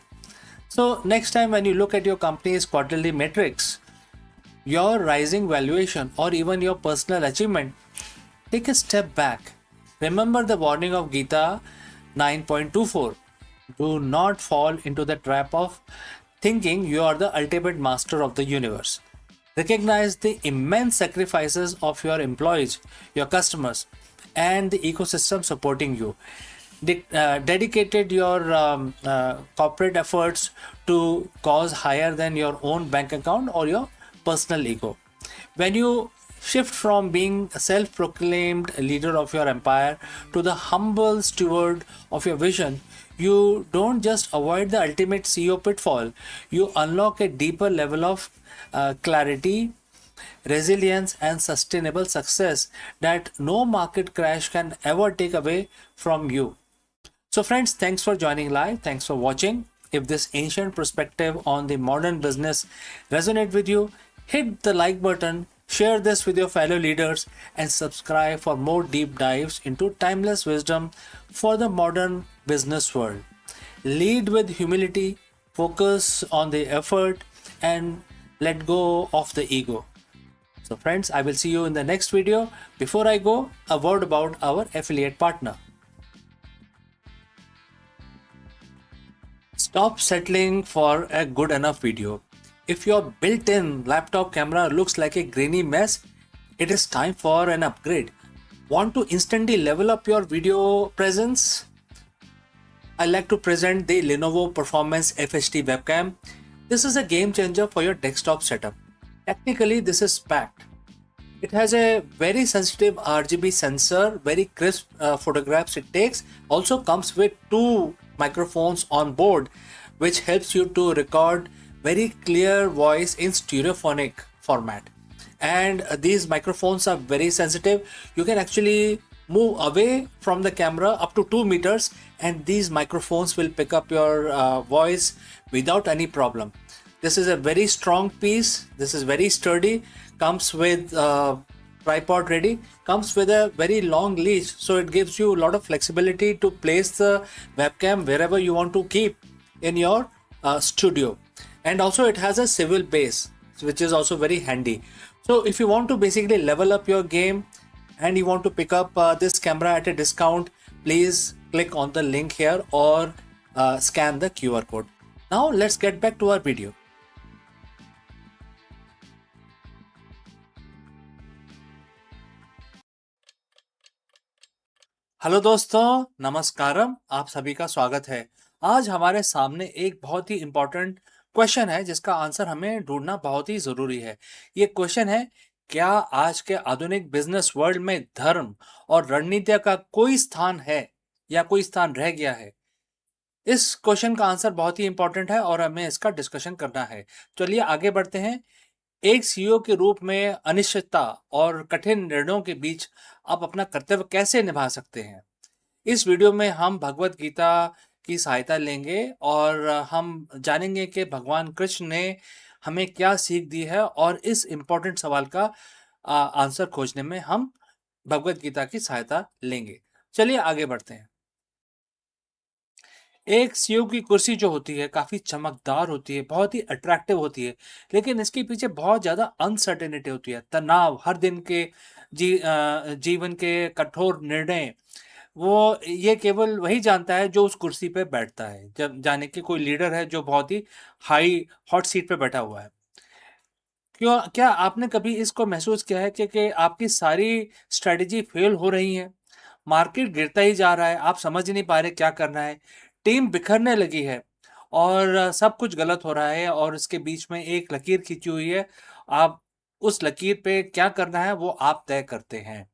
So, next time when you look at your company's quarterly metrics, your rising valuation, or even your personal achievement, take a step back. Remember the warning of Gita 9.24. Do not fall into the trap of thinking you are the ultimate master of the universe. Recognize the immense sacrifices of your employees, your customers, and the ecosystem supporting you. Dedicated your corporate efforts to cause higher than your own bank account or your personal ego. When you shift from being a self-proclaimed leader of your empire to the humble steward of your vision, you don't just avoid the ultimate CEO pitfall, you unlock a deeper level of clarity, resilience, and sustainable success that no market crash can ever take away from you. So friends, thanks for joining live. Thanks for watching. If this ancient perspective on the modern business resonate with you, hit the like button, share this with your fellow leaders, and subscribe for more deep dives into timeless wisdom for the modern business world. Lead with humility, focus on the effort, and let go of the ego. So friends, I will see you in the next video. Before I go, a word about our affiliate partner. Stop settling for a good enough video. If your built-in laptop camera looks like a grainy mess, it is time for an upgrade. Want to instantly level up your video presence? I like to present the Lenovo Performance FHD webcam. This is a game changer for your desktop setup. Technically, this is packed. It has a very sensitive RGB sensor, very crisp photographs it takes. Also comes with two microphones on board, which helps you to record very clear voice in stereophonic format. And these microphones are very sensitive. You can actually move away from the camera up to 2 meters, and these microphones will pick up your voice without any problem. This is a very strong piece. This is very sturdy. Comes with tripod ready. Comes with a very long leash, so it gives you a lot of flexibility to place the webcam wherever you want to keep in your studio. And also it has a swivel base, which is also very handy. So if you want to basically level up your game and you want to pick up this camera at a discount, please click on the link here or scan the QR code. Now let's get back to our video. Hello दोस्तों, नमस्कारम। आप सभी का स्वागत है। आज हमारे सामने एक बहुत ही इम्पोर्टेंट क्वेश्चन है जिसका आंसर हमें ढूंढना बहुत ही ज़रूरी है। ये क्वेश्चन है, क्या आज के आधुनिक बिजनेस वर्ल्ड में धर्म और रणनीति का कोई स्थान है या कोई स्थान रह गया है? इस क्वेश्चन का आंसर बहुत ही इंपॉर्टेंट है और हमें इसका डिस्कशन करना है। चलिए आगे बढ़ते हैं। एक सीईओ के रूप में अनिश्चितता और कठिन निर्णयों के बीच आप अपना कर्तव्य कैसे निभा सकते हैं? इस वीडियो में हम भगवत गीता की सहायता लेंगे और हम जानेंगे कि भगवान कृष्ण ने हमें क्या सीख दी है, और इस इम्पोर्टेंट सवाल का आंसर खोजने में हम भगवत गीता की सहायता लेंगे। चलिए आगे बढ़ते हैं। एक सीईओ की कुर्सी जो होती है काफ़ी चमकदार होती है, बहुत ही अट्रैक्टिव होती है, लेकिन इसके पीछे बहुत ज़्यादा अनसर्टेनिटी होती है, तनाव, हर दिन के जीवन के कठोर निर्णय। वो ये केवल वही जानता है जो उस कुर्सी पे बैठता है। जब जाने कि कोई लीडर है जो बहुत ही हाई हॉट सीट पे बैठा हुआ है। क्या आपने कभी इसको महसूस किया है कि आपकी सारी स्ट्रेटजी फेल हो रही है? मार्केट गिरता ही जा रहा है, आप समझ ही नहीं पा रहे क्या करना है, टीम बिखरने लगी है और सब कुछ गलत हो रहा है और इसके बीच में एक लकीर खींची हुई है। आप उस लकीर पे क्या करना है वो आप तय करते हैं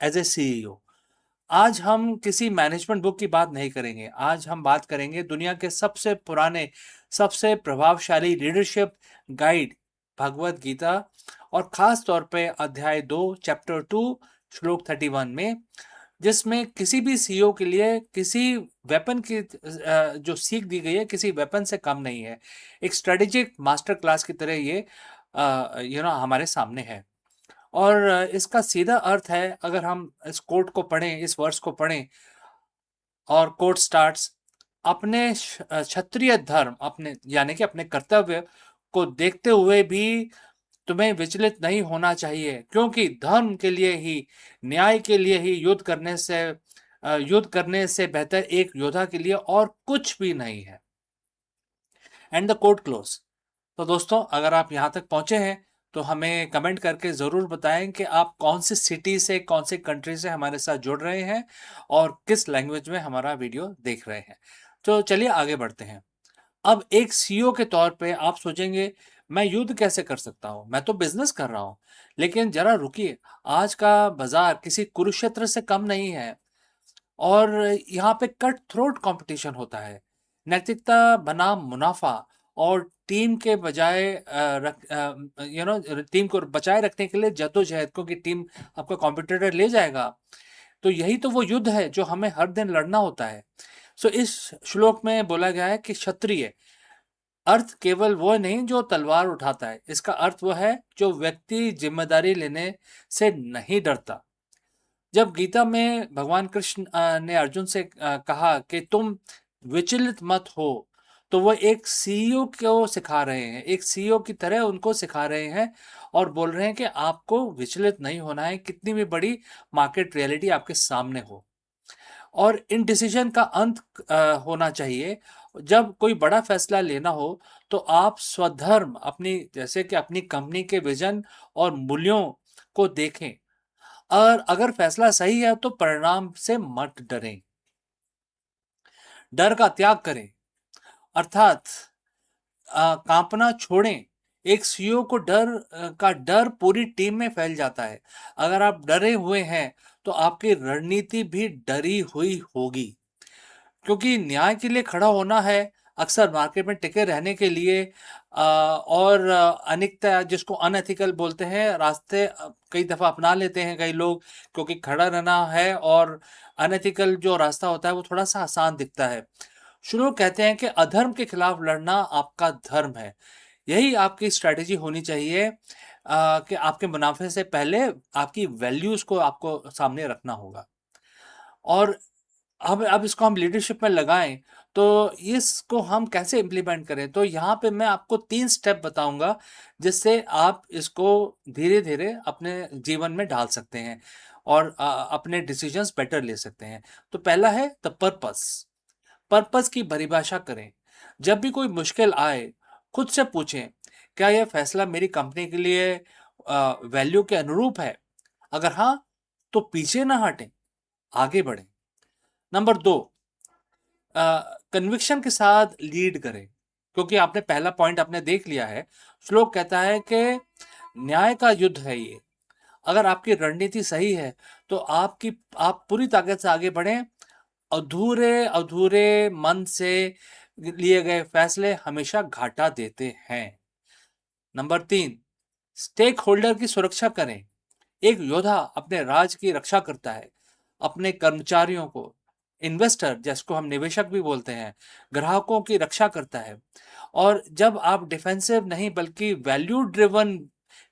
एज ए सीईओ। आज हम किसी मैनेजमेंट बुक की बात नहीं करेंगे। आज हम बात करेंगे दुनिया के सबसे पुराने, सबसे प्रभावशाली लीडरशिप गाइड भगवत गीता, और खास तौर पे अध्याय 2 चैप्टर 2 श्लोक 31 में, जिसमें किसी भी सीईओ के लिए किसी वेपन की जो सीख दी गई है किसी वेपन से कम नहीं है। एक स्ट्रेटेजिक मास्टर क्लास की तरह ये हमारे सामने है। और इसका सीधा अर्थ है, अगर हम इस कोट को पढ़ें, इस वर्स को पढ़ें, और कोट स्टार्ट्स, अपने क्षत्रिय धर्म, अपने यानी कि अपने कर्तव्य को देखते हुए भी तुम्हें विचलित नहीं होना चाहिए, क्योंकि धर्म के लिए ही, न्याय के लिए ही युद्ध करने से बेहतर एक योद्धा के लिए और कुछ भी नहीं है। And the quote close. तो दोस्तों, अगर आप यहाँ तक पहुंचे हैं तो हमें कमेंट करके ज़रूर बताएं कि आप कौन सी सिटी से, कौन सी कंट्री से हमारे साथ जुड़ रहे हैं और किस लैंग्वेज में हमारा वीडियो देख रहे हैं। तो चलिए आगे बढ़ते हैं। अब एक सीईओ के तौर पे आप सोचेंगे, मैं युद्ध कैसे कर सकता हूँ, मैं तो बिजनेस कर रहा हूँ। लेकिन जरा रुकिए, आज का बाजार किसी कुरुक्षेत्र से कम नहीं है और यहाँ पे कट थ्रोट कंपटीशन होता है। नैतिकता बनाम मुनाफा और टीम के बजाय टीम को बचाए रखने के लिए जद्दोजहद, क्योंकि टीम आपका कॉम्पिटिटर ले जाएगा। तो यही तो वो युद्ध है जो हमें हर दिन लड़ना होता है। सो इस श्लोक में बोला गया है कि क्षत्रिय अर्थ केवल वो नहीं जो तलवार उठाता है, इसका अर्थ वो है जो व्यक्ति जिम्मेदारी लेने से नहीं डरता। जब गीता में भगवान कृष्ण ने अर्जुन से कहा कि तुम विचलित मत हो, तो वो एक सीईओ को सिखा रहे हैं, एक सीईओ की तरह उनको सिखा रहे हैं और बोल रहे हैं कि आपको विचलित नहीं होना है, कितनी भी बड़ी मार्केट रियलिटी आपके सामने हो। और इन डिसीजन का अंत होना चाहिए। जब कोई बड़ा फैसला लेना हो तो आप स्वधर्म, अपनी, जैसे कि अपनी कंपनी के विजन और मूल्यों को देखें। और अगर फैसला सही है तो परिणाम से मत डरें, डर का त्याग करें, अर्थात कांपना छोड़ें। एक सीईओ को का डर पूरी टीम में फैल जाता है। अगर आप डरे हुए हैं तो आपकी रणनीति भी डरी हुई होगी, क्योंकि न्याय के लिए खड़ा होना है, अक्सर मार्केट में टिके रहने के लिए और अनिकता जिसको अनएथिकल बोलते हैं रास्ते कई दफ़ा अपना लेते हैं कई लोग, क्योंकि खड़ा रहना है और अनएथिकल जो रास्ता होता है वो थोड़ा सा आसान दिखता है। शुरू कहते हैं कि अधर्म के खिलाफ लड़ना आपका धर्म है। यही आपकी स्ट्रैटेजी होनी चाहिए कि आपके मुनाफे से पहले आपकी वैल्यूज़ को आपको सामने रखना होगा। और अब इसको हम लीडरशिप में लगाएँ, तो इसको हम कैसे इम्प्लीमेंट करें? तो यहाँ पे मैं आपको 3 स्टेप बताऊँगा, जिससे आप इसको धीरे-धीरे अपने जीवन में ढाल सकते हैं और अपने डिसीजंस बेटर ले सकते हैं। तो पहला है द पर्पस। पर्पस की परिभाषा करें। जब भी कोई मुश्किल आए, खुद से पूछें, क्या यह फैसला मेरी कंपनी के लिए वैल्यू के अनुरूप है? अगर हाँ, तो पीछे ना हटें, आगे बढ़ें। नंबर 2, कन्विक्शन के साथ लीड करें, क्योंकि आपने पहला पॉइंट आपने देख लिया है। श्लोक कहता है कि न्याय का युद्ध है ये। अगर आपकी रणनीति सही है तो आप पूरी ताकत से आगे बढ़ें। अधूरे मन से लिए गए फैसले हमेशा घाटा देते हैं। नंबर 3, स्टेक होल्डर की सुरक्षा करें। एक योद्धा अपने राज की रक्षा करता है, अपने कर्मचारियों को, इन्वेस्टर जिसको हम निवेशक भी बोलते हैं, ग्राहकों की रक्षा करता है। और जब आप डिफेंसिव नहीं बल्कि वैल्यू ड्रिवन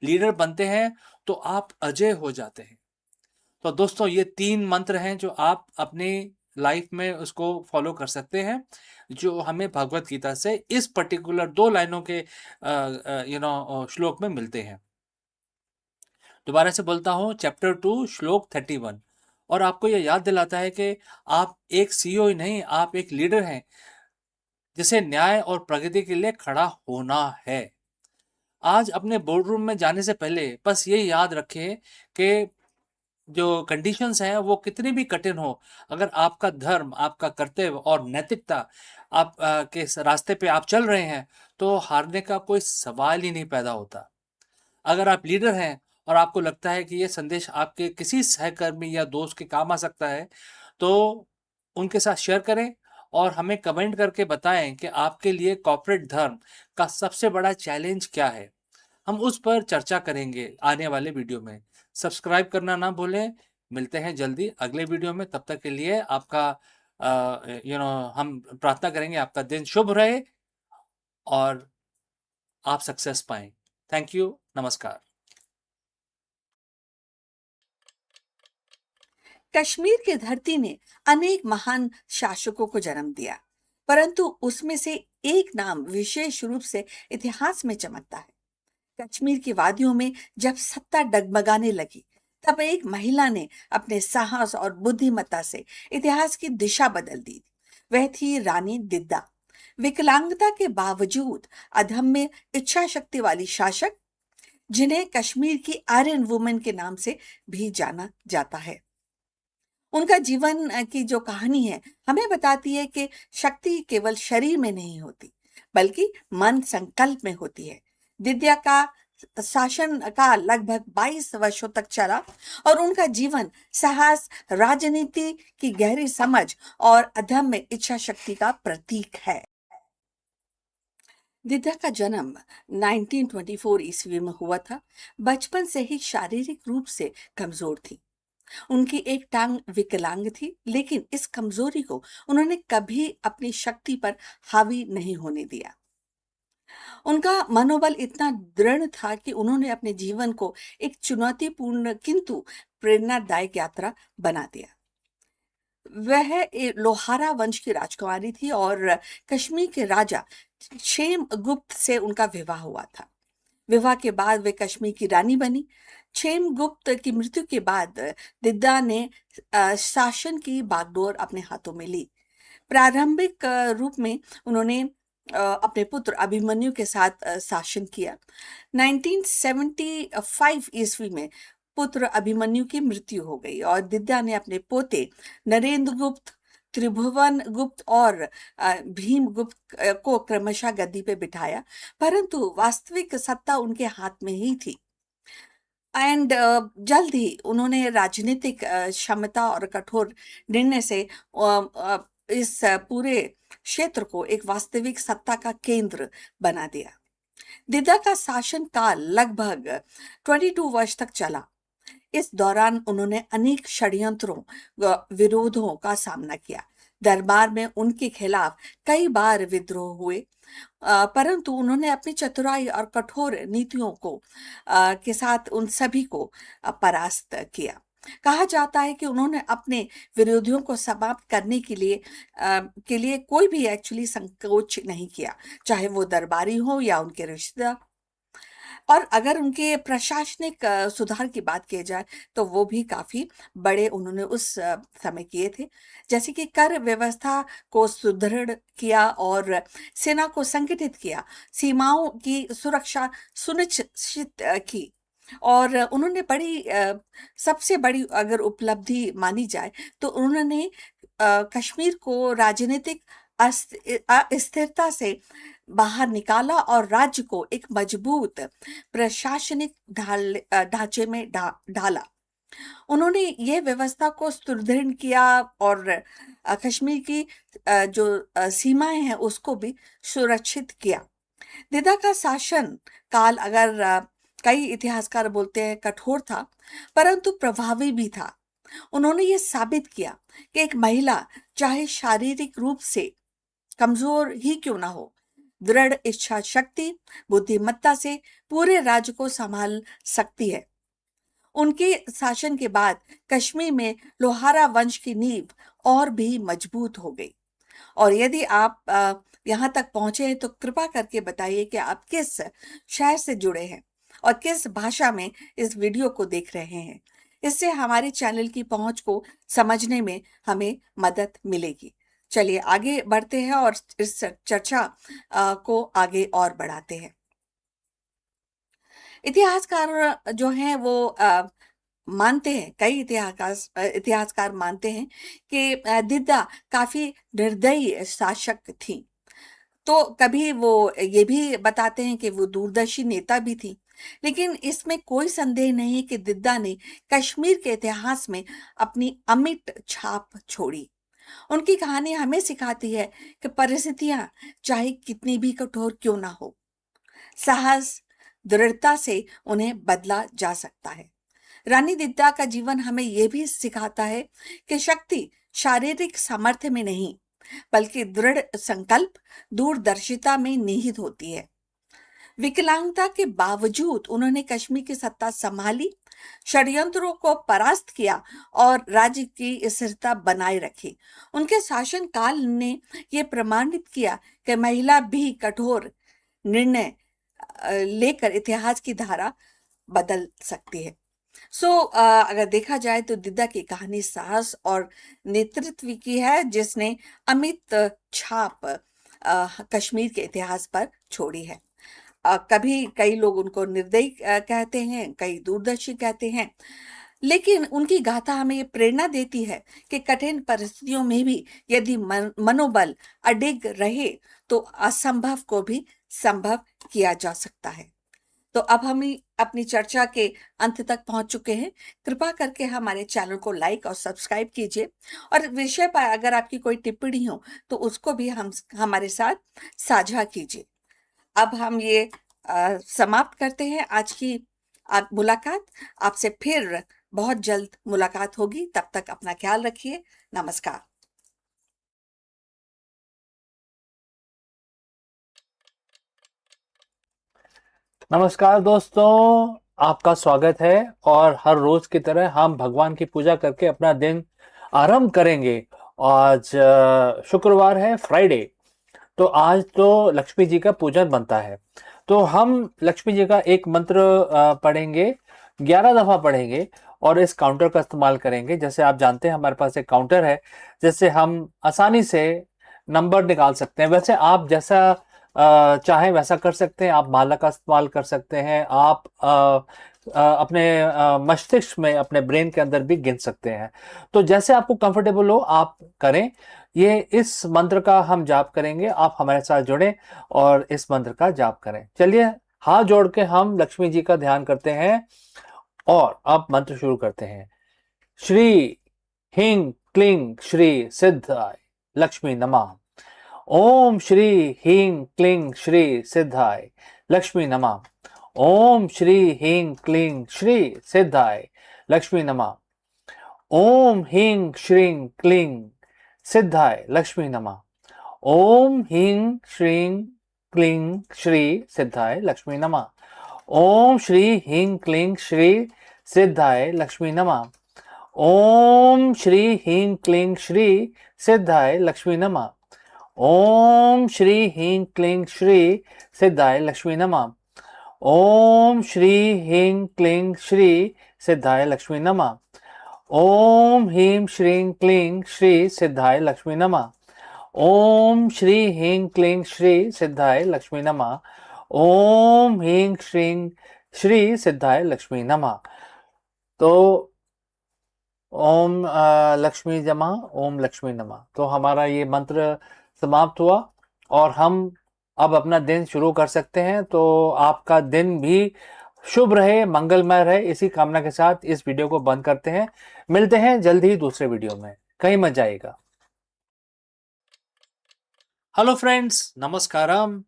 लीडर बनते हैं तो आप अजय हो जाते हैं। तो दोस्तों ये 3 मंत्र हैं जो आप अपनी लाइफ में उसको फॉलो कर सकते हैं, जो हमें भगवत गीता से इस पर्टिकुलर 2 लाइनों के श्लोक में मिलते हैं। दोबारा से बोलता हूँ, चैप्टर 2 श्लोक 31, और आपको यह याद दिलाता है कि आप एक सीईओ ही नहीं, आप एक लीडर हैं जिसे न्याय और प्रगति के लिए खड़ा होना है। आज अपने बोर्ड रूम में जाने से पहले बस ये याद रखें कि जो कंडीशंस हैं वो कितनी भी कठिन हो, अगर आपका धर्म, आपका कर्तव्य और नैतिकता आप के रास्ते पे आप चल रहे हैं तो हारने का कोई सवाल ही नहीं पैदा होता। अगर आप लीडर हैं और आपको लगता है कि ये संदेश आपके किसी सहकर्मी या दोस्त के काम आ सकता है, तो उनके साथ शेयर करें और हमें कमेंट करके बताएं कि आपके लिए कॉर्पोरेट धर्म का सबसे बड़ा चैलेंज क्या है। हम उस पर चर्चा करेंगे आने वाले वीडियो में। सब्सक्राइब करना ना भूलें। मिलते हैं जल्दी अगले वीडियो में। तब तक के लिए आपका हम प्रार्थना करेंगे आपका दिन शुभ रहे और आप सक्सेस पाएं। Thank you. नमस्कार। कश्मीर की धरती ने अनेक महान शासकों को जन्म दिया, परंतु उसमें से एक नाम विशेष रूप से इतिहास में चमकता है। कश्मीर की वादियों में जब सत्ता डगमगाने लगी, तब एक महिला ने अपने साहस और बुद्धिमत्ता से इतिहास की दिशा बदल दी। वह थी रानी दिद्दा, विकलांगता के बावजूद अदम्य इच्छा शक्ति वाली शासक, जिन्हें कश्मीर की आयरन वुमेन के नाम से भी जाना जाता है। उनका जीवन की जो कहानी है हमें बताती है कि शक्ति केवल शरीर में नहीं होती, बल्कि मन संकल्प में होती है। दिद्या का शासन का लगभग 22 वर्षों तक चला और उनका जीवन साहस, राजनीति की गहरी समझ और अदम्य इच्छा शक्ति का प्रतीक है। दिद्या का जन्म 1924 ईस्वी में हुआ था। बचपन से ही शारीरिक रूप से कमजोर थी। उनकी एक टांग विकलांग थी, लेकिन इस कमजोरी को उन्होंने कभी अपनी शक्ति पर हावी नहीं होने दिया। उनका मनोबल इतना दृढ़ था कि उन्होंने अपने जीवन को एक चुनौतीपूर्ण किंतु प्रेरणादायक यात्रा बना दिया। वह लोहारा वंश की राजकुमारी थी और कश्मीर के राजा क्षेम गुप्त से उनका विवाह हुआ था। विवाह के बाद वे कश्मीर की रानी बनी। क्षेमगुप्त की मृत्यु के बाद दिद्दा ने शासन की बागडोर अपने हाथों में ली। प्रारंभिक रूप में उन्होंने अपने पुत्र अभिमन्यु के साथ शासन किया। 1975 ईस्वी में पुत्र अभिमन्यु की मृत्यु हो गई और दिद्या ने अपने पोते नरेंद्र गुप्त, त्रिभुवन गुप्त और भीम गुप्त को क्रमशः गद्दी पे बिठाया, परंतु वास्तविक सत्ता उनके हाथ में ही थी। एंड जल्द ही उन्होंने राजनीतिक क्षमता और कठोर निर्णय से इस पूरे क्षेत्र को एक वास्तविक सत्ता का केंद्र बना दिया। दिद्दा का शासन काल लगभग 22 वर्ष तक चला। इस दौरान उन्होंने अनेक षड्यंत्रों व विरोधों का सामना किया। दरबार में उनके खिलाफ कई बार विद्रोह हुए, परंतु उन्होंने अपनी चतुराई और कठोर नीतियों को के साथ उन सभी को परास्त किया। कहा जाता है कि उन्होंने अपने विरोधियों को समाप्त करने के लिए कोई भी एक्चुअली संकोच नहीं किया, चाहे वो दरबारी हो या उनके रिश्तेदार। और अगर उनके प्रशासनिक सुधार की बात की जाए तो वो भी काफी बड़े उन्होंने उस समय किए थे, जैसे कि कर व्यवस्था को सुदृढ़ किया और सेना को संगठित किया, सीमाओं की सुरक्षा सुनिश्चित की। और उन्होंने सबसे बड़ी अगर उपलब्धि मानी जाए तो उन्होंने कश्मीर को राजनीतिक अस्थिरता से बाहर निकाला और राज्य को एक मजबूत प्रशासनिक ढांचे में ढाला। उन्होंने ये व्यवस्था को सुदृढ़ किया और कश्मीर की जो सीमाएं हैं उसको भी सुरक्षित किया। दिद्दा का शासन काल अगर कई इतिहासकार बोलते हैं कठोर था, परंतु प्रभावी भी था। उन्होंने ये साबित किया कि एक महिला चाहे शारीरिक रूप से कमजोर ही क्यों ना हो, दृढ़ इच्छा शक्ति, बुद्धिमत्ता से पूरे राज्य को संभाल सकती है। उनके शासन के बाद कश्मीर में लोहारा वंश की नींव और भी मजबूत हो गई। और यदि आप यहाँ तक पहुंचे हैं तो कृपा करके बताइए कि आप किस शहर से जुड़े हैं और किस भाषा में इस वीडियो को देख रहे हैं। इससे हमारे चैनल की पहुंच को समझने में हमें मदद मिलेगी। चलिए आगे बढ़ते हैं और इस चर्चा को आगे और बढ़ाते हैं। इतिहासकार जो हैं वो मानते हैं, कई इतिहासकार मानते हैं कि दिद्दा काफी निर्दयी शासक थी। तो कभी वो ये भी बताते हैं कि वो दूरदर्शी नेता भी थी, लेकिन इसमें कोई संदेह नहीं है कि दिद्दा ने कश्मीर के इतिहास में अपनी अमिट छाप छोड़ी। उनकी कहानी हमें सिखाती है कि परिस्थितियां चाहे कितनी भी कठोर क्यों ना हो, साहस दृढ़ता से उन्हें बदला जा सकता है। रानी दिद्दा का जीवन हमें यह भी सिखाता है कि शक्ति शारीरिक सामर्थ्य में नहीं बल्कि दृढ़ संकल्प, दूरदर्शिता में निहित होती है। विकलांगता के बावजूद उन्होंने कश्मीर की सत्ता संभाली, षड्यंत्रों को परास्त किया और राज्य की स्थिरता बनाए रखी। उनके शासन काल ने यह प्रमाणित किया कि महिला भी कठोर निर्णय लेकर इतिहास की धारा बदल सकती है। अगर देखा जाए तो दिद्दा की कहानी साहस और नेतृत्व की है, जिसने अमिट छाप कश्मीर के इतिहास पर छोड़ी है। कभी कई लोग उनको निर्दयी कहते हैं, कई दूरदर्शी कहते हैं, लेकिन उनकी गाथा हमें ये प्रेरणा देती है कि कठिन परिस्थितियों में भी यदि मनोबल अडिग रहे तो असंभव को भी संभव किया जा सकता है। तो अब हम अपनी चर्चा के अंत तक पहुंच चुके हैं। कृपा करके हमारे चैनल को लाइक और सब्सक्राइब कीजिए और विषय पर अगर आपकी कोई टिप्पणी हो तो उसको भी हमारे साथ साझा कीजिए। अब हम ये समाप्त करते हैं आज की मुलाकात। आपसे फिर बहुत जल्द मुलाकात होगी। तब तक अपना ख्याल रखिए। नमस्कार। नमस्कार दोस्तों, आपका स्वागत है। और हर रोज की तरह हम भगवान की पूजा करके अपना दिन आरंभ करेंगे। आज शुक्रवार है, फ्राइडे, तो आज तो लक्ष्मी जी का पूजन बनता है। तो हम लक्ष्मी जी का एक मंत्र पढ़ेंगे, 11 दफा पढ़ेंगे और इस काउंटर का इस्तेमाल करेंगे। जैसे आप जानते हैं हमारे पास एक काउंटर है जिससे हम आसानी से नंबर निकाल सकते हैं। वैसे आप जैसा चाहे वैसा कर सकते हैं। आप माला का इस्तेमाल कर सकते हैं। आप अपने मस्तिष्क में, अपने ब्रेन के अंदर भी गिन सकते हैं। तो जैसे आपको कंफर्टेबल हो आप करें। ये इस मंत्र का हम जाप करेंगे। आप हमारे साथ जुड़ें और इस मंत्र का जाप करें। चलिए हाथ जोड़ के हम लक्ष्मी जी का ध्यान करते हैं और अब मंत्र शुरू करते हैं। श्री ह्रीं क्लीं श्री सिद्धाय लक्ष्मी नमः। ओम श्री ह्रीं क्लीं श्री सिद्धाय लक्ष्मी नमः। ओम श्री ह्रीं क्लीं श्री सिद्धाय लक्ष्मी नमः। ओम ह्रीं श्रीं क्लीं सिद्धाय लक्ष्मी नमः। ओम ह्रीं श्रीं क्लीं श्री सिद्धाय लक्ष्मी नमः। ओम श्री ह्रीं क्लीं श्री सिद्धाय लक्ष्मी नमः। ओम श्री ह्रीं क्लीं श्री सिद्धाय लक्ष्मी नमः। ओम श्री ह्रीं क्लीं श्री सिद्धाय लक्ष्मी नमः। ओम श्री ह्रीं क्लीं श्री सिद्धाय लक्ष्मी नमः। ओम ह्रीं श्रीं क्लीं श्री सिद्धाय लक्ष्मी नमः। ओम श्री ह्रीं क्लीं श्री सिद्धाय लक्ष्मी नमः। ओम ह्रीं श्रीं श्री सिद्धाय लक्ष्मी नमः। तो ओम लक्ष्मी जमा, ओम लक्ष्मी नमः। तो हमारा ये मंत्र समाप्त हुआ और हम अब अपना दिन शुरू कर सकते हैं। तो आपका दिन भी शुभ रहे, मंगलमय रहे, इसी कामना के साथ इस वीडियो को बंद करते हैं। मिलते हैं जल्द ही दूसरे वीडियो में। कहीं मत जाइएगा। हेलो फ्रेंड्स, नमस्कारम।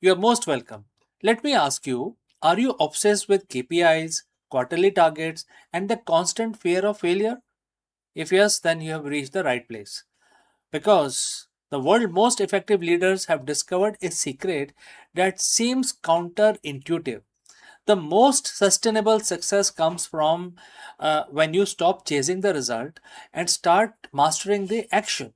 You are most welcome. Let me ask you, are you obsessed with KPIs, quarterly targets, and the constant fear of failure? If yes, then you have reached the right place. Because the world's most effective leaders have discovered a secret that seems counterintuitive. The most sustainable success comes from when you stop chasing the result and start mastering the action.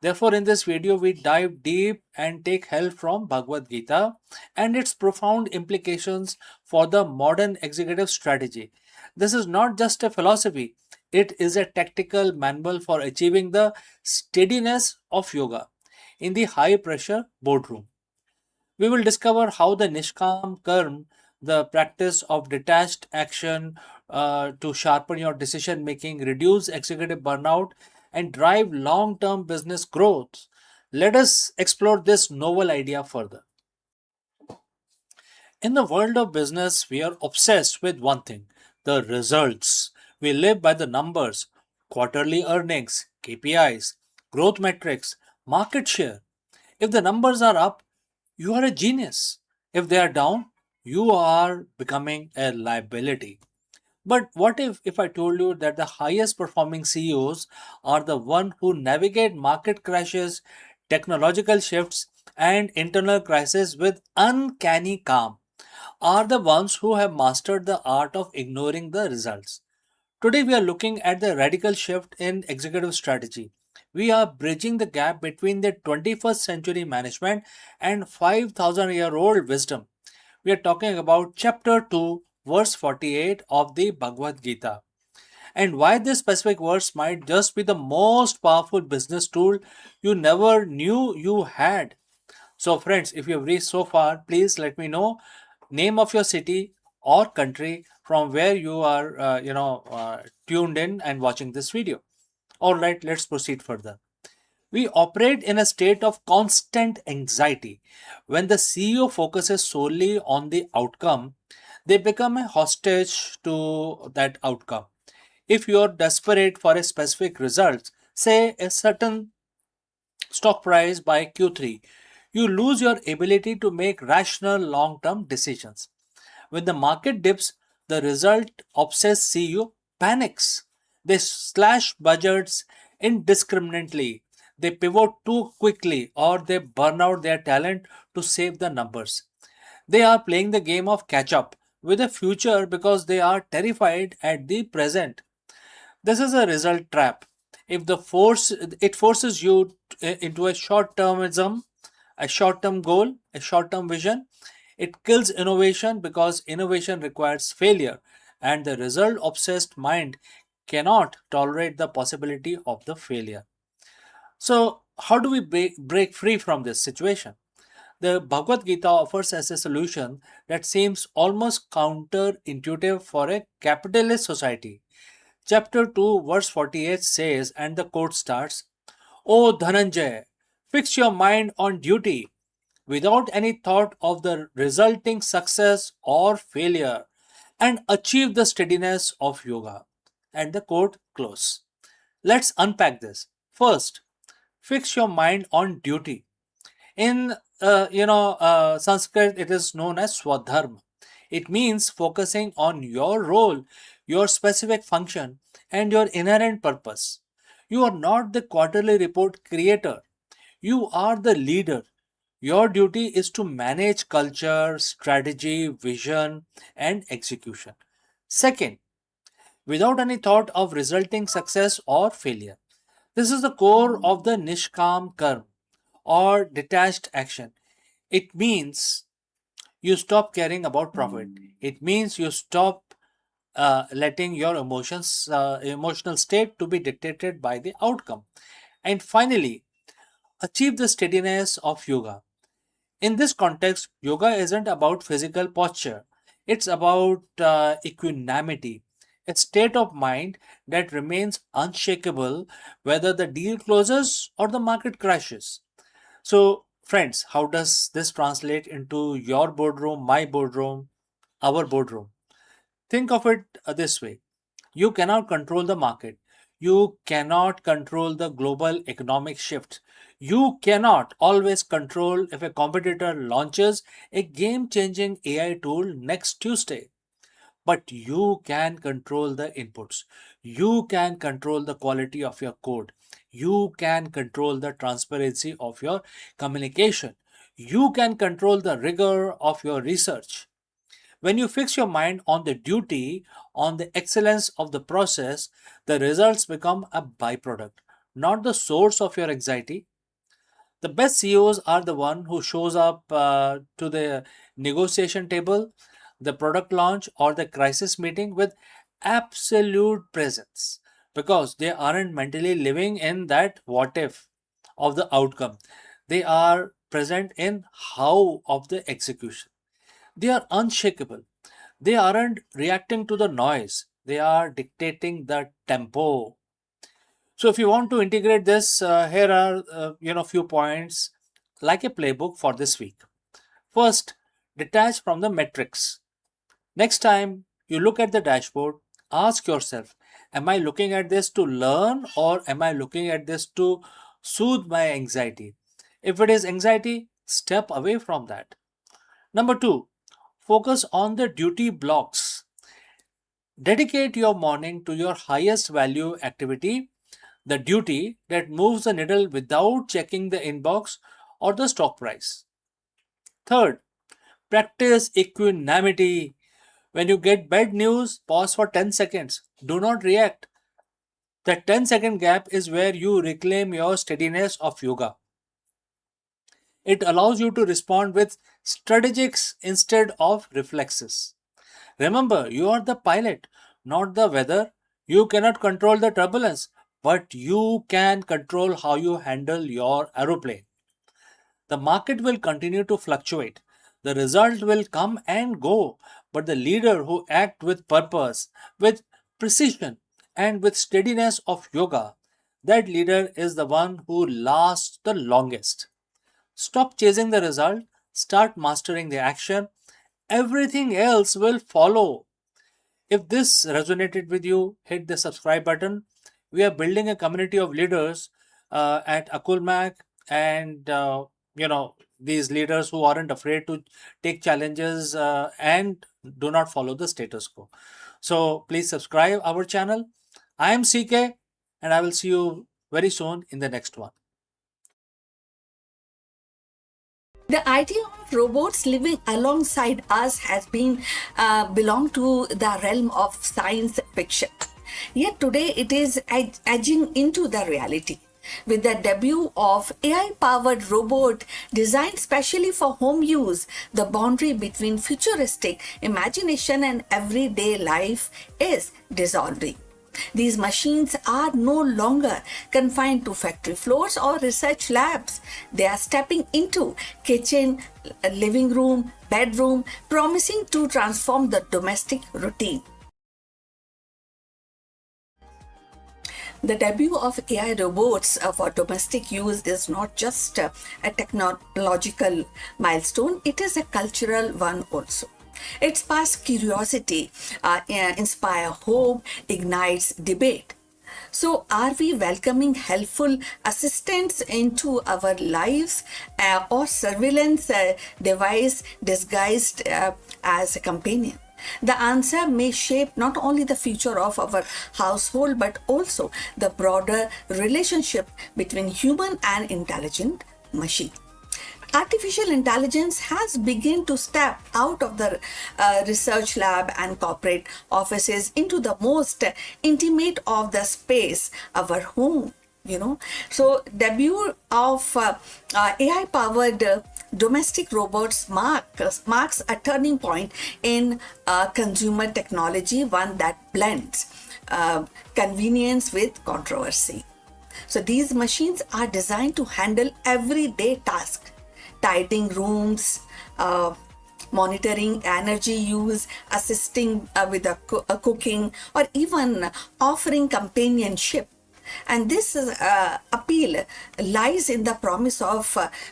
Therefore, in this video, we dive deep and take help from Bhagavad Gita and its profound implications for the modern executive strategy. This is not just a philosophy, it is a tactical manual for achieving the steadiness of yoga in the high pressure boardroom. We will discover how the Nishkam Karm, the practice of detached action to sharpen your decision making, reduce executive burnout, and drive long term business growth. Let us explore this novel idea further. In the world of business, we are obsessed with one thing: the results. We live by the numbers, quarterly earnings, KPIs, growth metrics, market share. If the numbers are up, you are a genius. If they are down, you are becoming a liability. But what if I told you that the highest performing CEOs are the one who navigate market crashes, technological shifts, and internal crises with uncanny calm, are the ones who have mastered the art of ignoring the results? Today, we are looking at the radical shift in executive strategy. We are bridging the gap between the 21st century management and 5,000-year-old wisdom. We are talking about chapter 2, verse 48 of the Bhagavad Gita, and why this specific verse might just be the most powerful business tool you never knew you had. So, friends, if you have reached so far, please let me know name of your city or country from where you are, tuned in and watching this video. All right, let's proceed further. We operate in a state of constant anxiety. When the CEO focuses solely on the outcome, they become a hostage to that outcome. If you are desperate for a specific result, say a certain stock price by Q3, you lose your ability to make rational long term decisions. When the market dips, the result obsessed CEO panics. They slash budgets indiscriminately. They pivot too quickly or they burn out their talent to save the numbers. They are playing the game of catch up with the future because they are terrified at the present. This is a result trap. If the force it forces you into a short-termism, a short-term goal, a short-term vision, it kills innovation because innovation requires failure, and the result-obsessed mind cannot tolerate the possibility of the failure. So, how do we break free from this situation? The Bhagavad Gita offers us a solution that seems almost counterintuitive for a capitalist society. Chapter 2, verse 48 says, and the quote starts, O Dhananjay, fix your mind on duty without any thought of the resulting success or failure and achieve the steadiness of yoga. And the quote close. Let's unpack this. First, fix your mind on duty. In Sanskrit, it is known as swadharma. It means focusing on your role, your specific function, and your inherent purpose. You are not the quarterly report creator. You are the leader. Your duty is to manage culture, strategy, vision, and execution. Second, without any thought of resulting success or failure. This is the core of the Nishkam Karma or detached action. It means you stop caring about profit. It means you stop letting your emotional state to be dictated by the outcome. And finally, achieve the steadiness of yoga. In this context, yoga isn't about physical posture. It's about equanimity, a state of mind that remains unshakable whether the deal closes or the market crashes. So, friends, how does this translate into your boardroom, my boardroom, our boardroom? Think of it this way. You cannot control the market. You cannot control the global economic shift. You cannot always control if a competitor launches a game changing AI tool next Tuesday. But you can control the inputs. You can control the quality of your code. You can control the transparency of your communication. You can control the rigor of your research. When you fix your mind on the duty, on the excellence of the process, the results become a byproduct, not the source of your anxiety. The best CEOs are the one who shows up to the negotiation table, the product launch, or the crisis meeting with absolute presence because they aren't mentally living in that what if of the outcome. They are present in how of the execution. They are unshakable. They aren't reacting to the noise. They are dictating the tempo. So if you want to integrate this, here are few points like a playbook for this week. First, detach from the metrics. Next time you look at the dashboard, ask yourself, am I looking at this to learn or am I looking at this to soothe my anxiety? If it is anxiety, step away from that. Number two, focus on the duty blocks. Dedicate your morning to your highest value activity, the duty that moves the needle without checking the inbox or the stock price. Third, practice equanimity. When you get bad news, pause for 10 seconds. Do not react. That 10-second gap is where you reclaim your steadiness of yoga. It allows you to respond with strategics instead of reflexes. Remember, you are the pilot, not the weather. You cannot control the turbulence, but you can control how you handle your aeroplane. The market will continue to fluctuate. The result will come and go, but the leader who acts with purpose, with precision, and with steadiness of yoga, that leader is the one who lasts the longest. Stop chasing the result, start mastering the action. Everything else will follow. If this resonated with you, hit the subscribe button. We are building a community of leaders at Akulmach, and these leaders who aren't afraid to take challenges and do not follow the status quo. So please subscribe our channel. I am CK, and I will see you very soon in the next one. The idea of robots living alongside us has been belonged to the realm of science fiction. Yet today it is edging into the reality. With the debut of AI-powered robot designed specially for home use, the boundary between futuristic imagination and everyday life is dissolving. These machines are no longer confined to factory floors or research labs. They are stepping into kitchen, living room, bedroom, promising to transform the domestic routine. The debut of AI robots for domestic use is not just a technological milestone, it is a cultural one also. It sparks curiosity, inspires hope, ignites debate. So, are we welcoming helpful assistants into our lives or surveillance device disguised as a companion? The answer may shape not only the future of our household but also the broader relationship between human and intelligent machine. Artificial intelligence has begun to step out of the research lab and corporate offices into the most intimate of the space, our home. So debut of AI powered domestic robots marks a turning point in consumer technology, one that blends convenience with controversy. So these machines are designed to handle everyday tasks, tidying rooms, monitoring energy use, assisting with cooking, or even offering companionship. And this appeal lies in the promise of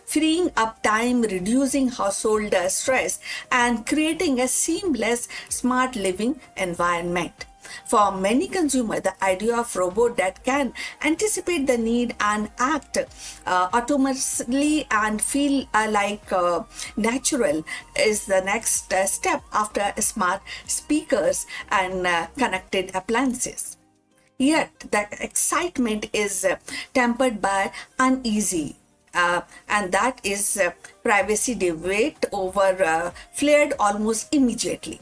freeing up time, reducing household stress, and creating a seamless, smart living environment. For many consumers, the idea of robot that can anticipate the need and act autonomously and feel natural is the next step after smart speakers and connected appliances. Yet, the excitement is tempered by uneasy, and that is privacy debate over flared almost immediately.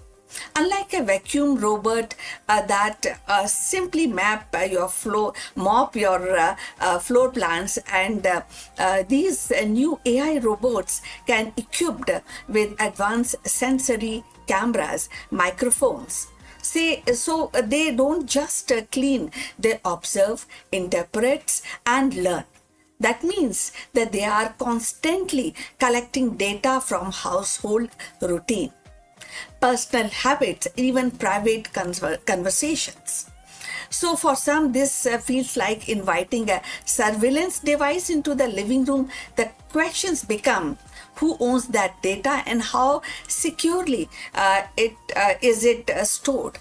Unlike a vacuum robot that simply mop your floor plans, and these new AI robots can equipped with advanced sensory cameras, microphones. So they don't just clean, they observe, interpret, and learn. That means that they are constantly collecting data from household routine, personal habits, even private conversations. So for some, this feels like inviting a surveillance device into the living room. The questions become: who owns that data and how securely is it stored?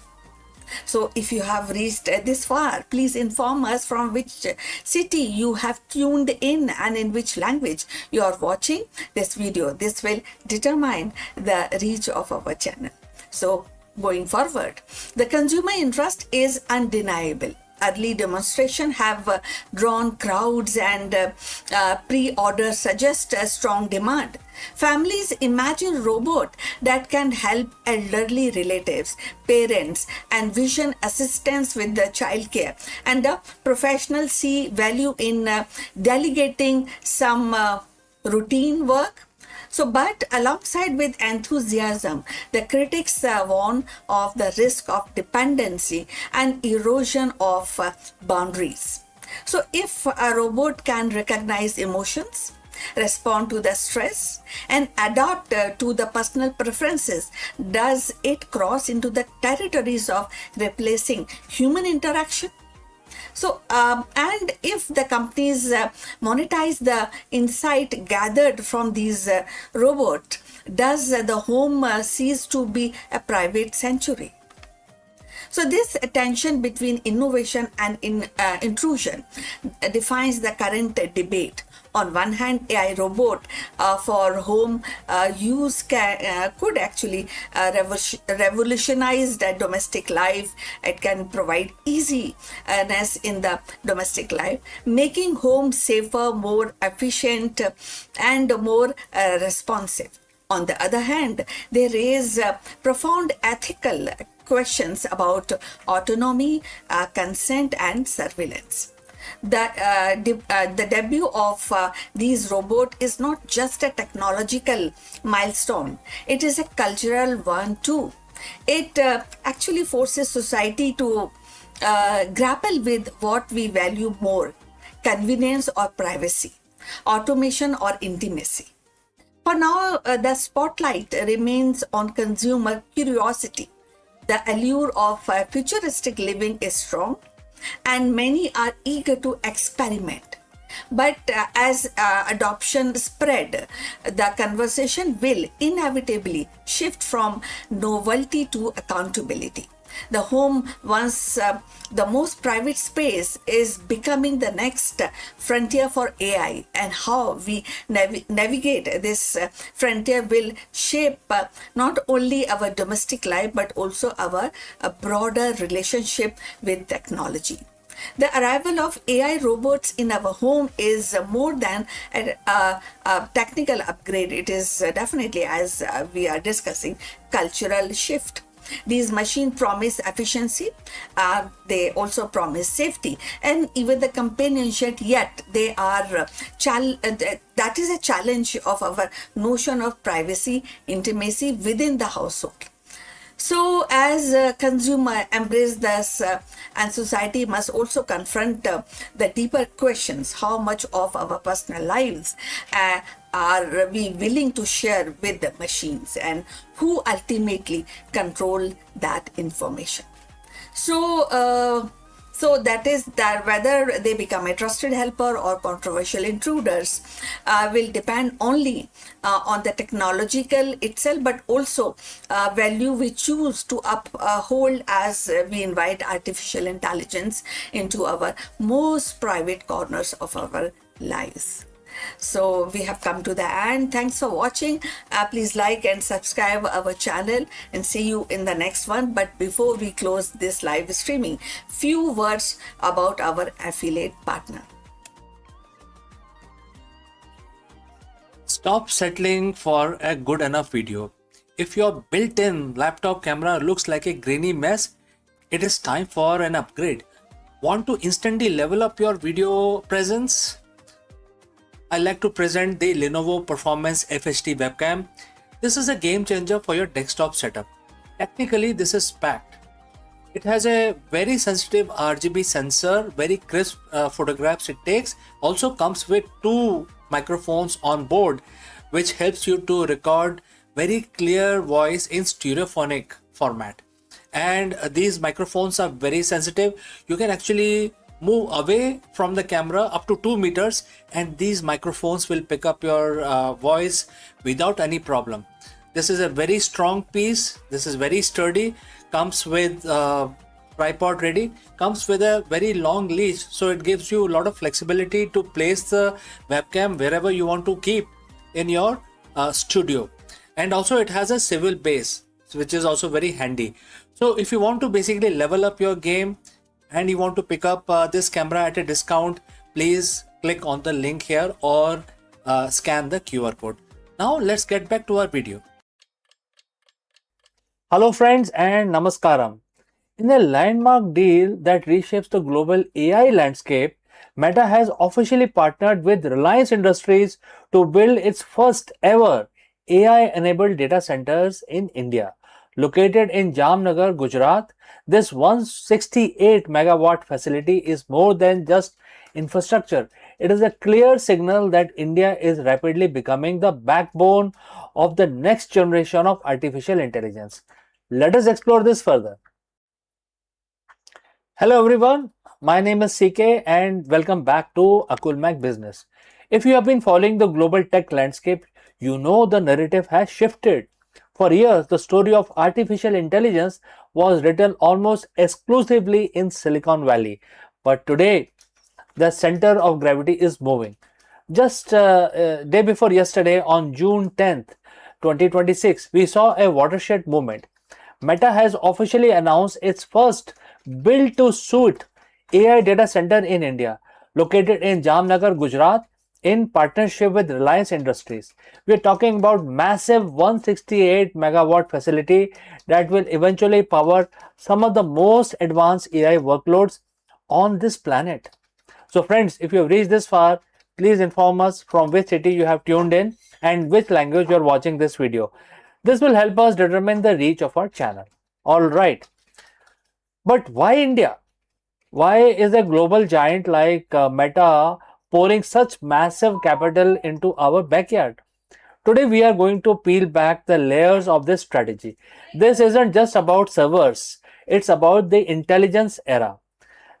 So if you have reached this far, please inform us from which city you have tuned in and in which language you are watching this video. This will determine the reach of our channel. So going forward, the consumer interest is undeniable. Early demonstrations have drawn crowds, and pre-orders suggest a strong demand. Families imagine robots that can help elderly relatives, parents, and vision assistants with the childcare. And the professionals see value in delegating some routine work. So, but alongside with enthusiasm, the critics warn of the risk of dependency and erosion of boundaries. So, if a robot can recognize emotions, respond to the stress, and adapt to the personal preferences, does it cross into the territories of replacing human interaction? So, and if the companies monetize the insight gathered from these robots, does the home cease to be a private sanctuary? So this tension between innovation and intrusion defines the current debate. On one hand, AI robot for home use could actually revolutionize the domestic life. It can provide easiness in the domestic life, making home safer, more efficient, and more responsive. On the other hand, they raise profound ethical questions about autonomy, consent, and surveillance. The debut of these robots is not just a technological milestone, it is a cultural one too. It actually forces society to grapple with what we value more: convenience or privacy, automation or intimacy. For now, the spotlight remains on consumer curiosity. The allure of futuristic living is strong, and many are eager to experiment. But as adoption spread, the conversation will inevitably shift from novelty to accountability. The home, once the most private space, is becoming the next frontier for AI, and how we navigate this frontier will shape not only our domestic life but also our broader relationship with technology. The arrival of AI robots in our home is more than a technical upgrade. It is definitely, as we are discussing, cultural shift. These machines promise efficiency, they also promise safety, and even the companionship, yet they are that is a challenge of our notion of privacy, intimacy within the household. So, as consumer embrace this, and society must also confront the deeper questions: how much of our personal lives are we willing to share with the machines, and who ultimately control that information? So that is that whether they become a trusted helper or controversial intruders will depend only on the technological itself, but also value we choose to uphold as we invite artificial intelligence into our most private corners of our lives. So we have come to the end. Thanks for watching. Please like and subscribe our channel, and see you in the next one. But before we close this live streaming, few words about our affiliate partner. Stop settling for a good enough video. If your built-in laptop camera looks like a grainy mess, it is time for an upgrade. Want to instantly level up your video presence? I like to present the Lenovo Performance FHD webcam. This is a game changer for your desktop setup. Technically, this is packed. It has a very sensitive RGB sensor, very crisp photographs it takes. Also comes with 2 microphones on board, which helps you to record very clear voice in stereophonic format. And these microphones are very sensitive. You can actually move away from the camera up to 2 meters, and these microphones will pick up your voice without any problem. This is a very strong piece. This is very sturdy. Comes with tripod ready. Comes with a very long leash, so it gives you a lot of flexibility to place the webcam wherever you want to keep in your studio. And also it has a swivel base, which is also very handy. So if you want to basically level up your game and you want to pick up this camera at a discount, please click on the link here or scan the QR code. Now let's get back to our video. Hello friends and namaskaram. In a landmark deal that reshapes the global AI landscape, Meta has officially partnered with Reliance Industries to build its first ever AI-enabled data centers in India. Located in Jamnagar, Gujarat, this 168 megawatt facility is more than just infrastructure. It is a clear signal that India is rapidly becoming the backbone of the next generation of artificial intelligence. Let us explore this further. Hello everyone, my name is CK and welcome back to Akulmach Business. If you have been following the global tech landscape, you know the narrative has shifted. For years, the story of artificial intelligence was written almost exclusively in Silicon Valley. But today, the center of gravity is moving. Just day before yesterday, on June 10th, 2026, we saw a watershed movement. Meta has officially announced its first build-to-suit AI data center in India, located in Jamnagar, Gujarat, in partnership with Reliance Industries. We are talking about massive 168 megawatt facility that will eventually power some of the most advanced AI workloads on this planet. So friends, if you have reached this far, please inform us from which city you have tuned in and which language you are watching this video. This will help us determine the reach of our channel. Alright. But why India? Why is a global giant like Meta pouring such massive capital into our backyard? Today, we are going to peel back the layers of this strategy. This isn't just about servers, it's about the intelligence era.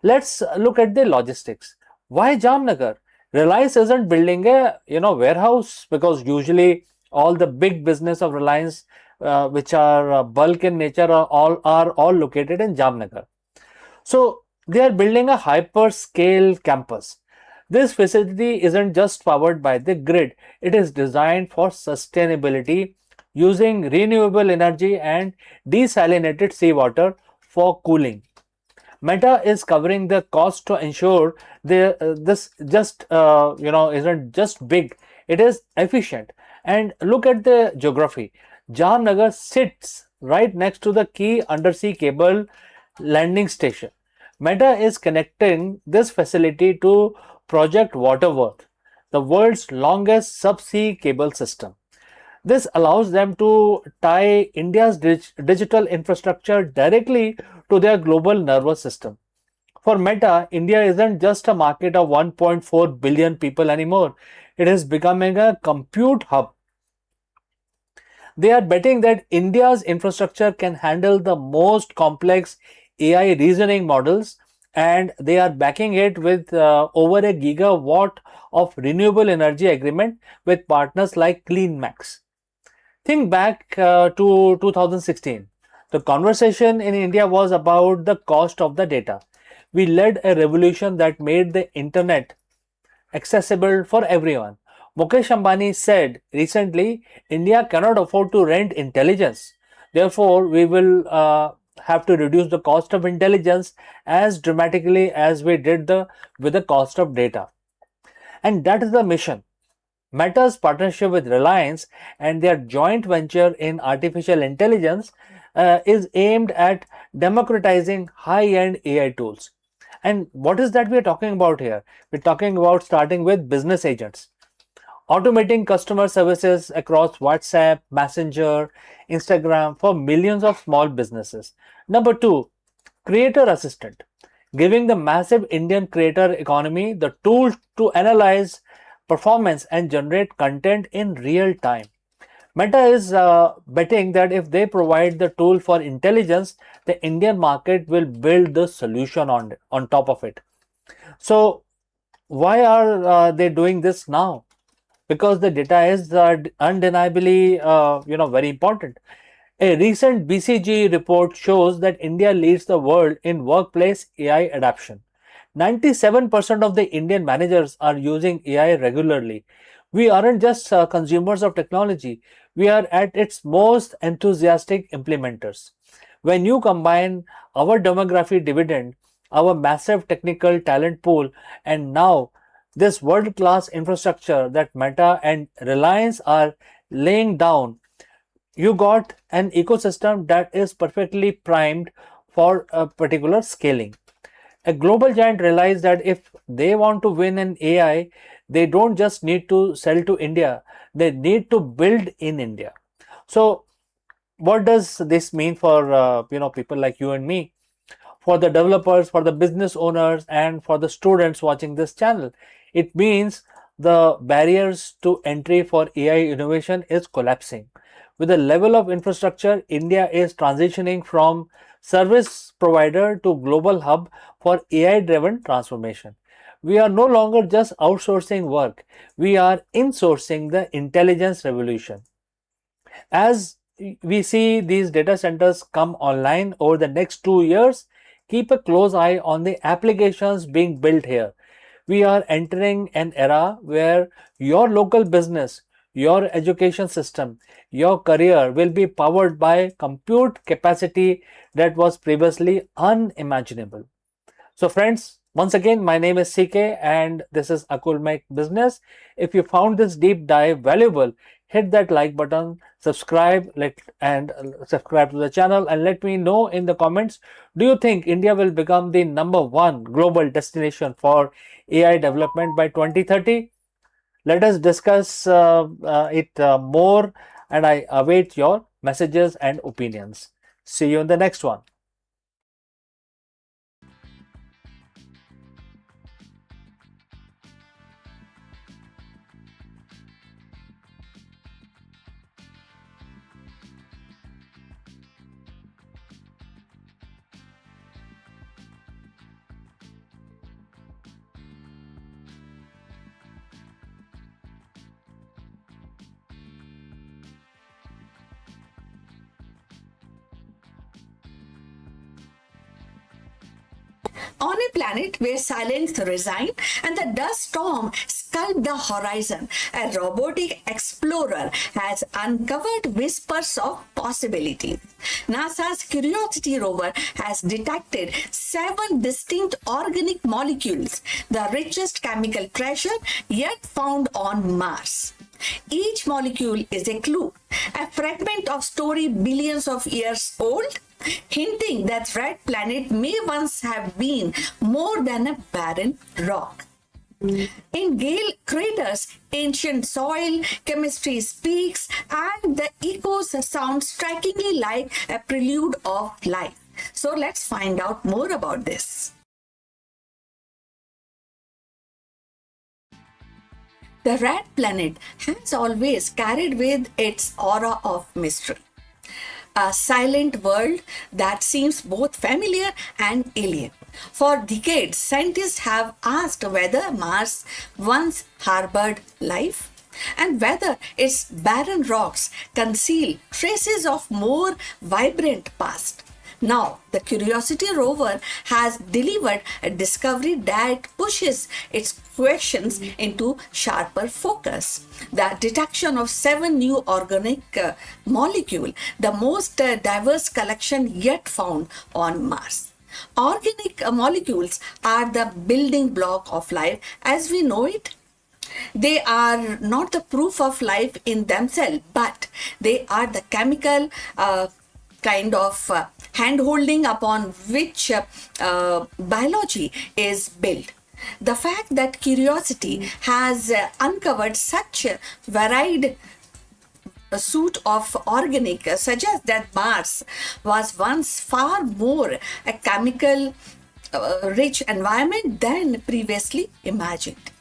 Let's look at the logistics. Why Jamnagar? Reliance isn't building a warehouse, because usually all the big business of Reliance, which are bulk in nature, are all located in Jamnagar. So they are building a hyperscale campus. This facility isn't just powered by the grid, it is designed for sustainability using renewable energy and desalinated seawater for cooling. Meta is covering the cost to ensure this just isn't just big, it is efficient. And look at the geography. Jamnagar sits right next to the key undersea cable landing station. Meta is connecting this facility to Project Waterworth, the world's longest subsea cable system. This allows them to tie India's digital infrastructure directly to their global nervous system. For Meta, India isn't just a market of 1.4 billion people anymore. It is becoming a compute hub. They are betting that India's infrastructure can handle the most complex AI reasoning models, and they are backing it with over a gigawatt of renewable energy agreement with partners like CleanMax. Think back to 2016. The conversation in India was about the cost of the data. We led a revolution that made the internet accessible for everyone. Mukesh Ambani said recently, India cannot afford to rent intelligence. Therefore, we will have to reduce the cost of intelligence as dramatically as we did with the cost of data. And that is the mission. Meta's partnership with Reliance and their joint venture in artificial intelligence is aimed at democratizing high-end AI tools. And what is that we are talking about here? We're talking about starting with business agents, automating customer services across WhatsApp, Messenger, Instagram for millions of small businesses. Number two, creator assistant, giving the massive Indian creator economy the tools to analyze performance and generate content in real time. Meta is betting that if they provide the tool for intelligence, the Indian market will build the solution on top of it. So why are they doing this now? Because the data is undeniably very important. A recent BCG report shows that India leads the world in workplace AI adoption. 97% of the Indian managers are using AI regularly. We aren't just consumers of technology, we are at its most enthusiastic implementers. When you combine our demography dividend, our massive technical talent pool, and now this world class infrastructure that Meta and Reliance are laying down, you got an ecosystem that is perfectly primed for a particular scaling. A global giant realized that if they want to win in AI, they don't just need to sell to India, they need to build in India. So, what does this mean for people like you and me? For the developers, for the business owners, and for the students watching this channel, it means the barriers to entry for AI innovation is collapsing. With the level of infrastructure, India is transitioning from service provider to global hub for AI driven transformation. We are no longer just outsourcing work, we are insourcing the intelligence revolution. As we see these data centers come online over the next 2 years, keep a close eye on the applications being built here. We are entering an era where your local business, your education system, your career will be powered by compute capacity that was previously unimaginable. So friends, once again, my name is CK and this is Akulmach Business. If you found this deep dive valuable, hit that like button, subscribe subscribe to the channel, and let me know in the comments, do you think India will become the #1 global destination for AI development by 2030? Let us discuss it more, and I await your messages and opinions. See you in the next one. On a planet where silence resigned and the dust storm sculpted the horizon, a robotic explorer has uncovered whispers of possibilities. NASA's Curiosity rover has detected 7 distinct organic molecules, the richest chemical treasure yet found on Mars. Each molecule is a clue, a fragment of story billions of years old, hinting that Red Planet may once have been more than a barren rock. In Gale craters, ancient soil, chemistry speaks, and the echoes sound strikingly like a prelude of life. So let's find out more about this. The Red Planet has always carried with its aura of mystery. A silent world that seems both familiar and alien. For decades, scientists have asked whether Mars once harbored life and whether its barren rocks conceal traces of more vibrant past. Now, the Curiosity rover has delivered a discovery that pushes its questions into sharper focus. The detection of 7 new organic molecules, the most diverse collection yet found on Mars. Organic molecules are the building block of life as we know it. They are not the proof of life in themselves, but they are the chemical kind of hand-holding upon which biology is built. The fact that Curiosity has uncovered such a varied suite of organic suggests that Mars was once far more a chemical rich environment than previously imagined.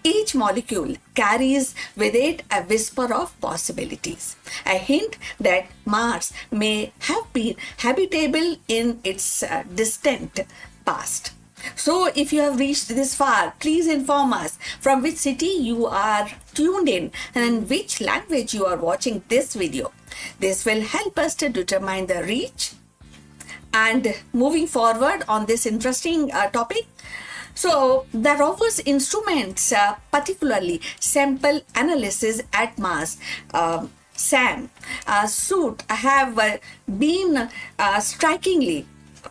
Each molecule carries with it a whisper of possibilities, a hint that Mars may have been habitable in its distant past. So, if you have reached this far, please inform us from which city you are tuned in and in which language you are watching this video. This will help us to determine the reach. And moving forward on this interesting topic, so the rover's instruments, particularly sample analysis at Mars, SAM, suit have been strikingly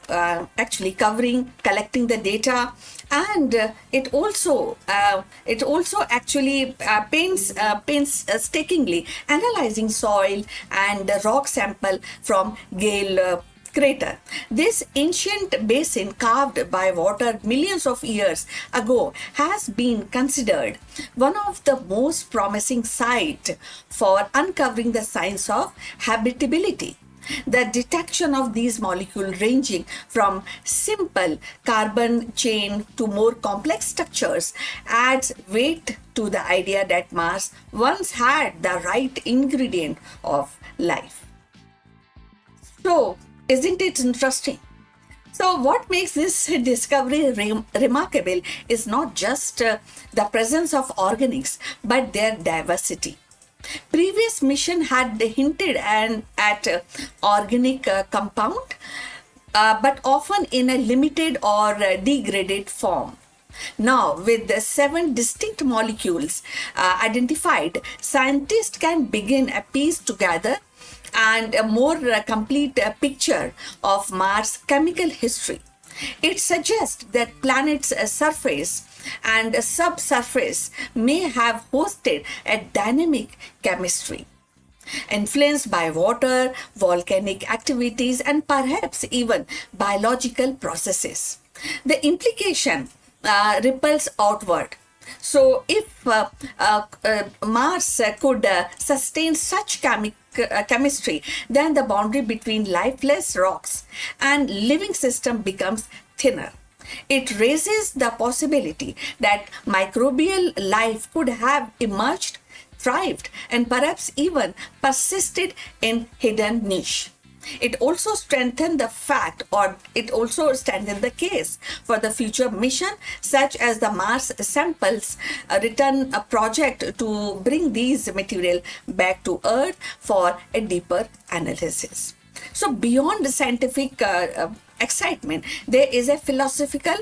actually collecting the data, and it also actually painstakingly analyzing soil and rock sample from Gale crater. This ancient basin carved by water millions of years ago has been considered one of the most promising sites for uncovering the signs of habitability. The detection of these molecules ranging from simple carbon chain to more complex structures adds weight to the idea that Mars once had the right ingredient of life. So, isn't it interesting? So, what makes this discovery remarkable is not just the presence of organics, but their diversity. Previous mission had hinted at organic compound, but often in a limited or degraded form. Now, with the 7 distinct molecules identified, scientists can begin a piece together and a more complete picture of Mars' chemical history. It suggests that planet's surface and subsurface may have hosted a dynamic chemistry, influenced by water, volcanic activities, and perhaps even biological processes. The implication ripples outward. So, if Mars could sustain such chemistry, then the boundary between lifeless rocks and living system becomes thinner. It raises the possibility that microbial life could have emerged, thrived, and perhaps even persisted in hidden niche. It also strengthened the case for the future mission, such as the Mars Samples Return project to bring these material back to Earth for a deeper analysis. So, beyond the scientific excitement, there is a philosophical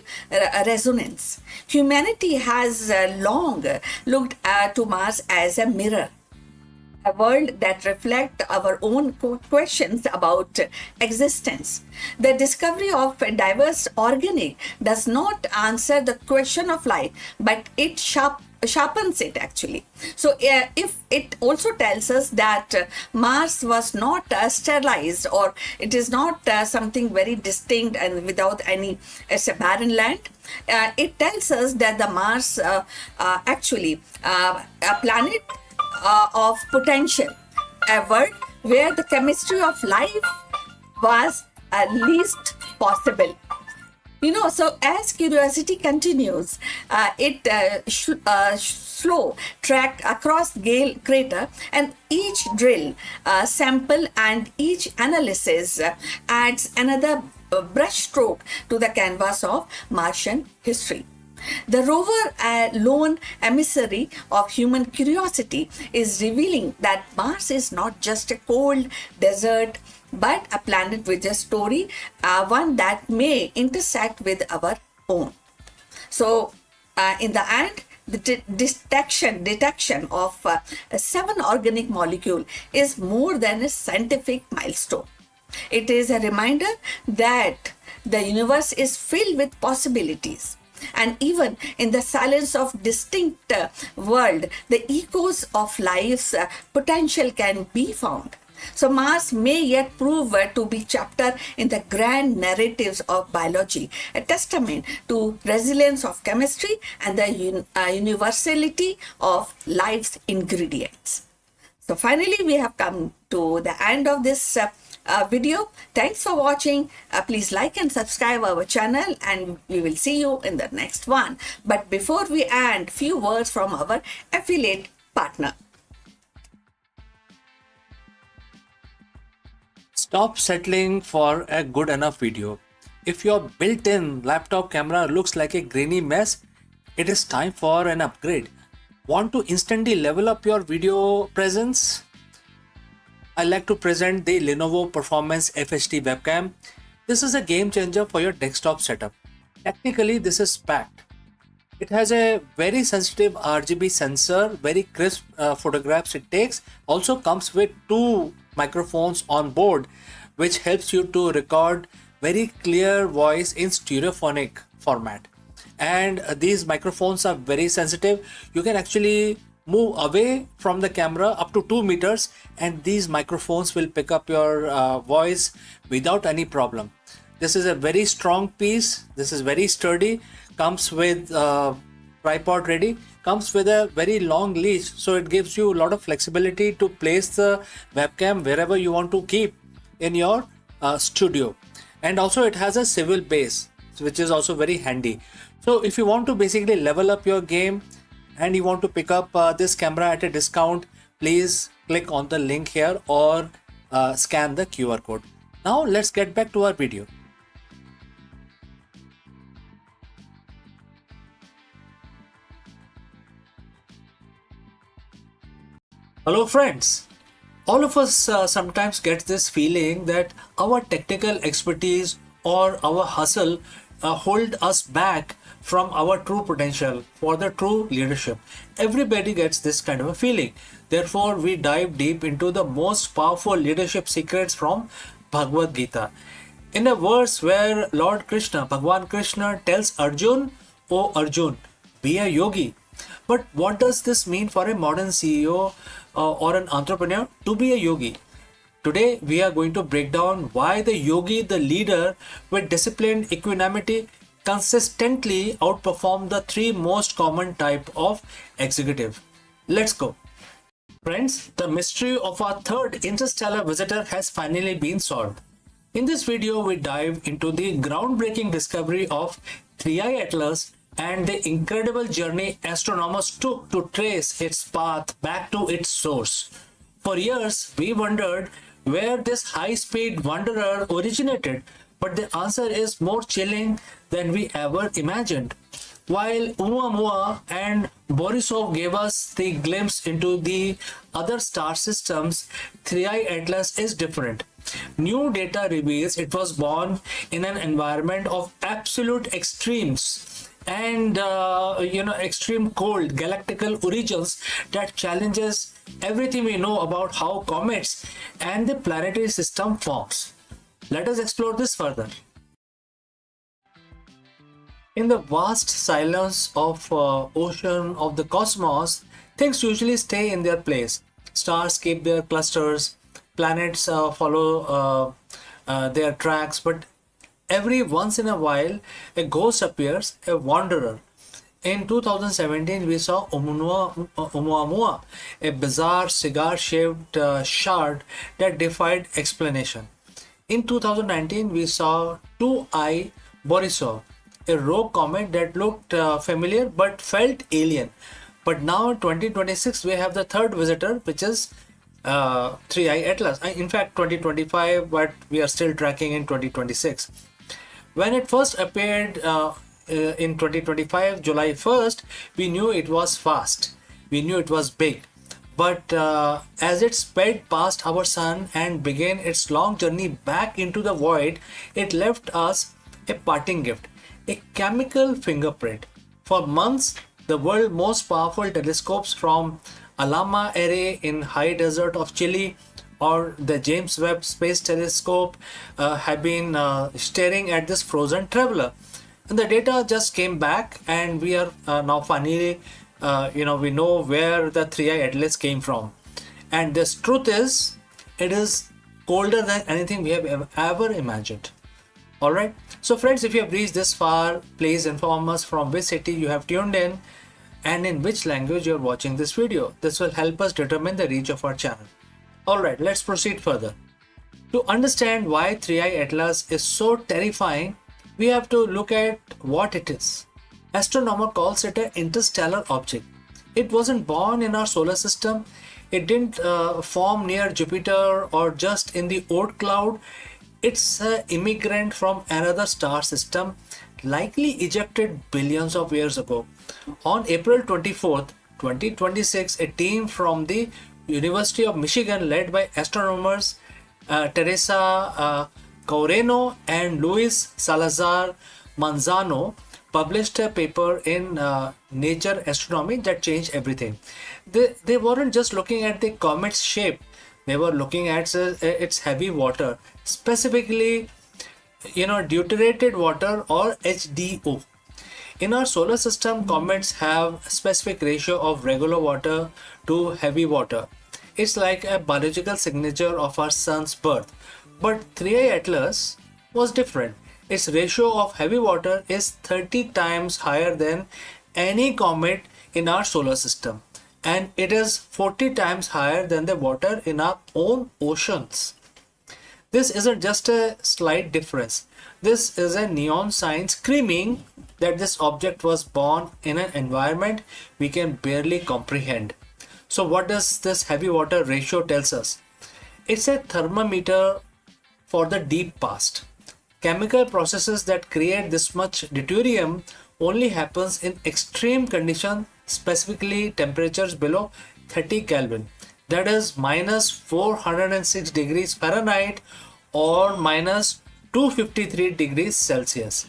resonance. Humanity has long looked to Mars as a mirror, a world that reflects our own questions about existence. The discovery of a diverse organic does not answer the question of life, but it sharpens it actually. So if it also tells us that Mars was not sterilized, or it is not something very distinct and without any, it's a barren land. It tells us that the Mars actually a planet of potential, a world where the chemistry of life was least possible. So as curiosity continues, it slow track across Gale crater, and each drill, sample, and each analysis adds another brushstroke to the canvas of Martian history. The rover, a lone emissary of human curiosity, is revealing that Mars is not just a cold desert, but a planet with a story, one that may intersect with our own. So, in the end, the detection of 7 organic molecule is more than a scientific milestone. It is a reminder that the universe is filled with possibilities. And even in the silence of distinct world, the echoes of life's potential can be found. So Mars may yet prove to be chapter in the grand narratives of biology, a testament to resilience of chemistry and the universality of life's ingredients. So finally, we have come to the end of this video. Thanks for watching. Please like and subscribe our channel, and we will see you in the next one. But before we end, few words from our affiliate partner. Stop settling for a good enough video. If your built-in laptop camera looks like a grainy mess, it is time for an upgrade. Want to instantly level up your video presence? I like to present the Lenovo Performance FHD webcam. This is a game changer for your desktop setup. Technically, this is packed. It has a very sensitive RGB sensor, very crisp photographs it takes. Also comes with 2 microphones on board, which helps you to record very clear voice in stereophonic format. And these microphones are very sensitive. You can actually move away from the camera up to 2 meters, and these microphones will pick up your voice without any problem. This is a very strong piece. This is very sturdy. Comes with tripod ready. Comes with a very long leash, so it gives you a lot of flexibility to place the webcam wherever you want to keep in your studio. And also it has a swivel base, which is also very handy. So if you want to basically level up your game and you want to pick up this camera at a discount, please click on the link here or scan the QR code. Now let's get back to our video. Hello friends. All of us sometimes get this feeling that our technical expertise or our hustle hold us back from our true potential for the true leadership. Everybody gets this kind of a feeling. Therefore, we dive deep into the most powerful leadership secrets from Bhagavad Gita. In a verse where Lord Krishna, Bhagwan Krishna tells Arjun, "O Arjun, be a yogi." But what does this mean for a modern CEO or an entrepreneur to be a yogi? Today, we are going to break down why the yogi, the leader with disciplined equanimity, consistently outperform the 3 most common type of executive. Let's go. Friends, the mystery of our third interstellar visitor has finally been solved. In this video, we dive into the groundbreaking discovery of 3i Atlas and the incredible journey astronomers took to trace its path back to its source. For years, we wondered where this high-speed wanderer originated, but the answer is more chilling than we ever imagined. While Oumuamua and Borisov gave us the glimpse into the other star systems, 3i Atlas is different. New data reveals it was born in an environment of absolute extremes and extreme cold galactical origins that challenges everything we know about how comets and the planetary system forms. Let us explore this further. In the vast silence of ocean of the cosmos, things usually stay in their place. Stars keep their clusters, planets follow their tracks, but every once in a while, a ghost appears, a wanderer. In 2017, we saw Oumuamua, a bizarre cigar-shaped shard that defied explanation. In 2019, we saw 2I Borisov, a rogue comet that looked familiar but felt alien. But now in 2026, we have the third visitor, which is 3i Atlas. In fact, 2025, but we are still tracking in 2026. When it first appeared in 2025, July 1st, we knew it was fast. We knew it was big. But as it sped past our sun and began its long journey back into the void, it left us a parting gift, a chemical fingerprint. For months, the world's most powerful telescopes from Alama Array in high desert of Chile or the James Webb Space Telescope have been staring at this frozen traveler. And the data just came back, and we are now finally, we know where the 3i Atlas came from. And this truth is, it is colder than anything we have ever imagined. Alright, so friends, if you have reached this far, please inform us from which city you have tuned in and in which language you are watching this video. This will help us determine the reach of our channel. Alright, let's proceed further. To understand why 3i Atlas is so terrifying, we have to look at what it is. Astronomer calls it an interstellar object. It wasn't born in our solar system. It didn't form near Jupiter or just in the Oort cloud. It's an immigrant from another star system, likely ejected billions of years ago. On April 24th, 2026, a team from the University of Michigan led by astronomers Teresa Caureno and Luis Salazar Manzano published a paper in Nature Astronomy that changed everything. They weren't just looking at the comet's shape, they were looking at its heavy water, specifically deuterated water or HDO. In our solar system, comets have a specific ratio of regular water to heavy water. It's like a biological signature of our sun's birth. But 3i Atlas was different. Its ratio of heavy water is 30 times higher than any comet in our solar system, and it is 40 times higher than the water in our own oceans. This isn't just a slight difference. This is a neon sign screaming that this object was born in an environment we can barely comprehend. So what does this heavy water ratio tells us? It's a thermometer for the deep past. Chemical processes that create this much deuterium only happens in extreme conditions, specifically temperatures below 30 Kelvin. That is minus 406 degrees Fahrenheit or minus 253 degrees Celsius.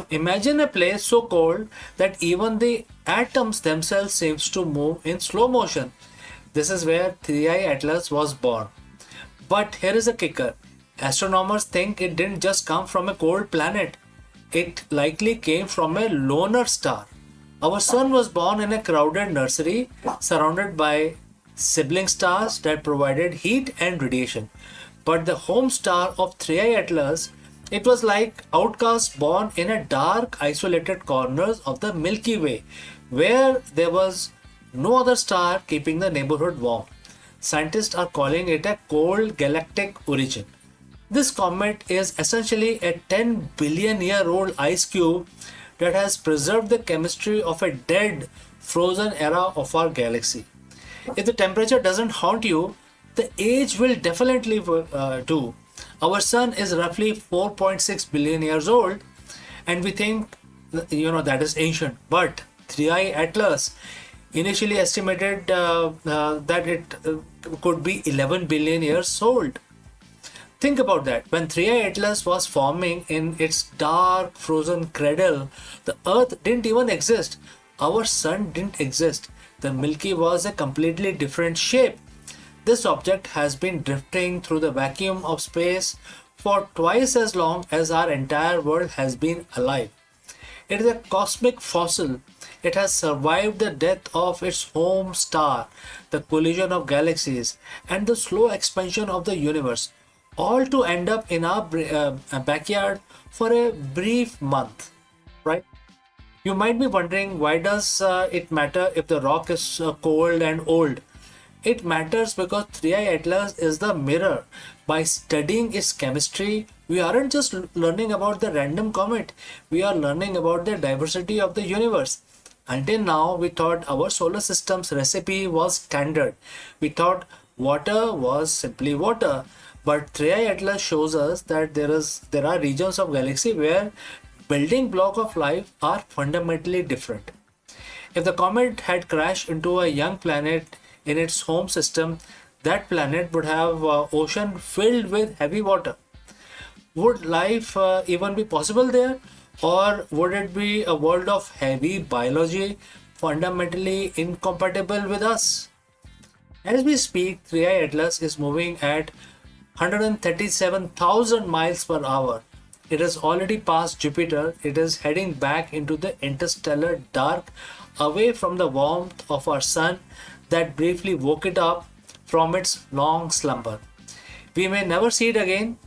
Imagine a place so cold that even the atoms themselves seems to move in slow motion. This is where 3i Atlas was born. But here is a kicker. Astronomers think it didn't just come from a cold planet. It likely came from a loner star. Our sun was born in a crowded nursery surrounded by sibling stars that provided heat and radiation. But the home star of 3i Atlas, it was like outcasts born in a dark, isolated corners of the Milky Way, where there was no other star keeping the neighborhood warm. Scientists are calling it a cold galactic origin. This comet is essentially a 10 billion year old ice cube that has preserved the chemistry of a dead, frozen era of our galaxy. If the temperature doesn't haunt you, the age will definitely do. Our sun is roughly 4.6 billion years old, and we think that is ancient. But 3i Atlas initially estimated that it could be 11 billion years old. Think about that. When 3i Atlas was forming in its dark frozen cradle, the Earth didn't even exist. Our sun didn't exist. The Milky was a completely different shape. This object has been drifting through the vacuum of space for twice as long as our entire world has been alive. It is a cosmic fossil. It has survived the death of its home star, the collision of galaxies, and the slow expansion of the universe, all to end up in our backyard for a brief month, right? You might be wondering, why does it matter if the rock is cold and old? It matters because 3i Atlas is the mirror. By studying its chemistry, we aren't just learning about the random comet, we are learning about the diversity of the universe. Until now, we thought our solar system's recipe was standard. We thought water was simply water. But 3i Atlas shows us that there are regions of galaxy where building block of life are fundamentally different. If the comet had crashed into a young planet in its home system, that planet would have ocean filled with heavy water. Would life even be possible there? Or would it be a world of heavy biology fundamentally incompatible with us? As we speak, 3i Atlas is moving at 137,000 miles per hour. It has already passed Jupiter. It is heading back into the interstellar dark, away from the warmth of our sun that briefly woke it up from its long slumber. We may never see it again.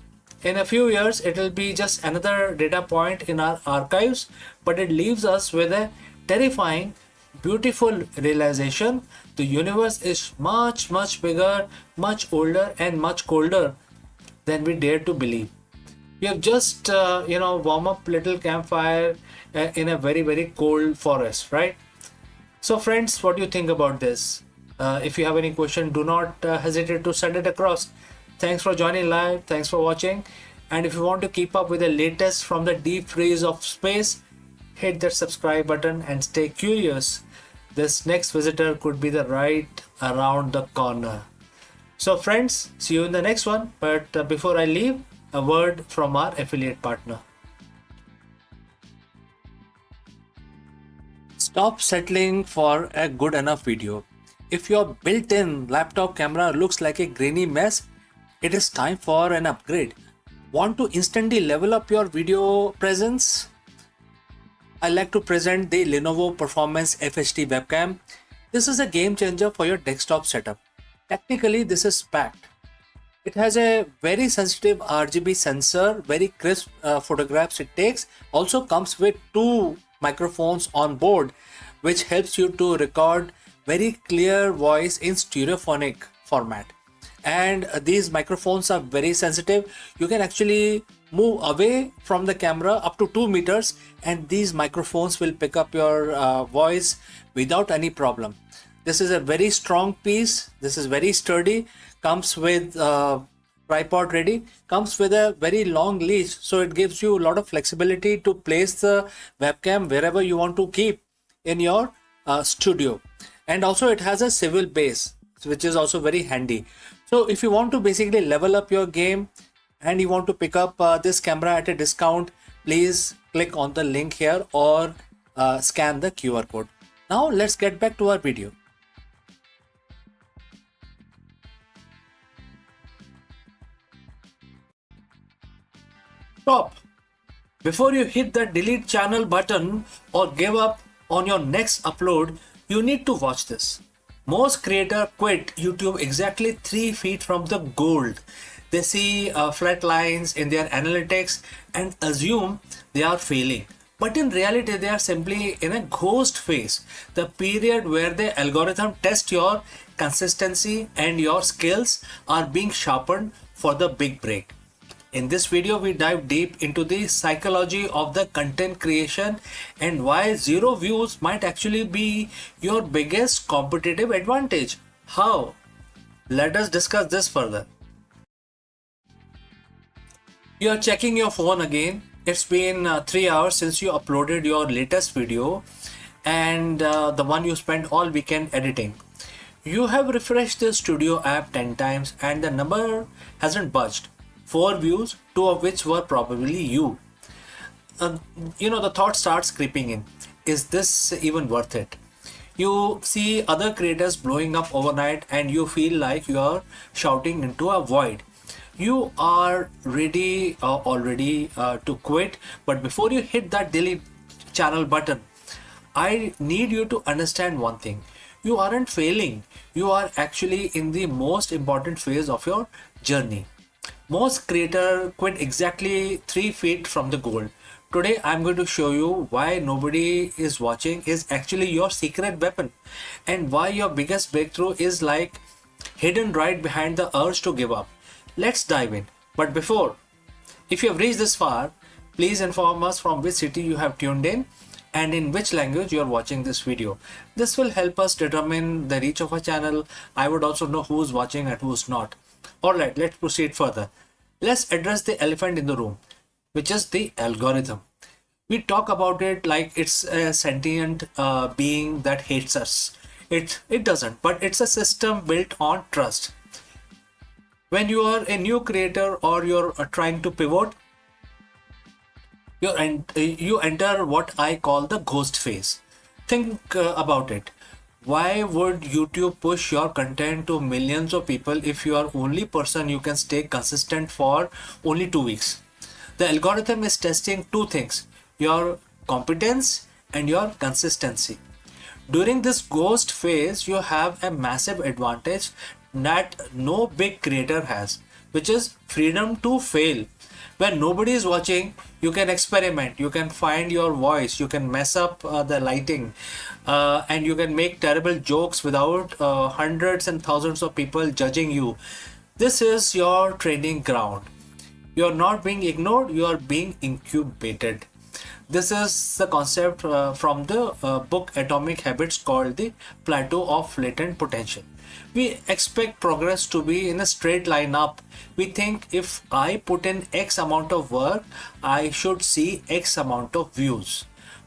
In a few years, it will be just another data point in our archives, but it leaves us with a terrifying, beautiful realization: the universe is much, much bigger, much older, and much colder than we dare to believe. We have just, warm up little campfire in a very, very cold forest, right? So friends, what do you think about this? If you have any question, do not hesitate to send it across. Thanks for joining live. Thanks for watching. And if you want to keep up with the latest from the deep freeze of space, hit that subscribe button and stay curious. This next visitor could be the right around the corner. So friends, see you in the next one. But before I leave, a word from our affiliate partner. Stop settling for a good enough video. If your built-in laptop camera looks like a grainy mess, it is time for an upgrade. Want to instantly level up your video presence? I like to present the Lenovo Performance FHD webcam. This is a game changer for your desktop setup. Technically, this is packed. It has a very sensitive RGB sensor, very crisp photographs it takes. Also comes with 2 microphones on board, which helps you to record very clear voice in stereophonic format. And these microphones are very sensitive. You can actually move away from the camera up to 2 meters and these microphones will pick up your voice without any problem. This is a very strong piece. This is very sturdy. Comes with tripod ready. Comes with a very long leash, so it gives you a lot of flexibility to place the webcam wherever you want to keep in your studio. And also it has a swivel base, which is also very handy. So if you want to basically level up your game and you want to pick up this camera at a discount, please click on the link here or scan the QR code. Now let's get back to our video. Stop! Before you hit the delete channel button or give up on your next upload, you need to watch this. Most creators quit YouTube exactly 3 feet from the gold. They see flat lines in their analytics and assume they are failing. But in reality, they are simply in a ghost phase, the period where the algorithm tests your consistency and your skills are being sharpened for the big break. In this video, we dive deep into the psychology of the content creation and why 0 views might actually be your biggest competitive advantage. How? Let us discuss this further. You are checking your phone again It's been 3 hours since you uploaded your latest video and the one you spent all weekend editing. You have refreshed the studio app 10 times and the number hasn't budged. 4 views, 2 of which were probably you. Uh, the thought starts creeping in. Is this even worth it? You see other creators blowing up overnight and you feel like you are shouting into a void. You are ready already to quit, but before you hit that delete channel button, I need you to understand one thing. You aren't failing. You are actually in the most important phase of your journey. Most creators quit exactly 3 feet from the goal. Today I'm going to show you why nobody is watching is actually your secret weapon and why your biggest breakthrough is like hidden right behind the urge to give up. Let's dive in. But before, if you have reached this far, please inform us from which city you have tuned in and in which language you are watching this video. This will help us determine the reach of our channel. I would also know who's watching and who's not. Alright, let's proceed further. Let's address the elephant in the room, which is the algorithm. We talk about it like it's a sentient being that hates us. It doesn't, but it's a system built on trust. When you are a new creator or you're trying to pivot, you enter what I call the ghost phase. Think about it. Why would YouTube push your content to millions of people if you are only person you can stay consistent for only 2 weeks? The algorithm is testing two things: your competence and your consistency. During this ghost phase, you have a massive advantage that no big creator has, which is freedom to fail. When nobody is watching, you can experiment, you can find your voice, you can mess up the lighting, and you can make terrible jokes without hundreds and thousands of people judging you. This is your training ground. You are not being ignored, you are being incubated. This is the concept from the book Atomic Habits called the plateau of latent potential. We expect progress to be in a straight line up. We think if I put in X amount of work, I should see X amount of views.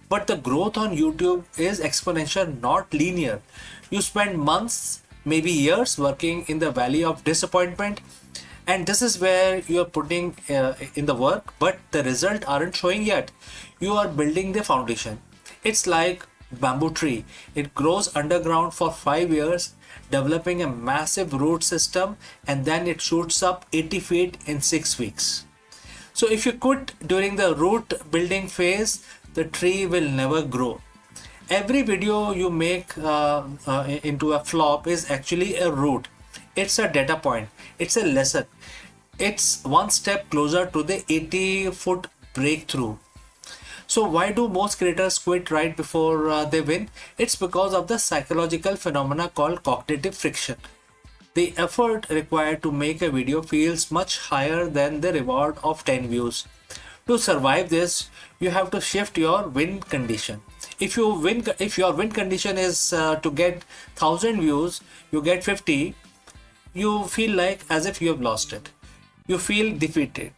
But the growth on YouTube is exponential, not linear. You spend months, maybe years working in the valley of disappointment, and this is where you are putting in the work, but the result aren't showing yet. You are building the foundation. It's like bamboo tree. It grows underground for 5 years, developing a massive root system, and then it shoots up 80 feet in 6 weeks. So if you quit during the root building phase, the tree will never grow. Every video you make into a flop is actually a root. It's a data point. It's a lesson. It's one step closer to the 80-foot breakthrough. So why do most creators quit right before they win? It's because of the psychological phenomena called cognitive friction. The effort required to make a video feels much higher than the reward of 10 views. To survive this, you have to shift your win condition. If your win condition is to get 1000 views, you get 50, you feel like as if you have lost it. You feel defeated.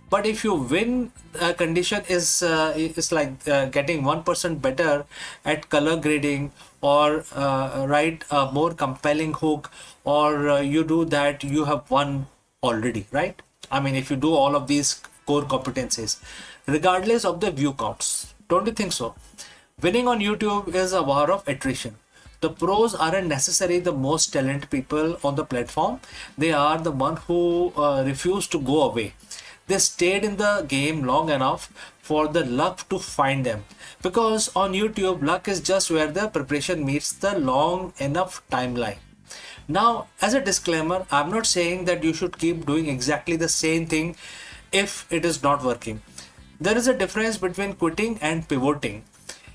But if you win condition is like getting 1% better at color grading or write a more compelling hook, or you do that, you have won already, right? I mean, if you do all of these core competencies, regardless of the view counts, don't you think so? Winning on YouTube is a war of attrition. The pros aren't necessarily the most talented people on the platform. They are the one who refuse to go away. They stayed in the game long enough for the luck to find them. Because on YouTube, luck is just where the preparation meets the long enough timeline. Now, as a disclaimer, I'm not saying that you should keep doing exactly the same thing if it is not working. There is a difference between quitting and pivoting.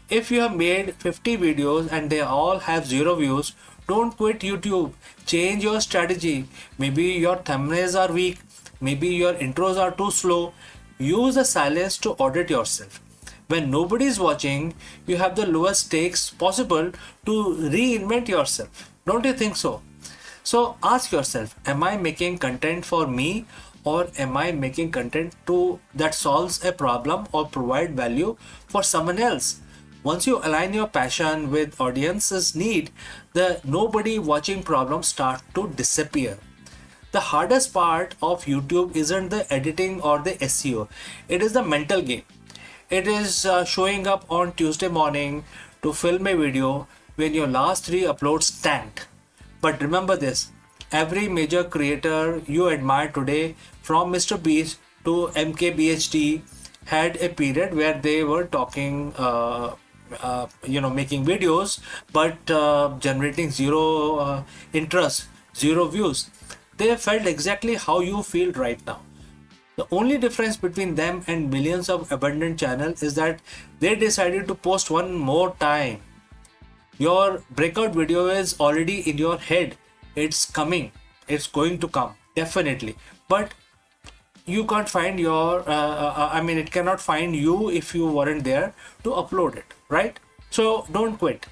If you have made 50 videos and they all have 0 views, don't quit YouTube. Change your strategy. Maybe your thumbnails are weak. Maybe your intros are too slow. Use the silence to audit yourself. When nobody is watching, you have the lowest stakes possible to reinvent yourself. Don't you think so? So ask yourself, am I making content for me or am I making content to that solves a problem or provide value for someone else? Once you align your passion with audience's need, the nobody watching problem start to disappear. The hardest part of YouTube isn't the editing or the SEO, it is the mental game. It is showing up on Tuesday morning to film a video when your last three uploads tanked. But remember this, every major creator you admire today, from Mr. Beast to MKBHD, had a period where they were talking, making videos, but generating zero interest, zero views. They felt exactly how you feel right now. The only difference between them and millions of abandoned channels is that they decided to post one more time. Your breakout video is already in your head. It's coming. It's going to come. Definitely. But you can't find it cannot find you if you weren't there to upload it, right? So don't quit.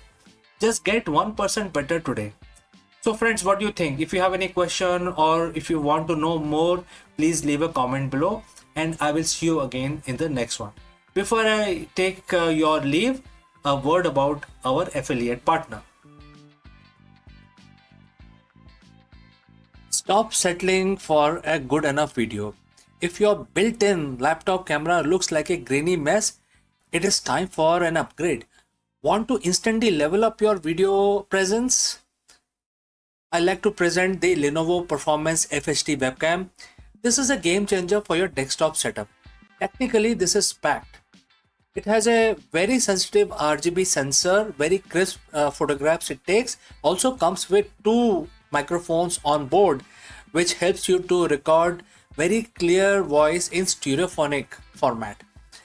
Just get 1% better today. So friends, what do you think? If you have any question or if you want to know more, please leave a comment below and I will see you again in the next one. Before I take your leave, a word about our affiliate partner. Stop settling for a good enough video. If your built-in laptop camera looks like a grainy mess, it is time for an upgrade. Want to instantly level up your video presence? I like to present the Lenovo Performance FHD webcam. This is a game changer for your desktop setup. Technically, this is packed. It has a very sensitive RGB sensor, very crisp photographs it takes. Also comes with two microphones on board, which helps you to record very clear voice in stereophonic format.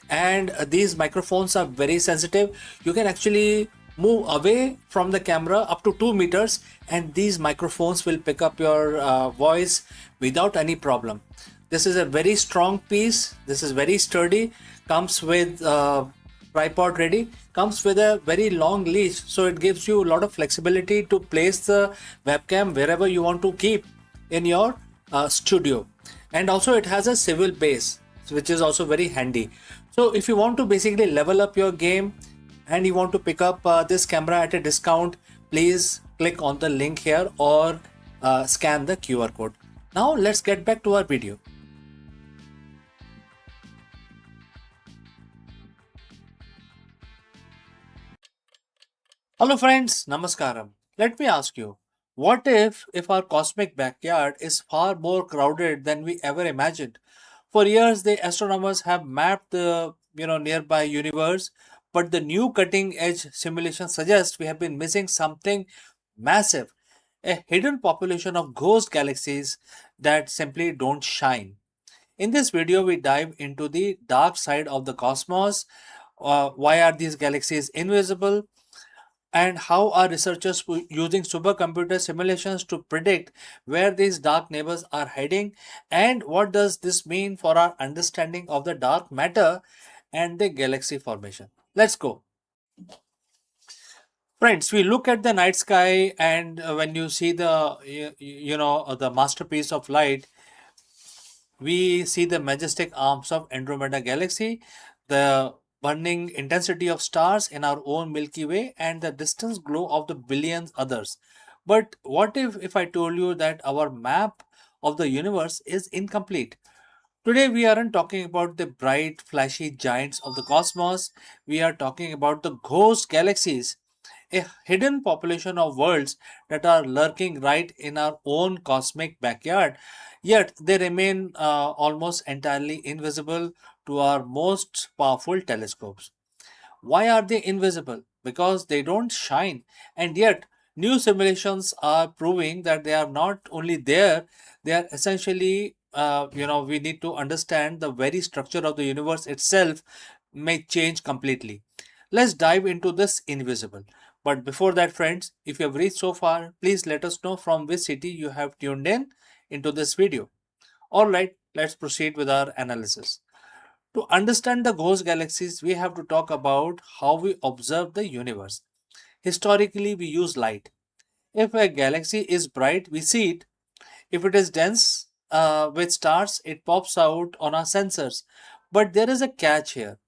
And these microphones are very sensitive. You can actually move away from the camera up to 2 meters and these microphones will pick up your voice without any problem. This is a very strong piece. This is very sturdy. Comes with tripod ready. Comes with a very long leash, so it gives you a lot of flexibility to place the webcam wherever you want to keep in your studio. And also it has a swivel base, which is also very handy. So if you want to basically level up your game and you want to pick up this camera at a discount, please click on the link here or scan the QR code. Now let's get back to our video. Hello friends, Namaskaram. Let me ask you, what if our cosmic backyard is far more crowded than we ever imagined? For years, the astronomers have mapped the nearby universe, but the new cutting edge simulation suggests we have been missing something massive, a hidden population of ghost galaxies that simply don't shine. In this video, we dive into the dark side of the cosmos. Why are these galaxies invisible? And how are researchers using supercomputer simulations to predict where these dark neighbors are hiding? And what does this mean for our understanding of the dark matter and the galaxy formation? Let's go. Friends, we look at the night sky, and when you see the masterpiece of light, we see the majestic arms of Andromeda Galaxy, the burning intensity of stars in our own Milky Way, and the distant glow of the billions others. But what if I told you that our map of the universe is incomplete? Today, we aren't talking about the bright, flashy giants of the cosmos. We are talking about the ghost galaxies, a hidden population of worlds that are lurking right in our own cosmic backyard, yet they remain almost entirely invisible to our most powerful telescopes. Why are they invisible? Because they don't shine, and yet new simulations are proving that they are not only there, they are essentially, we need to understand the very structure of the universe itself may change completely. Let's dive into this invisible. But before that, friends, if you have reached so far, please let us know from which city you have tuned in into this video. Alright, let's proceed with our analysis. To understand the ghost galaxies, we have to talk about how we observe the universe. Historically, we use light. If a galaxy is bright, we see it. If it is dense, with stars, it pops out on our sensors. But there is a catch here.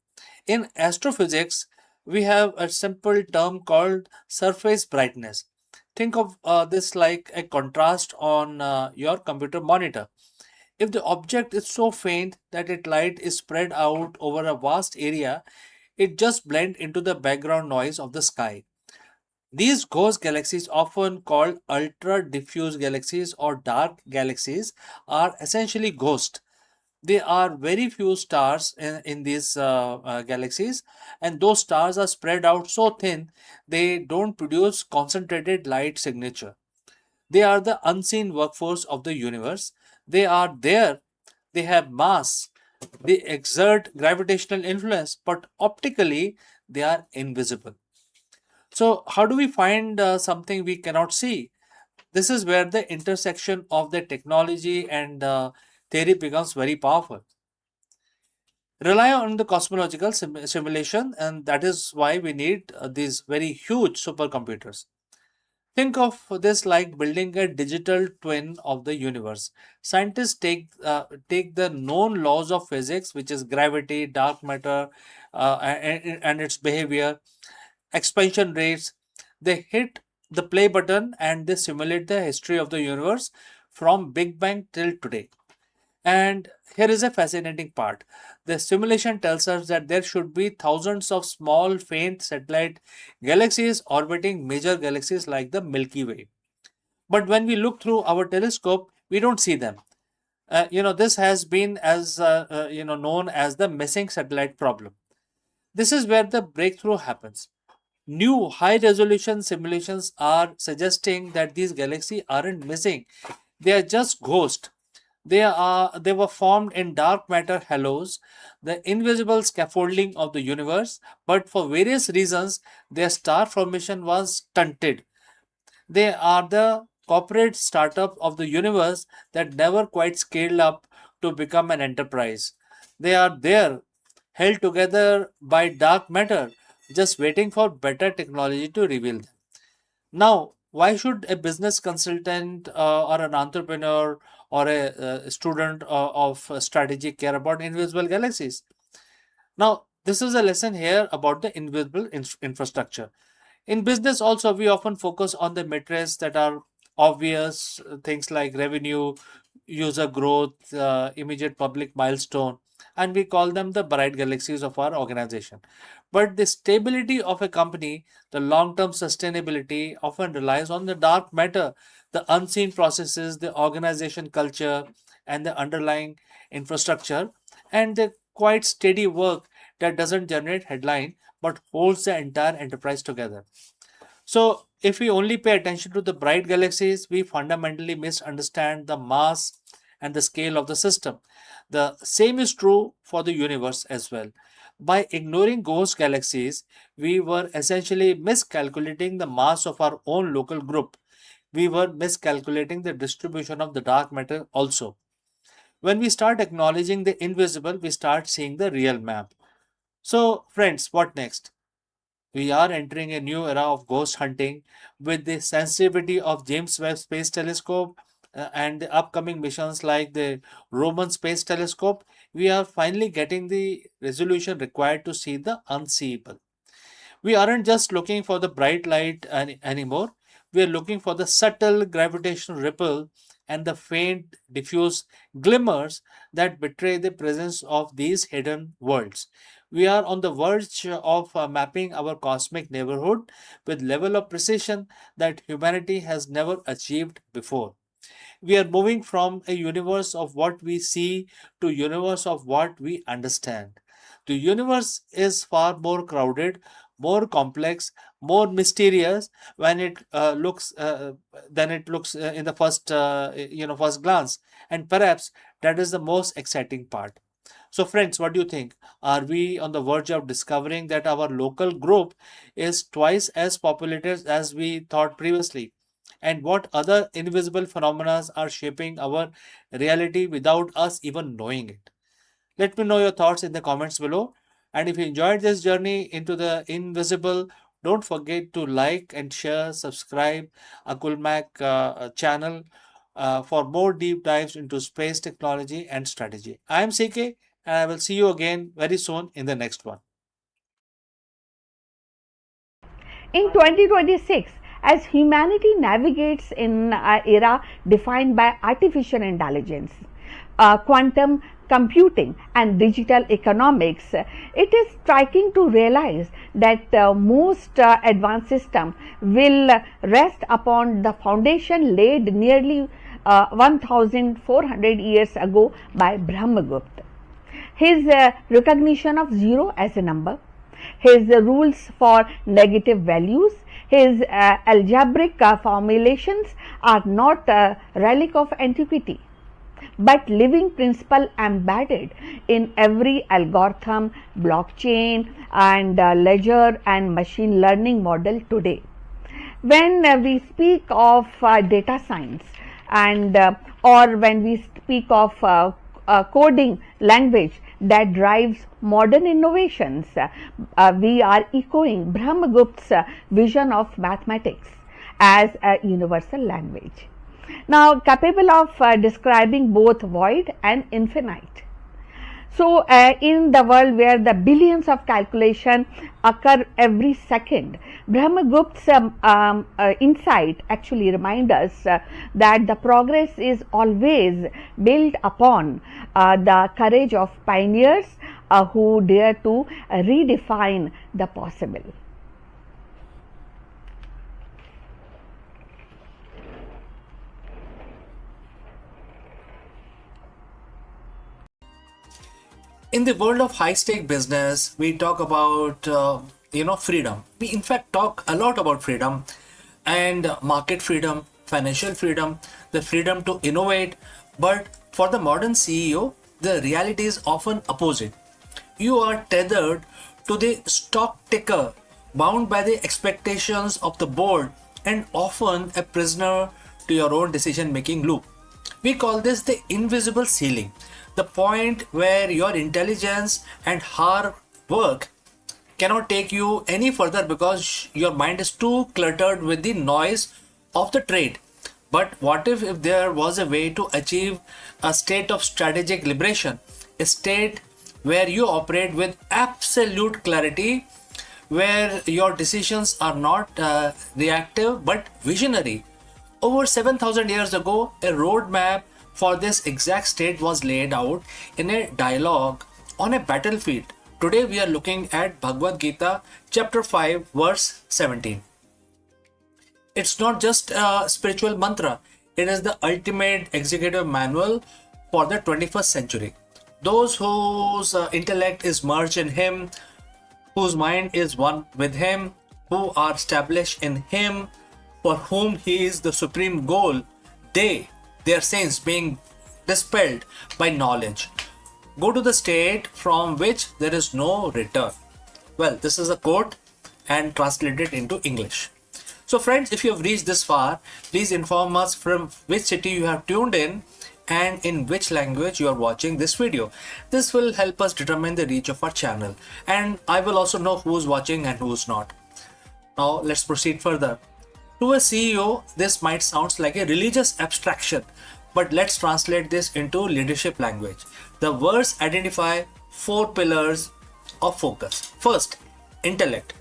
In astrophysics, we have a simple term called surface brightness. Think of this like a contrast on your computer monitor. If the object is so faint that its light is spread out over a vast area, it just blends into the background noise of the sky. These ghost galaxies, often called ultra diffuse galaxies or dark galaxies, are essentially ghosts. There are very few stars in these galaxies, and those stars are spread out so thin they don't produce concentrated light signature. They are the unseen workforce of the universe. They are there, they have mass, they exert gravitational influence, but optically they are invisible. So, how do we find something we cannot see? This is where the intersection of the technology and theory becomes very powerful. Rely on the cosmological simulation, and that is why we need these very huge supercomputers. Think of this like building a digital twin of the universe. Scientists take the known laws of physics, which is gravity, dark matter, and its behavior, expansion rates. They hit the play button and they simulate the history of the universe from Big Bang till today. And here is a fascinating part. The simulation tells us that there should be thousands of small, faint satellite galaxies orbiting major galaxies like the Milky Way. But when we look through our telescope, we don't see them. This has been as known as the missing satellite problem. This is where the breakthrough happens. New high resolution simulations are suggesting that these galaxies aren't missing, they are just ghosts. They were formed in dark matter halos, the invisible scaffolding of the universe, but for various reasons their star formation was stunted. They are the corporate startup of the universe that never quite scaled up to become an enterprise. They are there, held together by dark matter, just waiting for better technology to reveal them. Now, why should a business consultant or an entrepreneur or a student of strategy care about invisible galaxies? Now, this is a lesson here about the invisible infrastructure. In business, also, we often focus on the metrics that are obvious, things like revenue, user growth, immediate public milestone, and we call them the bright galaxies of our organization. But the stability of a company, the long term sustainability, often relies on the dark matter, the unseen processes, the organization culture, and the underlying infrastructure, and the quite steady work that doesn't generate headline but holds the entire enterprise together. So, if we only pay attention to the bright galaxies, we fundamentally misunderstand the mass and the scale of the system. The same is true for the universe as well. By ignoring ghost galaxies, we were essentially miscalculating the mass of our own local group. We were miscalculating the distribution of the dark matter also. When we start acknowledging the invisible, we start seeing the real map. So, friends, what next? We are entering a new era of ghost hunting with the sensitivity of James Webb Space Telescope and the upcoming missions like the Roman Space Telescope. We are finally getting the resolution required to see the unseeable. We aren't just looking for the bright light anymore. We are looking for the subtle gravitational ripple and the faint, diffuse glimmers that betray the presence of these hidden worlds. We are on the verge of mapping our cosmic neighborhood with level of precision that humanity has never achieved before. We are moving from a universe of what we see to universe of what we understand. The universe is far more crowded, more complex, more mysterious when it looks than it looks in the first glance, and perhaps that is the most exciting part. So, friends, what do you think? Are we on the verge of discovering that our local group is twice as populated as we thought previously? And what other invisible phenomena are shaping our reality without us even knowing it? Let me know your thoughts in the comments below. And if you enjoyed this journey into the invisible, don't forget to like and share, subscribe Akulmach channel for more deep dives into space technology and strategy. I am CK, and I will see you again very soon in the next one. In 2026, as humanity navigates in an era defined by artificial intelligence, quantum computing, and digital economics, it is striking to realize that most advanced systems will rest upon the foundation laid nearly 1400 years ago by Brahmagupta. His recognition of zero as a number, his rules for negative values, his algebraic formulations are not a relic of antiquity, but living principle embedded in every algorithm, blockchain, and ledger and machine learning model today. When we speak of data science and or when we speak of coding language that drives modern innovations, we are echoing Brahmagupta's vision of mathematics as a universal language, now capable of describing both void and infinite. So, in the world where the billions of calculations occur every second, Brahmagupta's insight actually reminds us that the progress is always built upon the courage of pioneers who dare to redefine the possible. In the world of high stake business, we talk about freedom. We in fact talk a lot about freedom and market freedom, financial freedom, the freedom to innovate. But for the modern CEO, the reality is often opposite. You are tethered to the stock ticker, bound by the expectations of the board, and often a prisoner to your own decision making loop. We call this the invisible ceiling, the point where your intelligence and hard work cannot take you any further because your mind is too cluttered with the noise of the trade. But what if there was a way to achieve a state of strategic liberation, a state where you operate with absolute clarity, where your decisions are not reactive but visionary? Over 7,000 years ago, a roadmap for this exact state was laid out in a dialogue on a battlefield. Today we are looking at Bhagavad Gita chapter 5 verse 17. It's not just a spiritual mantra, it is the ultimate executive manual for the 21st century. Those whose intellect is merged in Him, whose mind is one with Him, who are established in Him, for whom He is the supreme goal, their sins being dispelled by knowledge, go to the state from which there is no return. Well, this is a quote and translated into English. So friends, if you have reached this far, please inform us from which city you have tuned in and in which language you are watching this video. This will help us determine the reach of our channel, and I will also know who is watching and who is not. Now let's proceed further. To a CEO, this might sound like a religious abstraction, but let's translate this into leadership language. The words identify 4 pillars of focus. First, intellect.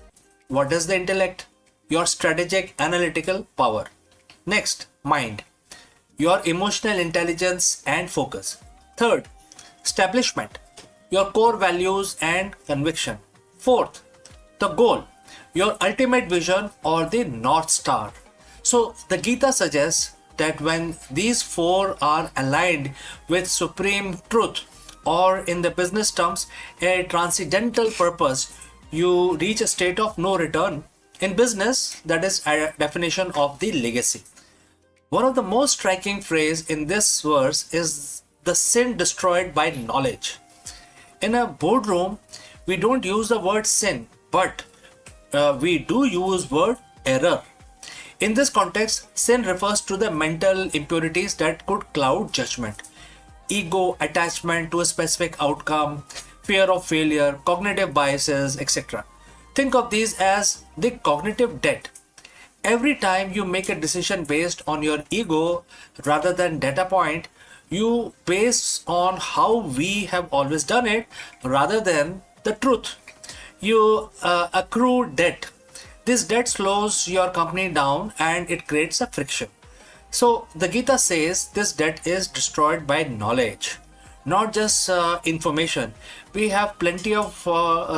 What is the intellect? Your strategic analytical power. Next, mind. Your emotional intelligence and focus. Third, establishment. Your core values and conviction. Fourth, the goal. Your ultimate vision or the North Star. So the Gita suggests that when these 4 are aligned with supreme truth, or in the business terms, a transcendental purpose, you reach a state of no return. In business, that is a definition of the legacy. One of the most striking phrases in this verse is the sin destroyed by knowledge. In a boardroom, we don't use the word sin, but we do use word error. In this context, sin refers to the mental impurities that could cloud judgment. Ego, attachment to a specific outcome, fear of failure, cognitive biases, etc. Think of these as the cognitive debt. Every time you make a decision based on your ego rather than data point, you base on how we have always done it rather than the truth. You accrue debt. This debt slows your company down and it creates a friction. So the Gita says this debt is destroyed by knowledge, not just information. We have plenty of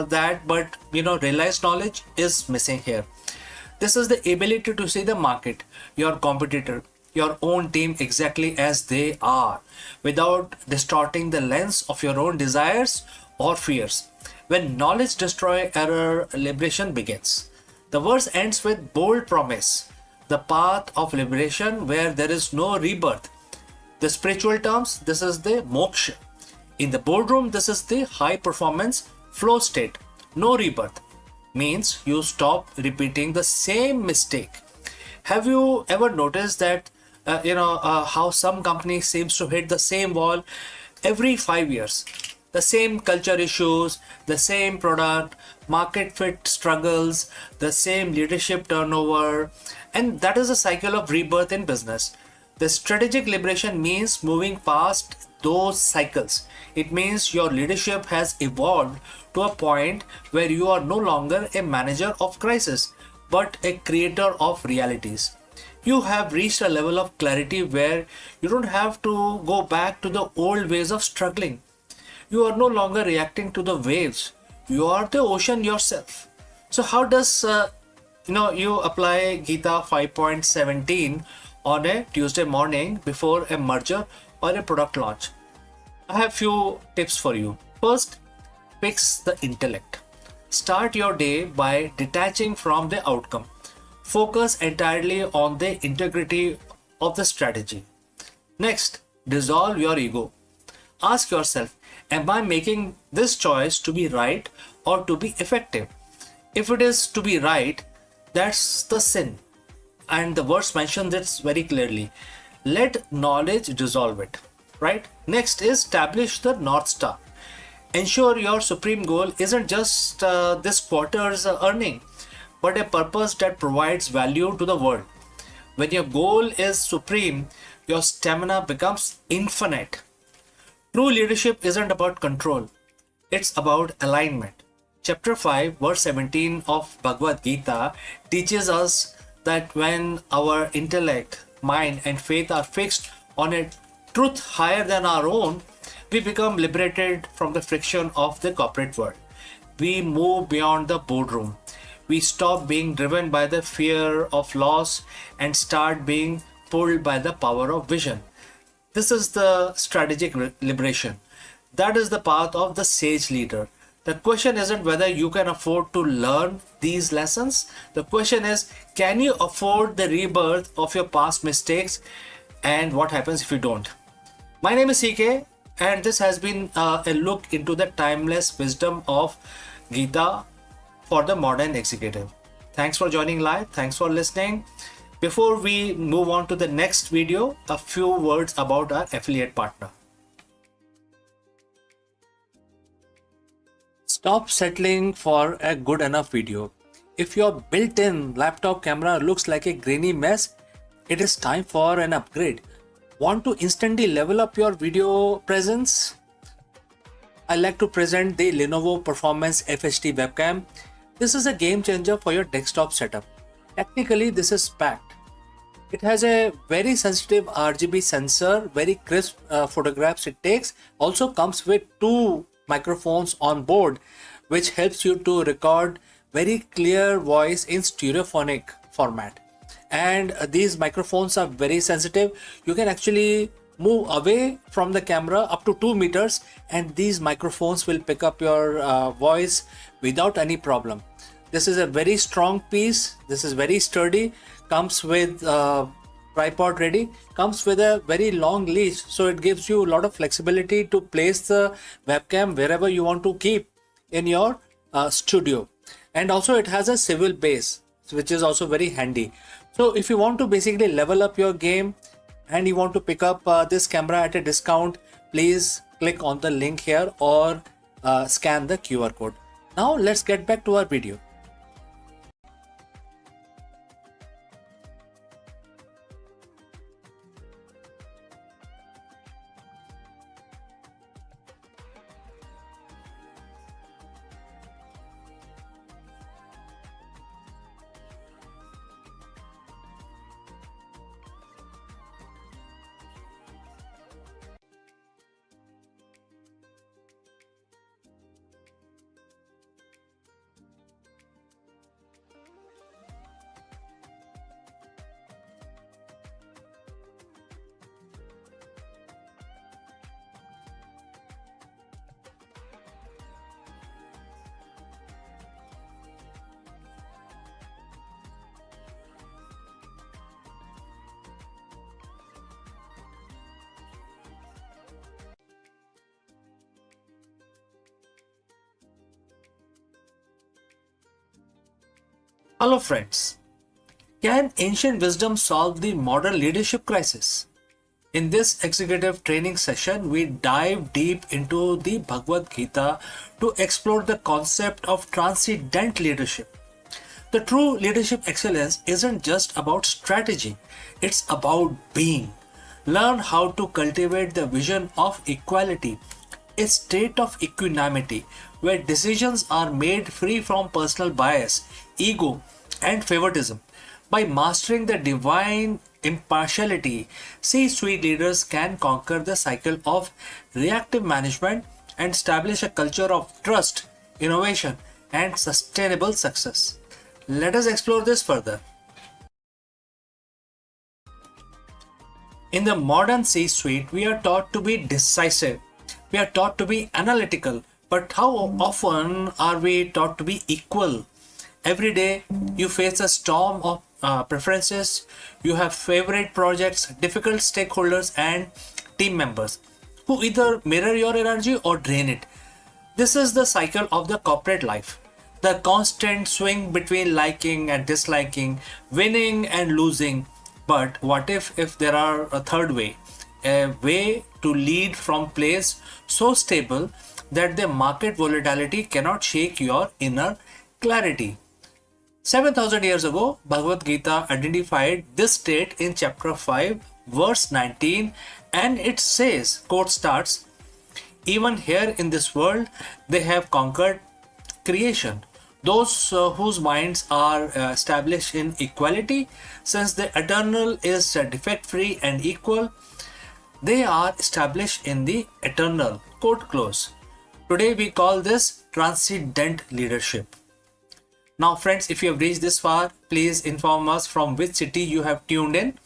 that, but realized knowledge is missing here. This is the ability to see the market, your competitor, your own team exactly as they are, without distorting the lens of your own desires or fears. When knowledge destroys error, liberation begins. The verse ends with bold promise, the path of liberation where there is no rebirth. The spiritual terms, this is the moksha. In the boardroom, this is the high performance flow state. No rebirth means you stop repeating the same mistake. Have you ever noticed that how some company seems to hit the same wall every 5 years? The same culture issues, the same product, market fit struggles, the same leadership turnover, and that is a cycle of rebirth in business. The strategic liberation means moving past those cycles. It means your leadership has evolved to a point where you are no longer a manager of crisis, but a creator of realities. You have reached a level of clarity where you don't have to go back to the old ways of struggling. You are no longer reacting to the waves. You are the ocean yourself. So how does you apply Gita 5.17 on a Tuesday morning before a merger or a product launch? I have few tips for you. First, fix the intellect. Start your day by detaching from the outcome. Focus entirely on the integrity of the strategy. Next, dissolve your ego. Ask yourself, am I making this choice to be right or to be effective? If it is to be right, that's the sin. And the verse mentions this very clearly. Let knowledge dissolve it. Right? Next is establish the North Star. Ensure your supreme goal isn't just this quarter's earning, but a purpose that provides value to the world. When your goal is supreme, your stamina becomes infinite. True leadership isn't about control, it's about alignment. Chapter 5, verse 17 of Bhagavad Gita teaches us that when our intellect, mind, and faith are fixed on a truth higher than our own, we become liberated from the friction of the corporate world. We move beyond the boardroom. We stop being driven by the fear of loss and start being pulled by the power of vision. This is the strategic liberation. That is the path of the sage leader. The question isn't whether you can afford to learn these lessons. The question is, can you afford the rebirth of your past mistakes, and what happens if you don't? My name is CK, and this has been a look into the timeless wisdom of Gita for the modern executive. Thanks for joining live. Thanks for listening. Before we move on to the next video, a few words about our affiliate partner. Stop settling for a good enough video. If your built-in laptop camera looks like a grainy mess, it is time for an upgrade. Want to instantly level up your video presence? I like to present the Lenovo Performance FHD webcam. This is a game changer for your desktop setup. Technically, this is packed. It has a very sensitive RGB sensor, very crisp photographs it takes. Also comes with 2 microphones on board, which helps you to record very clear voice in stereophonic format. And these microphones are very sensitive. You can actually move away from the camera up to 2 meters and these microphones will pick up your voice without any problem. This is a very strong piece. This is very sturdy. Comes with tripod ready. Comes with a very long leash, so it gives you a lot of flexibility to place the webcam wherever you want to keep in your studio. And also it has a swivel base, which is also very handy. So if you want to basically level up your game and you want to pick up this camera at a discount, please click on the link here or scan the QR code. Now let's get back to our video. Hello friends, can ancient wisdom solve the modern leadership crisis? In this executive training session, we dive deep into the Bhagavad Gita to explore the concept of transcendent leadership. The true leadership excellence isn't just about strategy, it's about being. Learn how to cultivate the vision of equality, a state of equanimity where decisions are made free from personal bias, ego, and favoritism. By mastering the divine impartiality, C-suite leaders can conquer the cycle of reactive management and establish a culture of trust, innovation, and sustainable success. Let us explore this further. In the modern C-suite, we are taught to be decisive. We are taught to be analytical. But how often are we taught to be equal? Every day you face a storm of preferences. You have favorite projects, difficult stakeholders, and team members who either mirror your energy or drain it. This is the cycle of the corporate life. The constant swing between liking and disliking, winning and losing. But what if there are a third way? A way to lead from place so stable that the market volatility cannot shake your inner clarity. 7,000 years ago, Bhagavad Gita identified this state in chapter 5, verse 19, and it says, quote starts, even here in this world, they have conquered creation. Those whose minds are established in equality, since the eternal is defect-free and equal, they are established in the eternal. Quote close. Today we call this transcendent leadership. Now friends, if you have reached this far, please inform us from which city you have tuned in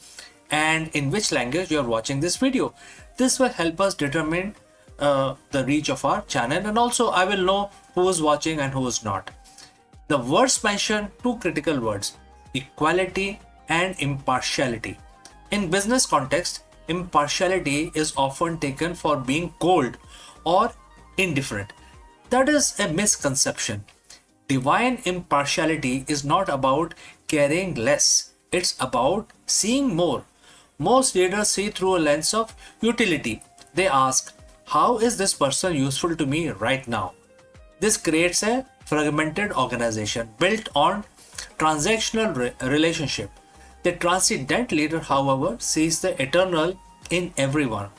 and in which language you are watching this video. This will help us determine the reach of our channel, and also I will know who is watching and who is not. The words mention two critical words, equality and impartiality. In business context, impartiality is often taken for being cold or indifferent. That is a misconception. Divine impartiality is not about caring less, it's about seeing more. Most leaders see through a lens of utility. They ask, how is this person useful to me right now? This creates a fragmented organization built on transactional relationship. The transcendent leader, however, sees the eternal in everyone.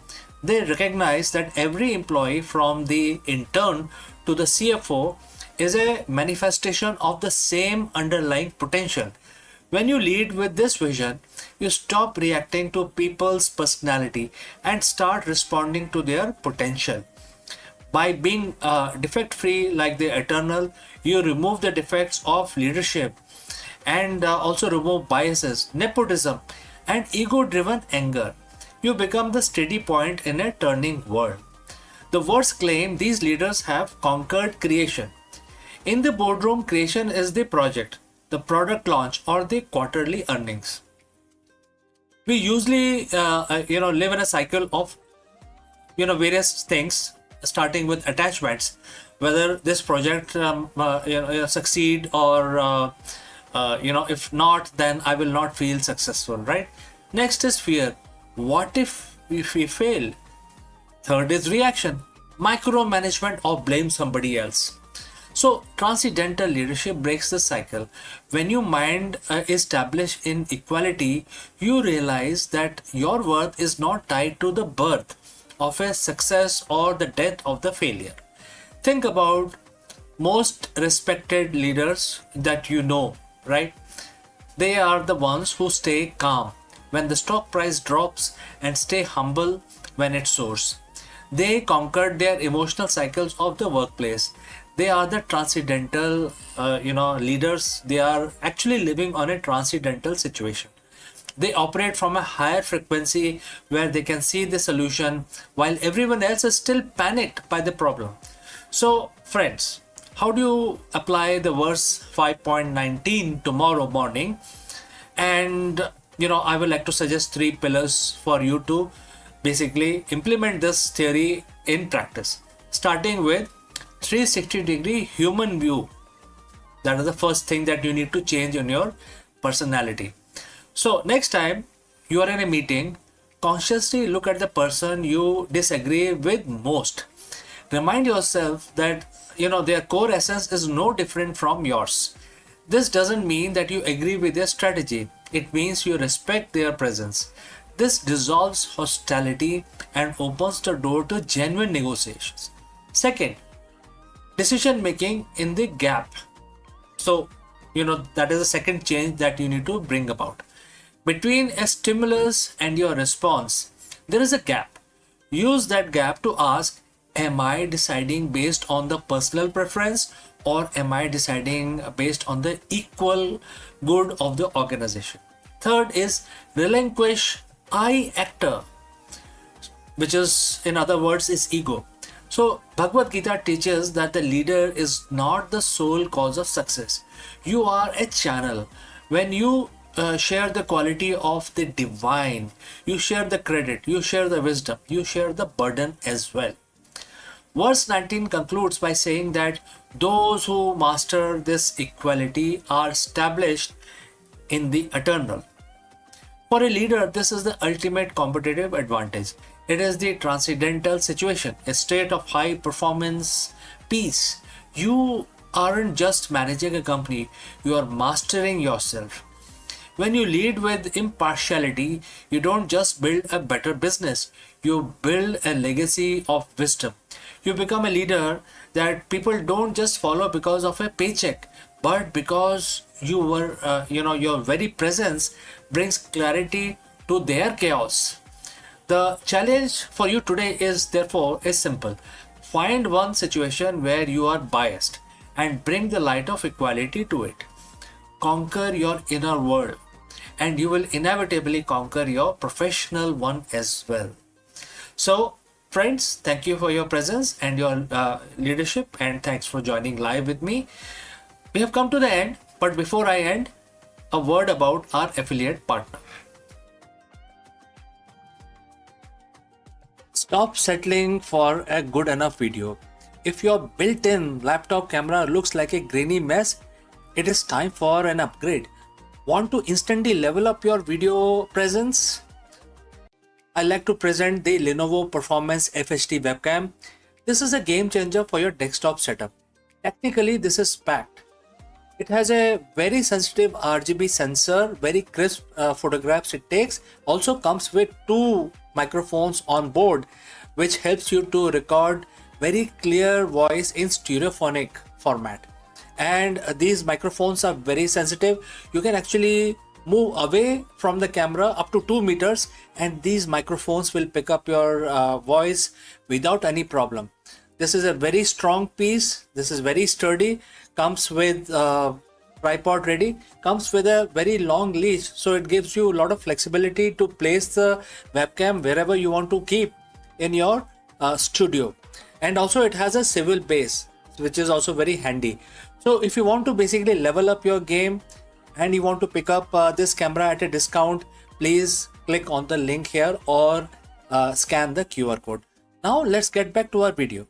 They recognize that every employee, from the intern to the CFO, is a manifestation of the same underlying potential. When you lead with this vision, you stop reacting to people's personality and start responding to their potential. By being defect free like the eternal, you remove the defects of leadership and also remove biases, nepotism, and ego driven anger. You become the steady point in a turning world. The words claim these leaders have conquered creation. In the boardroom, creation is the project, the product launch, or the quarterly earnings. We usually live in a cycle of various things, starting with attachments, whether this project succeed or if not, then I will not feel successful, right? Next is fear. What if we fail? Third is reaction, micromanagement, or blame somebody else. So transcendental leadership breaks the cycle. When your mind is established in equality, you realize that your worth is not tied to the birth of a success or the death of the failure. Think about most respected leaders that you know, right? They are the ones who stay calm when the stock price drops and stay humble when it soars. They conquered their emotional cycles of the workplace. They are the transcendental leaders. They are actually living on a transcendental situation. They operate from a higher frequency where they can see the solution while everyone else is still panicked by the problem. So friends, how do you apply the verse 5.19 tomorrow morning? And I would like to suggest 3 pillars for you to basically implement this theory in practice, starting with 360-degree human view. That is the first thing that you need to change in your personality. So next time you are in a meeting, consciously look at the person you disagree with most. Remind yourself that their core essence is no different from yours. This doesn't mean that you agree with their strategy. It means you respect their presence. This dissolves hostility and opens the door to genuine negotiations. Second, decision making in the gap. So, that is the second change that you need to bring about. Between a stimulus and your response, there is a gap. Use that gap to ask, am I deciding based on the personal preference, or am I deciding based on the equal good of the organization? Third is relinquish I actor, which is, in other words, is ego. So Bhagavad Gita teaches that the leader is not the sole cause of success. You are a channel. When you share the quality of the divine, you share the credit, you share the wisdom, you share the burden as well. Verse 19 concludes by saying that those who master this equality are established in the eternal. For a leader, this is the ultimate competitive advantage. It is the transcendental situation, a state of high performance peace. You aren't just managing a company, you are mastering yourself. When you lead with impartiality, you don't just build a better business, you build a legacy of wisdom. You become a leader that people don't just follow because of a paycheck, but because your very presence brings clarity to their chaos. The challenge for you today is therefore simple. Find one situation where you are biased and bring the light of equality to it. Conquer your inner world, and you will inevitably conquer your professional one as well. So, friends, thank you for your presence and your leadership, and thanks for joining live with me. We have come to the end, but before I end, a word about our affiliate partner. Stop settling for a good enough video. If your built-in laptop camera looks like a grainy mess, it is time for an upgrade. Want to instantly level up your video presence? I like to present the Lenovo Performance FHD webcam. This is a game changer for your desktop setup. Technically, this is packed. It has a very sensitive RGB sensor, very crisp photographs it takes. Also comes with 2 microphones on board, which helps you to record very clear voice in stereophonic format. And these microphones are very sensitive. You can actually move away from the camera up to 2 meters, and these microphones will pick up your voice without any problem. This is a very strong piece. This is very sturdy. Comes with tripod ready. Comes with a very long leash, so it gives you a lot of flexibility to place the webcam wherever you want to keep in your studio. And also it has a swivel base, which is also very handy. So if you want to basically level up your game and you want to pick up this camera at a discount, please click on the link here or scan the QR code. Now let's get back to our video.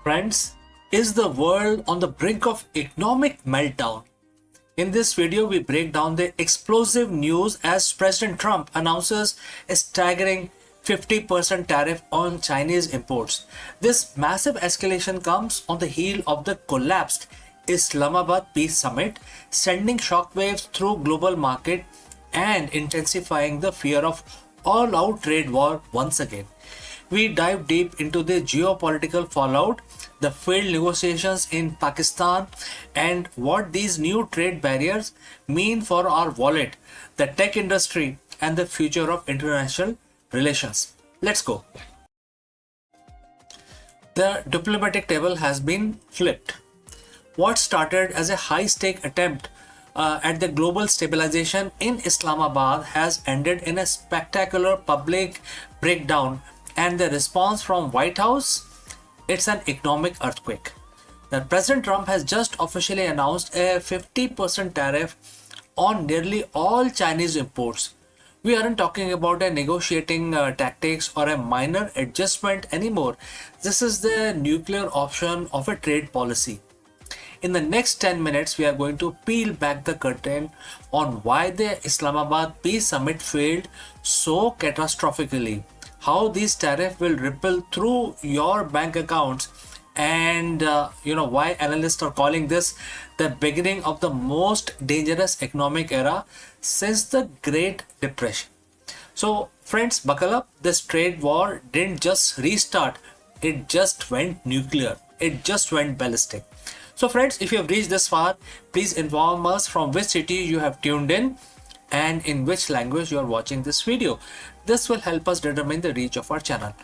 Friends, is the world on the brink of economic meltdown? In this video, we break down the explosive news as President Trump announces a staggering 50% tariff on Chinese imports. This massive escalation comes on the heel of the collapsed Islamabad Peace Summit, sending shockwaves through global market and intensifying the fear of all-out trade war once again. We dive deep into the geopolitical fallout, the failed negotiations in Pakistan, and what these new trade barriers mean for our wallet, the tech industry, and the future of international relations. Let's go. The diplomatic table has been flipped. What started as a high-stake attempt at the global stabilization in Islamabad has ended in a spectacular public breakdown, and the response from White House, it's an economic earthquake. That President Trump has just officially announced a 50% tariff on nearly all Chinese imports. We aren't talking about a negotiating tactics or a minor adjustment anymore. This is the nuclear option of a trade policy. In the next 10 minutes, we are going to peel back the curtain on why the Islamabad Peace Summit failed so catastrophically, how these tariffs will ripple through your bank accounts, and why analysts are calling this the beginning of the most dangerous economic era since the Great Depression. So friends, buckle up. This trade war didn't just restart, it just went nuclear. It just went ballistic. So friends, if you have reached this far, please inform us from which city you have tuned in and in which language you are watching this video. This will help us determine the reach of our channel.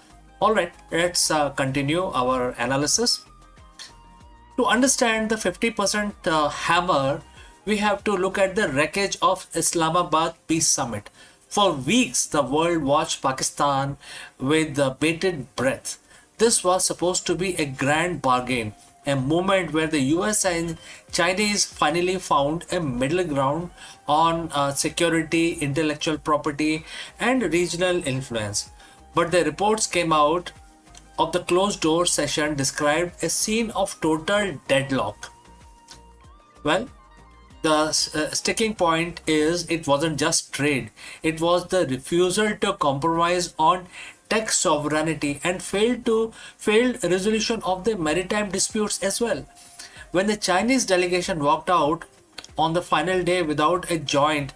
Alright, let's continue our analysis. To understand the 50% hammer, we have to look at the wreckage of Islamabad Peace Summit. For weeks, the world watched Pakistan with bated breath. This was supposed to be a grand bargain, a moment where the US and Chinese finally found a middle ground on security, intellectual property, and regional influence. But the reports came out of the closed door session described a scene of total deadlock. Well, the sticking point is it wasn't just trade, it was the refusal to compromise on tech sovereignty and failed resolution of the maritime disputes as well. When the Chinese delegation walked out on the final day without a joint,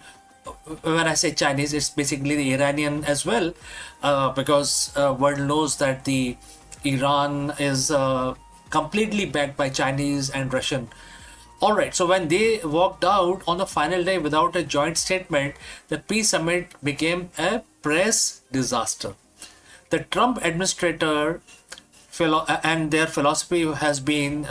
when I say Chinese, it's basically the Iranian as well, because world knows that the Iran is completely backed by Chinese and Russian. Alright, so when they walked out on the final day without a joint statement, the peace summit became a press disaster. The Trump administrator and their philosophy has been,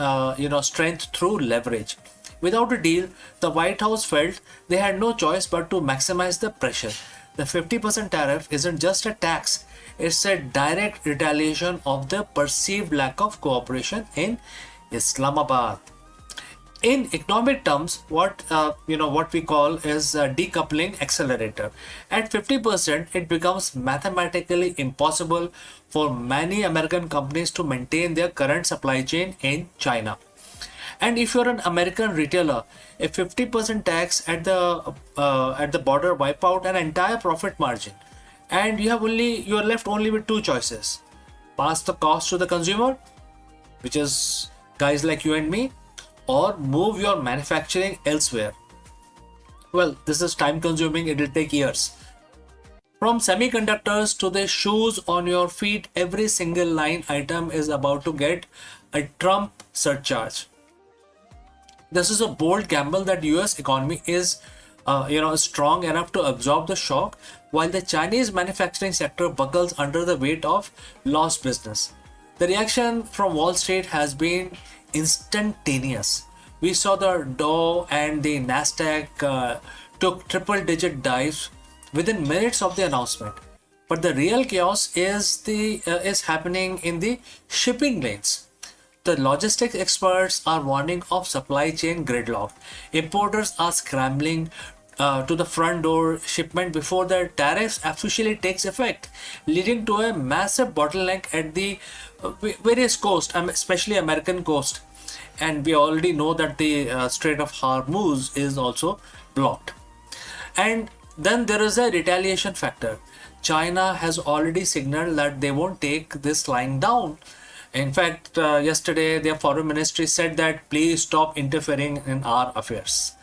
strength through leverage. Without a deal, the White House felt they had no choice but to maximize the pressure. The 50% tariff isn't just a tax, it's a direct retaliation of the perceived lack of cooperation in Islamabad. In economic terms, what we call is a decoupling accelerator. At 50%, it becomes mathematically impossible for many American companies to maintain their current supply chain in China. And if you're an American retailer, a 50% tax at the border wipe out an entire profit margin, and you're left only with two choices: pass the cost to the consumer, which is guys like you and me, or move your manufacturing elsewhere. Well, this is time consuming, it will take years. From semiconductors to the shoes on your feet, every single line item is about to get a Trump surcharge. This is a bold gamble that US economy is strong enough to absorb the shock, while the Chinese manufacturing sector buckles under the weight of lost business. The reaction from Wall Street has been instantaneous. We saw the Dow and the Nasdaq took triple-digit dives within minutes of the announcement. But the real chaos is happening in the shipping lanes. The logistics experts are warning of supply chain gridlock. Importers are scrambling to the front door shipment before the tariffs officially takes effect, leading to a massive bottleneck at the various coast, especially American coast. And we already know that the Strait of Hormuz is also blocked. And then there is a retaliation factor. China has already signaled that they won't take this lying down. In fact, yesterday their foreign ministry said that please stop interfering in our affairs.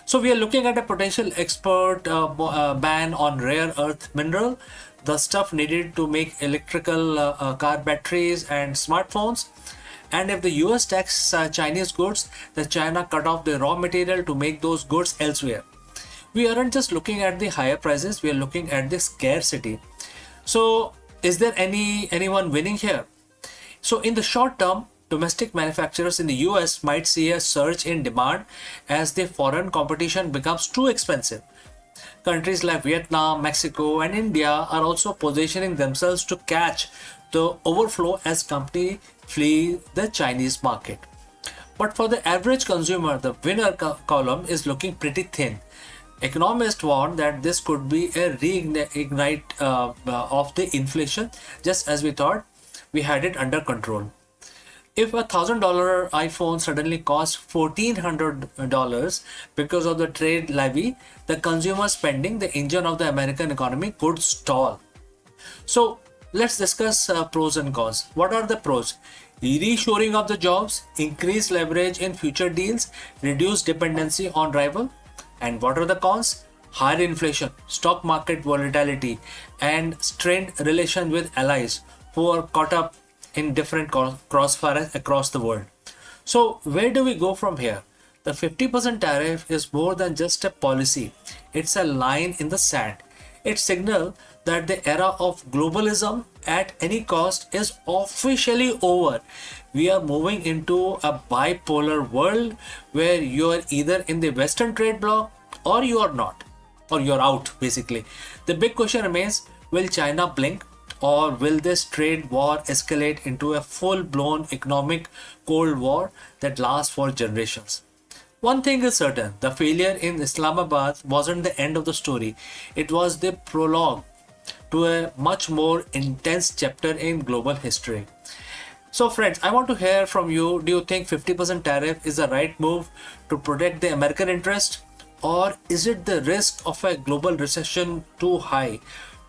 So we are looking at a potential export ban on rare earth mineral, the stuff needed to make electrical car batteries and smartphones. And if the US tax Chinese goods, then China cut off the raw material to make those goods elsewhere. We aren't just looking at the higher prices, we are looking at the scarcity. So is there anyone winning here? So in the short term, domestic manufacturers in the US might see a surge in demand as the foreign competition becomes too expensive. Countries like Vietnam, Mexico, and India are also positioning themselves to catch the overflow as companies flee the Chinese market. But for the average consumer, the winner column is looking pretty thin. Economists warn that this could be a reignite of the inflation, just as we thought we had it under control. If $1,000 iPhone suddenly costs $1,400 because of the trade levy, the consumer spending, the engine of the American economy, could stall. So let's discuss pros and cons. What are the pros? Reshoring of the jobs, increased leverage in future deals, reduced dependency on rival. And what are the cons? Higher inflation, stock market volatility, and strained relation with allies who are caught up in different crossfires across the world. So where do we go from here? The 50% tariff is more than just a policy. It's a line in the sand. It signals that the era of globalism at any cost is officially over. We are moving into a bipolar world where you are either in the Western trade bloc or you are not, or you're out basically. The big question remains, will China blink, or will this trade war escalate into a full-blown economic Cold War that lasts for generations? One thing is certain, the failure in Islamabad wasn't the end of the story. It was the prologue to a much more intense chapter in global history. So friends, I want to hear from you. Do you think 50% tariff is the right move to protect the American interest? Or is it the risk of a global recession too high?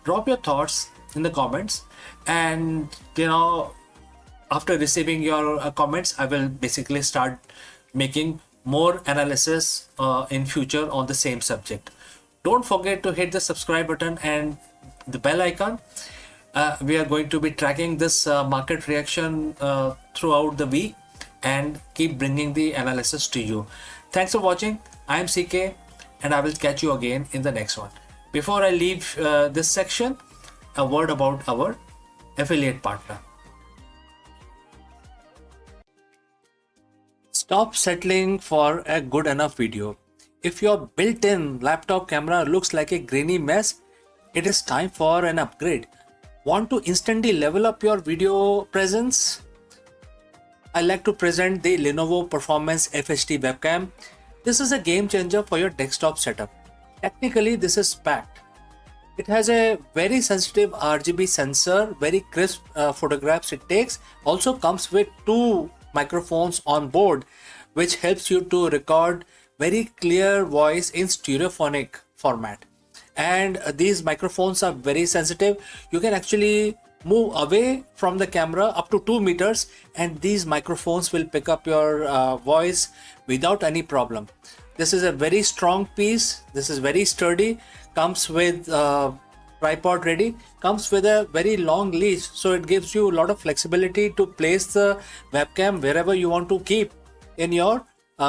Drop your thoughts in the comments, and after receiving your comments, I will basically start making more analysis in future on the same subject. Don't forget to hit the subscribe button and the bell icon. We are going to be tracking this market reaction throughout the week and keep bringing the analysis to you. Thanks for watching. I am CK, and I will catch you again in the next one. Before I leave this section, a word about our affiliate partner. Stop settling for a good enough video. If your built-in laptop camera looks like a grainy mess, it is time for an upgrade. Want to instantly level up your video presence? I like to present the Lenovo Performance FHD webcam. This is a game changer for your desktop setup. Technically, this is packed. It has a very sensitive RGB sensor, very crisp photographs it takes. Also comes with 2 microphones on board, which helps you to record very clear voice in stereophonic format. And these microphones are very sensitive. You can actually move away from the camera up to 2 meters, and these microphones will pick up your voice without any problem. This is a very strong piece. This is very sturdy. Comes with tripod ready. Comes with a very long leash, so it gives you a lot of flexibility to place the webcam wherever you want to keep in your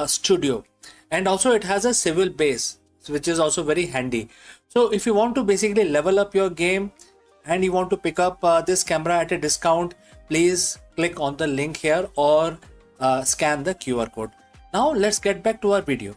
studio. And also it has a swivel base, which is also very handy. So if you want to basically level up your game and you want to pick up this camera at a discount, please click on the link here or scan the QR code. Now let's get back to our video.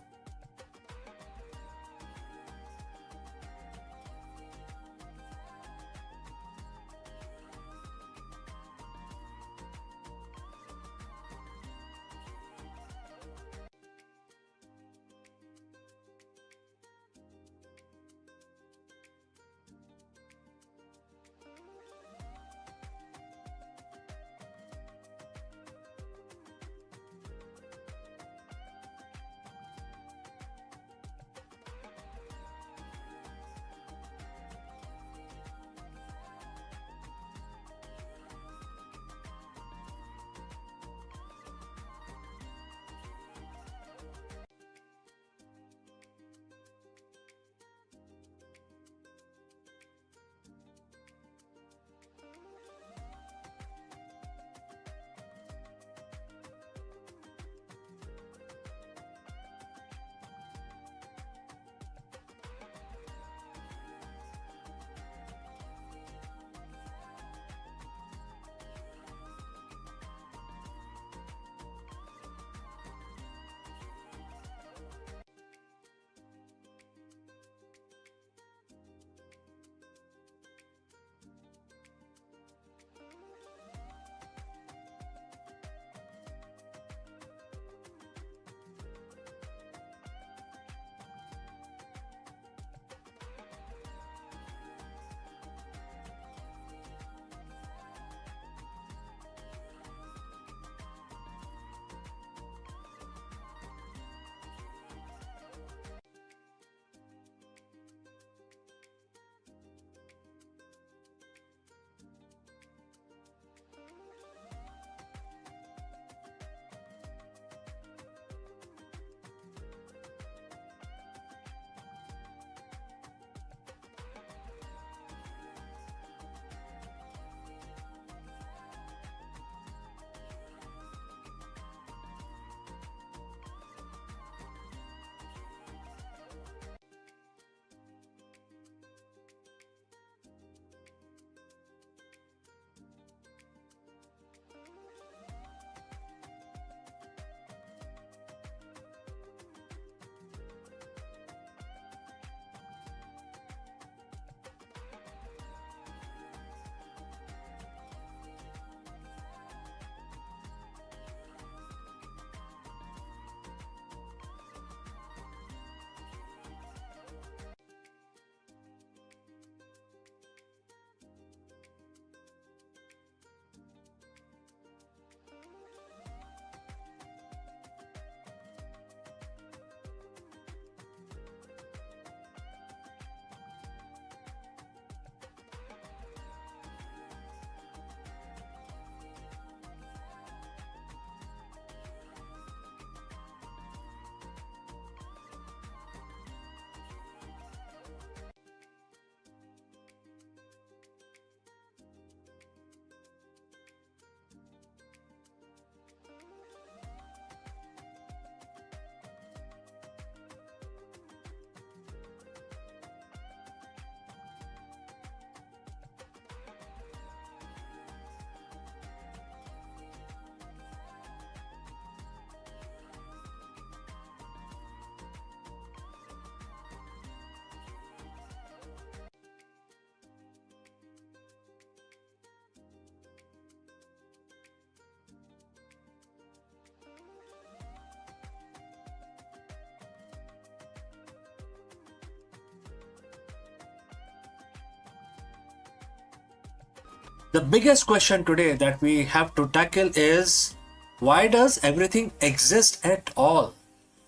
The biggest question today that we have to tackle is, why does everything exist at all?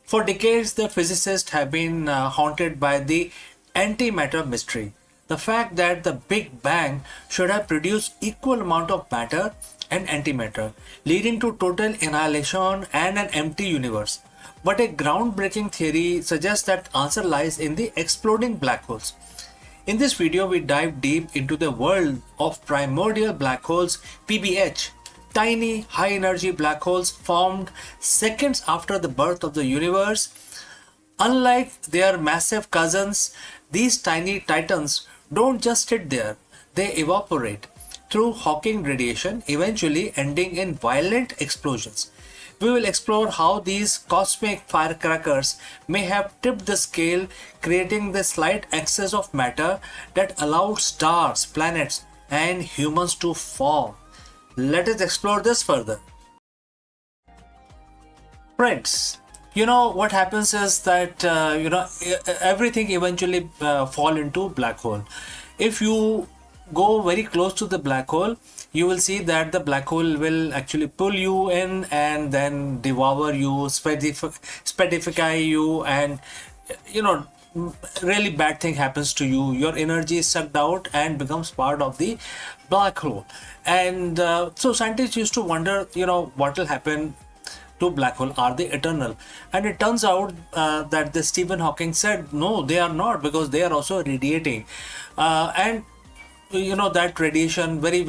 For decades, the physicists have been haunted by the antimatter mystery. The fact that the Big Bang should have produced equal amount of matter and antimatter, leading to total annihilation and an empty universe. But a groundbreaking theory suggests that answer lies in the exploding black holes. In this video, we dive deep into the world of primordial black holes, PBH, tiny high energy black holes formed seconds after the birth of the universe. Unlike their massive cousins, these tiny titans don't just sit there, they evaporate through Hawking radiation, eventually ending in violent explosions. We will explore how these cosmic firecrackers may have tipped the scale, creating the slight excess of matter that allowed stars, planets, and humans to form. Let us explore this further. Friends, what happens is that everything eventually fall into black hole. If you go very close to the black hole, you will see that the black hole will actually pull you in and then devour you, speedify you, and really bad thing happens to you. Your energy is sucked out and becomes part of the black hole. And so scientists used to wonder, what will happen to black hole. Are they eternal? And it turns out that the Stephen Hawking said no, they are not, because they are also radiating, and that radiation, very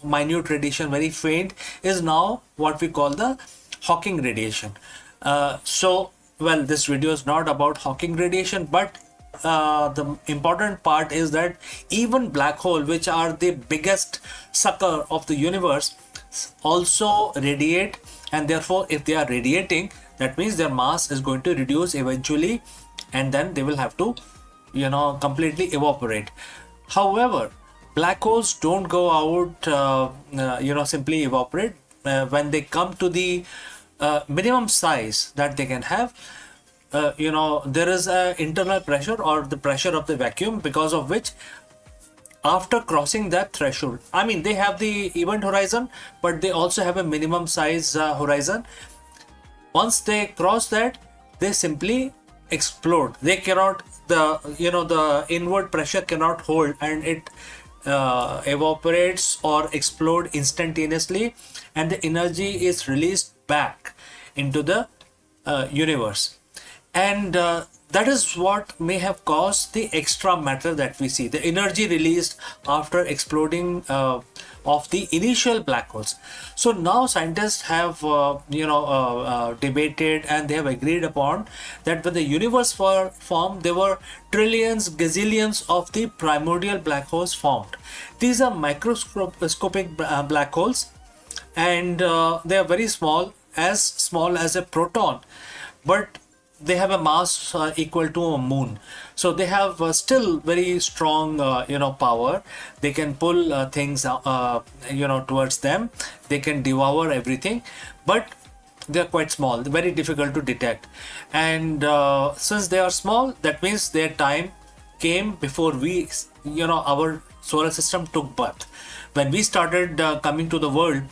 minute radiation, very faint, is now what we call the Hawking radiation. This video is not about Hawking radiation, but the important part is that even black hole, which are the biggest sucker of the universe, also radiate, and therefore if they are radiating, that means their mass is going to reduce eventually, and then they will have to completely evaporate. However, black holes don't go out simply evaporate. When they come to the minimum size that they can have, there is a internal pressure, or the pressure of the vacuum, because of which after crossing that threshold, they have the event horizon, but they also have a minimum size horizon. Once they cross that, they simply explode. They cannot, the inward pressure cannot hold, and it evaporates or explode instantaneously, and the energy is released back into the universe. And that is what may have caused the extra matter that we see, the energy released after exploding of the initial black holes. So now scientists have debated, and they have agreed upon that when the universe formed, there were trillions, gazillions of the primordial black holes formed. These are microscopic black holes, and they are very small as a proton, but they have a mass equal to a moon. So they have still very strong power. They can pull things towards them. They can devour everything, but they are quite small, very difficult to detect. And since they are small, that means their time came before our solar system took birth. When we started coming to the world,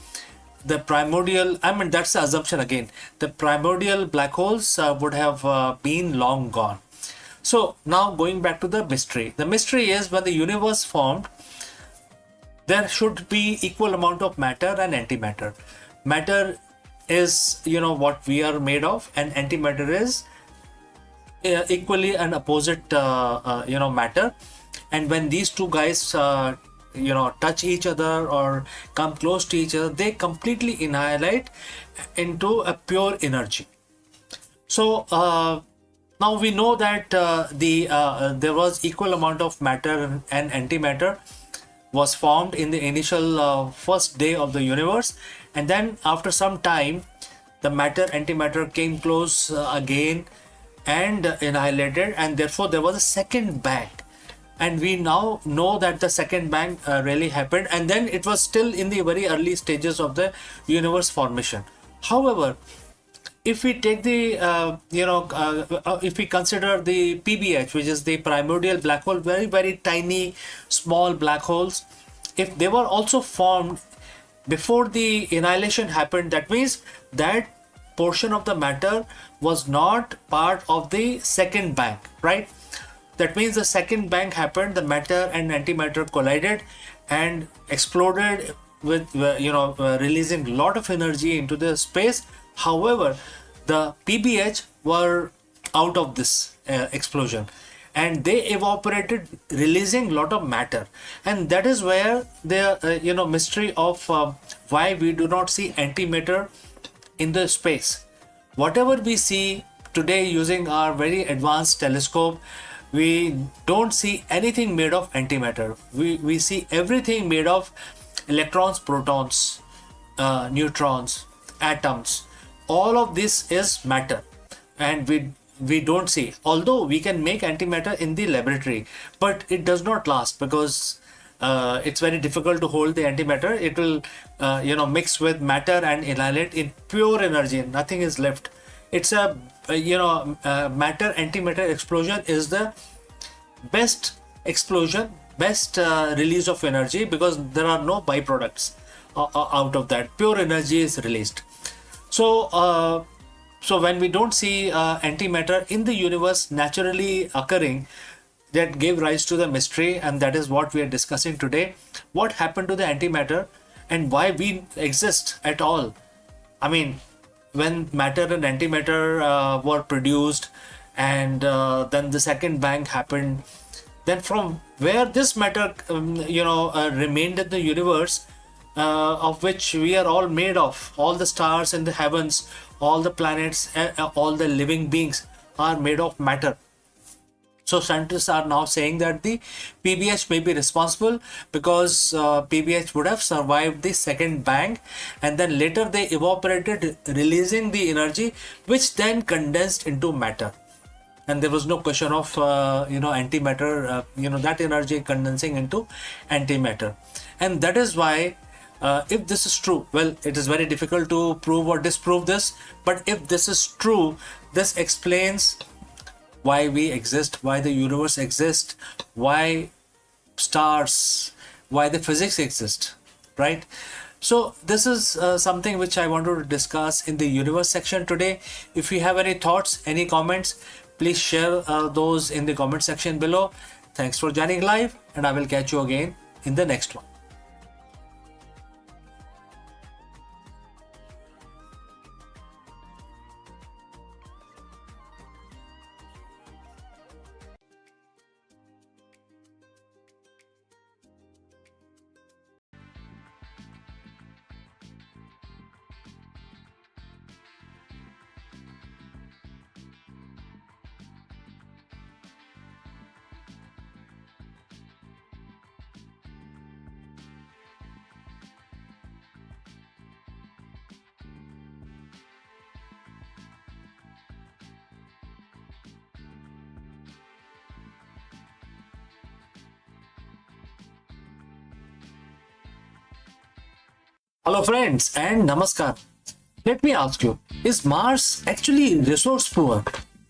the primordial, that's the assumption again, the primordial black holes would have been long gone. So now going back to the mystery. The mystery is, when the universe formed, there should be equal amount of matter and antimatter. Matter is what we are made of, and antimatter is equally an opposite matter. And when these two guys touch each other or come close to each other, they completely annihilate into a pure energy. So now we know that there was equal amount of matter and antimatter was formed in the initial first day of the universe, and then after some time the matter antimatter came close again and annihilated, and therefore there was a second bang. And we now know that the second bang really happened, and then it was still in the very early stages of the universe formation. However, if we take the if we consider the PBH, which is the primordial black hole, very tiny small black holes, if they were also formed before the annihilation happened, that means that portion of the matter was not part of the second bang, right? That means the second bang happened, the matter and antimatter collided and exploded with releasing a lot of energy into the space. However, the PBH were out of this explosion, and they evaporated, releasing a lot of matter. And that is where the mystery of why we do not see antimatter in the space. Whatever we see today using our very advanced telescope, we don't see anything made of antimatter. We see everything made of electrons, protons, neutrons, atoms. All of this is matter, and we don't see. Although we can make antimatter in the laboratory, but it does not last because it's very difficult to hold the antimatter. It will mix with matter and annihilate in pure energy. Nothing is left. It's a matter antimatter explosion is the best explosion, best release of energy, because there are no byproducts out of that. Pure energy is released. So when we don't see antimatter in the universe naturally occurring, that gave rise to the mystery, and that is what we are discussing today. What happened to the antimatter and why we exist at all? I mean, when matter and antimatter were produced, and then the second bang happened, then from where this matter remained in the universe, of which we are all made of, all the stars in the heavens, all the planets, all the living beings are made of matter. So scientists are now saying that the PBH may be responsible, because PBH would have survived the second bang, and then later they evaporated, releasing the energy, which then condensed into matter. And there was no question of antimatter, that energy condensing into antimatter. And that is why, if this is true, well, it is very difficult to prove or disprove this, but if this is true, this explains why we exist, why the universe exists, why stars, why the physics exist, right? So this is something which I wanted to discuss in the universe section today. If you have any thoughts, any comments, please share those in the comment section below. Thanks for joining live, and I will catch you again in the next one. Hello friends and namaskar. Let me ask you, is Mars actually resource poor?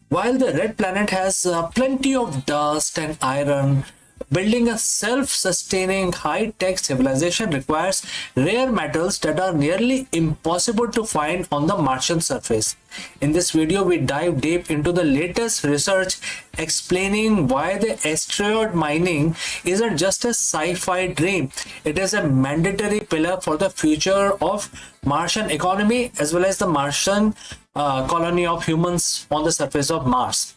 While the red planet has plenty of dust and iron, building a self-sustaining high-tech civilization requires rare metals that are nearly impossible to find on the Martian surface. In this video, we dive deep into the latest research explaining why the asteroid mining isn't just a sci-fi dream. It is a mandatory pillar for the future of Martian economy, as well as the Martian colony of humans on the surface of Mars.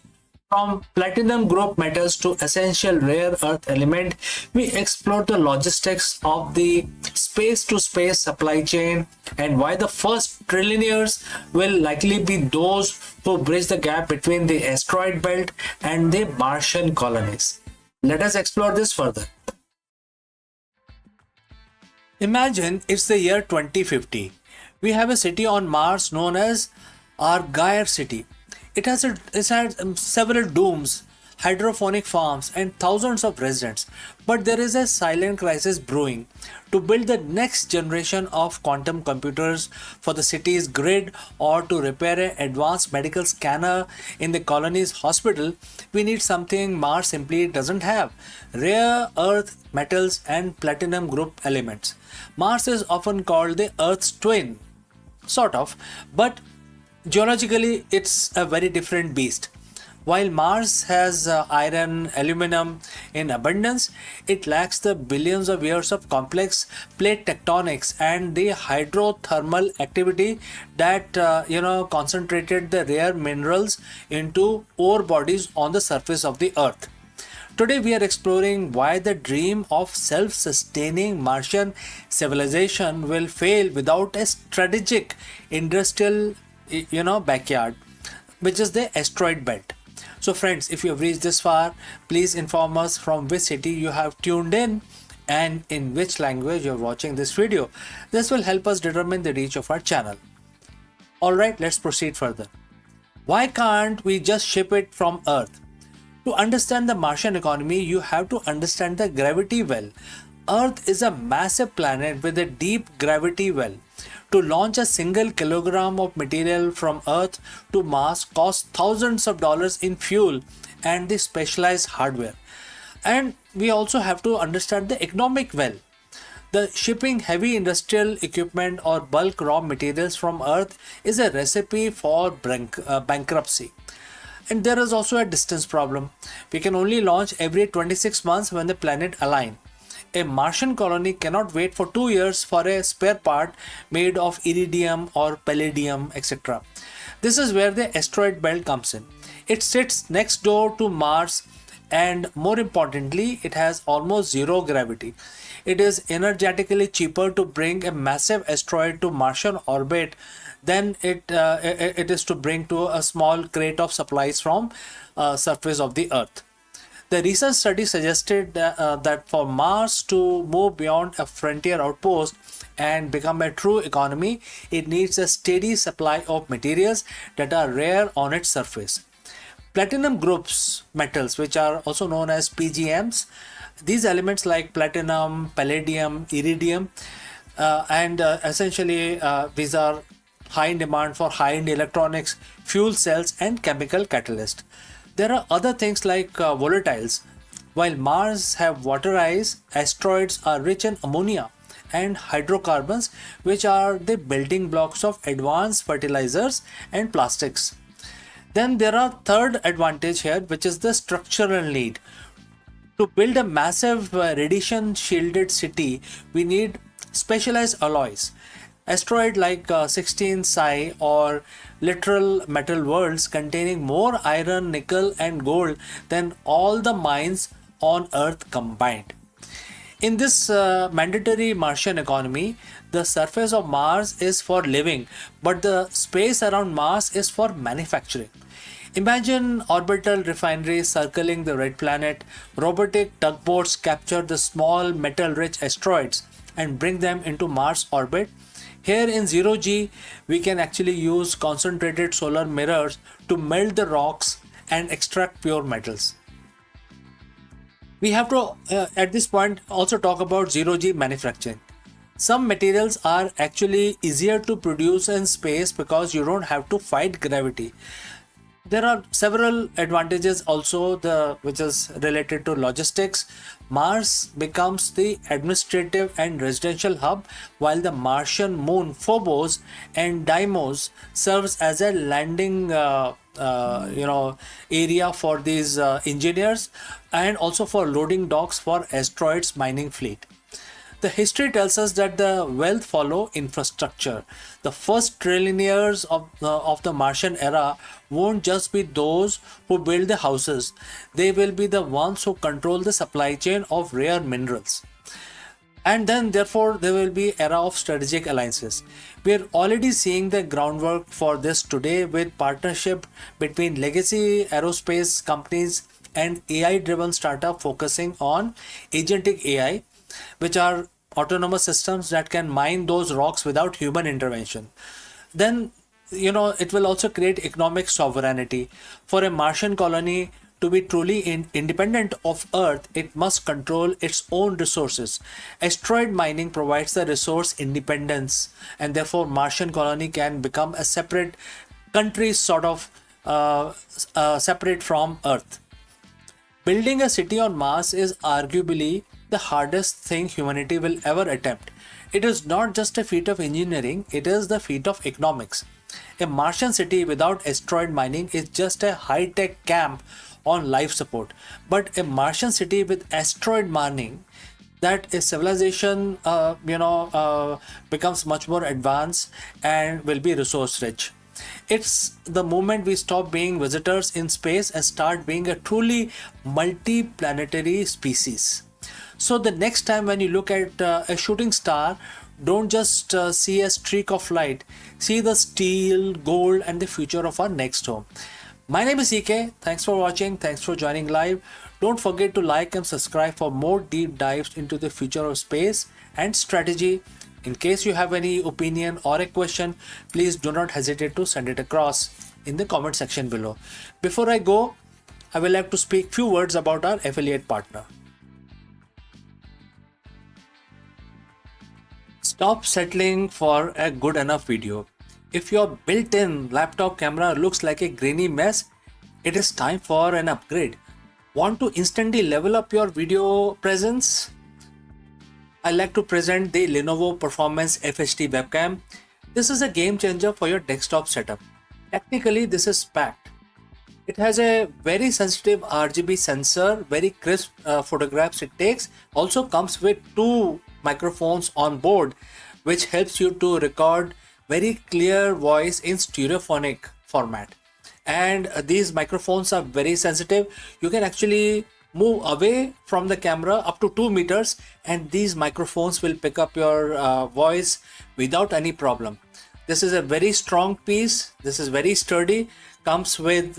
From platinum group metals to essential rare earth element, we explore the logistics of the space-to-space supply chain and why the first trillionaires will likely be those who bridge the gap between the asteroid belt and the Martian colonies. Let us explore this further. Imagine it's the year 2050. We have a city on Mars known as Argyre City. It has had several domes, hydroponic farms, and thousands of residents. But there is a silent crisis brewing. To build the next generation of quantum computers for the city's grid or to repair an advanced medical scanner in the colony's hospital, we need something Mars simply doesn't have: rare earth metals and platinum group elements. Mars is often called the Earth's twin, sort of, but geologically it's a very different beast. While Mars has iron, aluminum in abundance, it lacks the billions of years of complex plate tectonics and the hydrothermal activity that concentrated the rare minerals into ore bodies on the surface of the Earth. Today we are exploring why the dream of self-sustaining Martian civilization will fail without a strategic industrial backyard, which is the asteroid belt. So friends, if you have reached this far, please inform us from which city you have tuned in and in which language you are watching this video. This will help us determine the reach of our channel. Alright, let's proceed further. Why can't we just ship it from Earth? To understand the Martian economy, you have to understand the gravity well. Earth is a massive planet with a deep gravity well. To launch a single kilogram of material from Earth to Mars costs thousands of dollars in fuel and the specialized hardware. And we also have to understand the economic well. The shipping heavy industrial equipment or bulk raw materials from Earth is a recipe for bankruptcy. And there is also a distance problem. We can only launch every 26 months when the planet align. A Martian colony cannot wait for 2 years for a spare part made of iridium or palladium, etc. This is where the asteroid belt comes in. It sits next door to Mars, and more importantly, it has almost zero gravity. It is energetically cheaper to bring a massive asteroid to Martian orbit than it is to bring to a small crate of supplies from surface of the Earth. The recent study suggested that for Mars to move beyond a frontier outpost and become a true economy, it needs a steady supply of materials that are rare on its surface. Platinum groups metals, which are also known as PGMs, these elements like platinum, palladium, iridium, and essentially these are high in demand for high-end electronics, fuel cells, and chemical catalysts. There are other things like volatiles. While Mars have water ice, asteroids are rich in ammonia and hydrocarbons, which are the building blocks of advanced fertilizers and plastics. Then there are third advantage here, which is the structural need. To build a massive radiation shielded city, we need specialized alloys. Asteroid like 16 Psi or literal metal worlds containing more iron, nickel and gold than all the mines on Earth combined. In this mandatory Martian economy, the surface of Mars is for living, but the space around Mars is for manufacturing. Imagine orbital refineries circling the red planet. Robotic tugboats capture the small metal-rich asteroids and bring them into Mars orbit. Here in 0G, we can actually use concentrated solar mirrors to melt the rocks and extract pure metals. We have to, at this point, also talk about 0G manufacturing. Some materials are actually easier to produce in space because you don't have to fight gravity. There are several advantages also which is related to logistics. Mars becomes the administrative and residential hub, while the Martian moon Phobos and Deimos serves as a landing area for these engineers and also for loading docks for asteroids mining fleet. The history tells us that the wealth follow infrastructure. The first trillionaires of the Martian era won't just be those who build the houses. They will be the ones who control the supply chain of rare minerals. And then therefore there will be era of strategic alliances. We are already seeing the groundwork for this today with partnership between legacy aerospace companies and AI driven startup focusing on agentic AI, which are autonomous systems that can mine those rocks without human intervention. Then it will also create economic sovereignty. For a Martian colony to be truly independent of Earth, it must control its own resources. Asteroid mining provides the resource independence, and therefore Martian colony can become a separate country, sort of separate from Earth. Building a city on Mars is arguably the hardest thing humanity will ever attempt. It is not just a feat of engineering, it is the feat of economics. A Martian city without asteroid mining is just a high-tech camp on life support. But a Martian city with asteroid mining, that a civilization becomes much more advanced and will be resource rich. It's the moment we stop being visitors in space and start being a truly multi-planetary species. So the next time when you look at a shooting star, don't just see a streak of light, see the steel, gold and the future of our next home. My name is EK. Thanks for watching. Thanks for joining live. Don't forget to like and subscribe for more deep dives into the future of space and strategy. In case you have any opinion or a question, please do not hesitate to send it across in the comment section below. Before I go, I will like to speak few words about our affiliate partner. Stop settling for a good enough video. If your built-in laptop camera looks like a grainy mess, it is time for an upgrade. Want to instantly level up your video presence? I like to present the Lenovo Performance FHD webcam. This is a game changer for your desktop setup. Technically, this is packed. It has a very sensitive RGB sensor, very crisp photographs it takes. Also comes with two microphones on board, which helps you to record very clear voice in stereophonic format. And these microphones are very sensitive. You can actually move away from the camera up to 2 meters and these microphones will pick up your voice without any problem. This is a very strong piece. This is very sturdy. Comes with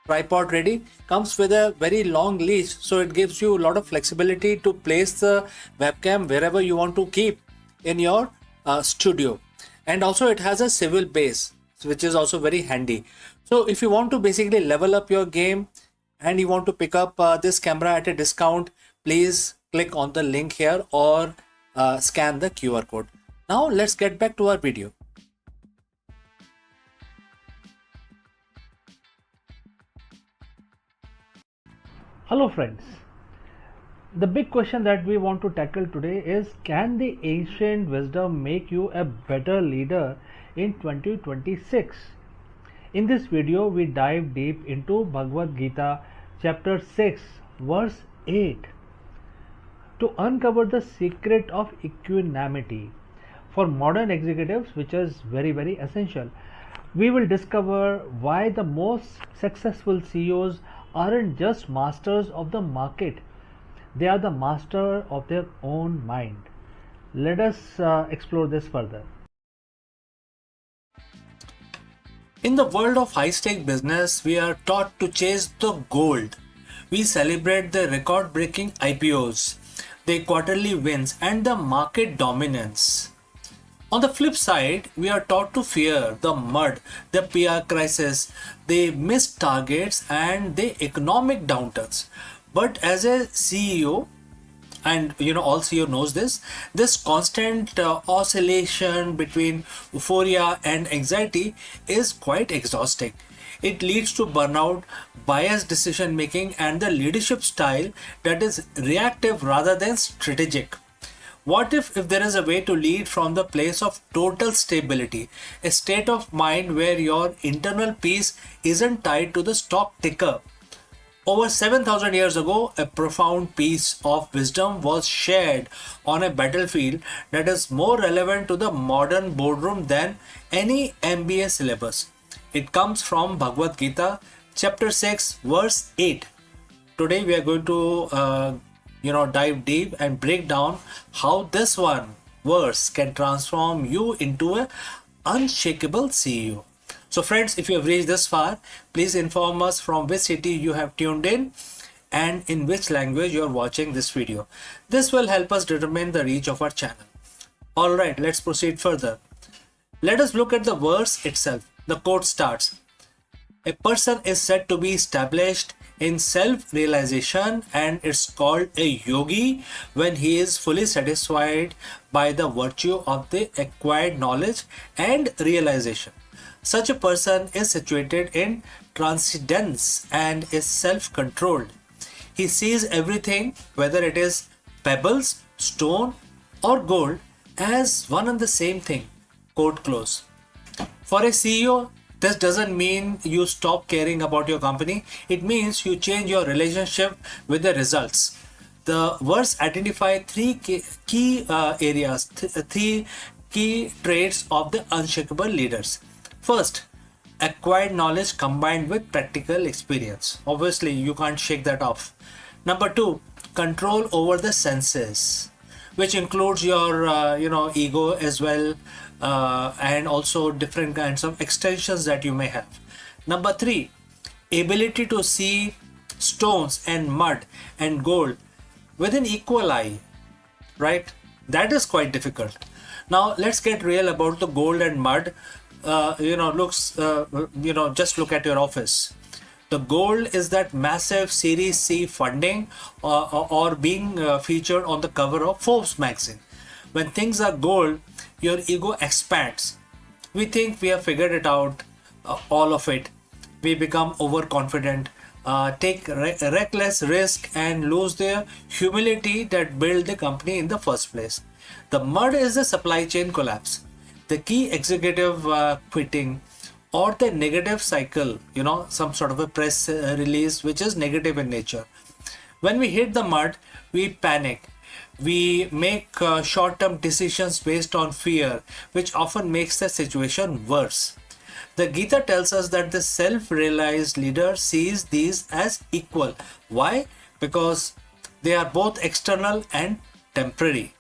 tripod ready. Comes with a very long leash, so it gives you a lot of flexibility to place the webcam wherever you want to keep in your studio. And also it has a swivel base, which is also very handy. So if you want to basically level up your game and you want to pick up this camera at a discount, please click on the link here or scan the QR code. Now let's get back to our video. Hello friends. The big question that we want to tackle today is, can the ancient wisdom make you a better leader in 2026? In this video, we dive deep into Bhagavad Gita chapter 6 verse 8 to uncover the secret of equanimity for modern executives, which is very essential. We will discover why the most successful CEOs aren't just masters of the market, they are the master of their own mind. Let us explore this further. In the world of high-stake business, we are taught to chase the gold. We celebrate the record-breaking IPOs, the quarterly wins, and the market dominance. On the flip side, we are taught to fear the mud, the PR crisis, the missed targets, and the economic downturns. But as a CEO, and all CEO knows this constant oscillation between euphoria and anxiety is quite exhausting. It leads to burnout, biased decision making, and the leadership style that is reactive rather than strategic. What if there is a way to lead from the place of total stability, a state of mind where your internal peace isn't tied to the stock ticker? Over 7,000 years ago, a profound piece of wisdom was shared on a battlefield that is more relevant to the modern boardroom than any MBA syllabus. It comes from Bhagavad Gita, chapter 6, verse 8. Today we are going to dive deep and break down how this one verse can transform you into an unshakable CEO. So friends, if you have reached this far, please inform us from which city you have tuned in and in which language you are watching this video. This will help us determine the reach of our channel. Alright, let's proceed further. Let us look at the verse itself. The quote starts, "A person is said to be established in self-realization, and it's called a yogi when he is fully satisfied by the virtue of the acquired knowledge and realization. Such a person is situated in transcendence and is self-controlled. He sees everything, whether it is pebbles, stone, or gold, as one and the same thing. Quote close. For a CEO, this doesn't mean you stop caring about your company. It means you change your relationship with the results. The verse identify three key areas, three key traits of the unshakable leaders. First, acquired knowledge combined with practical experience. Obviously, you can't shake that off. Number two, control over the senses, which includes your ego as well, and also different kinds of extensions that you may have. Number three, ability to see stones and mud and gold with an equal eye, right? That is quite difficult. Now let's get real about the gold and mud. Just look at your office. The gold is that massive Series C funding, or being featured on the cover of Forbes magazine. When things are gold, your ego expands. We think we have figured it out, all of it. We become overconfident, take reckless risk, and lose the humility that built the company in the first place. The mud is the supply chain collapse, the key executive quitting, or the negative cycle, some sort of a press release which is negative in nature. When we hit the mud, we panic. We make short-term decisions based on fear, which often makes the situation worse. The Gita tells us that the self-realized leader sees these as equal. Why? Because they are both external and temporary.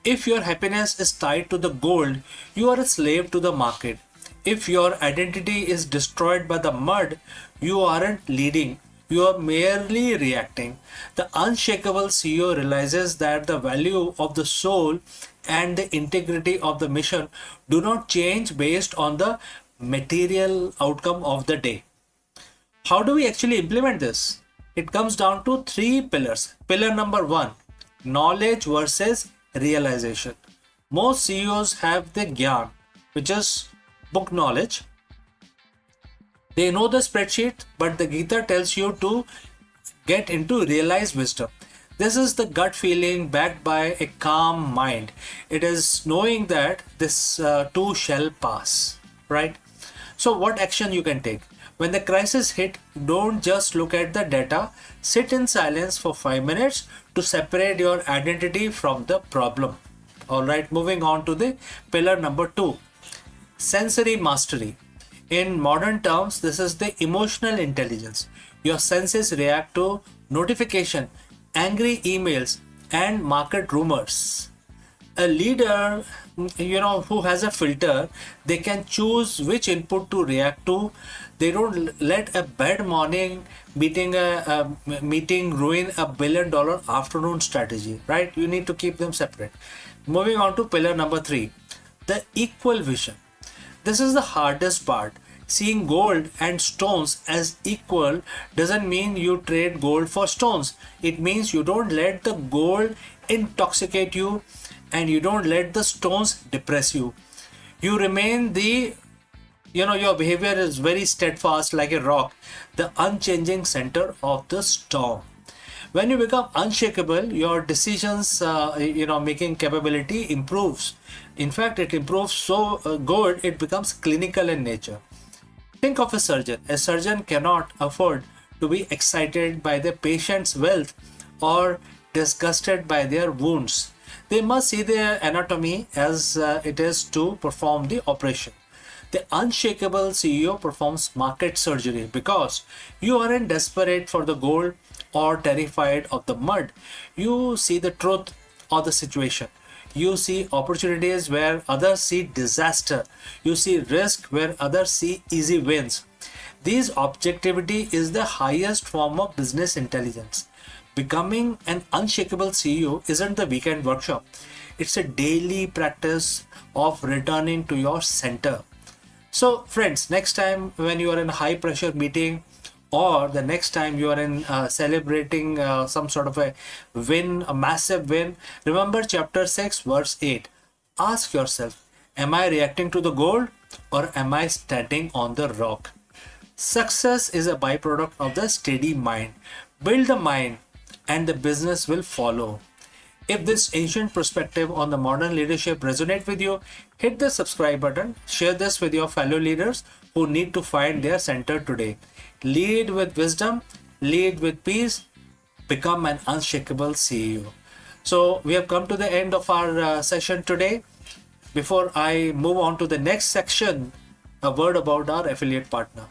If your happiness is tied to the gold, you are a slave to the market. If your identity is destroyed by the mud, you aren't leading, you are merely reacting. The unshakable CEO realizes that the value of the soul and the integrity of the mission do not change based on the material outcome of the day. How do we actually implement this? It comes down to three pillars. Pillar number one, knowledge versus realization. Most CEOs have the gyan, which is book knowledge. They know the spreadsheet, but the Gita tells you to get into realized wisdom. This is the gut feeling backed by a calm mind. It is knowing that this too shall pass, right? So what action you can take? When the crisis hit, don't just look at the data. Sit in silence for 5 minutes to separate your identity from the problem. All right, moving on to the pillar number 2. Sensory mastery. In modern terms, this is the emotional intelligence. Your senses react to notification, angry emails, and market rumors. A leader, who has a filter, they can choose which input to react to. They don't let a bad morning meeting ruin a $1 billion afternoon strategy, right? You need to keep them separate. Moving on to pillar number 3, the equal vision. This is the hardest part. Seeing gold and stones as equal doesn't mean you trade gold for stones. It means you don't let the gold intoxicate you, and you don't let the stones depress you. You remain your behavior is very steadfast like a rock, the unchanging center of the storm. When you become unshakable, your decisions, making capability improves. In fact, it improves so good, it becomes clinical in nature. Think of a surgeon. A surgeon cannot afford to be excited by the patient's wealth or disgusted by their wounds. They must see their anatomy as it is to perform the operation. The unshakable CEO performs market surgery because you aren't desperate for the gold or terrified of the mud. You see the truth of the situation. You see opportunities where others see disaster. You see risk where others see easy wins. This objectivity is the highest form of business intelligence. Becoming an unshakable CEO isn't the weekend workshop. It's a daily practice of returning to your center. So friends, next time when you are in a high pressure meeting or the next time you are in celebrating some sort of a win, a massive win, remember chapter 6 verse 8. Ask yourself, am I reacting to the gold or am I standing on the rock? Success is a byproduct of the steady mind. Build the mind and the business will follow. If this ancient perspective on the modern leadership resonates with you, hit the subscribe button, share this with your fellow leaders who need to find their center today. Lead with wisdom, lead with peace, become an unshakable CEO. So we have come to the end of our session today. Before I move on to the next section, a word about our affiliate partner.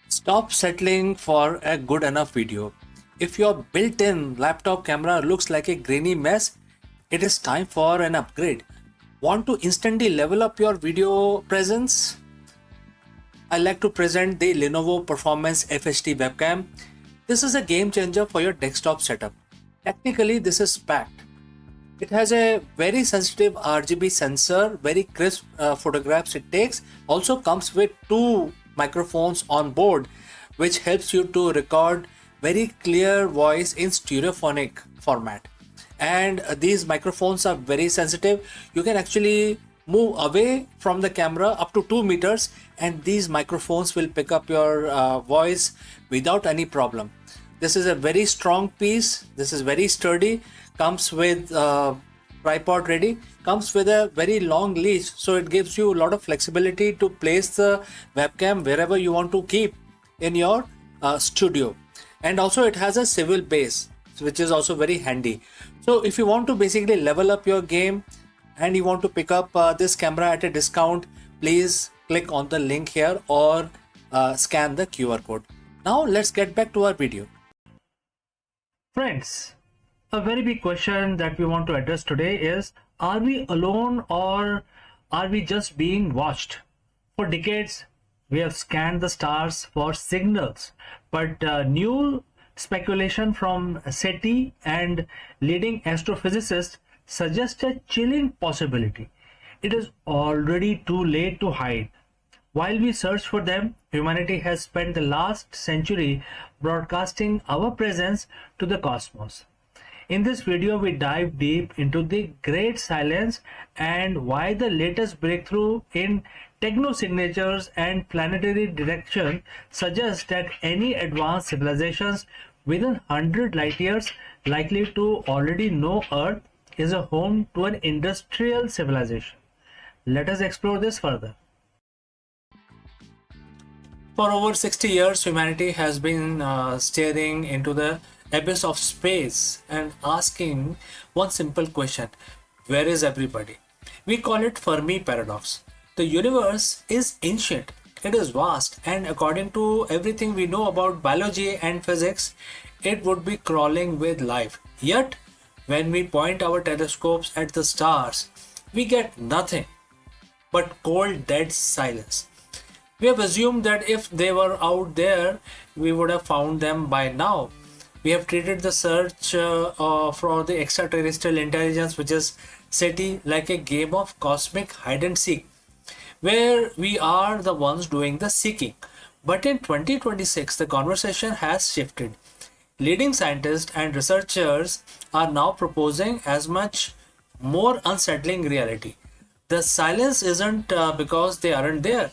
Stop settling for a good enough video. If your built-in laptop camera looks like a grainy mess, it is time for an upgrade. Want to instantly level up your video presence? I like to present the Lenovo Performance FHD webcam. This is a game changer for your desktop setup. Technically, this is packed. It has a very sensitive RGB sensor, very crisp photographs it takes. Also comes with 2 microphones on board, which helps you to record very clear voice in stereophonic format. And these microphones are very sensitive. You can actually move away from the camera up to 2 meters and these microphones will pick up your voice without any problem. This is a very strong piece. This is very sturdy. Comes with tripod ready. Comes with a very long leash, so it gives you a lot of flexibility to place the webcam wherever you want to keep in your studio. And also it has a swivel base, which is also very handy. So if you want to basically level up your game and you want to pick up this camera at a discount, please click on the link here or scan the QR code. Now let's get back to our video. Friends, a very big question that we want to address today is, are we alone or are we just being watched? For decades, we have scanned the stars for signals, but new speculation from SETI and leading astrophysicists suggest a chilling possibility. It is already too late to hide. While we search for them, humanity has spent the last century broadcasting our presence to the cosmos. In this video, we dive deep into the great silence and why the latest breakthrough in technosignatures and planetary detection suggests that any advanced civilizations within 100 light years likely to already know Earth is a home to an industrial civilization. Let us explore this further. For over 60 years, humanity has been staring into the abyss of space and asking one simple question: where is everybody? We call it Fermi paradox. The universe is ancient, it is vast, and according to everything we know about biology and physics, it would be crawling with life. Yet, when we point our telescopes at the stars, we get nothing but cold, dead silence. We have assumed that if they were out there, we would have found them by now. We have treated the search for the extraterrestrial intelligence, which is SETI, like a game of cosmic hide and seek, where we are the ones doing the seeking. But in 2026, the conversation has shifted. Leading scientists and researchers are now proposing as much more unsettling reality. The silence isn't because they aren't there,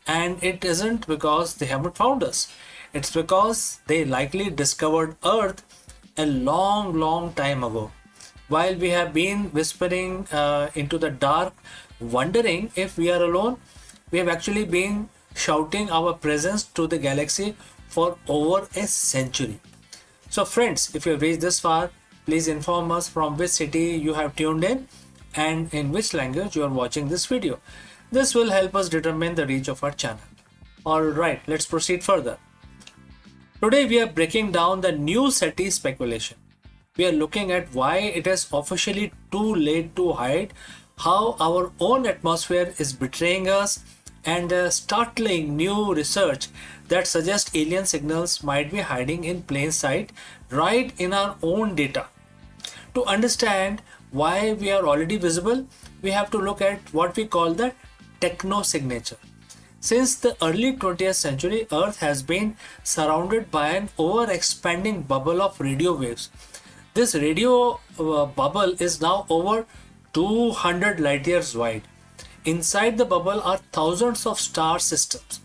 and it isn't because they haven't found us. It's because they likely discovered Earth a long time ago. While we have been whispering into the dark, wondering if we are alone, we have actually been shouting our presence to the galaxy for over a century. So friends, if you have reached this far, please inform us from which city you have tuned in and in which language you are watching this video. This will help us determine the reach of our channel. Alright, let's proceed further. Today we are breaking down the new SETI speculation. We are looking at why it is officially too late to hide, how our own atmosphere is betraying us, and startling new research that suggests alien signals might be hiding in plain sight right in our own data. To understand why we are already visible, we have to look at what we call the technosignature. Since the early 20th century, Earth has been surrounded by an over-expanding bubble of radio waves. This radio bubble is now over 200 light years wide. Inside the bubble are thousands of star systems.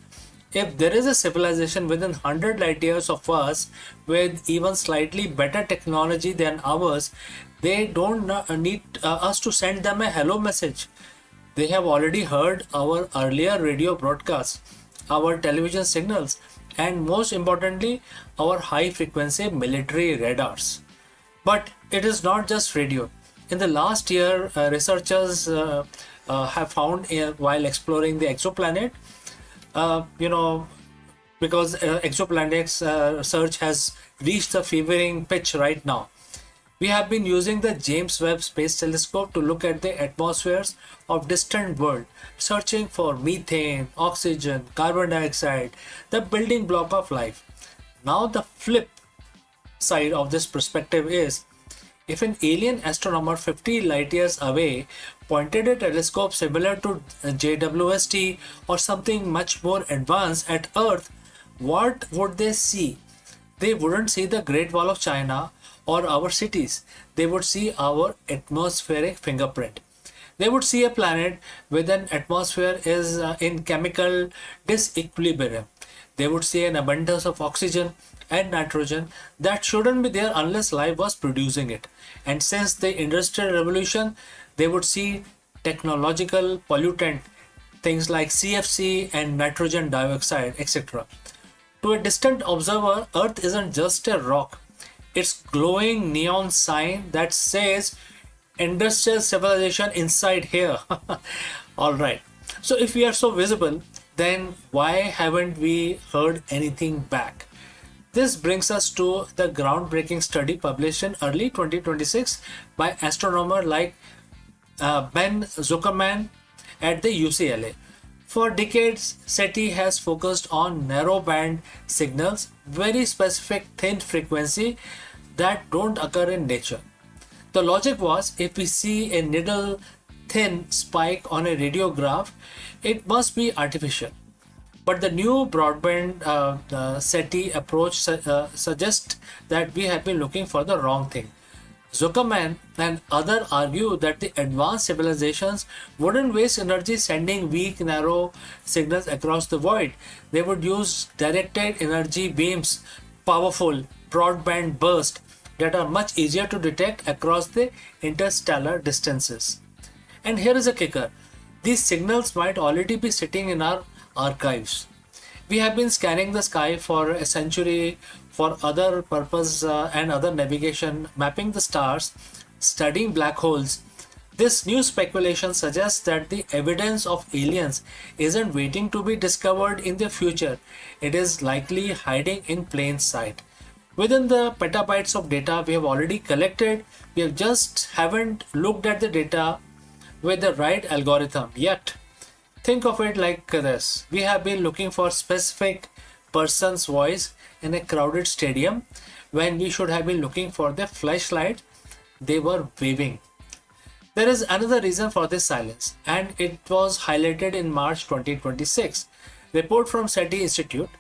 If there is a civilization within 100 light years of us with even slightly better technology than ours, they don't need us to send them a hello message. They have already heard our earlier radio broadcasts, our television signals, and most importantly, our high frequency military radars. But it is not just radio. In the last year, researchers have found while exploring the exoplanet, you know, because exoplanets search has reached a fevering pitch right now. We have been using the James Webb Space Telescope to look at the atmospheres of distant worlds, searching for methane, oxygen, carbon dioxide, the building block of life. Now the flip side of this perspective is, if an alien astronomer 50 light years away pointed a telescope similar to JWST or something much more advanced at Earth, what would they see? They wouldn't see the Great Wall of China or our cities. They would see our atmospheric fingerprint. They would see a planet with an atmosphere is in chemical disequilibrium. They would see an abundance of oxygen and nitrogen that shouldn't be there unless life was producing it. And since the Industrial Revolution, they would see technological pollutant, things like CFC and nitrogen dioxide, etc. To a distant observer, Earth isn't just a rock. It's glowing neon sign that says industrial civilization inside here. All right. So if we are so visible, then why haven't we heard anything back? This brings us to the groundbreaking study published in early 2026 by astronomer like Ben Zuckerman at the UCLA. For decades, SETI has focused on narrowband signals, very specific thin frequency that don't occur in nature. The logic was, if we see a needle thin spike on a radiograph, it must be artificial. But the new broadband SETI approach suggests that we have been looking for the wrong thing. Zuckerman and others argue that the advanced civilizations wouldn't waste energy sending weak, narrow signals across the void. They would use directed energy beams, powerful broadband bursts that are much easier to detect across the interstellar distances. And here is a kicker. These signals might already be sitting in our archives. We have been scanning the sky for a century for other purpose and other navigation, mapping the stars, studying black holes. This new speculation suggests that the evidence of aliens isn't waiting to be discovered in the future. It is likely hiding in plain sight. Within the petabytes of data we have already collected, we just haven't looked at the data with the right algorithm yet. Think of it like this. We have been looking for specific person's voice in a crowded stadium when we should have been looking for the flashlight they were waving. There is another reason for this silence, and it was highlighted in March 2026. Report from SETI Institute.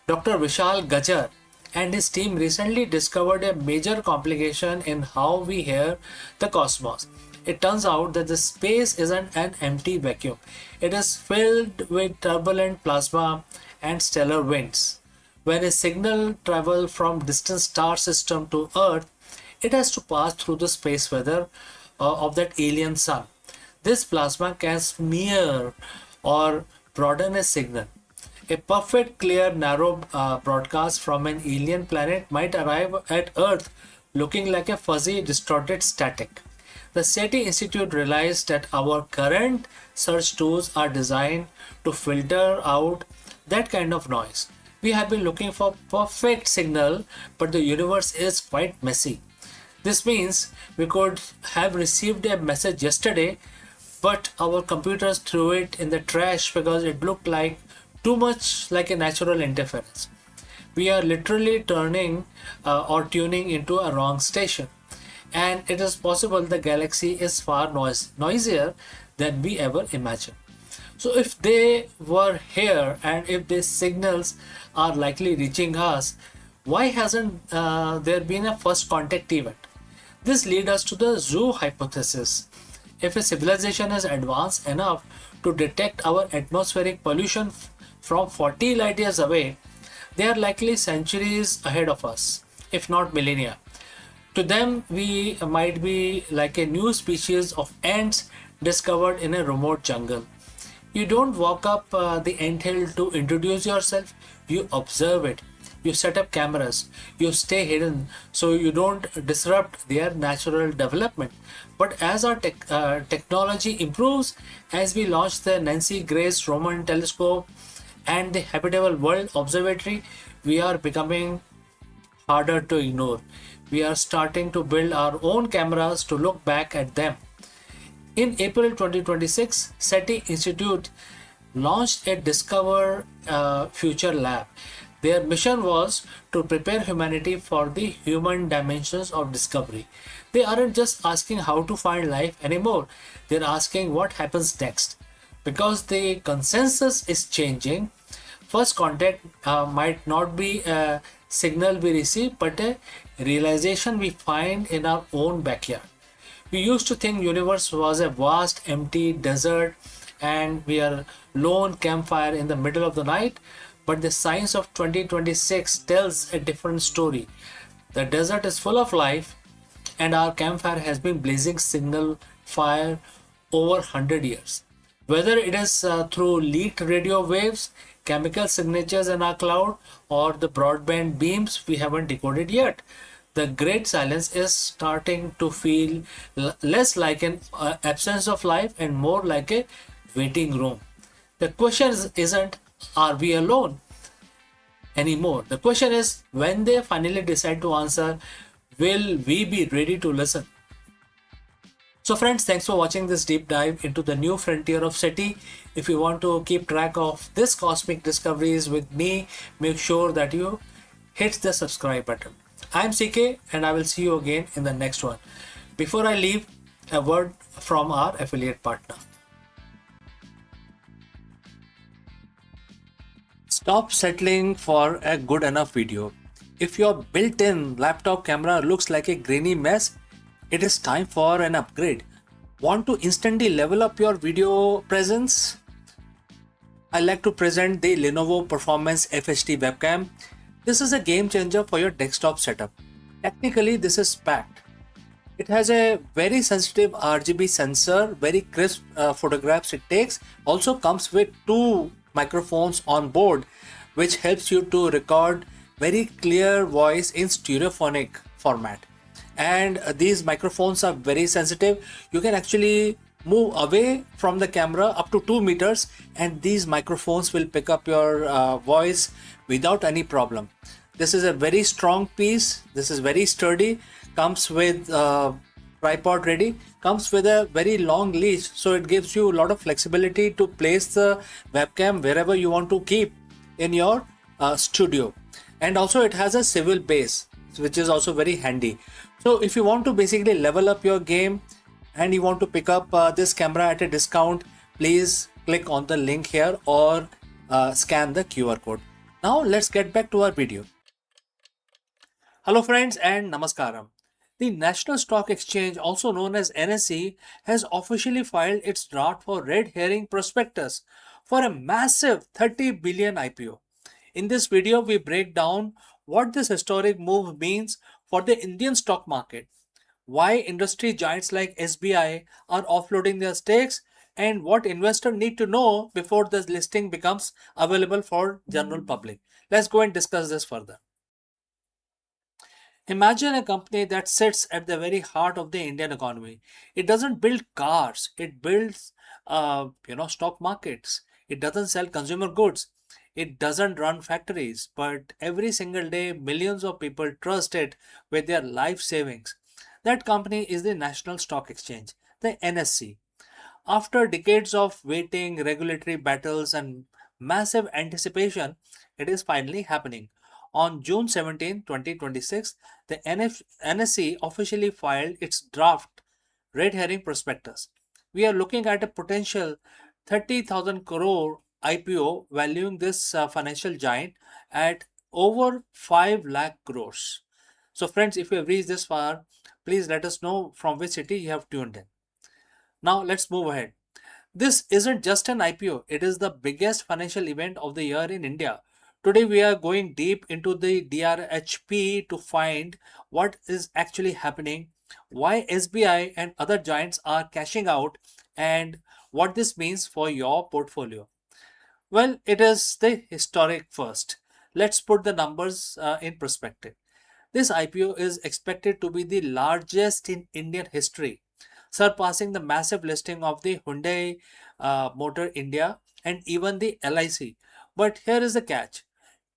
Dr. Vishal Gajar and his team recently discovered a major complication in how we hear the cosmos. It turns out that the space isn't an empty vacuum. It is filled with turbulent plasma and stellar winds. When a signal travels from distant star system to Earth, it has to pass through the space weather of that alien sun. This plasma can smear or broaden a signal. A perfect, clear, narrow broadcast from an alien planet might arrive at Earth looking like a fuzzy, distorted static. The SETI Institute realized that our current search tools are designed to filter out that kind of noise. We have been looking for perfect signal, but the universe is quite messy. This means we could have received a message yesterday, but our computers threw it in the trash because it looked like too much like a natural interference. We are literally turning or tuning into a wrong station. And it is possible the galaxy is far noisier than we ever imagined. So if they were here and if these signals are likely reaching us, why hasn't there been a first contact event? This leads us to the zoo hypothesis. If a civilization is advanced enough to detect our atmospheric pollution from 40 light years away, they are likely centuries ahead of us, if not millennia. To them, we might be like a new species of ants discovered in a remote jungle. You don't walk up the anthill to introduce yourself, you observe it. You set up cameras, you stay hidden so you don't disrupt their natural development. But as our technology improves, as we launch the Nancy Grace Roman telescope and the Habitable World Observatory, we are becoming harder to ignore. We are starting to build our own cameras to look back at them. In April 2026, SETI Institute launched a Discover Future Lab. Their mission was to prepare humanity for the human dimensions of discovery. They aren't just asking how to find life anymore, they're asking what happens next. Because the consensus is changing, first contact might not be a signal we receive, but a realization we find in our own backyard. We used to think universe was a vast empty desert and we are lone campfire in the middle of the night, but the science of 2026 tells a different story. The desert is full of life and our campfire has been blazing signal fire over 100 years. Whether it is through leaked radio waves, chemical signatures in our cloud, or the broadband beams we haven't decoded yet, the great silence is starting to feel less like an absence of life and more like a waiting room. The question isn't, are we alone anymore? The question is, when they finally decide to answer, will we be ready to listen? So friends, thanks for watching this deep dive into the new frontier of SETI. If you want to keep track of this cosmic discoveries with me, make sure that you hit the subscribe button. I'm CK and I will see you again in the next one. Before I leave, a word from our affiliate partner. Stop settling for a good enough video. If your built-in laptop camera looks like a grainy mess, it is time for an upgrade. Want to instantly level up your video presence? I like to present the Lenovo Performance FHD webcam. This is a game changer for your desktop setup. Technically, this is packed. It has a very sensitive RGB sensor, very crisp photographs it takes. Also comes with two microphones on board, which helps you to record very clear voice in stereophonic format. And these microphones are very sensitive. You can actually move away from the camera up to 2 meters and these microphones will pick up your voice without any problem. This is a very strong piece. This is very sturdy. Comes with tripod ready. Comes with a very long leash, so it gives you a lot of flexibility to place the webcam wherever you want to keep in your studio. And also it has a swivel base, which is also very handy. So if you want to basically level up your game and you want to pick up this camera at a discount, please click on the link here or scan the QR code. Now let's get back to our video. Hello friends and namaskaram. The National Stock Exchange, also known as NSE, has officially filed its draft for red herring prospectus for a massive 30 billion IPO. In this video, we break down what this historic move means for the Indian stock market, why industry giants like SBI are offloading their stakes, and what investors need to know before the listing becomes available for general public. Let's go and discuss this further. Imagine a company that sits at the very heart of the Indian economy. It doesn't build cars, it builds stock markets. It doesn't sell consumer goods. It doesn't run factories, but every single day millions of people trust it with their life savings. That company is the National Stock Exchange, the NSC. After decades of waiting, regulatory battles, and massive anticipation, it is finally happening. On June 17, 2026, the NSE officially filed its draft red herring prospectus. We are looking at a potential 30,000 crore IPO valuing this financial giant at over 5 lakh crores. So friends, if you have reached this far, please let us know from which city you have tuned in. Now let's move ahead. This isn't just an IPO, it is the biggest financial event of the year in India. Today, we are going deep into the DRHP to find what is actually happening, why SBI and other giants are cashing out, and what this means for your portfolio. Well, it is the historic first. Let's put the numbers in perspective. This IPO is expected to be the largest in Indian history, surpassing the massive listing of the Hyundai Motor India and even the LIC. But here is the catch.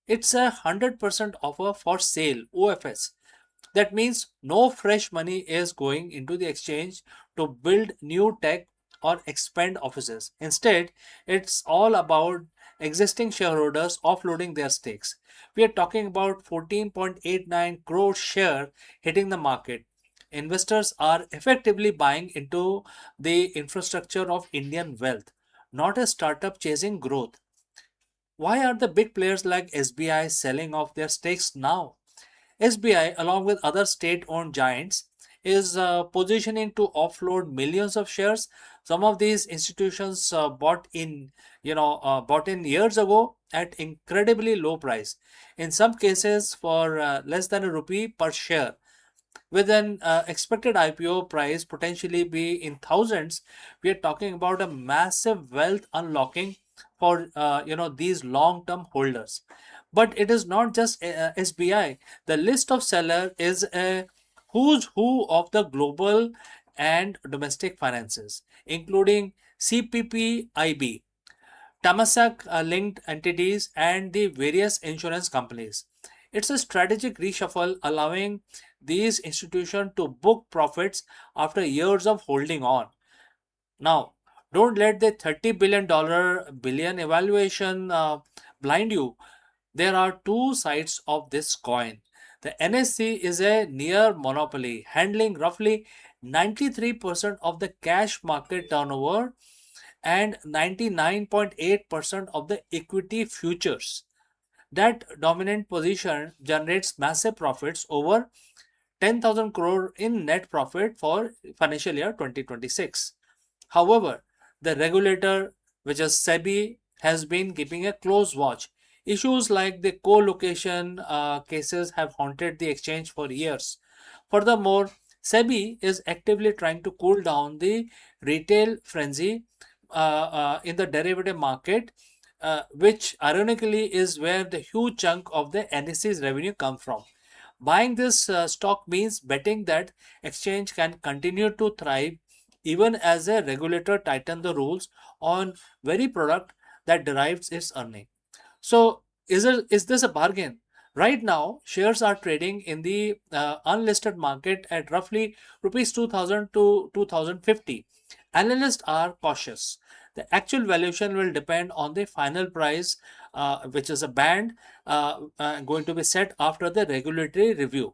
It's 100% offer for sale, OFS. That means no fresh money is going into the exchange to build new tech or expand offices. Instead, it's all about existing shareholders offloading their stakes. We are talking about 14.89 crore share hitting the market. Investors are effectively buying into the infrastructure of Indian wealth, not a startup chasing growth. Why are the big players like SBI selling off their stakes now? SBI, along with other state-owned giants, is positioning to offload millions of shares. Some of these institutions bought in years ago at incredibly low price. In some cases, for less than a rupee per share. With an expected IPO price potentially be in thousands, we are talking about a massive wealth unlocking for these long-term holders. But it is not just SBI. The list of seller is a who's who of the global and domestic finances, including CPPIB, Tamasak linked entities, and the various insurance companies. It's a strategic reshuffle allowing these institutions to book profits after years of holding on. Now, don't let the $30 billion evaluation blind you. There are two sides of this coin. The NSC is a near monopoly, handling roughly 93% of the cash market turnover and 99.8% of the equity futures. That dominant position generates massive profits, over 10,000 crore in net profit for financial year 2026. However, the regulator, which is SEBI, has been keeping a close watch. Issues like the co-location cases have haunted the exchange for years. Furthermore, SEBI is actively trying to cool down the retail frenzy in the derivative market, which ironically is where the huge chunk of the NSE's revenue comes from. Buying this stock means betting that exchange can continue to thrive even as a regulator tighten the rules on very product that derives its earning. So is this a bargain? Right now, shares are trading in the unlisted market at roughly rupees 2000 to 2050. Analysts are cautious. The actual valuation will depend on the final price, which is a band going to be set after the regulatory review.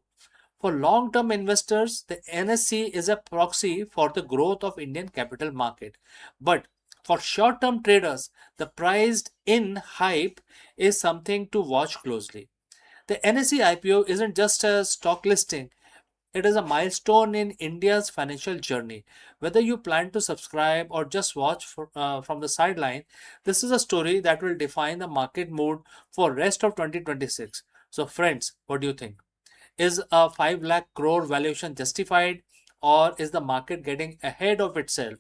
For long-term investors, the NSE is a proxy for the growth of Indian capital market. But for short-term traders, the priced in hype is something to watch closely. The NSE IPO isn't just a stock listing, it is a milestone in India's financial journey. Whether you plan to subscribe or just watch from the sideline, this is a story that will define the market mood for rest of 2026. So friends, what do you think? Is a 5 lakh crore valuation justified, or is the market getting ahead of itself?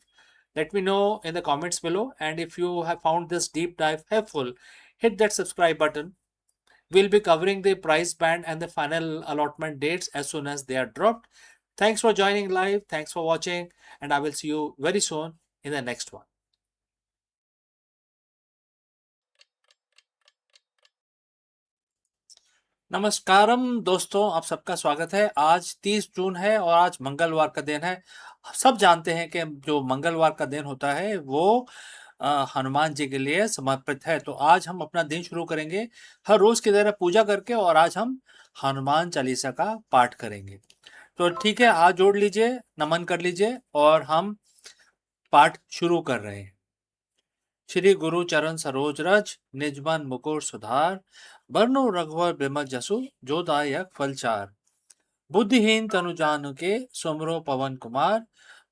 Let me know in the comments below, and if you have found this deep dive helpful, hit that subscribe button. We'll be covering the price band and the final allotment dates as soon as they are dropped. Thanks for joining live. Thanks for watching, and I will see you very soon in the next one. नमस्कारम दोस्तों, आप सबका स्वागत है। आज 30 जून है और आज मंगलवार का दिन है। सब जानते हैं कि जो मंगलवार का दिन होता है वो हनुमान जी के लिए समर्पित है। तो आज हम अपना दिन शुरू करेंगे हर रोज की तरह पूजा करके, और आज हम हनुमान चालीसा का पाठ करेंगे। तो ठीक है, हाथ जोड़ लीजिए, नमन कर लीजिए और हम पाठ शुरू कर रहे हैं। श्री गुरु चरण सरोज रज, निजमन मुकुर सुधार, बरनो रघुवर बिमल जसु, जो दायक फलचार। बुद्धिहीन तनु जानुके, सुमरो पवन कुमार,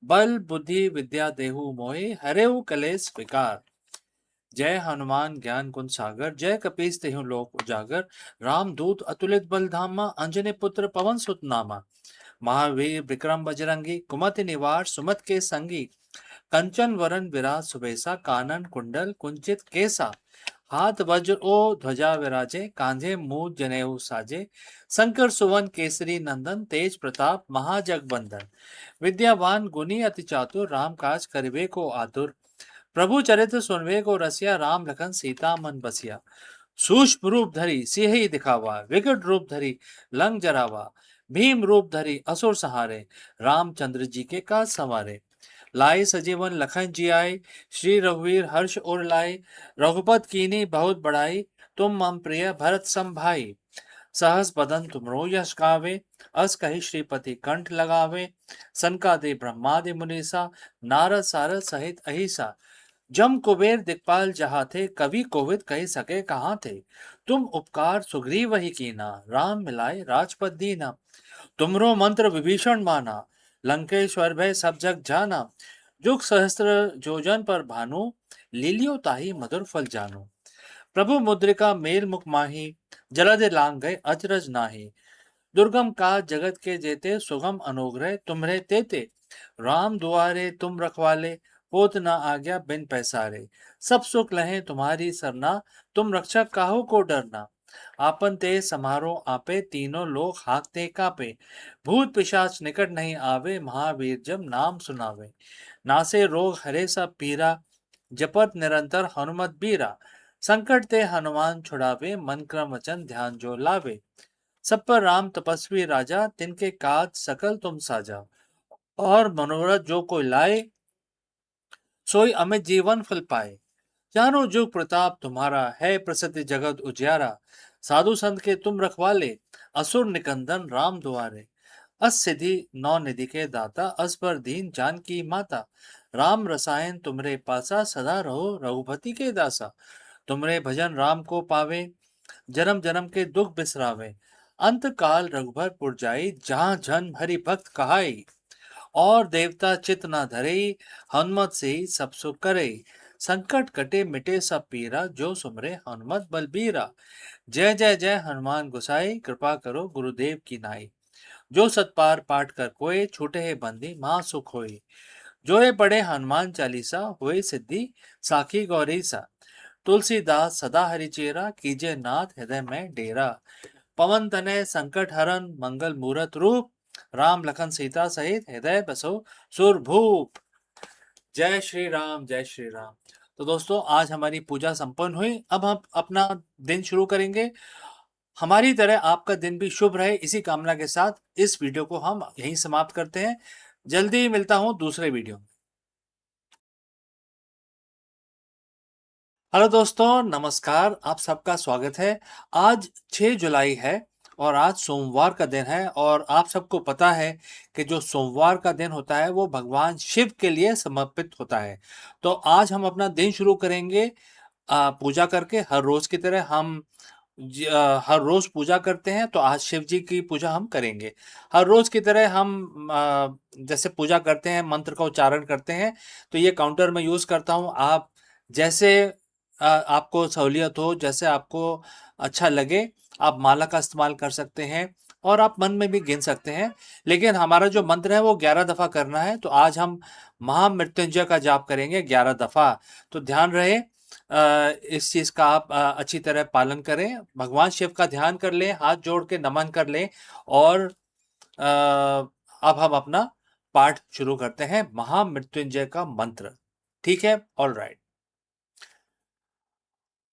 बल बुद्धि विद्या देहु मोहि, हरेउ कलेस विकार। जय हनुमान ज्ञान गुण सागर, जय कपीस तिहुँ लोक उजागर। राम दूत अतुलित बल धामा, अंजनी पुत्र पवन सुत नामा। महावीर विक्रम बजरंगी, कुमति निवार सुमत के संगी। कंचन वरन विराज सुबेसा, कानन कुंडल कुंचित केसा। हाथ वज्र ओ ध्वजा विराजे, कांधे मूज जनेऊ साजे। शंकर सुवन केसरी नंदन, तेज प्रताप महाजगबंदन। विद्यावान गुणी अति चातुर, राम काज करिबे को आतुर। प्रभु चरित्र सुनवे को रसिया, राम लखन सीता मन बसिया। सूक्ष्म रूप धरी सिंह दिखावा, विकट रूप धरी लंक जरावा। भीम रूप धरी असुर सहारे, रामचंद्र जी के काज संवारे। लाए सजीवन लखन जी आए, श्री रघुवीर हर्ष उर लाए। रघुपत कीनी बहुत बड़ाई, तुम मम प्रिय भरत सम भाई। सहस बदन तुमरो यश गावे, अस कहि श्रीपति कंठ लगावे। सनकादि ब्रह्मादि मुनीसा, नारद सारद सहित अहिसा। जम कुबेर दिक्पाल जहाँ थे, कवि कोविद कह सके कहाँ थे। तुम उपकार सुग्रीव ही कीना, राम मिलाए राजपद दीना। तुमरो मंत्र विभीषण माना, लंकेश्वर भय सब जग जाना। जुग सहस्त्र जोजन पर भानु, लीलियो ताही मधुर फल जानो। प्रभु मुद्रिका मेल मुख माही, जलधि लांग गए अचरज नाही। दुर्गम काज जगत के जेते, सुगम अनुग्रह तुम्हरे तेते। राम दुआरे तुम रखवाले, पोत न आज्ञा बिन पैसारे। सब सुख लहे तुम्हारी सरना, तुम रक्षक काहू को डरना। आपन ते समारो आपे, तीनों लोग हाँकते कापे। भूत पिशाच निकट नहीं आवे, महावीर जब नाम सुनावे। नासे रोग हरे सब पीरा, जपत निरंतर हनुमत बीरा। संकट ते हनुमान छुड़ावे, मन क्रम वचन ध्यान जो लावे। सब पर राम तपस्वी राजा, तिनके काज सकल तुम साजा। और मनोरथ जो कोई लाए, सोई अमित जीवन फल पाए। जानो जुग प्रताप तुम्हारा, है प्रसिद्ध जगत उजियारा। साधु संत के तुम रखवाले, असुर निकंदन राम दुआरे। अस सिद्धि नौ निधि के दाता, अस पर दीन जान की माता। राम रसायन तुमरे पासा, सदा रहो रघुपति के दासा। तुमरे भजन राम को पावे, जन्म जन्म के दुख बिसरावे। अंत काल रघुबर पुर जाई, जहाँ जन हरि भक्त कहाई। और देवता चित न धरे, हनुमत से ही सब सुख करे। संकट कटे मिटे सब पीरा, जो सुमरे हनुमत बलबीरा। जय जय जय हनुमान गोसाई, कृपा करो गुरुदेव की नाई। जो सतपार पाठ कर कोय, छूटे है बंदी महा सुख होय। जो ये पढ़े हनुमान चालीसा, हुए सिद्धि साखी गौरी सा। तुलसीदास सदा हरिचेरा, कीजे नाथ हृदय में डेरा। पवन तनय संकट हरन, मंगल मूरत रूप। राम लखन सीता सहित हृदय बसो सुरभूप। जय श्री राम, जय श्री राम। तो दोस्तों, आज हमारी पूजा संपन्न हुई। अब हम अपना दिन शुरू करेंगे। हमारी तरह आपका दिन भी शुभ रहे, इसी कामना के साथ इस वीडियो को हम यहीं समाप्त करते हैं। जल्दी मिलता हूं दूसरे वीडियो में। हेलो दोस्तों, नमस्कार। आप सबका स्वागत है। आज 6 जुलाई है और आज सोमवार का दिन है। और आप सबको पता है कि जो सोमवार का दिन होता है वो भगवान शिव के लिए समर्पित होता है। तो आज हम अपना दिन शुरू करेंगे पूजा करके। हर रोज की तरह हम हर रोज पूजा करते हैं, तो आज शिव जी की पूजा हम करेंगे। हर रोज की तरह हम जैसे पूजा करते हैं, मंत्र का उच्चारण करते हैं। तो ये काउंटर मैं यूज करता हूँ। आप जैसे आपको सहूलियत हो, जैसे आपको अच्छा लगे, आप माला का इस्तेमाल कर सकते हैं और आप मन में भी गिन सकते हैं। लेकिन हमारा जो मंत्र है वो 11 दफा करना है। तो आज हम महामृत्युंजय का जाप करेंगे 11 दफा। तो ध्यान रहे, इस चीज का आप अच्छी तरह पालन करें। भगवान शिव का ध्यान कर लें, हाथ जोड़ के नमन कर लें। और अब हम अपना पाठ शुरू करते हैं, महामृत्युंजय का मंत्र। ठीक है, ऑल राइट।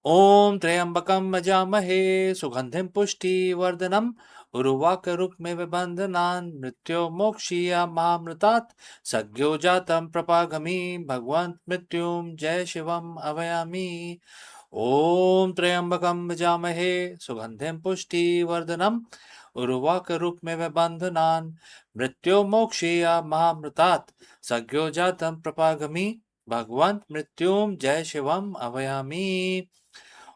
ओम त्र्यंबकं यजामहे, सुगंधिं पुष्टिवर्धनम्, उर्वारुकमिव बन्धनान्, मृत्योर्मोक्षीयमामृतात्। सद्यो जातं प्रपागामि, भगवन् मृत्युं जय शिवम् आवाहयामि। ओम त्र्यंबकं यजामहे, सुगंधिं पुष्टिवर्धनम्, उर्वारुकमिव बन्धनान्, मृत्योर्मोक्षीयमामृतात्। सद्यो जातं प्रपागामि, भगवन्त मृत्युम जय शिवम अभयामी।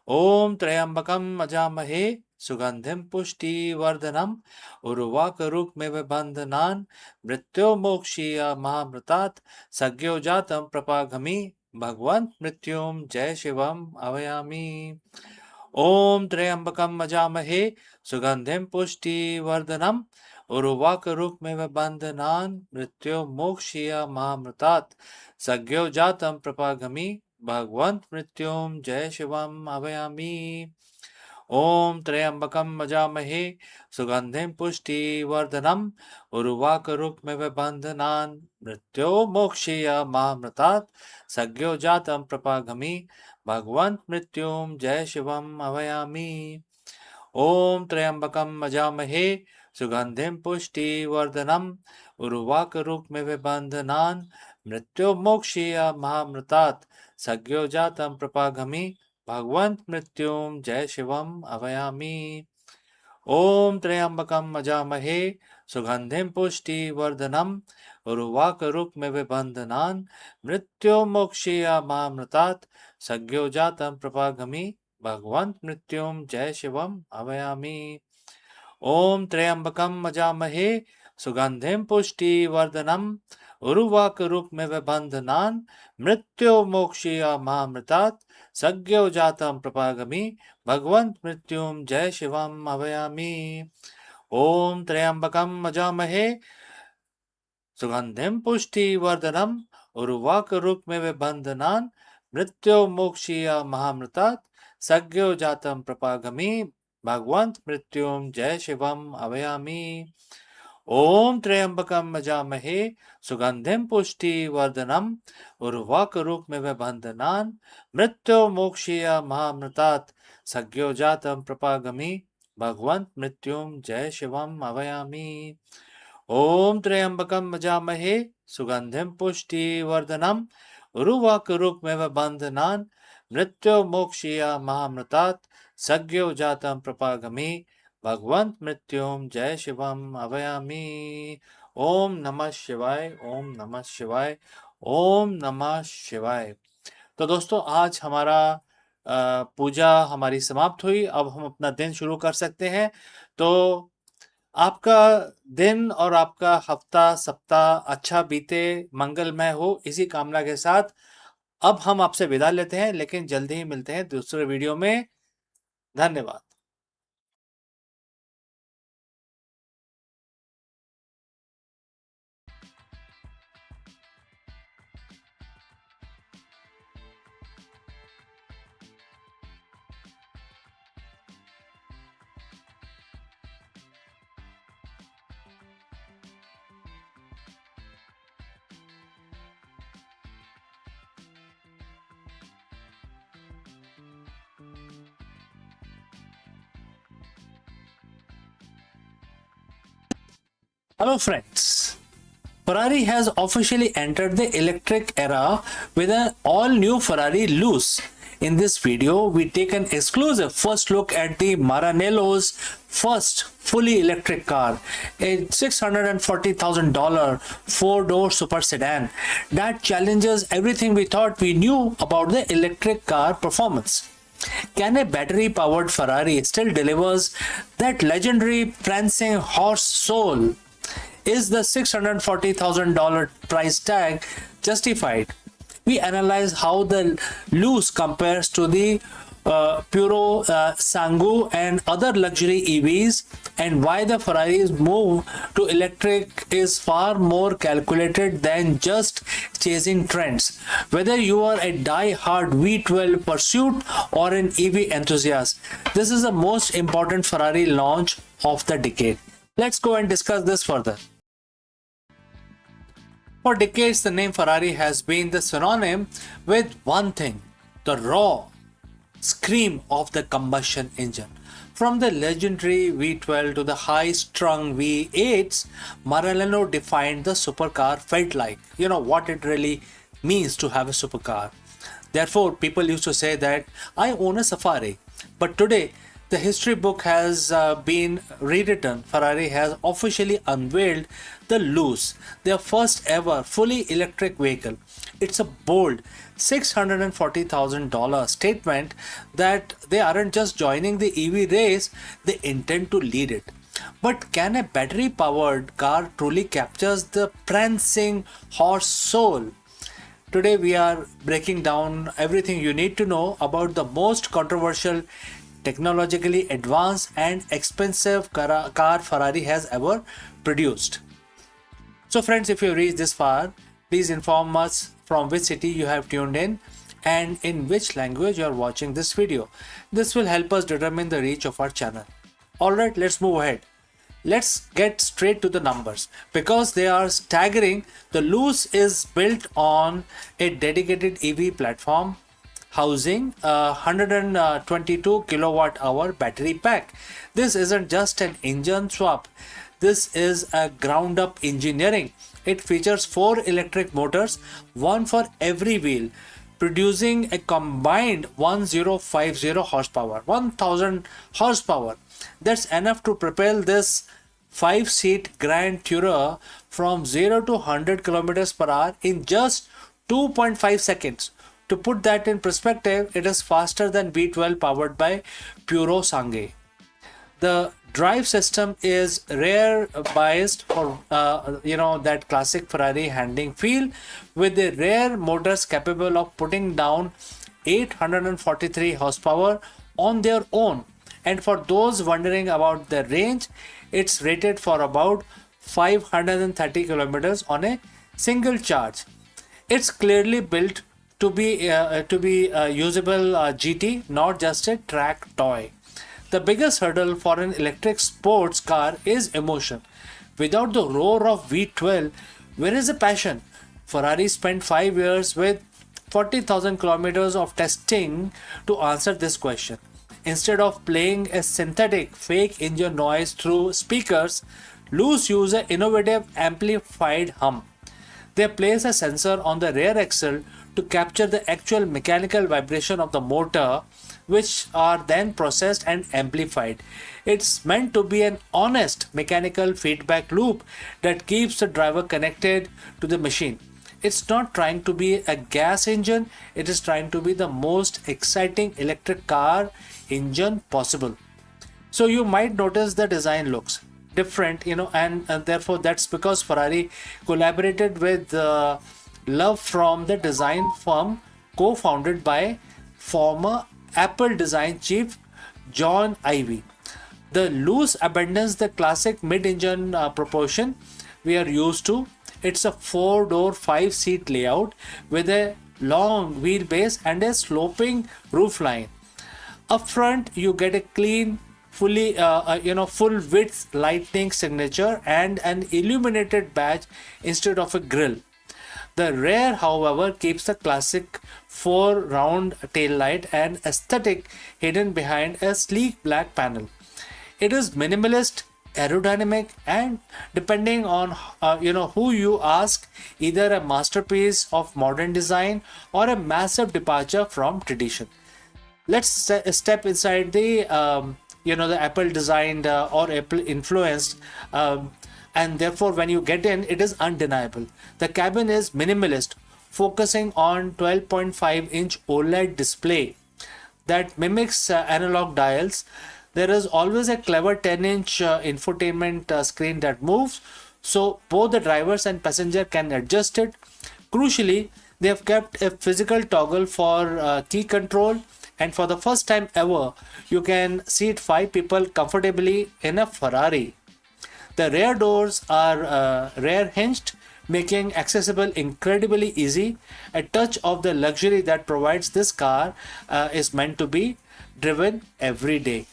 ओम त्र्यंबकम अजामहे सुगंधिम पुष्टिवर्धनम उर्वाकरुक्मिव बंधनान् मृत्योर्मोक्षीय महामृतात् सज्ञो जातम प्रपागमि भगवन्त मृत्युम जय शिवम अभयामी। ओम त्र्यंबकम अजामहे सुगंधिम पुष्टिवर्धनम उर्वाकरुक्मिव बंधनान् मृत्योर्मोक्षीय महामृतात् सज्ञो जातम प्रपागमि भगवन्त मृत्युम जय शिवम अभयामी। ओम त्र्यंबकम अजामहे सुगंधिम पुष्टिवर्धनम उर्वाकरुक्मिव बंधनान् मृत्योर्मोक्षीय महामृतात् सज्ञो जातम प्रपागमि भगवन्त मृत्युम जय शिवम अभयामी। ओम त्र्यंबकम अजामहे सुगंधिम पुष्टिवर्धनम उर्वाकरुक्मिव बंधनान् मृत्योर्मोक्षीय महामृतात् सज्ञो जातम प्रपागमि भगवन्त मृत्युम जय शिवम अभयामी। ओम त्र्यंबकम अजामहे सुगंधिम पुष्टिवर्धनम उर्वाकरुक्मिव बंधनान् मृत्योर्मोक्षीय महामृतात् सज्ञो जातम प्रपागमि भगवन्त मृत्युम जय शिवम अभयामी। ओम त्र्यंबकम अजामहे सुगंधिम पुष्टिवर्धनम उर्वाकरुक्मिव बंधनान् मृत्योर्मोक्षीय महामृतात् सज्ञो जातम प्रपागमि भगवन्त मृत्युम जय शिवम अभयामी। ओम त्र्यंबकम अजामहे सुगंधिम पुष्टिवर्धनम उर्वाकरुक्मिव बंधनान् मृत्योर्मोक्षीय महामृतात् सज्ञो जातम प्रपागमि भगवन्त मृत्युम जय शिवम अभयामी। ओम त्र्यंबकम अजामहे सुगंधिम पुष्टिवर्धनम उर्वाकरुक्मिव बंधनान् मृत्योर्मोक्षीय महामृतात् सज्ञो जातम प्रपागमि भगवन्त मृत्युम जय शिवम अभयामी। ओम त्र्यंबकम अजामहे सुगंधिम पुष्टिवर्धनम उर्वाकरुक्मिव बंधनान् मृत्योर्मोक्षीय महामृतात् सज्ञो जातम प्रपागमि भगवन्त मृत्युम जय शिवम अभयामी। ओम नमः शिवाय, ओम नमः शिवाय, ओम नमः शिवाय। तो दोस्तों, आज हमारा पूजा हमारी समाप्त हुई। अब हम अपना दिन शुरू कर सकते हैं। तो आपका दिन और आपका हफ्ता सप्ताह अच्छा बीते, मंगलमय हो, इसी कामना के साथ अब हम आपसे विदा लेते हैं, लेकिन जल्दी ही मिलते हैं दूसरे वीडियो में। धन्यवाद। Hello friends. Ferrari has officially entered the electric era with an all-new Ferrari Luce. In this video, we take an exclusive first look at the Maranello's first fully electric car, a $640,000 four-door super sedan that challenges everything we thought we knew about the electric car performance. Can a battery-powered Ferrari still delivers that legendary prancing horse soul? Is the $640,000 price tag justified? We analyze how the Luce compares to the Puro Sangu and other luxury EVs, and why the Ferrari's move to electric is far more calculated than just chasing trends. Whether you are a die-hard V12 pursuit or an EV enthusiast, this is the most important Ferrari launch of the decade. Let's go and discuss this further. For decades, the name Ferrari has been the synonym with one thing: the raw scream of the combustion engine. From the legendary V12 to the high-strung V8s, Maranello defined the supercar felt like. You know what it really means to have a supercar. Therefore, people used to say that I own a Safari. But today, The history book has been rewritten. Ferrari has officially unveiled the Luce, their first ever fully electric vehicle. It's a bold $640,000 statement that they aren't just joining the EV race, they intend to lead it. But can a battery powered car truly captures the prancing horse soul? Today we are breaking down everything you need to know about the most controversial, technologically advanced and expensive car Ferrari has ever produced. So friends, if you reached this far, please inform us from which city you have tuned in and in which language you are watching this video. This will help us determine the reach of our channel. Alright, let's move ahead. Let's get straight to the numbers because they are staggering. The Luce is built on a dedicated EV platform housing a 122 kilowatt hour battery pack. This isn't just an engine swap. This is a ground up engineering. It features 4 electric motors, one for every wheel, producing a combined 1050 horsepower, 1000 horsepower. That's enough to propel this 5-seat Grand Tourer from 0 to 100 kilometers per hour in just 2.5 seconds. To put that in perspective, it is faster than V12 powered by Puro Sangue. The drive system is rear biased for that classic Ferrari handling feel, with the rear motors capable of putting down 843 horsepower on their own. And for those wondering about the range, it's rated for about 530 kilometers on a single charge. It's clearly built to be usable GT, not just a track toy. The biggest hurdle for an electric sports car is emotion. Without the roar of V12, where is the passion? Ferrari spent 5 years with 40,000 kilometers of testing to answer this question. Instead of playing a synthetic fake engine noise through speakers, Luce use an innovative amplified hum. They place a sensor on the rear axle to capture the actual mechanical vibration of the motor, which are then processed and amplified. It's meant to be an honest mechanical feedback loop that keeps the driver connected to the machine. It's not trying to be a gas engine, it is trying to be the most exciting electric car engine possible. So you might notice the design looks different, and therefore that's because Ferrari collaborated with love from the design firm co-founded by former Apple design chief John Ive. The Luce abandons the classic mid-engine proportion we are used to. It's a 4-door, 5-seat layout with a long wheelbase and a sloping roofline. Up front, you get a clean, fully, full width lightning signature and an illuminated badge instead of a grille. The rear, however, keeps the classic 4 round taillight and aesthetic hidden behind a sleek black panel. It is minimalist, aerodynamic, and depending on who you ask, either a masterpiece of modern design or a massive departure from tradition. Let's step inside the the Apple designed or Apple influenced, and therefore when you get in, it is undeniable. The cabin is minimalist, focusing on 12.5-inch OLED display that mimics analog dials. There is always a clever 10-inch infotainment screen that moves, so both the drivers and passenger can adjust it. Crucially, they have kept a physical toggle for key control, and for the first time ever, you can seat 5 people comfortably in a Ferrari. The rear doors are rear hinged, making accessible incredibly easy. A touch of the luxury that provides this car is meant to be driven every day.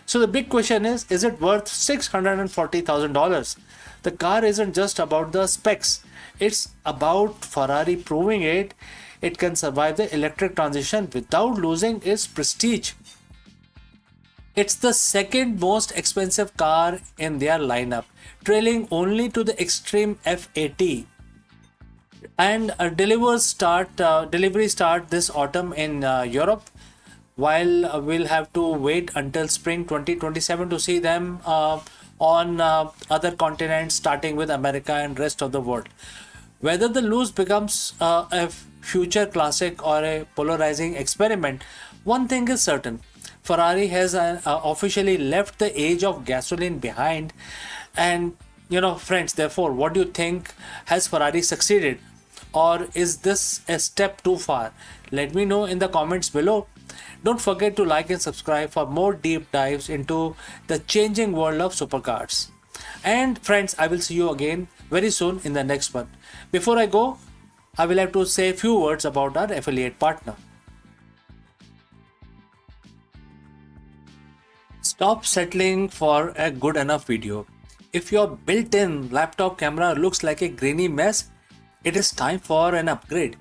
So the big question is it worth $640,000? The car isn't just about the specs, it's about Ferrari proving it can survive the electric transition without losing its prestige. It's the second most expensive car in their lineup, trailing only to the Extreme F80. And deliveries start this autumn in Europe. while we'll have to wait until spring 2027 to see them on other continents, starting with America and rest of the world. Whether the lose becomes a future classic or a polarizing experiment, one thing is certain: Ferrari has officially left the age of gasoline behind. And friends, therefore, what do you think? Has Ferrari succeeded, or is this a step too far? Let me know in the comments below. Don't forget to like and subscribe for more deep dives into the changing world of supercars. And friends, I will see you again very soon in the next one. Before I go, I will have to say a few words about our affiliate partner. Stop settling for a good enough video. If your built-in laptop camera looks like a grainy mess, it is time for an upgrade.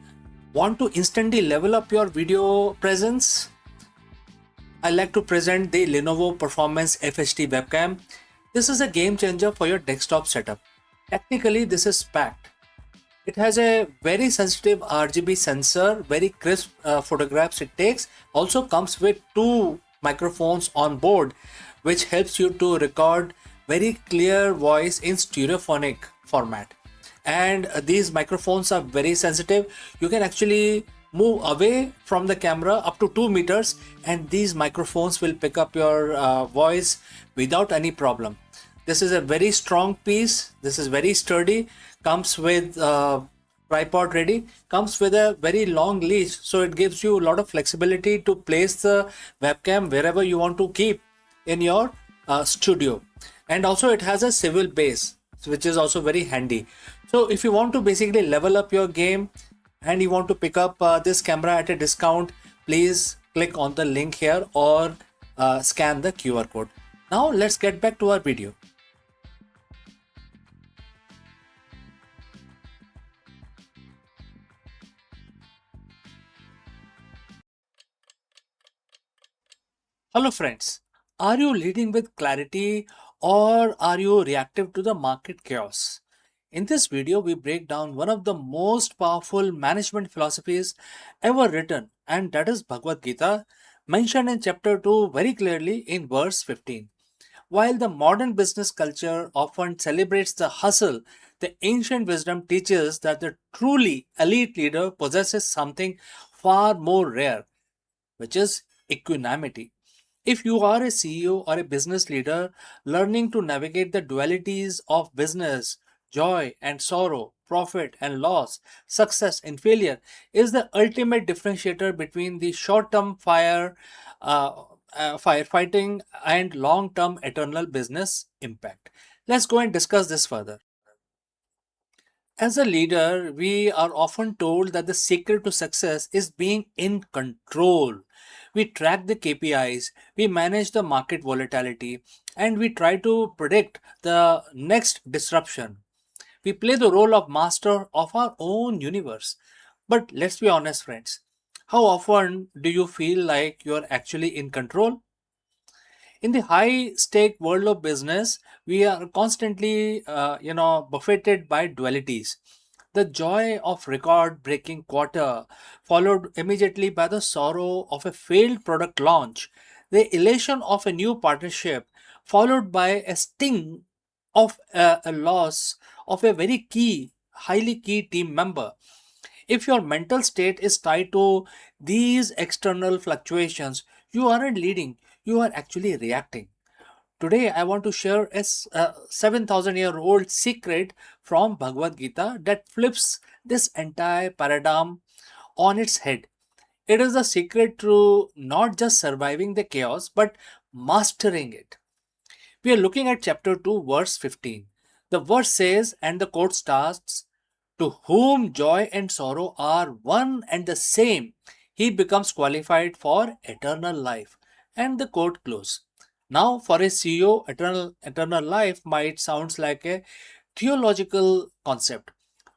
Want to instantly level up your video presence? I like to present the Lenovo Performance FHD webcam. This is a game changer for your desktop setup. Technically, this is packed. It has a very sensitive RGB sensor, very crisp photographs it takes. Also comes with two microphones on board, which helps you to record very clear voice in stereophonic format. And these microphones are very sensitive. You can actually move away from the camera up to 2 meters, and these microphones will pick up your voice without any problem. This is a very strong piece. This is very sturdy. Comes with tripod ready. Comes with a very long leash, so it gives you a lot of flexibility to place the webcam wherever you want to keep in your studio. And also it has a swivel base, which is also very handy. So if you want to basically level up your game and you want to pick up this camera at a discount, please click on the link here or scan the QR code. Now let's get back to our video. Hello friends, are you leading with clarity or are you reactive to the market chaos? In this video, we break down one of the most powerful management philosophies ever written, and that is Bhagavad Gita, mentioned in chapter 2 very clearly in verse 15. While the modern business culture often celebrates the hustle, the ancient wisdom teaches that the truly elite leader possesses something far more rare, which is equanimity. If you are a CEO or a business leader learning to navigate the dualities of business, joy and sorrow, profit and loss, success and failure is the ultimate differentiator between the short-term firefighting and long-term eternal business impact. Let's go and discuss this further. As a leader, we are often told that the secret to success is being in control. We track the KPIs, we manage the market volatility, and we try to predict the next disruption. We play the role of master of our own universe. But let's be honest, friends. How often do you feel like you're actually in control? In the high stake world of business, we are constantly buffeted by dualities: the joy of record breaking quarter followed immediately by the sorrow of a failed product launch, the elation of a new partnership followed by a sting of a loss of a very highly key team member. If your mental state is tied to these external fluctuations, you aren't leading, you are actually reacting. Today, I want to share a 7,000-year-old secret from Bhagavad Gita that flips this entire paradigm on its head. It is the secret to not just surviving the chaos, but mastering it. We are looking at chapter 2, verse 15. The verse says, and the quote starts, to whom joy and sorrow are one and the same, he becomes qualified for eternal life. And the quote close. Now, for a CEO, eternal life might sound like a theological concept,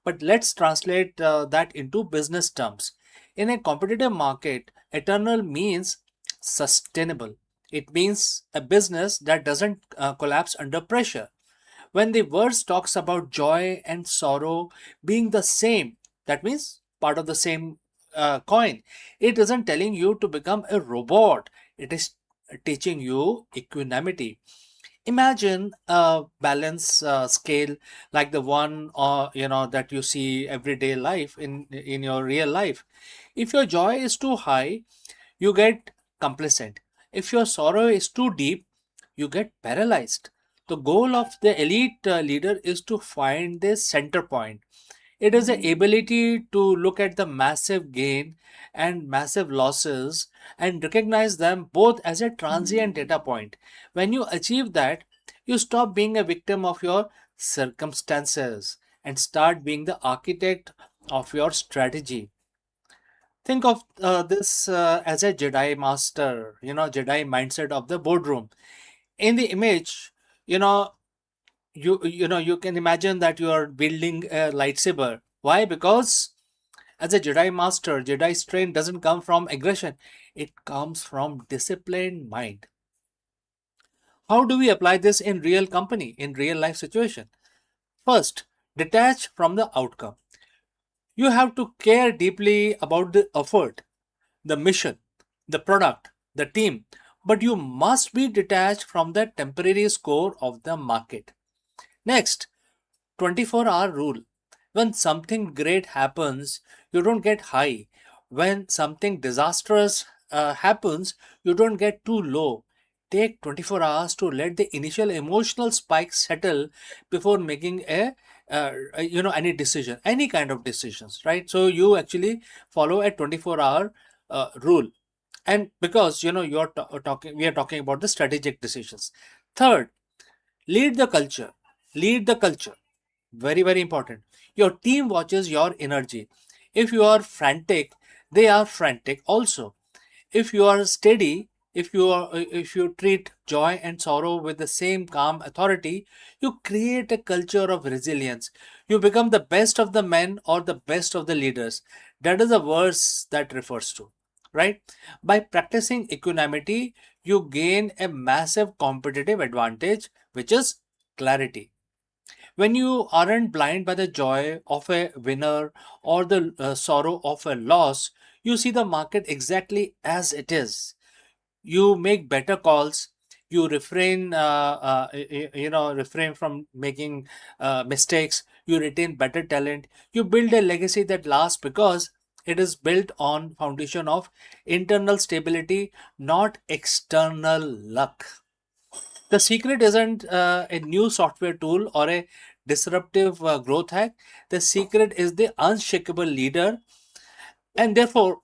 but let's translate that into business terms. In a competitive market, eternal means sustainable. It means a business that doesn't collapse under pressure. When the verse talks about joy and sorrow being the same, that means part of the same coin. It isn't telling you to become a robot. It is teaching you equanimity. Imagine a balance scale like the one that you see everyday life in your real life. If your joy is too high, you get complacent. If your sorrow is too deep, you get paralyzed. The goal of the elite leader is to find this center point. It is the ability to look at the massive gain and massive losses and recognize them both as a transient data point. When you achieve that, you stop being a victim of your circumstances and start being the architect of your strategy. Think of this as a Jedi master, Jedi mindset of the boardroom. In the image, you know, you can imagine that you are building a lightsaber. Why? Because as a Jedi master, Jedi strength doesn't come from aggression; it comes from disciplined mind. How do we apply this in real company, in real life situation? First, detach from the outcome. You have to care deeply about the effort, the mission, the product, the team, but you must be detached from the temporary score of the market. Next, 24-hour rule. When something great happens, you don't get high. When something disastrous happens, you don't get too low. Take 24 hours to let the initial emotional spike settle before making any decision, any kind of decisions, right? So you actually follow a 24-hour rule. And because you're talking we are talking about the strategic decisions. Third, lead the culture. Lead the culture. Very, very important. Your team watches your energy. If you are frantic, they are frantic also. If you are steady, if you treat joy and sorrow with the same calm authority, you create a culture of resilience. You become the best of the men or the best of the leaders. That is a verse that refers to, right? By practicing equanimity, you gain a massive competitive advantage, which is clarity. When you aren't blind by the joy of a winner or the sorrow of a loss, you see the market exactly as it is. You make better calls. You refrain from making mistakes. You retain better talent. You build a legacy that lasts because it is built on foundation of internal stability, not external luck. The secret isn't a new software tool or a disruptive growth hack. The secret is the unshakable leader. And therefore,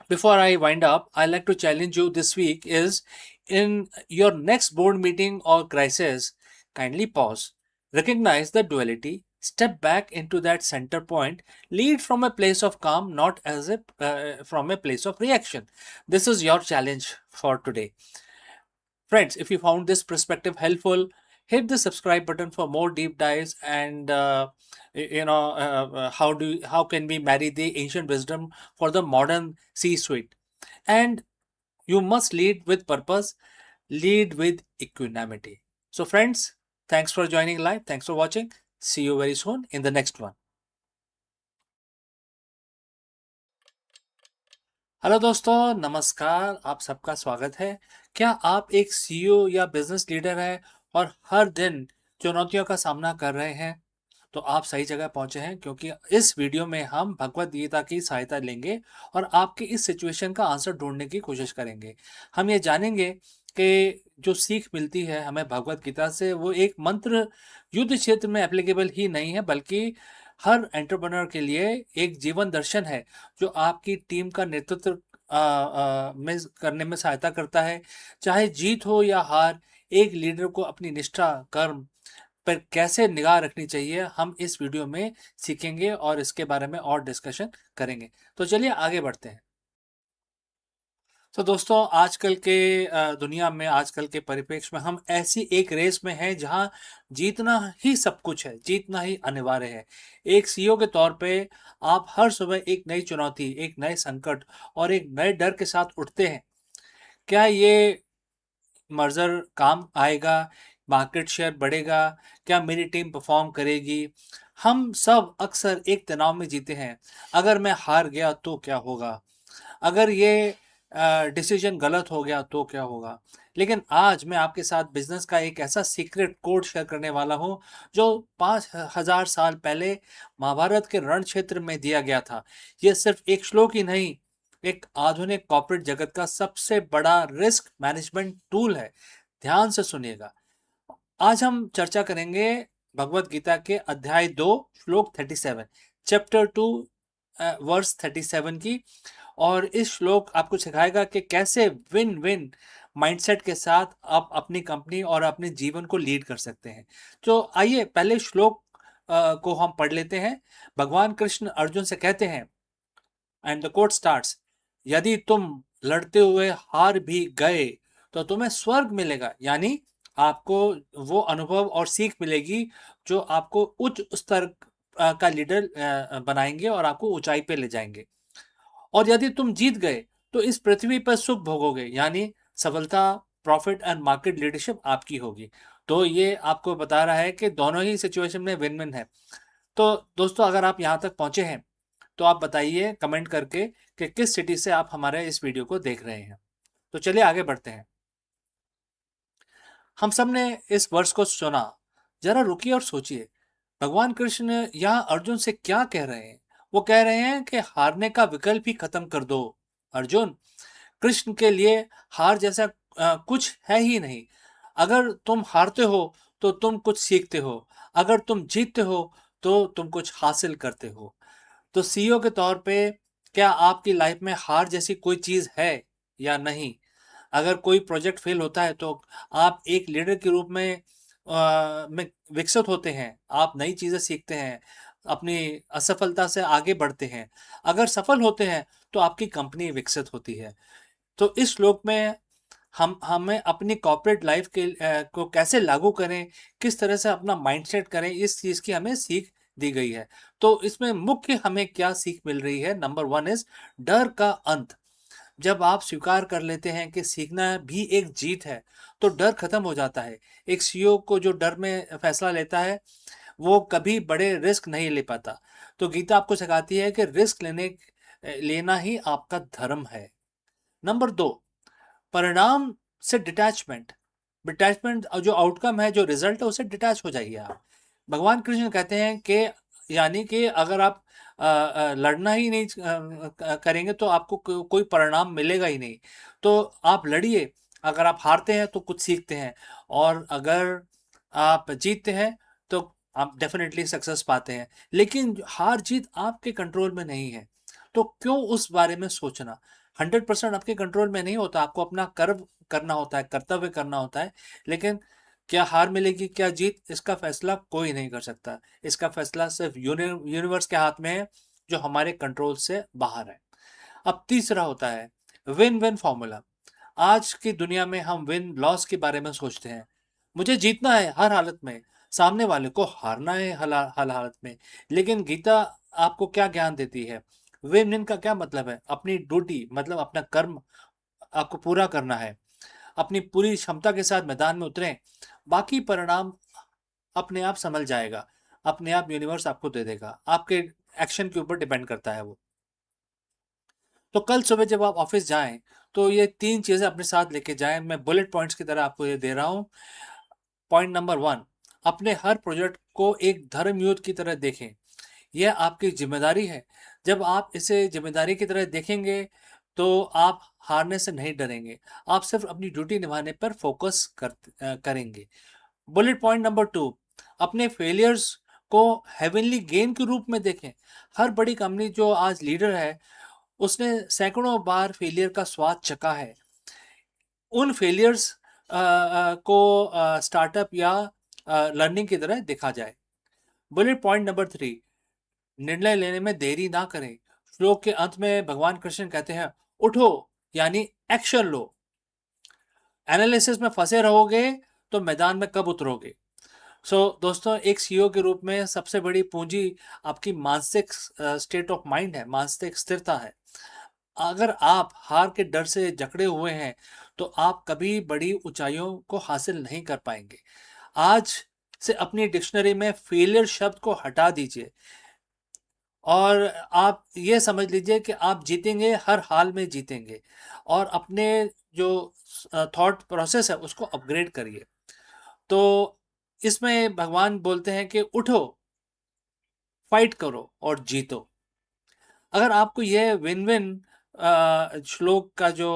before I wind up, I like to challenge you this week is in your next board meeting or crisis, kindly pause, recognize the duality, step back into that center point, lead from a place of calm, not as a from a place of reaction. This is your challenge for today. Friends, if you found this perspective helpful, hit the subscribe button for more deep dives and how can we marry the ancient wisdom for the modern C-suite? And you must lead with purpose, lead with equanimity. So, friends, thanks for joining live. Thanks for watching. See you very soon in the next one. Hello दोस्तों, नमस्कार। आप सबका स्वागत है। क्या आप एक CEO या बिजनेस लीडर हैं और हर दिन चुनौतियों का सामना कर रहे हैं? तो आप सही जगह पहुंचे हैं, क्योंकि इस वीडियो में हम भगवत गीता की सहायता लेंगे और आपकी इस सिचुएशन का आंसर ढूंढने की कोशिश करेंगे। हम ये जानेंगे कि जो सीख मिलती है हमें भगवत गीता से, वो एक मंत्र युद्ध क्षेत्र में एप्लीकेबल ही नहीं है, बल्कि हर एंटरप्रेन्योर के लिए एक जीवन दर्शन है जो आपकी टीम का नेतृत्व में करने में सहायता करता है। चाहे जीत हो या हार, एक लीडर को अपनी निष्ठा, कर्म पर कैसे निगाह रखनी चाहिए, हम इस वीडियो में सीखेंगे और इसके बारे में और डिस्कशन करेंगे। तो चलिए आगे बढ़ते हैं। तो दोस्तों, आजकल के दुनिया में, आजकल के परिप्रेक्ष्य में हम ऐसी एक रेस में हैं जहां जीतना ही सब कुछ है, जीतना ही अनिवार्य है। एक सीईओ के तौर पे आप हर सुबह एक नई चुनौती, एक नए संकट और एक नए डर के साथ उठते हैं। क्या ये मर्जर काम आएगा? मार्केट शेयर बढ़ेगा? क्या मेरी टीम परफॉर्म करेगी? हम सब अक्सर एक तनाव में जीते हैं, अगर मैं हार गया तो क्या होगा, अगर ये डिसीजन गलत हो गया तो क्या होगा। लेकिन आज मैं आपके साथ बिजनेस का एक ऐसा सीक्रेट कोड शेयर करने वाला हूं जो 5,000 साल पहले महाभारत के रण क्षेत्र में दिया गया था। यह सिर्फ एक श्लोक ही नहीं, एक आधुनिक कॉर्पोरेट जगत का सबसे बड़ा रिस्क मैनेजमेंट टूल है। ध्यान से सुनिएगा। आज हम चर्चा करेंगे भगवत गीता के अध्याय 2 श्लोक 37, चैप्टर 2 वर्स 37 की। और इस श्लोक आपको सिखाएगा कि कैसे विन विन माइंडसेट के साथ आप अपनी कंपनी और अपने जीवन को लीड कर सकते हैं। तो आइए पहले श्लोक को हम पढ़ लेते हैं। भगवान कृष्ण अर्जुन से कहते हैं, एंड द कोट स्टार्ट्स, यदि तुम लड़ते हुए हार भी गए तो तुम्हें स्वर्ग मिलेगा। यानी आपको वो अनुभव और सीख मिलेगी जो आपको उच्च स्तर का लीडर बनाएंगे और आपको ऊंचाई पे ले जाएंगे। और यदि तुम जीत गए तो इस पृथ्वी पर सुख भोगोगे, यानी सफलता, प्रॉफिट एंड मार्केट लीडरशिप आपकी होगी। तो ये आपको बता रहा है कि दोनों ही सिचुएशन में विन विन है। तो दोस्तों, अगर आप यहाँ तक पहुंचे हैं तो आप बताइए कमेंट करके कि किस सिटी से आप हमारे इस वीडियो को देख रहे हैं। तो चलिए आगे बढ़ते हैं। हम सब ने इस वर्ष को सुना, जरा रुकिए और सोचिए, भगवान कृष्ण यहाँ अर्जुन से क्या कह रहे हैं। वो कह रहे हैं कि हारने का विकल्प ही खत्म कर दो अर्जुन। कृष्ण के लिए हार जैसा कुछ है ही नहीं। अगर तुम हारते हो तो तुम कुछ सीखते हो, अगर तुम जीतते हो तो तुम कुछ हासिल करते हो। तो सीईओ के तौर पे क्या आपकी लाइफ में हार जैसी कोई चीज है या नहीं? अगर कोई प्रोजेक्ट फेल होता है तो आप एक लीडर के रूप में विकसित होते हैं, आप नई चीजें सीखते हैं, अपनी असफलता से आगे बढ़ते हैं। अगर सफल होते हैं तो आपकी कंपनी विकसित होती है। तो इस श्लोक में हम हमें अपनी कॉर्पोरेट लाइफ को कैसे लागू करें, किस तरह से अपना माइंडसेट करें, इस चीज की हमें सीख दी गई है। तो इसमें मुख्य हमें क्या सीख मिल रही है? नंबर 1 इज डर का अंत। जब आप स्वीकार कर लेते हैं कि सीखना भी एक जीत है तो डर खत्म हो जाता है। एक सीईओ को जो डर में फैसला लेता है वो कभी बड़े रिस्क नहीं ले पाता। तो गीता आपको सिखाती है कि रिस्क लेना ही आपका धर्म है। नंबर 2, परिणाम से डिटैचमेंट। डिटैचमेंट जो आउटकम है, जो रिजल्ट है, उससे डिटैच हो जाइए आप। भगवान कृष्ण कहते हैं कि यानी कि अगर आप लड़ना ही नहीं करेंगे तो आपको कोई परिणाम मिलेगा ही नहीं। तो आप लड़िए। अगर आप हारते हैं तो कुछ सीखते हैं, और अगर आप जीतते हैं तो आप डेफिनेटली सक्सेस पाते हैं। लेकिन हार जीत आपके कंट्रोल में नहीं है, तो क्यों उस बारे में सोचना? 100% आपके कंट्रोल में नहीं होता। आपको अपना कर्म करना होता है, कर्तव्य करना होता है। लेकिन क्या हार मिलेगी, क्या जीत, इसका फैसला कोई नहीं कर सकता। इसका फैसला सिर्फ यूनिवर्स के हाथ में है, जो हमारे कंट्रोल से बाहर है। अब तीसरा होता है विन विन फॉर्मूला। आज की दुनिया में हम विन लॉस के बारे में सोचते हैं। मुझे जीतना है हर हालत में, सामने वाले को हारना है हर हालत में। लेकिन गीता आपको क्या ज्ञान देती है? विन विन का क्या मतलब है? अपनी ड्यूटी, मतलब अपना कर्म आपको पूरा करना है। अपनी पूरी क्षमता के साथ मैदान में उतरें, बाकी परिणाम अपने आप संभल जाएगा। अपने आप यूनिवर्स आपको दे देगा। आपके एक्शन के ऊपर डिपेंड करता है वो। तो कल सुबह जब आप ऑफिस जाएं तो ये 3 चीजें अपने साथ लेके जाएं। मैं बुलेट पॉइंट्स की तरह आपको ये दे रहा हूं। पॉइंट नंबर 1, अपने हर प्रोजेक्ट को एक धर्म युद्ध की तरह देखें। यह आपकी जिम्मेदारी है। जब आप इसे जिम्मेदारी की तरह देखेंगे तो आप हारने से नहीं डरेंगे। आप सिर्फ अपनी ड्यूटी निभाने पर फोकस करेंगे। बुलेट पॉइंट नंबर 2, अपने फेलियर्स को हेवनली गेन के रूप में देखें। हर बड़ी कंपनी जो आज लीडर है, उसने सैकड़ों बार फेलियर का स्वाद चखा है। उन फेलियर्स को स्टार्टअप या लर्निंग की तरह देखा जाए। बुलेट पॉइंट नंबर 3, निर्णय लेने में देरी ना करें। श्लोक के अंत में भगवान कृष्ण कहते हैं, उठो, यानी एक्शन लो। एनालिसिस में फंसे रहोगे तो मैदान में कब उतरोगे? दोस्तों, एक सीईओ के रूप में सबसे बड़ी पूंजी आपकी मानसिक स्टेट ऑफ माइंड है, मानसिक स्थिरता है। अगर आप हार के डर से जकड़े हुए हैं तो आप कभी बड़ी ऊंचाइयों को हासिल नहीं कर पाएंगे। आज से अपनी डिक्शनरी में फेलियर शब्द को हटा दीजिए और आप ये समझ लीजिए कि आप जीतेंगे, हर हाल में जीतेंगे, और अपने जो थॉट प्रोसेस है उसको अपग्रेड करिए। तो इसमें भगवान बोलते हैं कि उठो, फाइट करो और जीतो। अगर आपको ये विन विन श्लोक का जो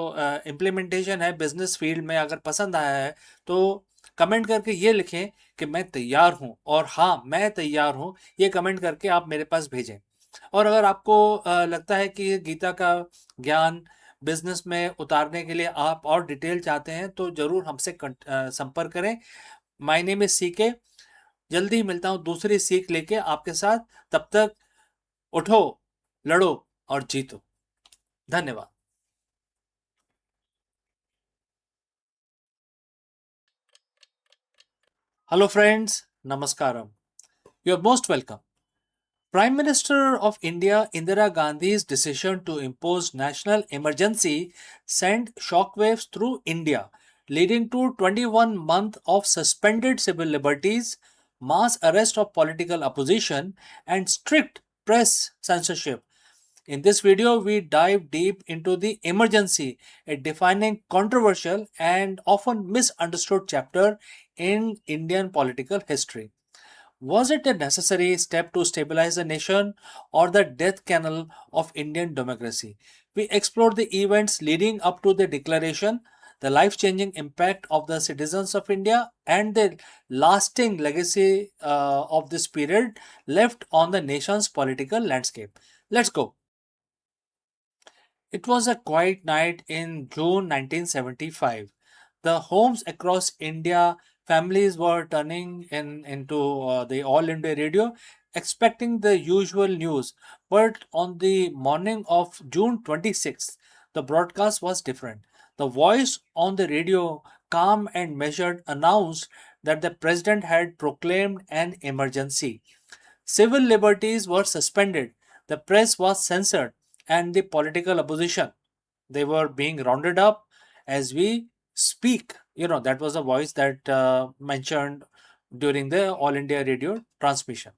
इम्प्लीमेंटेशन है बिजनेस फील्ड में अगर पसंद आया है, तो कमेंट करके ये लिखें कि मैं तैयार हूँ, और हाँ मैं तैयार हूँ, ये कमेंट करके आप मेरे पास भेजें। और अगर आपको लगता है कि गीता का ज्ञान बिजनेस में उतारने के लिए आप और डिटेल चाहते हैं, तो ज़रूर हमसे संपर्क करें। My name is CK. जल्दी मिलता हूँ दूसरी सीख लेके आपके साथ। तब तक उठो, लड़ो और जीतो। धन्यवाद। Hello friends, Namaskaram. You're most welcome. Prime Minister of India Indira Gandhi's decision to impose national emergency sent shockwaves through India, leading to 21 months of suspended civil liberties, mass arrest of political opposition, and strict press censorship. In this video, we dive deep into the emergency, a defining, controversial, and often misunderstood chapter in Indian political history. Was it a necessary step to stabilize the nation or the death knell of Indian democracy? We explored the events leading up to the declaration, the life changing impact of the citizens of India, and the lasting legacy of this period left on the nation's political landscape. Let's go. It was a quiet night in June 1975. The homes across India, families were turning into the All India radio, expecting the usual news. But on the morning of June 26th, the broadcast was different. The voice on the radio, calm and measured, announced that the president had proclaimed an emergency. Civil liberties were suspended, the press was censored, and the political opposition, they were being rounded up as we speak. That was a voice that mentioned during the All India Radio transmission.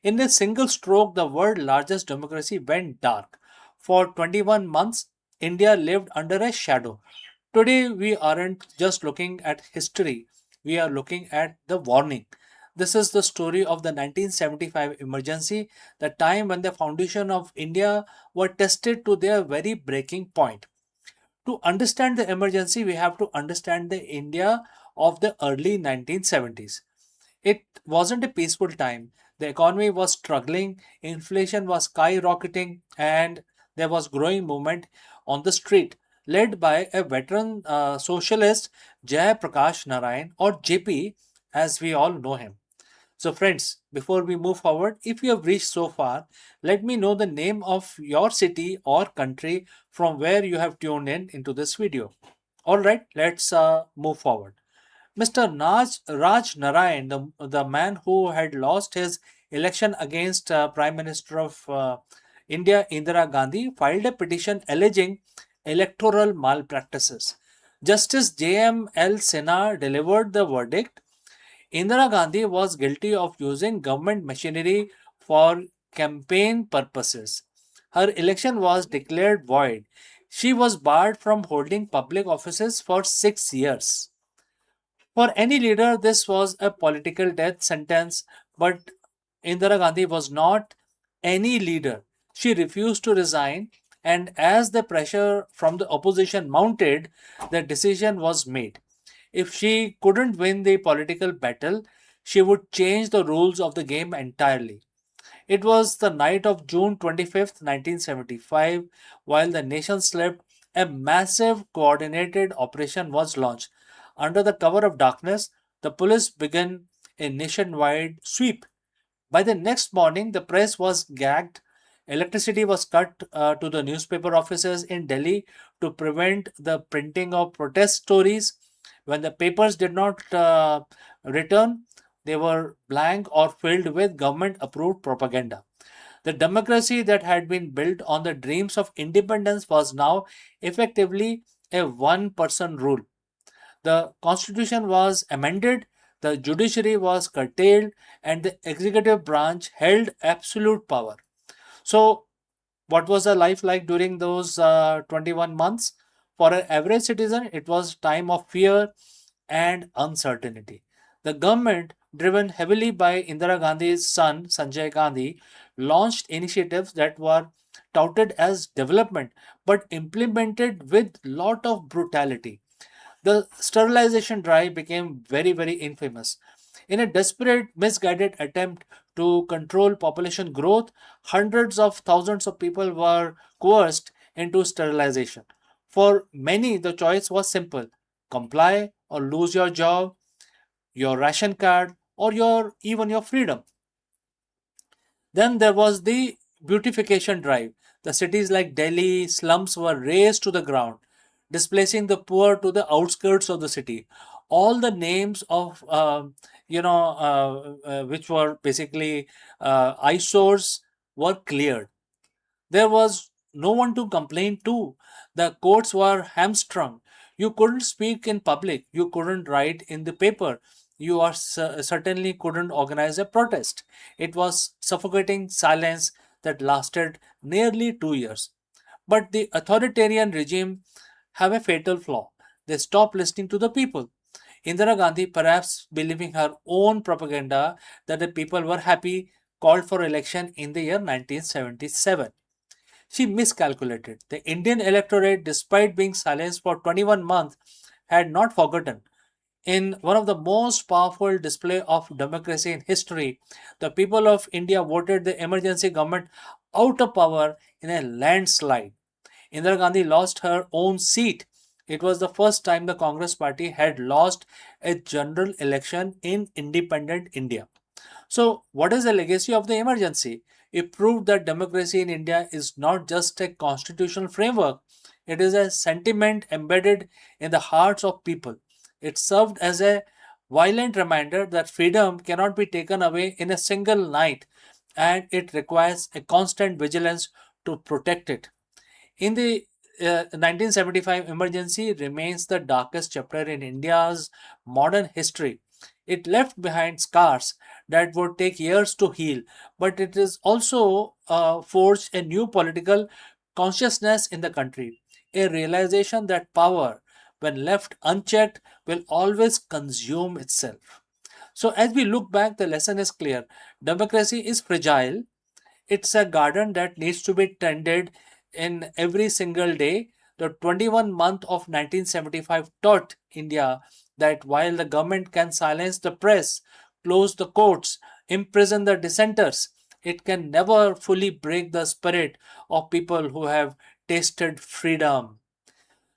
In a single stroke, the world's largest democracy went dark. For 21 months, India lived under a shadow. Today, we aren't just looking at history, we are looking at the warning. This is the story of the 1975 emergency, the time when the foundation of India were tested to their very breaking point. To understand the emergency, we have to understand the India of the early 1970s. It wasn't a peaceful time. The economy was struggling, inflation was skyrocketing, and there was growing movement on the street, led by a veteran socialist, Jay Prakash Narayan, or JP, as we all know him. So, friends, before we move forward, if you have reached so far, let me know the name of your city or country from where you have tuned in into this video. All right, let's move forward. Mr. Raj Narayan, the man who had lost his election against Prime Minister of India, Indira Gandhi, filed a petition alleging electoral malpractices. Justice J.M.L. Sinha delivered the verdict. Indira Gandhi was guilty of using government machinery for campaign purposes. Her election was declared void. She was barred from holding public offices for 6 years. For any leader, this was a political death sentence, but Indira Gandhi was not any leader. She refused to resign, and as the pressure from the opposition mounted, the decision was made. If she couldn't win the political battle, she would change the rules of the game entirely. It was the night of June 25th, 1975, while the nation slept, a massive coordinated operation was launched. Under the cover of darkness, the police began a nationwide sweep. By the next morning, the press was gagged. Electricity was cut to the newspaper offices in Delhi to prevent the printing of protest stories. When the papers did not return, they were blank or filled with government approved propaganda. The democracy that had been built on the dreams of independence was now effectively a one person rule. The constitution was amended, The judiciary was curtailed and the executive branch held absolute power. So, what was the life like during those 21 months? For an average citizen, it was time of fear and uncertainty. The government, driven heavily by Indira Gandhi's son Sanjay Gandhi, launched initiatives that were touted as development but implemented with lot of brutality. The sterilization drive became very, very infamous. In a desperate, misguided attempt to control population growth, hundreds of thousands of people were coerced into sterilization. For many, the choice was simple: comply or lose your job, your ration card, or even your freedom. Then there was the beautification drive. The cities like Delhi slums were razed to the ground, displacing the poor to the outskirts of the city. All the names of which were basically eyesores were cleared. There was no one to complain to. The courts were hamstrung. You couldn't speak in public. You couldn't write in the paper. You certainly couldn't organize a protest. It was suffocating silence that lasted nearly 2 years. But the authoritarian regime have a fatal flaw. They stopped listening to the people. Indira Gandhi, perhaps believing her own propaganda that the people were happy, called for election in the year 1977. She miscalculated. The Indian electorate, despite being silenced for 21 months, had not forgotten. In one of the most powerful display of democracy in history, the people of India voted the emergency government out of power in a landslide. Indira Gandhi lost her own seat. It was the first time the Congress party had lost a general election in independent India. So, what is the legacy of the emergency? It proved that democracy in India is not just a constitutional framework, it is a sentiment embedded in the hearts of people. It served as a violent reminder that freedom cannot be taken away in a single night, and it requires a constant vigilance to protect it. In the 1975 emergency remains the darkest chapter in India's modern history. It left behind scars that would take years to heal, but it is also forged a new political consciousness in the country, a realization that power, when left unchecked, will always consume itself. So, as we look back, the lesson is clear: democracy is fragile, it's a garden that needs to be tended in every single day. The 21 month of 1975 taught India that while the government can silence the press, close the courts, imprison the dissenters, it can never fully break the spirit of people who have tasted freedom.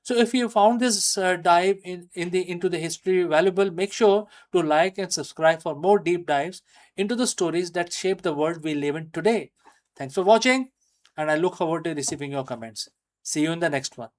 So if you found this dive into the history valuable, make sure to like and subscribe for more deep dives into the stories that shape the world we live in today. Thanks for watching, and I look forward to receiving your comments. See you in the next one.